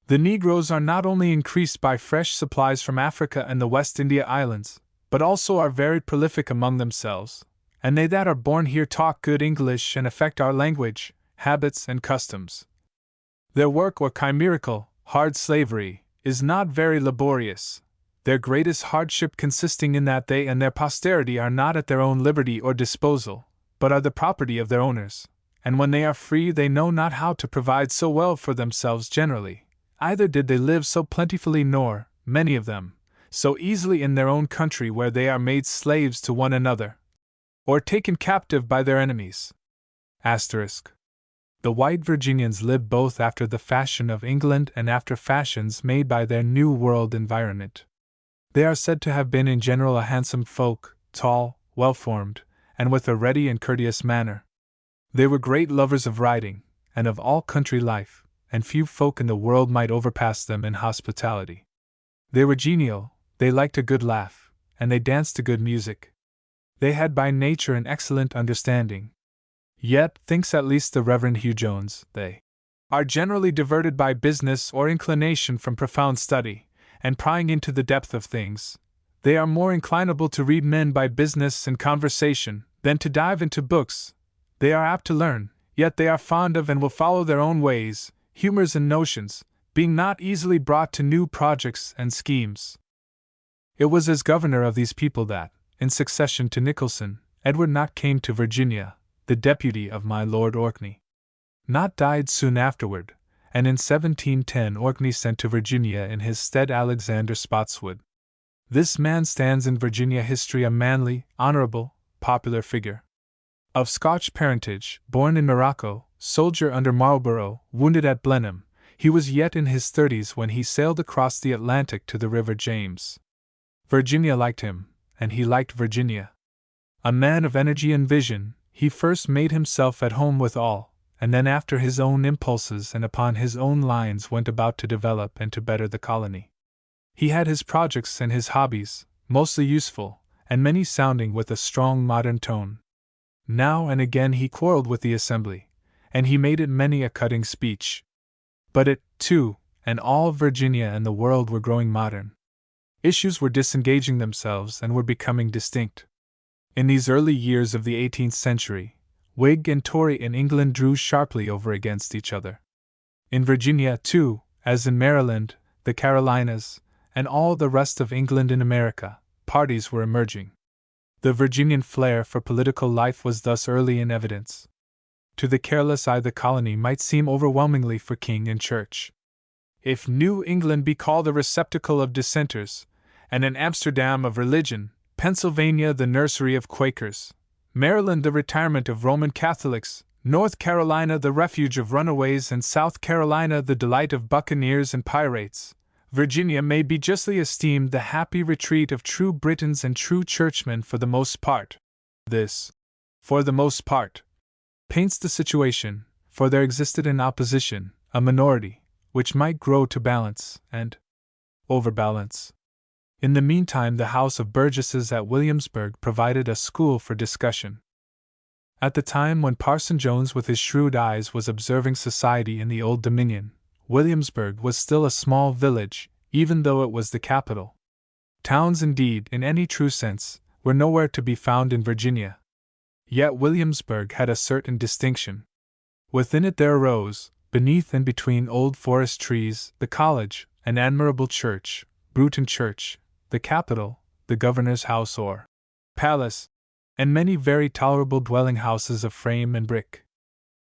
The Negroes are not only increased by fresh supplies from Africa and the West India Islands, but also are very prolific among themselves, and they that are born here talk good English and affect our language, habits, and customs. Their work or chimerical, hard slavery, is not very laborious, their greatest hardship consisting in that they and their posterity are not at their own liberty or disposal, but are the property of their owners, and when they are free they know not how to provide so well for themselves generally, either did they live so plentifully nor, many of them, so easily in their own country where they are made slaves to one another, or taken captive by their enemies. Asterisk. The white Virginians live both after the fashion of England and after fashions made by their New World environment. They are said to have been in general a handsome folk, tall, well-formed, and with a ready and courteous manner. They were great lovers of riding, and of all country life, and few folk in the world might overpass them in hospitality. They were genial, they liked a good laugh, and they danced to good music. They had by nature an excellent understanding. Yet, thinks at least the Reverend Hugh Jones, they are generally diverted by business or inclination from profound study, and prying into the depth of things. They are more inclinable to read men by business and conversation than to dive into books. They are apt to learn, yet they are fond of and will follow their own ways, humors and notions, being not easily brought to new projects and schemes. It was as governor of these people that, in succession to Nicholson, Edward Knott came to Virginia, the deputy of my Lord Orkney. Knott died soon afterward, and in 1710 Orkney sent to Virginia in his stead Alexander Spotswood. This man stands in Virginia history a manly, honorable, popular figure. Of Scotch parentage, born in Morocco, soldier under Marlborough, wounded at Blenheim, he was yet in his 30s when he sailed across the Atlantic to the River James. Virginia liked him, and he liked Virginia. A man of energy and vision, he first made himself at home with all, and then after his own impulses and upon his own lines went about to develop and to better the colony. He had his projects and his hobbies, mostly useful, and many sounding with a strong modern tone. Now and again he quarreled with the Assembly, and he made it many a cutting speech. But it, too, and all of Virginia and the world were growing modern. Issues were disengaging themselves and were becoming distinct. In these early years of the 18th century, Whig and Tory in England drew sharply over against each other. In Virginia, too, as in Maryland, the Carolinas, and all the rest of England in America, parties were emerging. The Virginian flair for political life was thus early in evidence. To the careless eye the colony might seem overwhelmingly for king and church. If New England be called a receptacle of dissenters, and an Amsterdam of religion, Pennsylvania the nursery of Quakers, Maryland the retirement of Roman Catholics, North Carolina the refuge of runaways, and South Carolina the delight of buccaneers and pirates, Virginia may be justly esteemed the happy retreat of true Britons and true churchmen for the most part. This, for the most part, paints the situation, for there existed in opposition a minority, which might grow to balance and overbalance. In the meantime, the House of Burgesses at Williamsburg provided a school for discussion. At the time when Parson Jones with his shrewd eyes was observing society in the Old Dominion, Williamsburg was still a small village, even though it was the capital. Towns, indeed, in any true sense, were nowhere to be found in Virginia. Yet Williamsburg had a certain distinction. Within it there arose, beneath and between old forest trees, the college, an admirable church, Bruton Church, the Capitol, the governor's house or palace, and many very tolerable dwelling houses of frame and brick.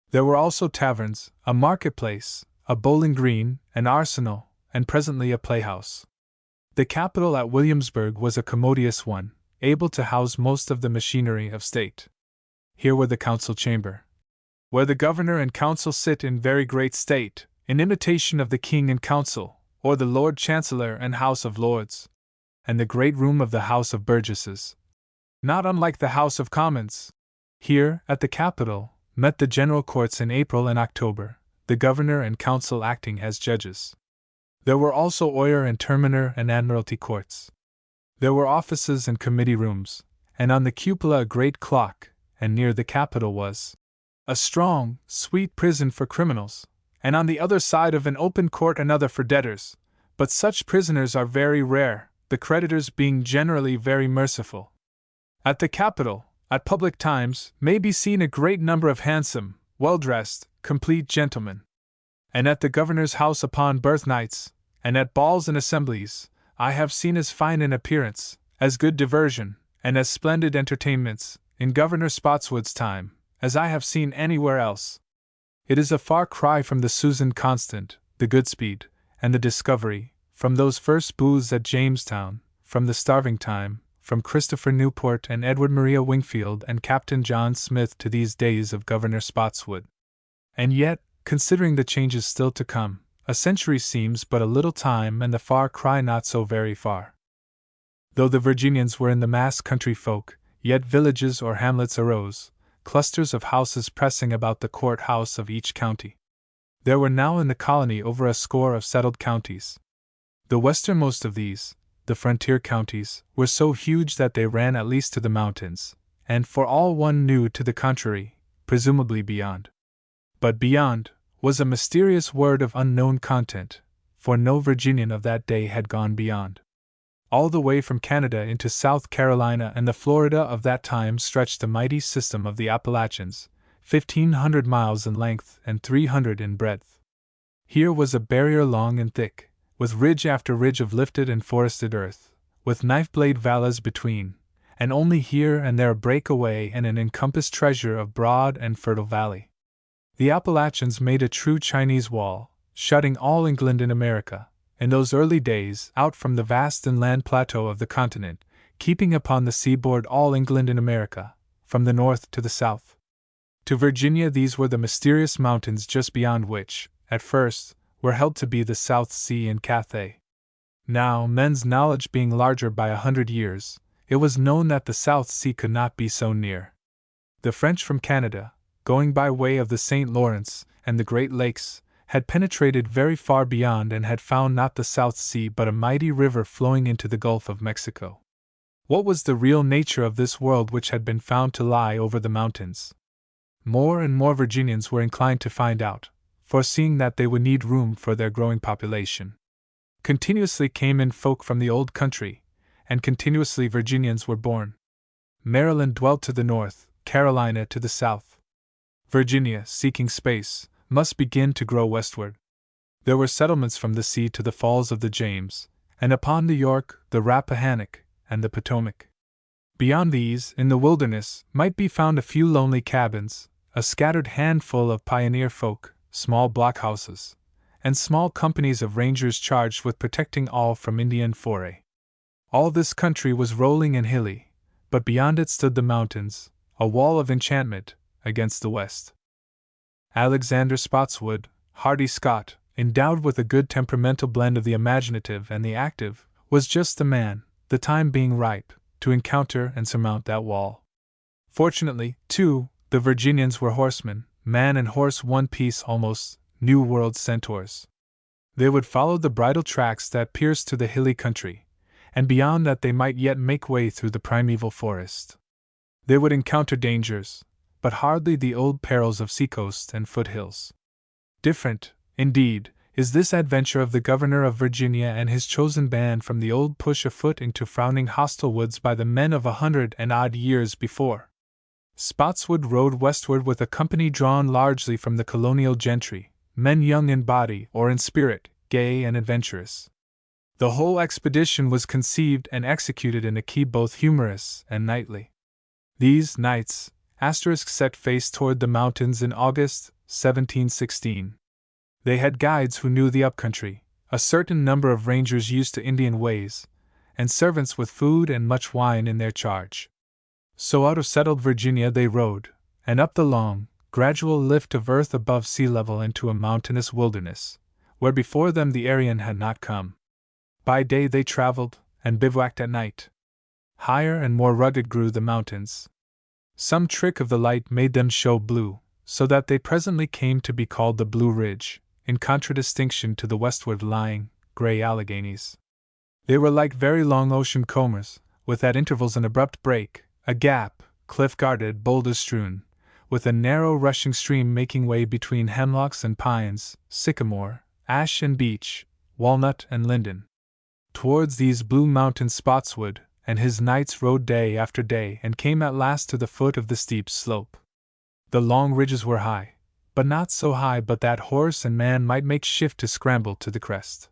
There were also taverns, a marketplace, a bowling green, an arsenal, and presently a playhouse. The Capitol at Williamsburg was a commodious one, able to house most of the machinery of state. Here were the council chamber, where the governor and council sit in very great state, in imitation of the king and council, or the Lord Chancellor and House of Lords, and the great room of the House of Burgesses, not unlike the House of Commons. Here, at the Capitol, met the general courts in April and October, the governor and council acting as judges. There were also oyer and terminer and admiralty courts. There were offices and committee rooms, and on the cupola a great clock, and near the Capitol was a strong, sweet prison for criminals, and on the other side of an open court another for debtors, but such prisoners are very rare, the creditors being generally very merciful. At the Capitol, at public times, may be seen a great number of handsome, well-dressed, complete gentlemen. And at the governor's house upon birthnights, and at balls and assemblies, I have seen as fine an appearance, as good diversion, and as splendid entertainments, in Governor Spotswood's time, as I have seen anywhere else. It is a far cry from the Susan Constant, the Goodspeed, and the Discovery, from those first booths at Jamestown, from the Starving Time, from Christopher Newport and Edward Maria Wingfield and Captain John Smith to these days of Governor Spotswood. And yet, considering the changes still to come, a century seems but a little time and the far cry not so very far. Though the Virginians were in the mass country folk, yet villages or hamlets arose, clusters of houses pressing about the court-house of each county. There were now in the colony over a score of settled counties. The westernmost of these, the frontier counties, were so huge that they ran at least to the mountains, and for all one knew to the contrary, presumably beyond. But beyond was a mysterious word of unknown content, for no Virginian of that day had gone beyond. All the way from Canada into South Carolina and the Florida of that time stretched the mighty system of the Appalachians, 1,500 miles in length and 300 in breadth. Here was a barrier long and thick, with ridge after ridge of lifted and forested earth, with knife-blade valleys between, and only here and there a breakaway and an encompassed treasure of broad and fertile valley. The Appalachians made a true Chinese wall, shutting all England in America, in those early days, out from the vast inland plateau of the continent, keeping upon the seaboard all England in America, from the north to the south. To Virginia these were the mysterious mountains just beyond which, at first, were held to be the South Sea and Cathay. Now, men's knowledge being larger by 100 years, it was known that the South Sea could not be so near. The French from Canada, going by way of the St. Lawrence and the Great Lakes, had penetrated very far beyond and had found not the South Sea but a mighty river flowing into the Gulf of Mexico. What was the real nature of this world which had been found to lie over the mountains? More and more Virginians were inclined to find out, foreseeing that they would need room for their growing population. Continuously came in folk from the old country, and continuously Virginians were born. Maryland dwelt to the north, Carolina to the south. Virginia, seeking space, must begin to grow westward. There were settlements from the sea to the falls of the James, and upon the York, the Rappahannock, and the Potomac. Beyond these, in the wilderness, might be found a few lonely cabins, a scattered handful of pioneer folk, small blockhouses, and small companies of rangers charged with protecting all from Indian foray. All this country was rolling and hilly, but beyond it stood the mountains, a wall of enchantment, against the west. Alexander Spotswood, hardy Scot, endowed with a good temperamental blend of the imaginative and the active, was just the man, the time being ripe, to encounter and surmount that wall. Fortunately, too, the Virginians were horsemen, man and horse one piece almost, New World centaurs. They would follow the bridle tracks that pierced to the hilly country, and beyond that they might yet make way through the primeval forest. They would encounter dangers, but hardly the old perils of seacoast and foothills. Different, indeed, is this adventure of the governor of Virginia and his chosen band from the old push afoot into frowning hostile woods by the men of 100-and-odd years before. Spotswood rode westward with a company drawn largely from the colonial gentry, men young in body or in spirit, gay and adventurous. The whole expedition was conceived and executed in a key both humorous and knightly. These knights, set face toward the mountains in August, 1716. They had guides who knew the upcountry, a certain number of rangers used to Indian ways, and servants with food and much wine in their charge. So out of settled Virginia they rode, and up the long, gradual lift of earth above sea level into a mountainous wilderness, where before them the Aryan had not come. By day they traveled, and bivouacked at night. Higher and more rugged grew the mountains. Some trick of the light made them show blue, so that they presently came to be called the Blue Ridge, in contradistinction to the westward lying, gray Alleghanies. They were like very long ocean combers, with at intervals an abrupt break, a gap, cliff-guarded, boulder-strewn, with a narrow rushing stream making way between hemlocks and pines, sycamore, ash and beech, walnut and linden. Towards these blue mountains Spotswood and his knights rode day after day and came at last to the foot of the steep slope. The long ridges were high, but not so high but that horse and man might make shift to scramble to the crest.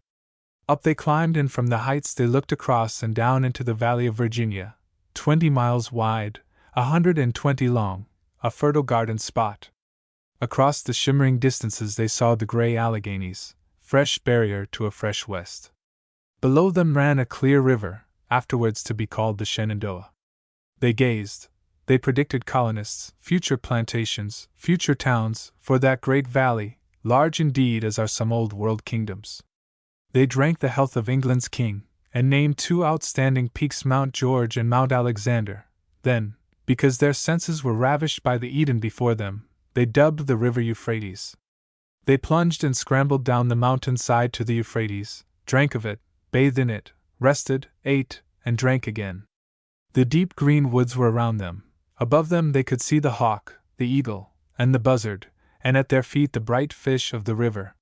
Up they climbed, and from the heights they looked across and down into the Valley of Virginia, 20 miles wide, 120 long, a fertile garden spot. Across the shimmering distances they saw the gray Alleghanies, fresh barrier to a fresh west. Below them ran a clear river, afterwards to be called the Shenandoah. They gazed. They predicted colonists, future plantations, future towns, for that great valley, large indeed as are some old world kingdoms. They drank the health of England's king, and named two outstanding peaks, Mount George and Mount Alexander. Then, because their senses were ravished by the Eden before them, they dubbed the river Euphrates. They plunged and scrambled down the mountain side to the Euphrates, drank of it, bathed in it, rested, ate, and drank again. The deep green woods were around them. Above them they could see the hawk, the eagle, and the buzzard, and at their feet the bright fish of the river.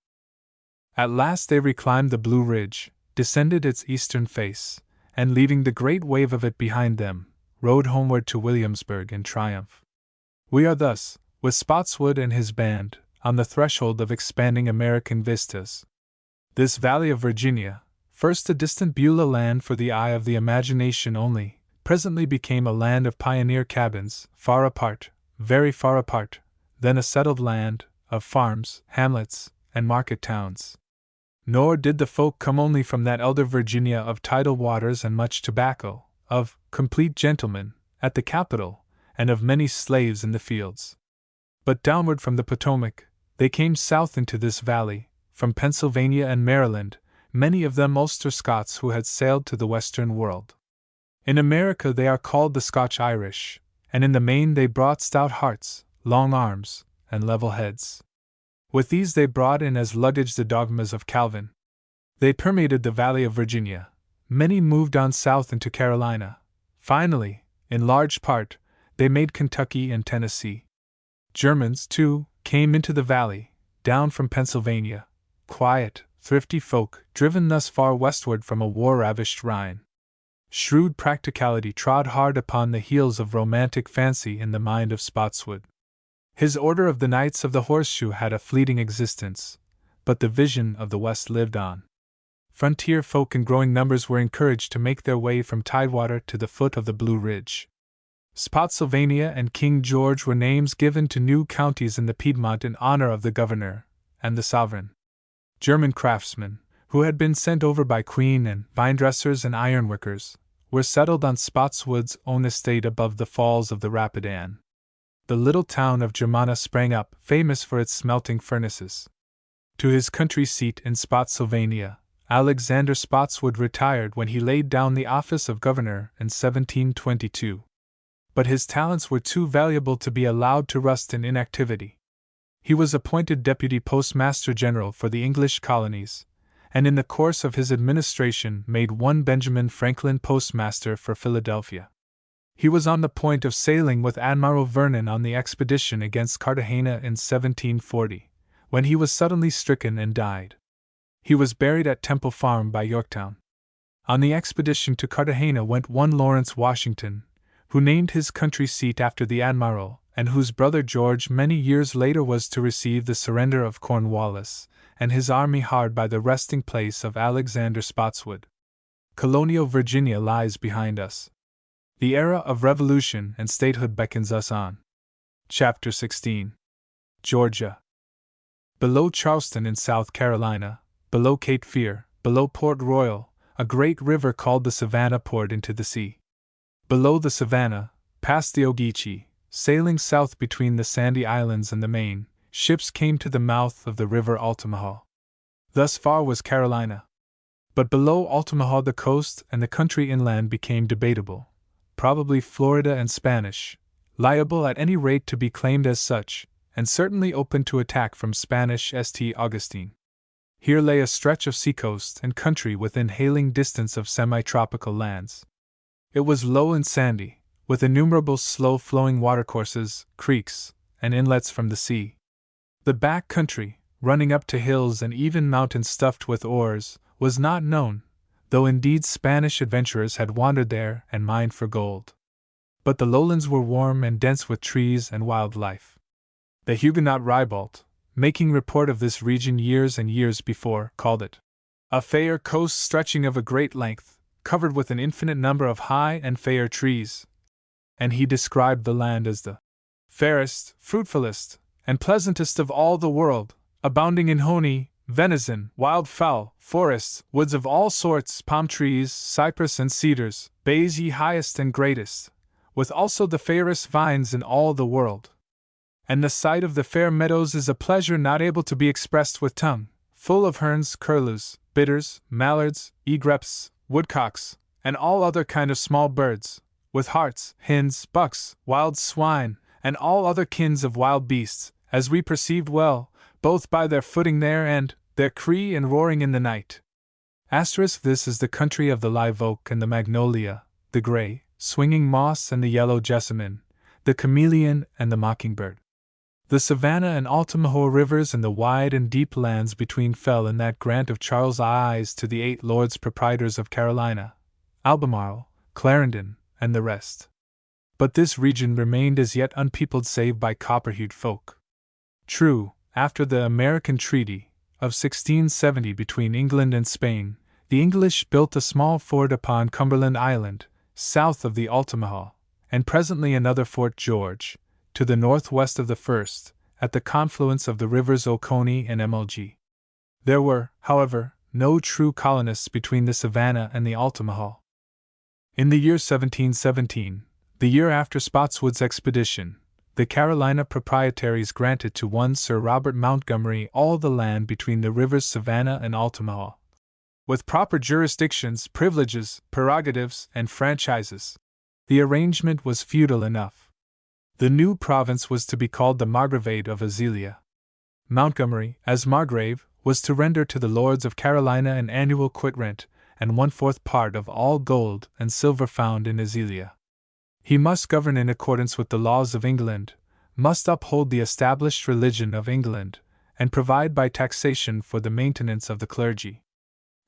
At last they reclimbed the blue ridge, descended its eastern face, and leaving the great wave of it behind them, rode homeward to Williamsburg in triumph. We are thus, with Spotswood and his band, on the threshold of expanding American vistas. This valley of Virginia, first a distant Beulah land for the eye of the imagination only, presently became a land of pioneer cabins, far apart, very far apart, then a settled land, of farms, hamlets, and market towns. Nor did the folk come only from that elder Virginia of tidal waters and much tobacco, of complete gentlemen at the capital, and of many slaves in the fields. But downward from the Potomac, they came south into this valley, from Pennsylvania and Maryland, many of them Ulster Scots who had sailed to the western world. In America they are called the Scotch-Irish, and in the main they brought stout hearts, long arms, and level heads. With these they brought in as luggage the dogmas of Calvin. They permeated the Valley of Virginia. Many moved on south into Carolina. Finally, in large part, they made Kentucky and Tennessee. Germans, too, came into the valley, down from Pennsylvania, quiet, thrifty folk, driven thus far westward from a war-ravished Rhine. Shrewd practicality trod hard upon the heels of romantic fancy in the mind of Spotswood. His order of the Knights of the Horseshoe had a fleeting existence, but the vision of the West lived on. Frontier folk in growing numbers were encouraged to make their way from Tidewater to the foot of the Blue Ridge. Spotsylvania and King George were names given to new counties in the Piedmont in honor of the governor and the sovereign. German craftsmen, who had been sent over by Queen and vine-dressers and ironworkers, were settled on Spotswood's own estate above the falls of the Rapidan. The little town of Germanna sprang up, famous for its smelting furnaces. To his country seat in Spotsylvania, Alexander Spotswood retired when he laid down the office of governor in 1722. But his talents were too valuable to be allowed to rust in inactivity. He was appointed Deputy Postmaster General for the English colonies, and in the course of his administration made one Benjamin Franklin Postmaster for Philadelphia. He was on the point of sailing with Admiral Vernon on the expedition against Cartagena in 1740, when he was suddenly stricken and died. He was buried at Temple Farm by Yorktown. On the expedition to Cartagena went one Lawrence Washington, who named his country seat after the admiral, and whose brother George many years later was to receive the surrender of Cornwallis and his army hard by the resting place of Alexander Spotswood. Colonial Virginia lies behind us. The era of revolution and statehood beckons us on. Chapter 16. Georgia. Below Charleston in South Carolina, below Cape Fear, below Port Royal, a great river called the Savannah poured into the sea. Below the Savannah, past the Ogeechee, sailing south between the Sandy Islands and the Main, ships came to the mouth of the river Altamaha. Thus far was Carolina. But below Altamaha the coast and the country inland became debatable, probably Florida and Spanish, liable at any rate to be claimed as such, and certainly open to attack from Spanish St. Augustine. Here lay a stretch of seacoast and country within hailing distance of semi-tropical lands. It was low and sandy, with innumerable slow-flowing watercourses, creeks, and inlets from the sea. The back country, running up to hills and even mountains stuffed with ores, was not known, though indeed Spanish adventurers had wandered there and mined for gold. But the lowlands were warm and dense with trees and wild life. The Huguenot Ribald, making report of this region years and years before, called it a fair coast stretching of a great length, covered with an infinite number of high and fair trees, and he described the land as the fairest, fruitfulest, and pleasantest of all the world, abounding in honey, venison, wild fowl, forests, woods of all sorts, palm trees, cypress and cedars, bays ye highest and greatest, with also the fairest vines in all the world. And the sight of the fair meadows is a pleasure not able to be expressed with tongue, full of herons, curlews, bitters, mallards, egrepts, woodcocks, and all other kind of small birds, with harts, hens, bucks, wild swine, and all other kinds of wild beasts, as we perceived well, both by their footing there and their cree and roaring in the night. This is the country of the live oak and the magnolia, the grey, swinging moss and the yellow jessamine, the chameleon and the mockingbird. The Savannah and Altamaha rivers and the wide and deep lands between fell in that grant of Charles I's to the 8 Lords Proprietors of Carolina, Albemarle, Clarendon, and the rest. But this region remained as yet unpeopled save by copper-hued folk. True, after the American Treaty of 1670 between England and Spain, the English built a small fort upon Cumberland Island, south of the Altamaha, and presently another Fort George, to the northwest of the first, at the confluence of the rivers Oconee and MLG. There were, however, no true colonists between the Savannah and the Altamaha. In the year 1717, the year after Spotswood's expedition, the Carolina Proprietaries granted to one Sir Robert Montgomery all the land between the rivers Savannah and Altamaha, with proper jurisdictions, privileges, prerogatives, and franchises. The arrangement was feudal enough. The new province was to be called the Margravate of Azelia. Montgomery, as Margrave, was to render to the Lords of Carolina an annual quit-rent, and 1/4 part of all gold and silver found in Azelia. He must govern in accordance with the laws of England, must uphold the established religion of England, and provide by taxation for the maintenance of the clergy.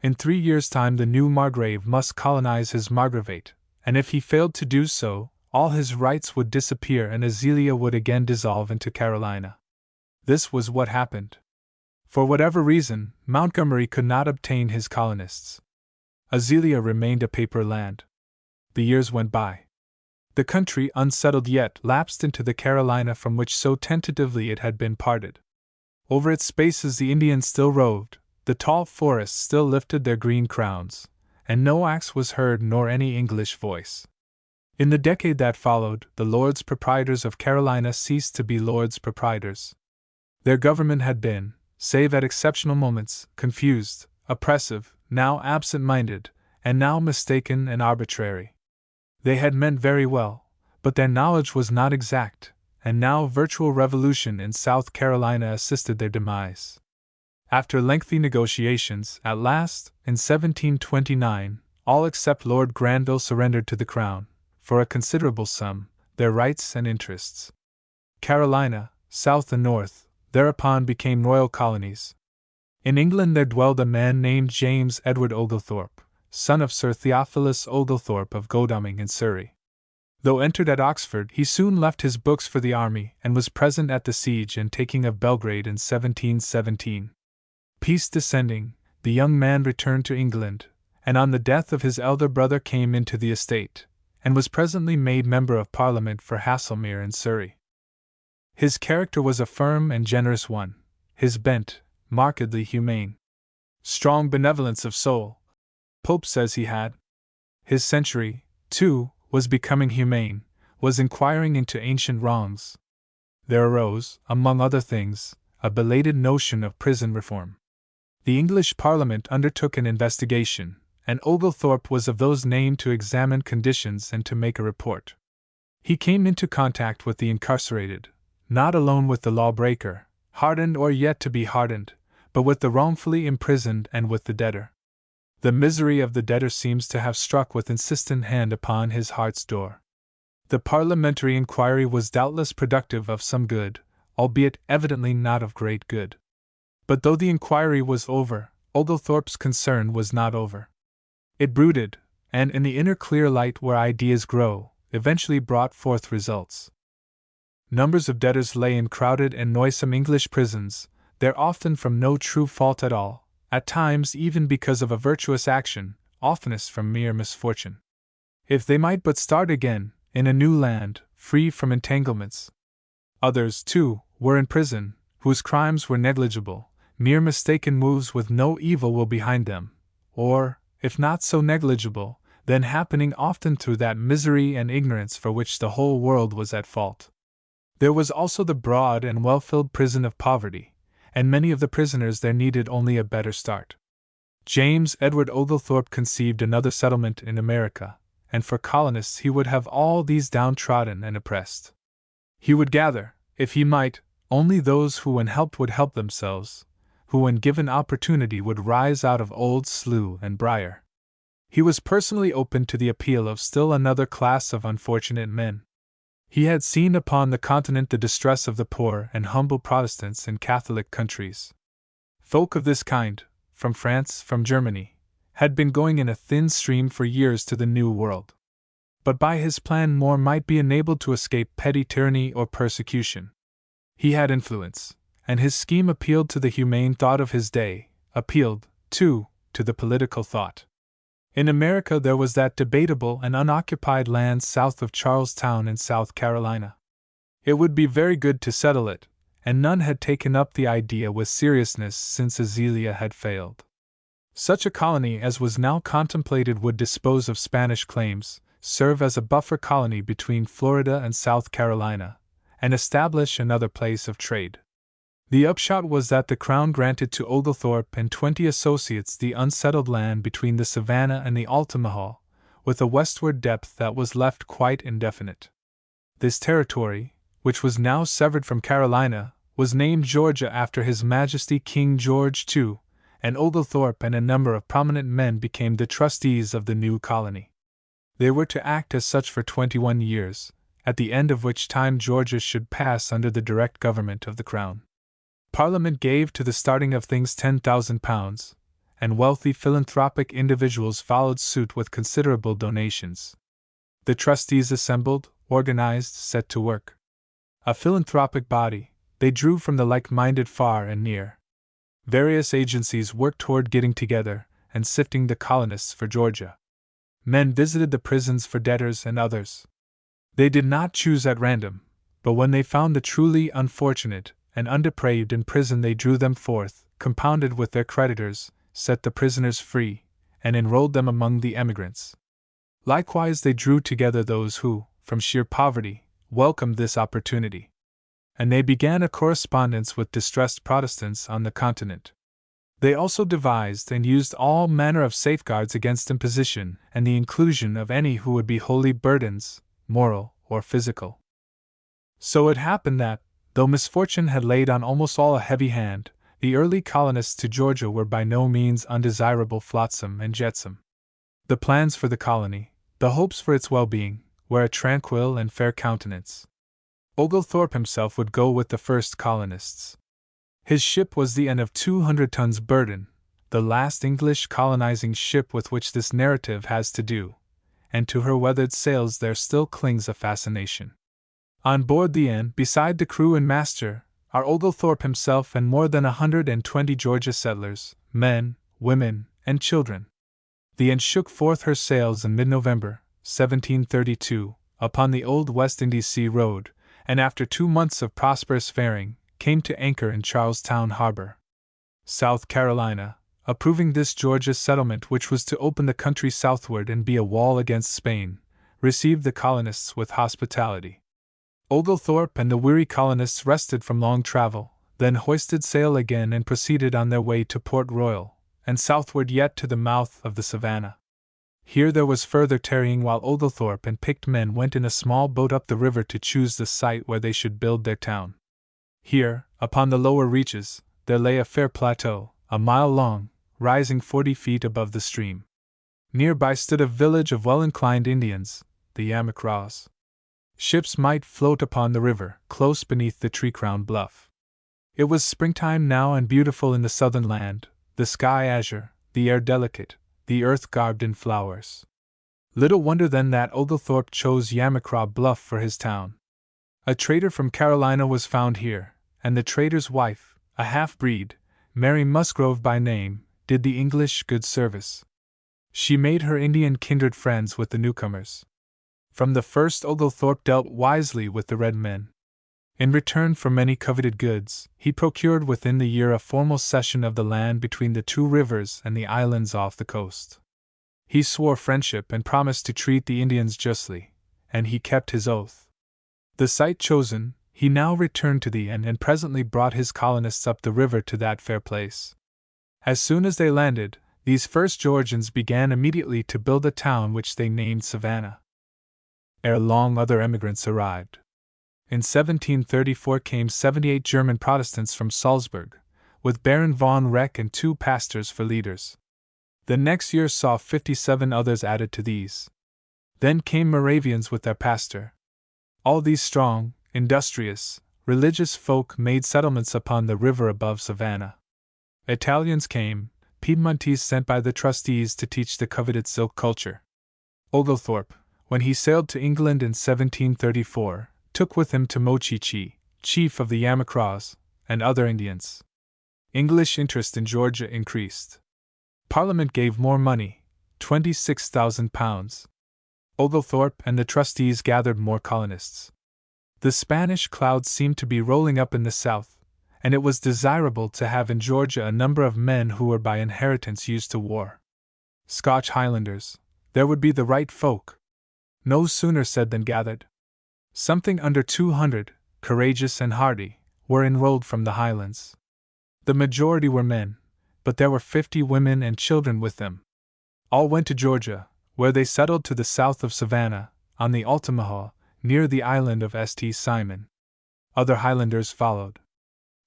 In 3 years' time the new Margrave must colonize his Margravate, and if he failed to do so, all his rights would disappear and Azelia would again dissolve into Carolina. This was what happened. For whatever reason, Montgomery could not obtain his colonists. Azelia remained a paper land. The years went by. The country, unsettled yet, lapsed into the Carolina from which so tentatively it had been parted. Over its spaces the Indians still roved, the tall forests still lifted their green crowns, and no axe was heard nor any English voice. In the decade that followed, the Lords Proprietors of Carolina ceased to be Lords Proprietors. Their government had been, save at exceptional moments, confused, oppressive, now absent-minded, and now mistaken and arbitrary. They had meant very well, but their knowledge was not exact, and now virtual revolution in South Carolina assisted their demise. After lengthy negotiations, at last, in 1729, all except Lord Granville surrendered to the Crown, for a considerable sum, their rights and interests. Carolina, South and North, thereupon became royal colonies. In England there dwelled a man named James Edward Oglethorpe, son of Sir Theophilus Oglethorpe of Godalming in Surrey. Though entered at Oxford, he soon left his books for the army and was present at the siege and taking of Belgrade in 1717. Peace descending, the young man returned to England, and on the death of his elder brother came into the estate, and was presently made Member of Parliament for Haslemere in Surrey. His character was a firm and generous one, his bent, markedly humane. Strong benevolence of soul, Pope says he had. His century, too, was becoming humane, was inquiring into ancient wrongs. There arose, among other things, a belated notion of prison reform. The English Parliament undertook an investigation, and Oglethorpe was of those named to examine conditions and to make a report. He came into contact with the incarcerated, not alone with the lawbreaker, hardened or yet to be hardened, but with the wrongfully imprisoned and with the debtor. The misery of the debtor seems to have struck with insistent hand upon his heart's door. The parliamentary inquiry was doubtless productive of some good, albeit evidently not of great good. But though the inquiry was over, Oglethorpe's concern was not over. It brooded, and in the inner clear light where ideas grow, eventually brought forth results. Numbers of debtors lay in crowded and noisome English prisons, there often from no true fault at all, at times even because of a virtuous action, oftenest from mere misfortune. If they might but start again, in a new land, free from entanglements. Others, too, were in prison, whose crimes were negligible, mere mistaken moves with no evil will behind them, or, if not so negligible, then happening often through that misery and ignorance for which the whole world was at fault. There was also the broad and well-filled prison of poverty, and many of the prisoners there needed only a better start. James Edward Oglethorpe conceived another settlement in America, and for colonists he would have all these downtrodden and oppressed. He would gather, if he might, only those who when helped would help themselves, who when given opportunity would rise out of old slough and briar. He was personally open to the appeal of still another class of unfortunate men. He had seen upon the continent the distress of the poor and humble Protestants in Catholic countries. Folk of this kind, from France, from Germany, had been going in a thin stream for years to the New World. But by his plan more might be enabled to escape petty tyranny or persecution. He had influence, and his scheme appealed to the humane thought of his day, appealed, too, to the political thought. In America there was that debatable and unoccupied land south of Charlestown in South Carolina. It would be very good to settle it, and none had taken up the idea with seriousness since Azelia had failed. Such a colony as was now contemplated would dispose of Spanish claims, serve as a buffer colony between Florida and South Carolina, and establish another place of trade. The upshot was that the Crown granted to Oglethorpe and 20 associates the unsettled land between the Savannah and the Altamaha, with a westward depth that was left quite indefinite. This territory, which was now severed from Carolina, was named Georgia after His Majesty King George II, and Oglethorpe and a number of prominent men became the trustees of the new colony. They were to act as such for 21 years, at the end of which time Georgia should pass under the direct government of the Crown. Parliament gave to the starting of things £10,000, and wealthy philanthropic individuals followed suit with considerable donations. The trustees assembled, organized, set to work. A philanthropic body, they drew from the like-minded far and near. Various agencies worked toward getting together and sifting the colonists for Georgia. Men visited the prisons for debtors and others. They did not choose at random, but when they found the truly unfortunate and undepraved in prison they drew them forth, compounded with their creditors, set the prisoners free, and enrolled them among the emigrants. Likewise they drew together those who, from sheer poverty, welcomed this opportunity. And they began a correspondence with distressed Protestants on the continent. They also devised and used all manner of safeguards against imposition and the inclusion of any who would be wholly burdens, moral or physical. So it happened that, though misfortune had laid on almost all a heavy hand, the early colonists to Georgia were by no means undesirable flotsam and jetsam. The plans for the colony, the hopes for its well-being, were a tranquil and fair countenance. Oglethorpe himself would go with the first colonists. His ship was the N of 200 tons burden, the last English colonizing ship with which this narrative has to do, and to her weathered sails there still clings a fascination. On board the N, beside the crew and master, are Oglethorpe himself and more than 120 Georgia settlers, men, women, and children. The N shook forth her sails in mid-November, 1732, upon the old West Indies Sea Road, and after 2 months of prosperous faring, came to anchor in Charlestown Harbor. South Carolina, approving this Georgia settlement which was to open the country southward and be a wall against Spain, received the colonists with hospitality. Oglethorpe and the weary colonists rested from long travel, then hoisted sail again and proceeded on their way to Port Royal, and southward yet to the mouth of the Savannah. Here there was further tarrying while Oglethorpe and picked men went in a small boat up the river to choose the site where they should build their town. Here, upon the lower reaches, there lay a fair plateau, a mile long, rising 40 feet above the stream. Near by stood a village of well-inclined Indians, the Yamacraws. Ships might float upon the river, close beneath the tree-crowned bluff. It was springtime now and beautiful in the southern land, the sky azure, the air delicate, the earth garbed in flowers. Little wonder then that Oglethorpe chose Yamacraw Bluff for his town. A trader from Carolina was found here, and the trader's wife, a half-breed, Mary Musgrove by name, did the English good service. She made her Indian kindred friends with the newcomers. From the first Oglethorpe dealt wisely with the red men. In return for many coveted goods, he procured within the year a formal cession of the land between the 2 rivers and the islands off the coast. He swore friendship and promised to treat the Indians justly, and he kept his oath. The site chosen, he now returned to the inn and presently brought his colonists up the river to that fair place. As soon as they landed, These first Georgians began immediately to build a town which they named Savannah. Ere long other emigrants arrived. In 1734 came 78 German Protestants from Salzburg, with Baron von Reck and 2 pastors for leaders. The next year saw 57 others added to these. Then came Moravians with their pastor. All these strong, industrious, religious folk made settlements upon the river above Savannah. Italians came, Piedmontese sent by the trustees to teach the coveted silk culture. Oglethorpe, when he sailed to England in 1734, took with him Tomochichi, chief of the Yamacraws, and other Indians. English interest in Georgia increased. Parliament gave more money, £26,000. Oglethorpe and the trustees gathered more colonists. The Spanish clouds seemed to be rolling up in the south, and it was desirable to have in Georgia a number of men who were by inheritance used to war. Scotch Highlanders, there would be the right folk. No sooner said than gathered. Something under 200, courageous and hardy, were enrolled from the Highlands. The majority were men, but there were 50 women and children with them. All went to Georgia, where they settled to the south of Savannah, on the Altamaha, near the island of St. Simon. Other Highlanders followed.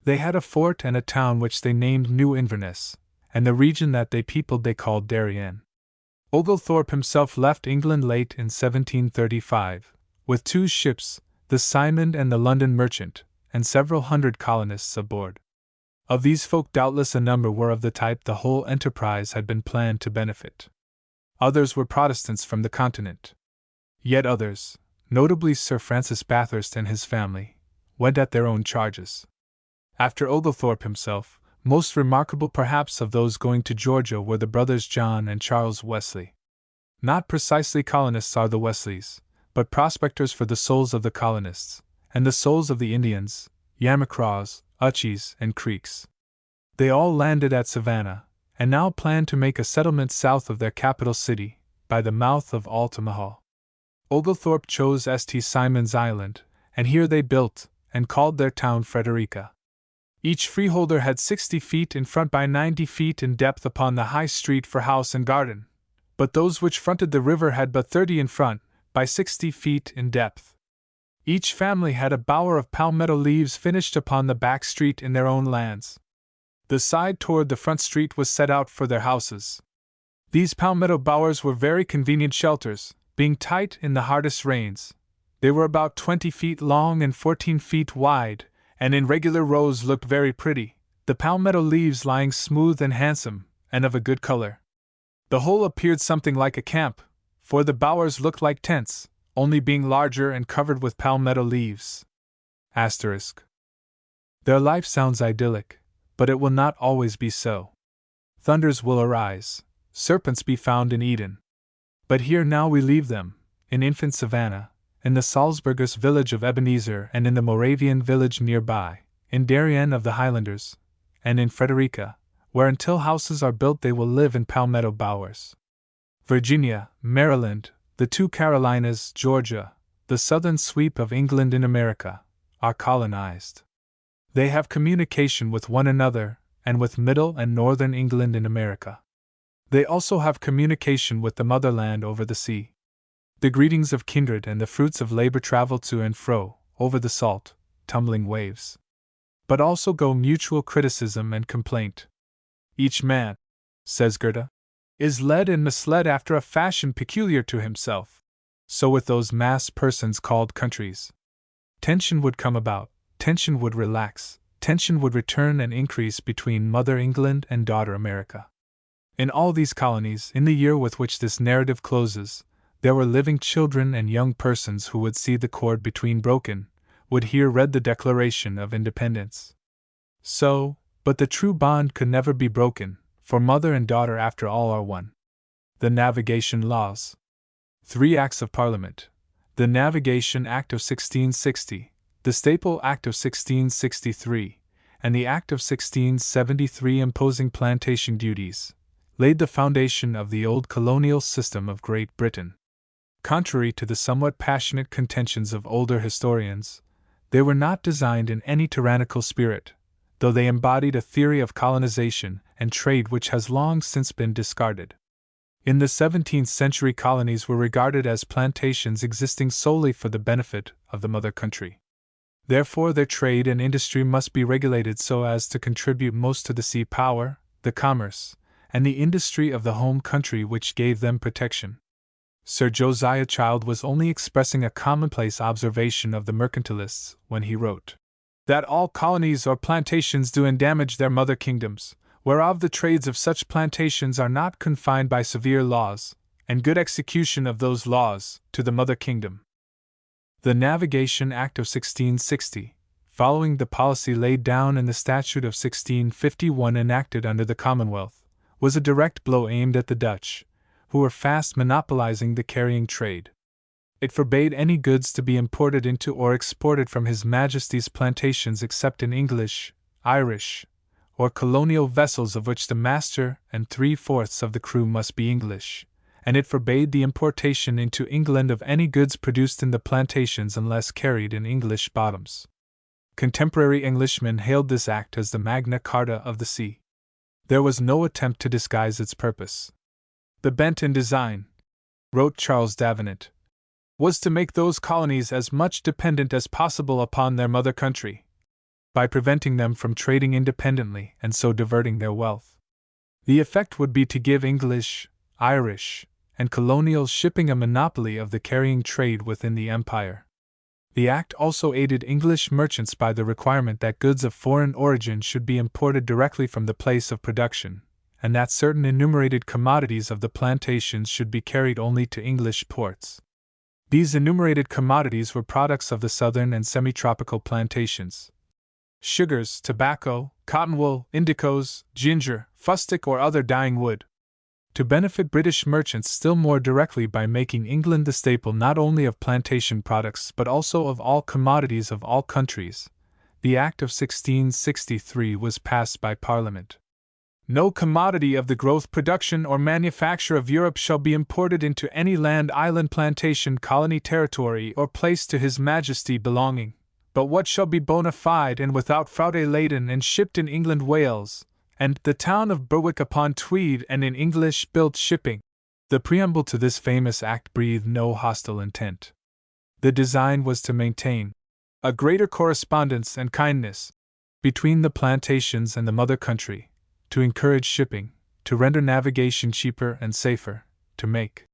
They had a fort and a town which they named New Inverness, and the region that they peopled they called Darien. Oglethorpe himself left England late in 1735, with 2 ships, the Simon and the London Merchant, and several hundred colonists aboard. Of these folk doubtless a number were of the type the whole enterprise had been planned to benefit. Others were Protestants from the continent. Yet others, notably Sir Francis Bathurst and his family, went at their own charges. After Oglethorpe himself, most remarkable perhaps of those going to Georgia were the brothers John and Charles Wesley. Not precisely colonists are the Wesleys, but prospectors for the souls of the colonists, and the souls of the Indians, Yamacraws, Utchies, and Creeks. They all landed at Savannah, and now planned to make a settlement south of their capital city, by the mouth of Altamaha. Oglethorpe chose St. Simon's Island, and here they built, and called their town Frederica. Each freeholder had 60 feet in front by 90 feet in depth upon the high street for house and garden, but those which fronted the river had but 30 in front, by 60 feet in depth. Each family had a bower of palmetto leaves finished upon the back street in their own lands. The side toward the front street was set out for their houses. These palmetto bowers were very convenient shelters, being tight in the hardest rains. They were about 20 feet long and 14 feet wide, and in regular rows looked very pretty, the palmetto leaves lying smooth and handsome, and of a good color. The whole appeared something like a camp, for the bowers looked like tents, only being larger and covered with palmetto leaves. Asterisk. Their life sounds idyllic, but it will not always be so. Thunders will arise, serpents be found in Eden. But here now we leave them, in infant Savannah, in the Salzburgers village of Ebenezer and in the Moravian village nearby, in Darien of the Highlanders, and in Frederica, where until houses are built they will live in palmetto bowers. Virginia, Maryland, the 2 Carolinas, Georgia, the southern sweep of England in America, are colonized. They have communication with one another, and with Middle and Northern England in America. They also have communication with the motherland over the sea. The greetings of kindred and the fruits of labor travel to and fro, over the salt, tumbling waves. But also go mutual criticism and complaint. Each man, says Goethe, is led and misled after a fashion peculiar to himself. So with those mass persons called countries. Tension would come about, tension would relax, tension would return and increase between Mother England and Daughter America. In all these colonies, in the year with which this narrative closes, there were living children and young persons who would see the cord between broken, would hear read the Declaration of Independence. So, but the true bond could never be broken, for mother and daughter after all are one. The Navigation Laws. 3 Acts of Parliament. The Navigation Act of 1660, the Staple Act of 1663, and the Act of 1673 imposing plantation duties, laid the foundation of the old colonial system of Great Britain. Contrary to the somewhat passionate contentions of older historians, they were not designed in any tyrannical spirit, though they embodied a theory of colonization and trade which has long since been discarded. In the 17th century, colonies were regarded as plantations existing solely for the benefit of the mother country. Therefore, their trade and industry must be regulated so as to contribute most to the sea power, the commerce, and the industry of the home country which gave them protection. Sir Josiah Child was only expressing a commonplace observation of the mercantilists when he wrote, "That all colonies or plantations do and damage their mother kingdoms, whereof the trades of such plantations are not confined by severe laws, and good execution of those laws, to the mother kingdom." The Navigation Act of 1660, following the policy laid down in the Statute of 1651 enacted under the Commonwealth, was a direct blow aimed at the Dutch, who were fast monopolizing the carrying trade. It forbade any goods to be imported into or exported from His Majesty's plantations except in English, Irish, or colonial vessels of which the master and 3/4 of the crew must be English, and it forbade the importation into England of any goods produced in the plantations unless carried in English bottoms. Contemporary Englishmen hailed this act as the Magna Carta of the sea. There was no attempt to disguise its purpose. "The bent and design," wrote Charles Davenant, "was to make those colonies as much dependent as possible upon their mother country, by preventing them from trading independently and so diverting their wealth. The effect would be to give English, Irish, and colonial shipping a monopoly of the carrying trade within the empire." The act also aided English merchants by the requirement that goods of foreign origin should be imported directly from the place of production, and that certain enumerated commodities of the plantations should be carried only to English ports. These enumerated commodities were products of the southern and semi-tropical plantations: sugars, tobacco, cotton wool, indicos, ginger, fustic or other dyeing wood. To benefit British merchants still more directly by making England the staple not only of plantation products but also of all commodities of all countries, the Act of 1663 was passed by Parliament. "No commodity of the growth, production, or manufacture of Europe shall be imported into any land, island, plantation, colony, territory, or place to His Majesty belonging, but what shall be bona fide and without fraude laden and shipped in England, Wales, and the town of Berwick upon Tweed, and in English-built shipping." The preamble to this famous act breathed no hostile intent. The design was to maintain a greater correspondence and kindness between the plantations and the mother country, to encourage shipping, to render navigation cheaper and safer, to make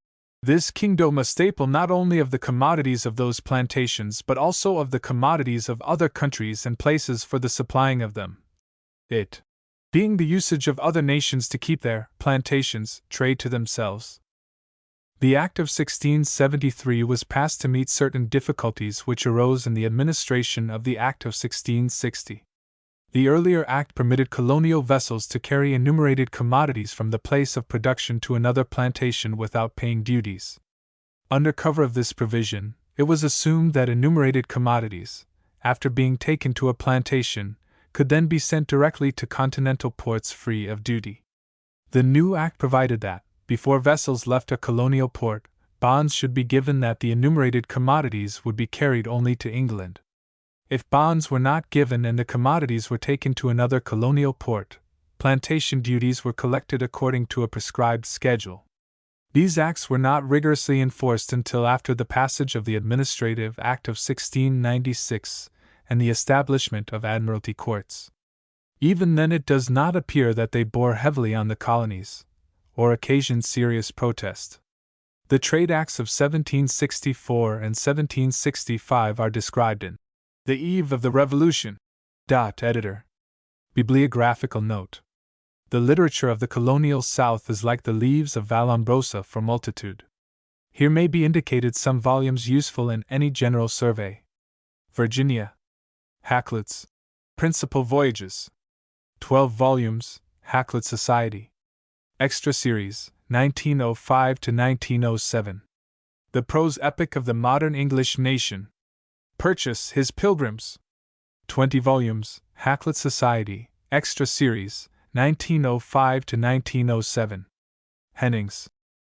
this kingdom a staple not only of the commodities of those plantations but also of the commodities of other countries and places for the supplying of them, it being the usage of other nations to keep their plantations trade to themselves. The Act of 1673 was passed to meet certain difficulties which arose in the administration of the Act of 1660. The earlier act permitted colonial vessels to carry enumerated commodities from the place of production to another plantation without paying duties. Under cover of this provision, it was assumed that enumerated commodities, after being taken to a plantation, could then be sent directly to continental ports free of duty. The new act provided that, before vessels left a colonial port, bonds should be given that the enumerated commodities would be carried only to England. If bonds were not given and the commodities were taken to another colonial port, plantation duties were collected according to a prescribed schedule. These acts were not rigorously enforced until after the passage of the Administrative Act of 1696 and the establishment of Admiralty Courts. Even then it does not appear that they bore heavily on the colonies, or occasioned serious protest. The Trade Acts of 1764 and 1765 are described in The Eve of the Revolution. Editor. Bibliographical note. The literature of the colonial South is like the leaves of Vallombrosa for multitude. Here may be indicated some volumes useful in any general survey. Virginia. Hakluyt's Principal Voyages. 12 volumes, Hakluyt Society. Extra Series, 1905 to 1907. The Prose Epic of the Modern English Nation. Purchase His Pilgrims. 20 volumes, Hakluyt Society, Extra Series, 1905 to 1907. Hennings.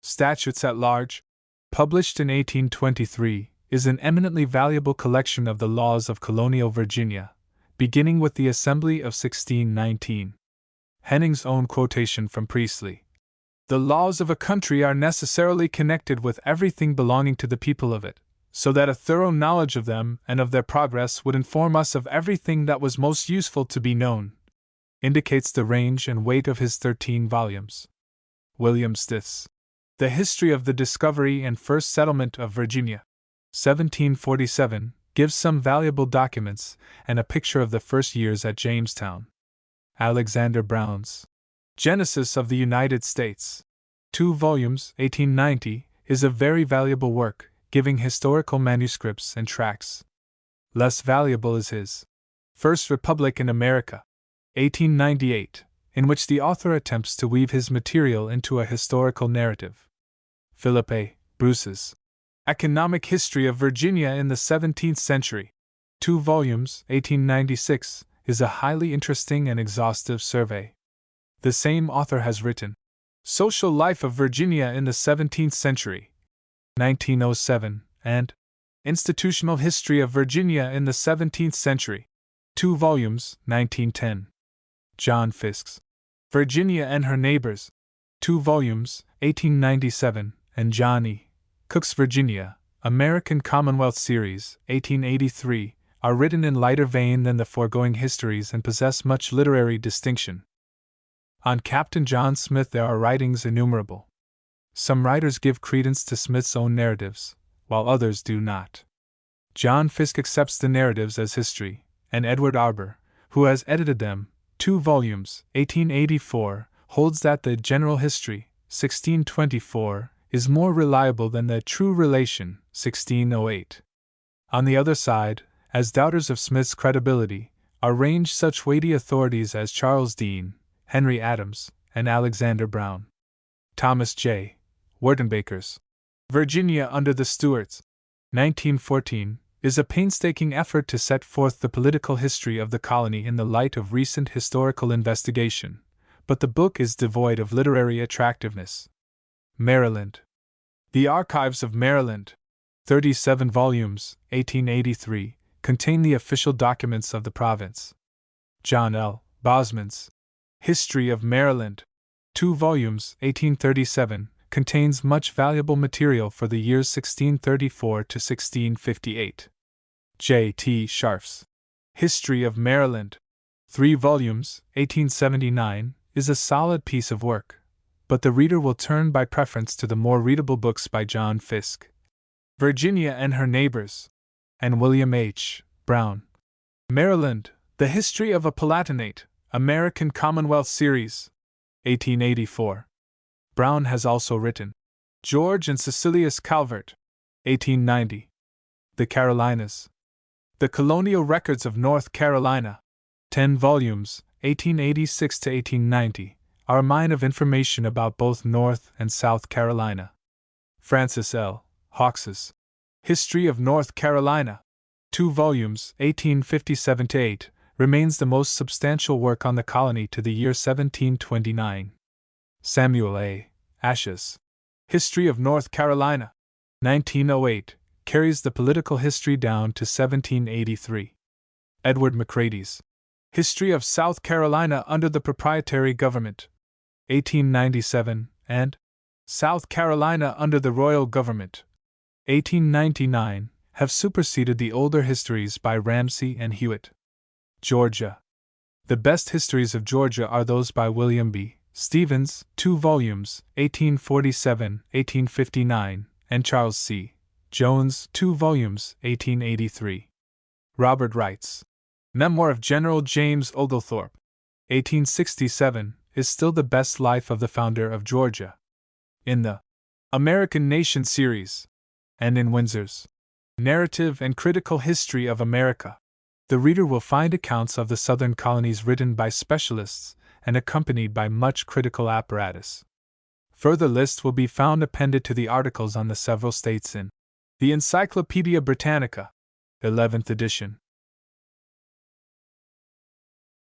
Statutes at Large, published in 1823, is an eminently valuable collection of the laws of colonial Virginia, beginning with the Assembly of 1619. Henning's own quotation from Priestley. The laws of a country are necessarily connected with everything belonging to the people of it, so that a thorough knowledge of them and of their progress would inform us of everything that was most useful to be known, indicates the range and weight of his 13 volumes. William Stith's The History of the Discovery and First Settlement of Virginia, 1747, gives some valuable documents and a picture of the first years at Jamestown. Alexander Brown's Genesis of the United States, 2 volumes, 1890, is a very valuable work, giving historical manuscripts and tracts. Less valuable is his First Republic in America, 1898, in which the author attempts to weave his material into a historical narrative. Philip A. Bruce's Economic History of Virginia in the 17th Century, 2 volumes, 1896, is a highly interesting and exhaustive survey. The same author has written Social Life of Virginia in the 17th Century, 1907, and Institutional History of Virginia in the 17th Century, 2 volumes, 1910. John Fiske's Virginia and Her Neighbors, 2 volumes, 1897, and John E. Cook's Virginia, American Commonwealth Series, 1883, are written in lighter vein than the foregoing histories and possess much literary distinction. On Captain John Smith there are writings innumerable. Some writers give credence to Smith's own narratives, while others do not. John Fiske accepts the narratives as history, and Edward Arber, who has edited them, 2 volumes, 1884, holds that the General History, 1624, is more reliable than the True Relation, 1608. On the other side, as doubters of Smith's credibility, are ranged such weighty authorities as Charles Dean, Henry Adams, and Alexander Brown. Thomas J. Wertenbaker's Virginia under the Stuarts, 1914, is a painstaking effort to set forth the political history of the colony in the light of recent historical investigation, but the book is devoid of literary attractiveness. Maryland. The Archives of Maryland, 37 volumes, 1883, contain the official documents of the province. John L. Bosman's History of Maryland, 2 volumes, 1837, contains much valuable material for the years 1634 to 1658. J. T. Scharf's History of Maryland, 3 volumes, 1879, is a solid piece of work, but the reader will turn by preference to the more readable books by John Fiske, Virginia and Her Neighbors, and William H. Brown. Maryland, The History of a Palatinate, American Commonwealth Series, 1884. Brown has also written George and Cecilius Calvert, 1890. The Carolinas. The Colonial Records of North Carolina, 10 volumes, 1886 to 1890, are a mine of information about both North and South Carolina. Francis L. Hawks's History of North Carolina, 2 volumes, 1857 to 8, remains the most substantial work on the colony to the year 1729. Samuel A. Ash's History of North Carolina, 1908, carries the political history down to 1783. Edward McCrady's History of South Carolina under the Proprietary Government, 1897, and South Carolina under the Royal Government, 1899, have superseded the older histories by Ramsay and Hewitt. Georgia. The best histories of Georgia are those by William B. Stevens, 2 volumes, 1847, 1859, and Charles C. Jones, 2 volumes, 1883. Robert Wright's Memoir of General James Oglethorpe, 1867, is still the best life of the founder of Georgia. In the American Nation series, and in Windsor's Narrative and Critical History of America, the reader will find accounts of the southern colonies written by specialists and accompanied by much critical apparatus. Further lists will be found appended to the articles on the several states in the Encyclopaedia Britannica, 11th edition.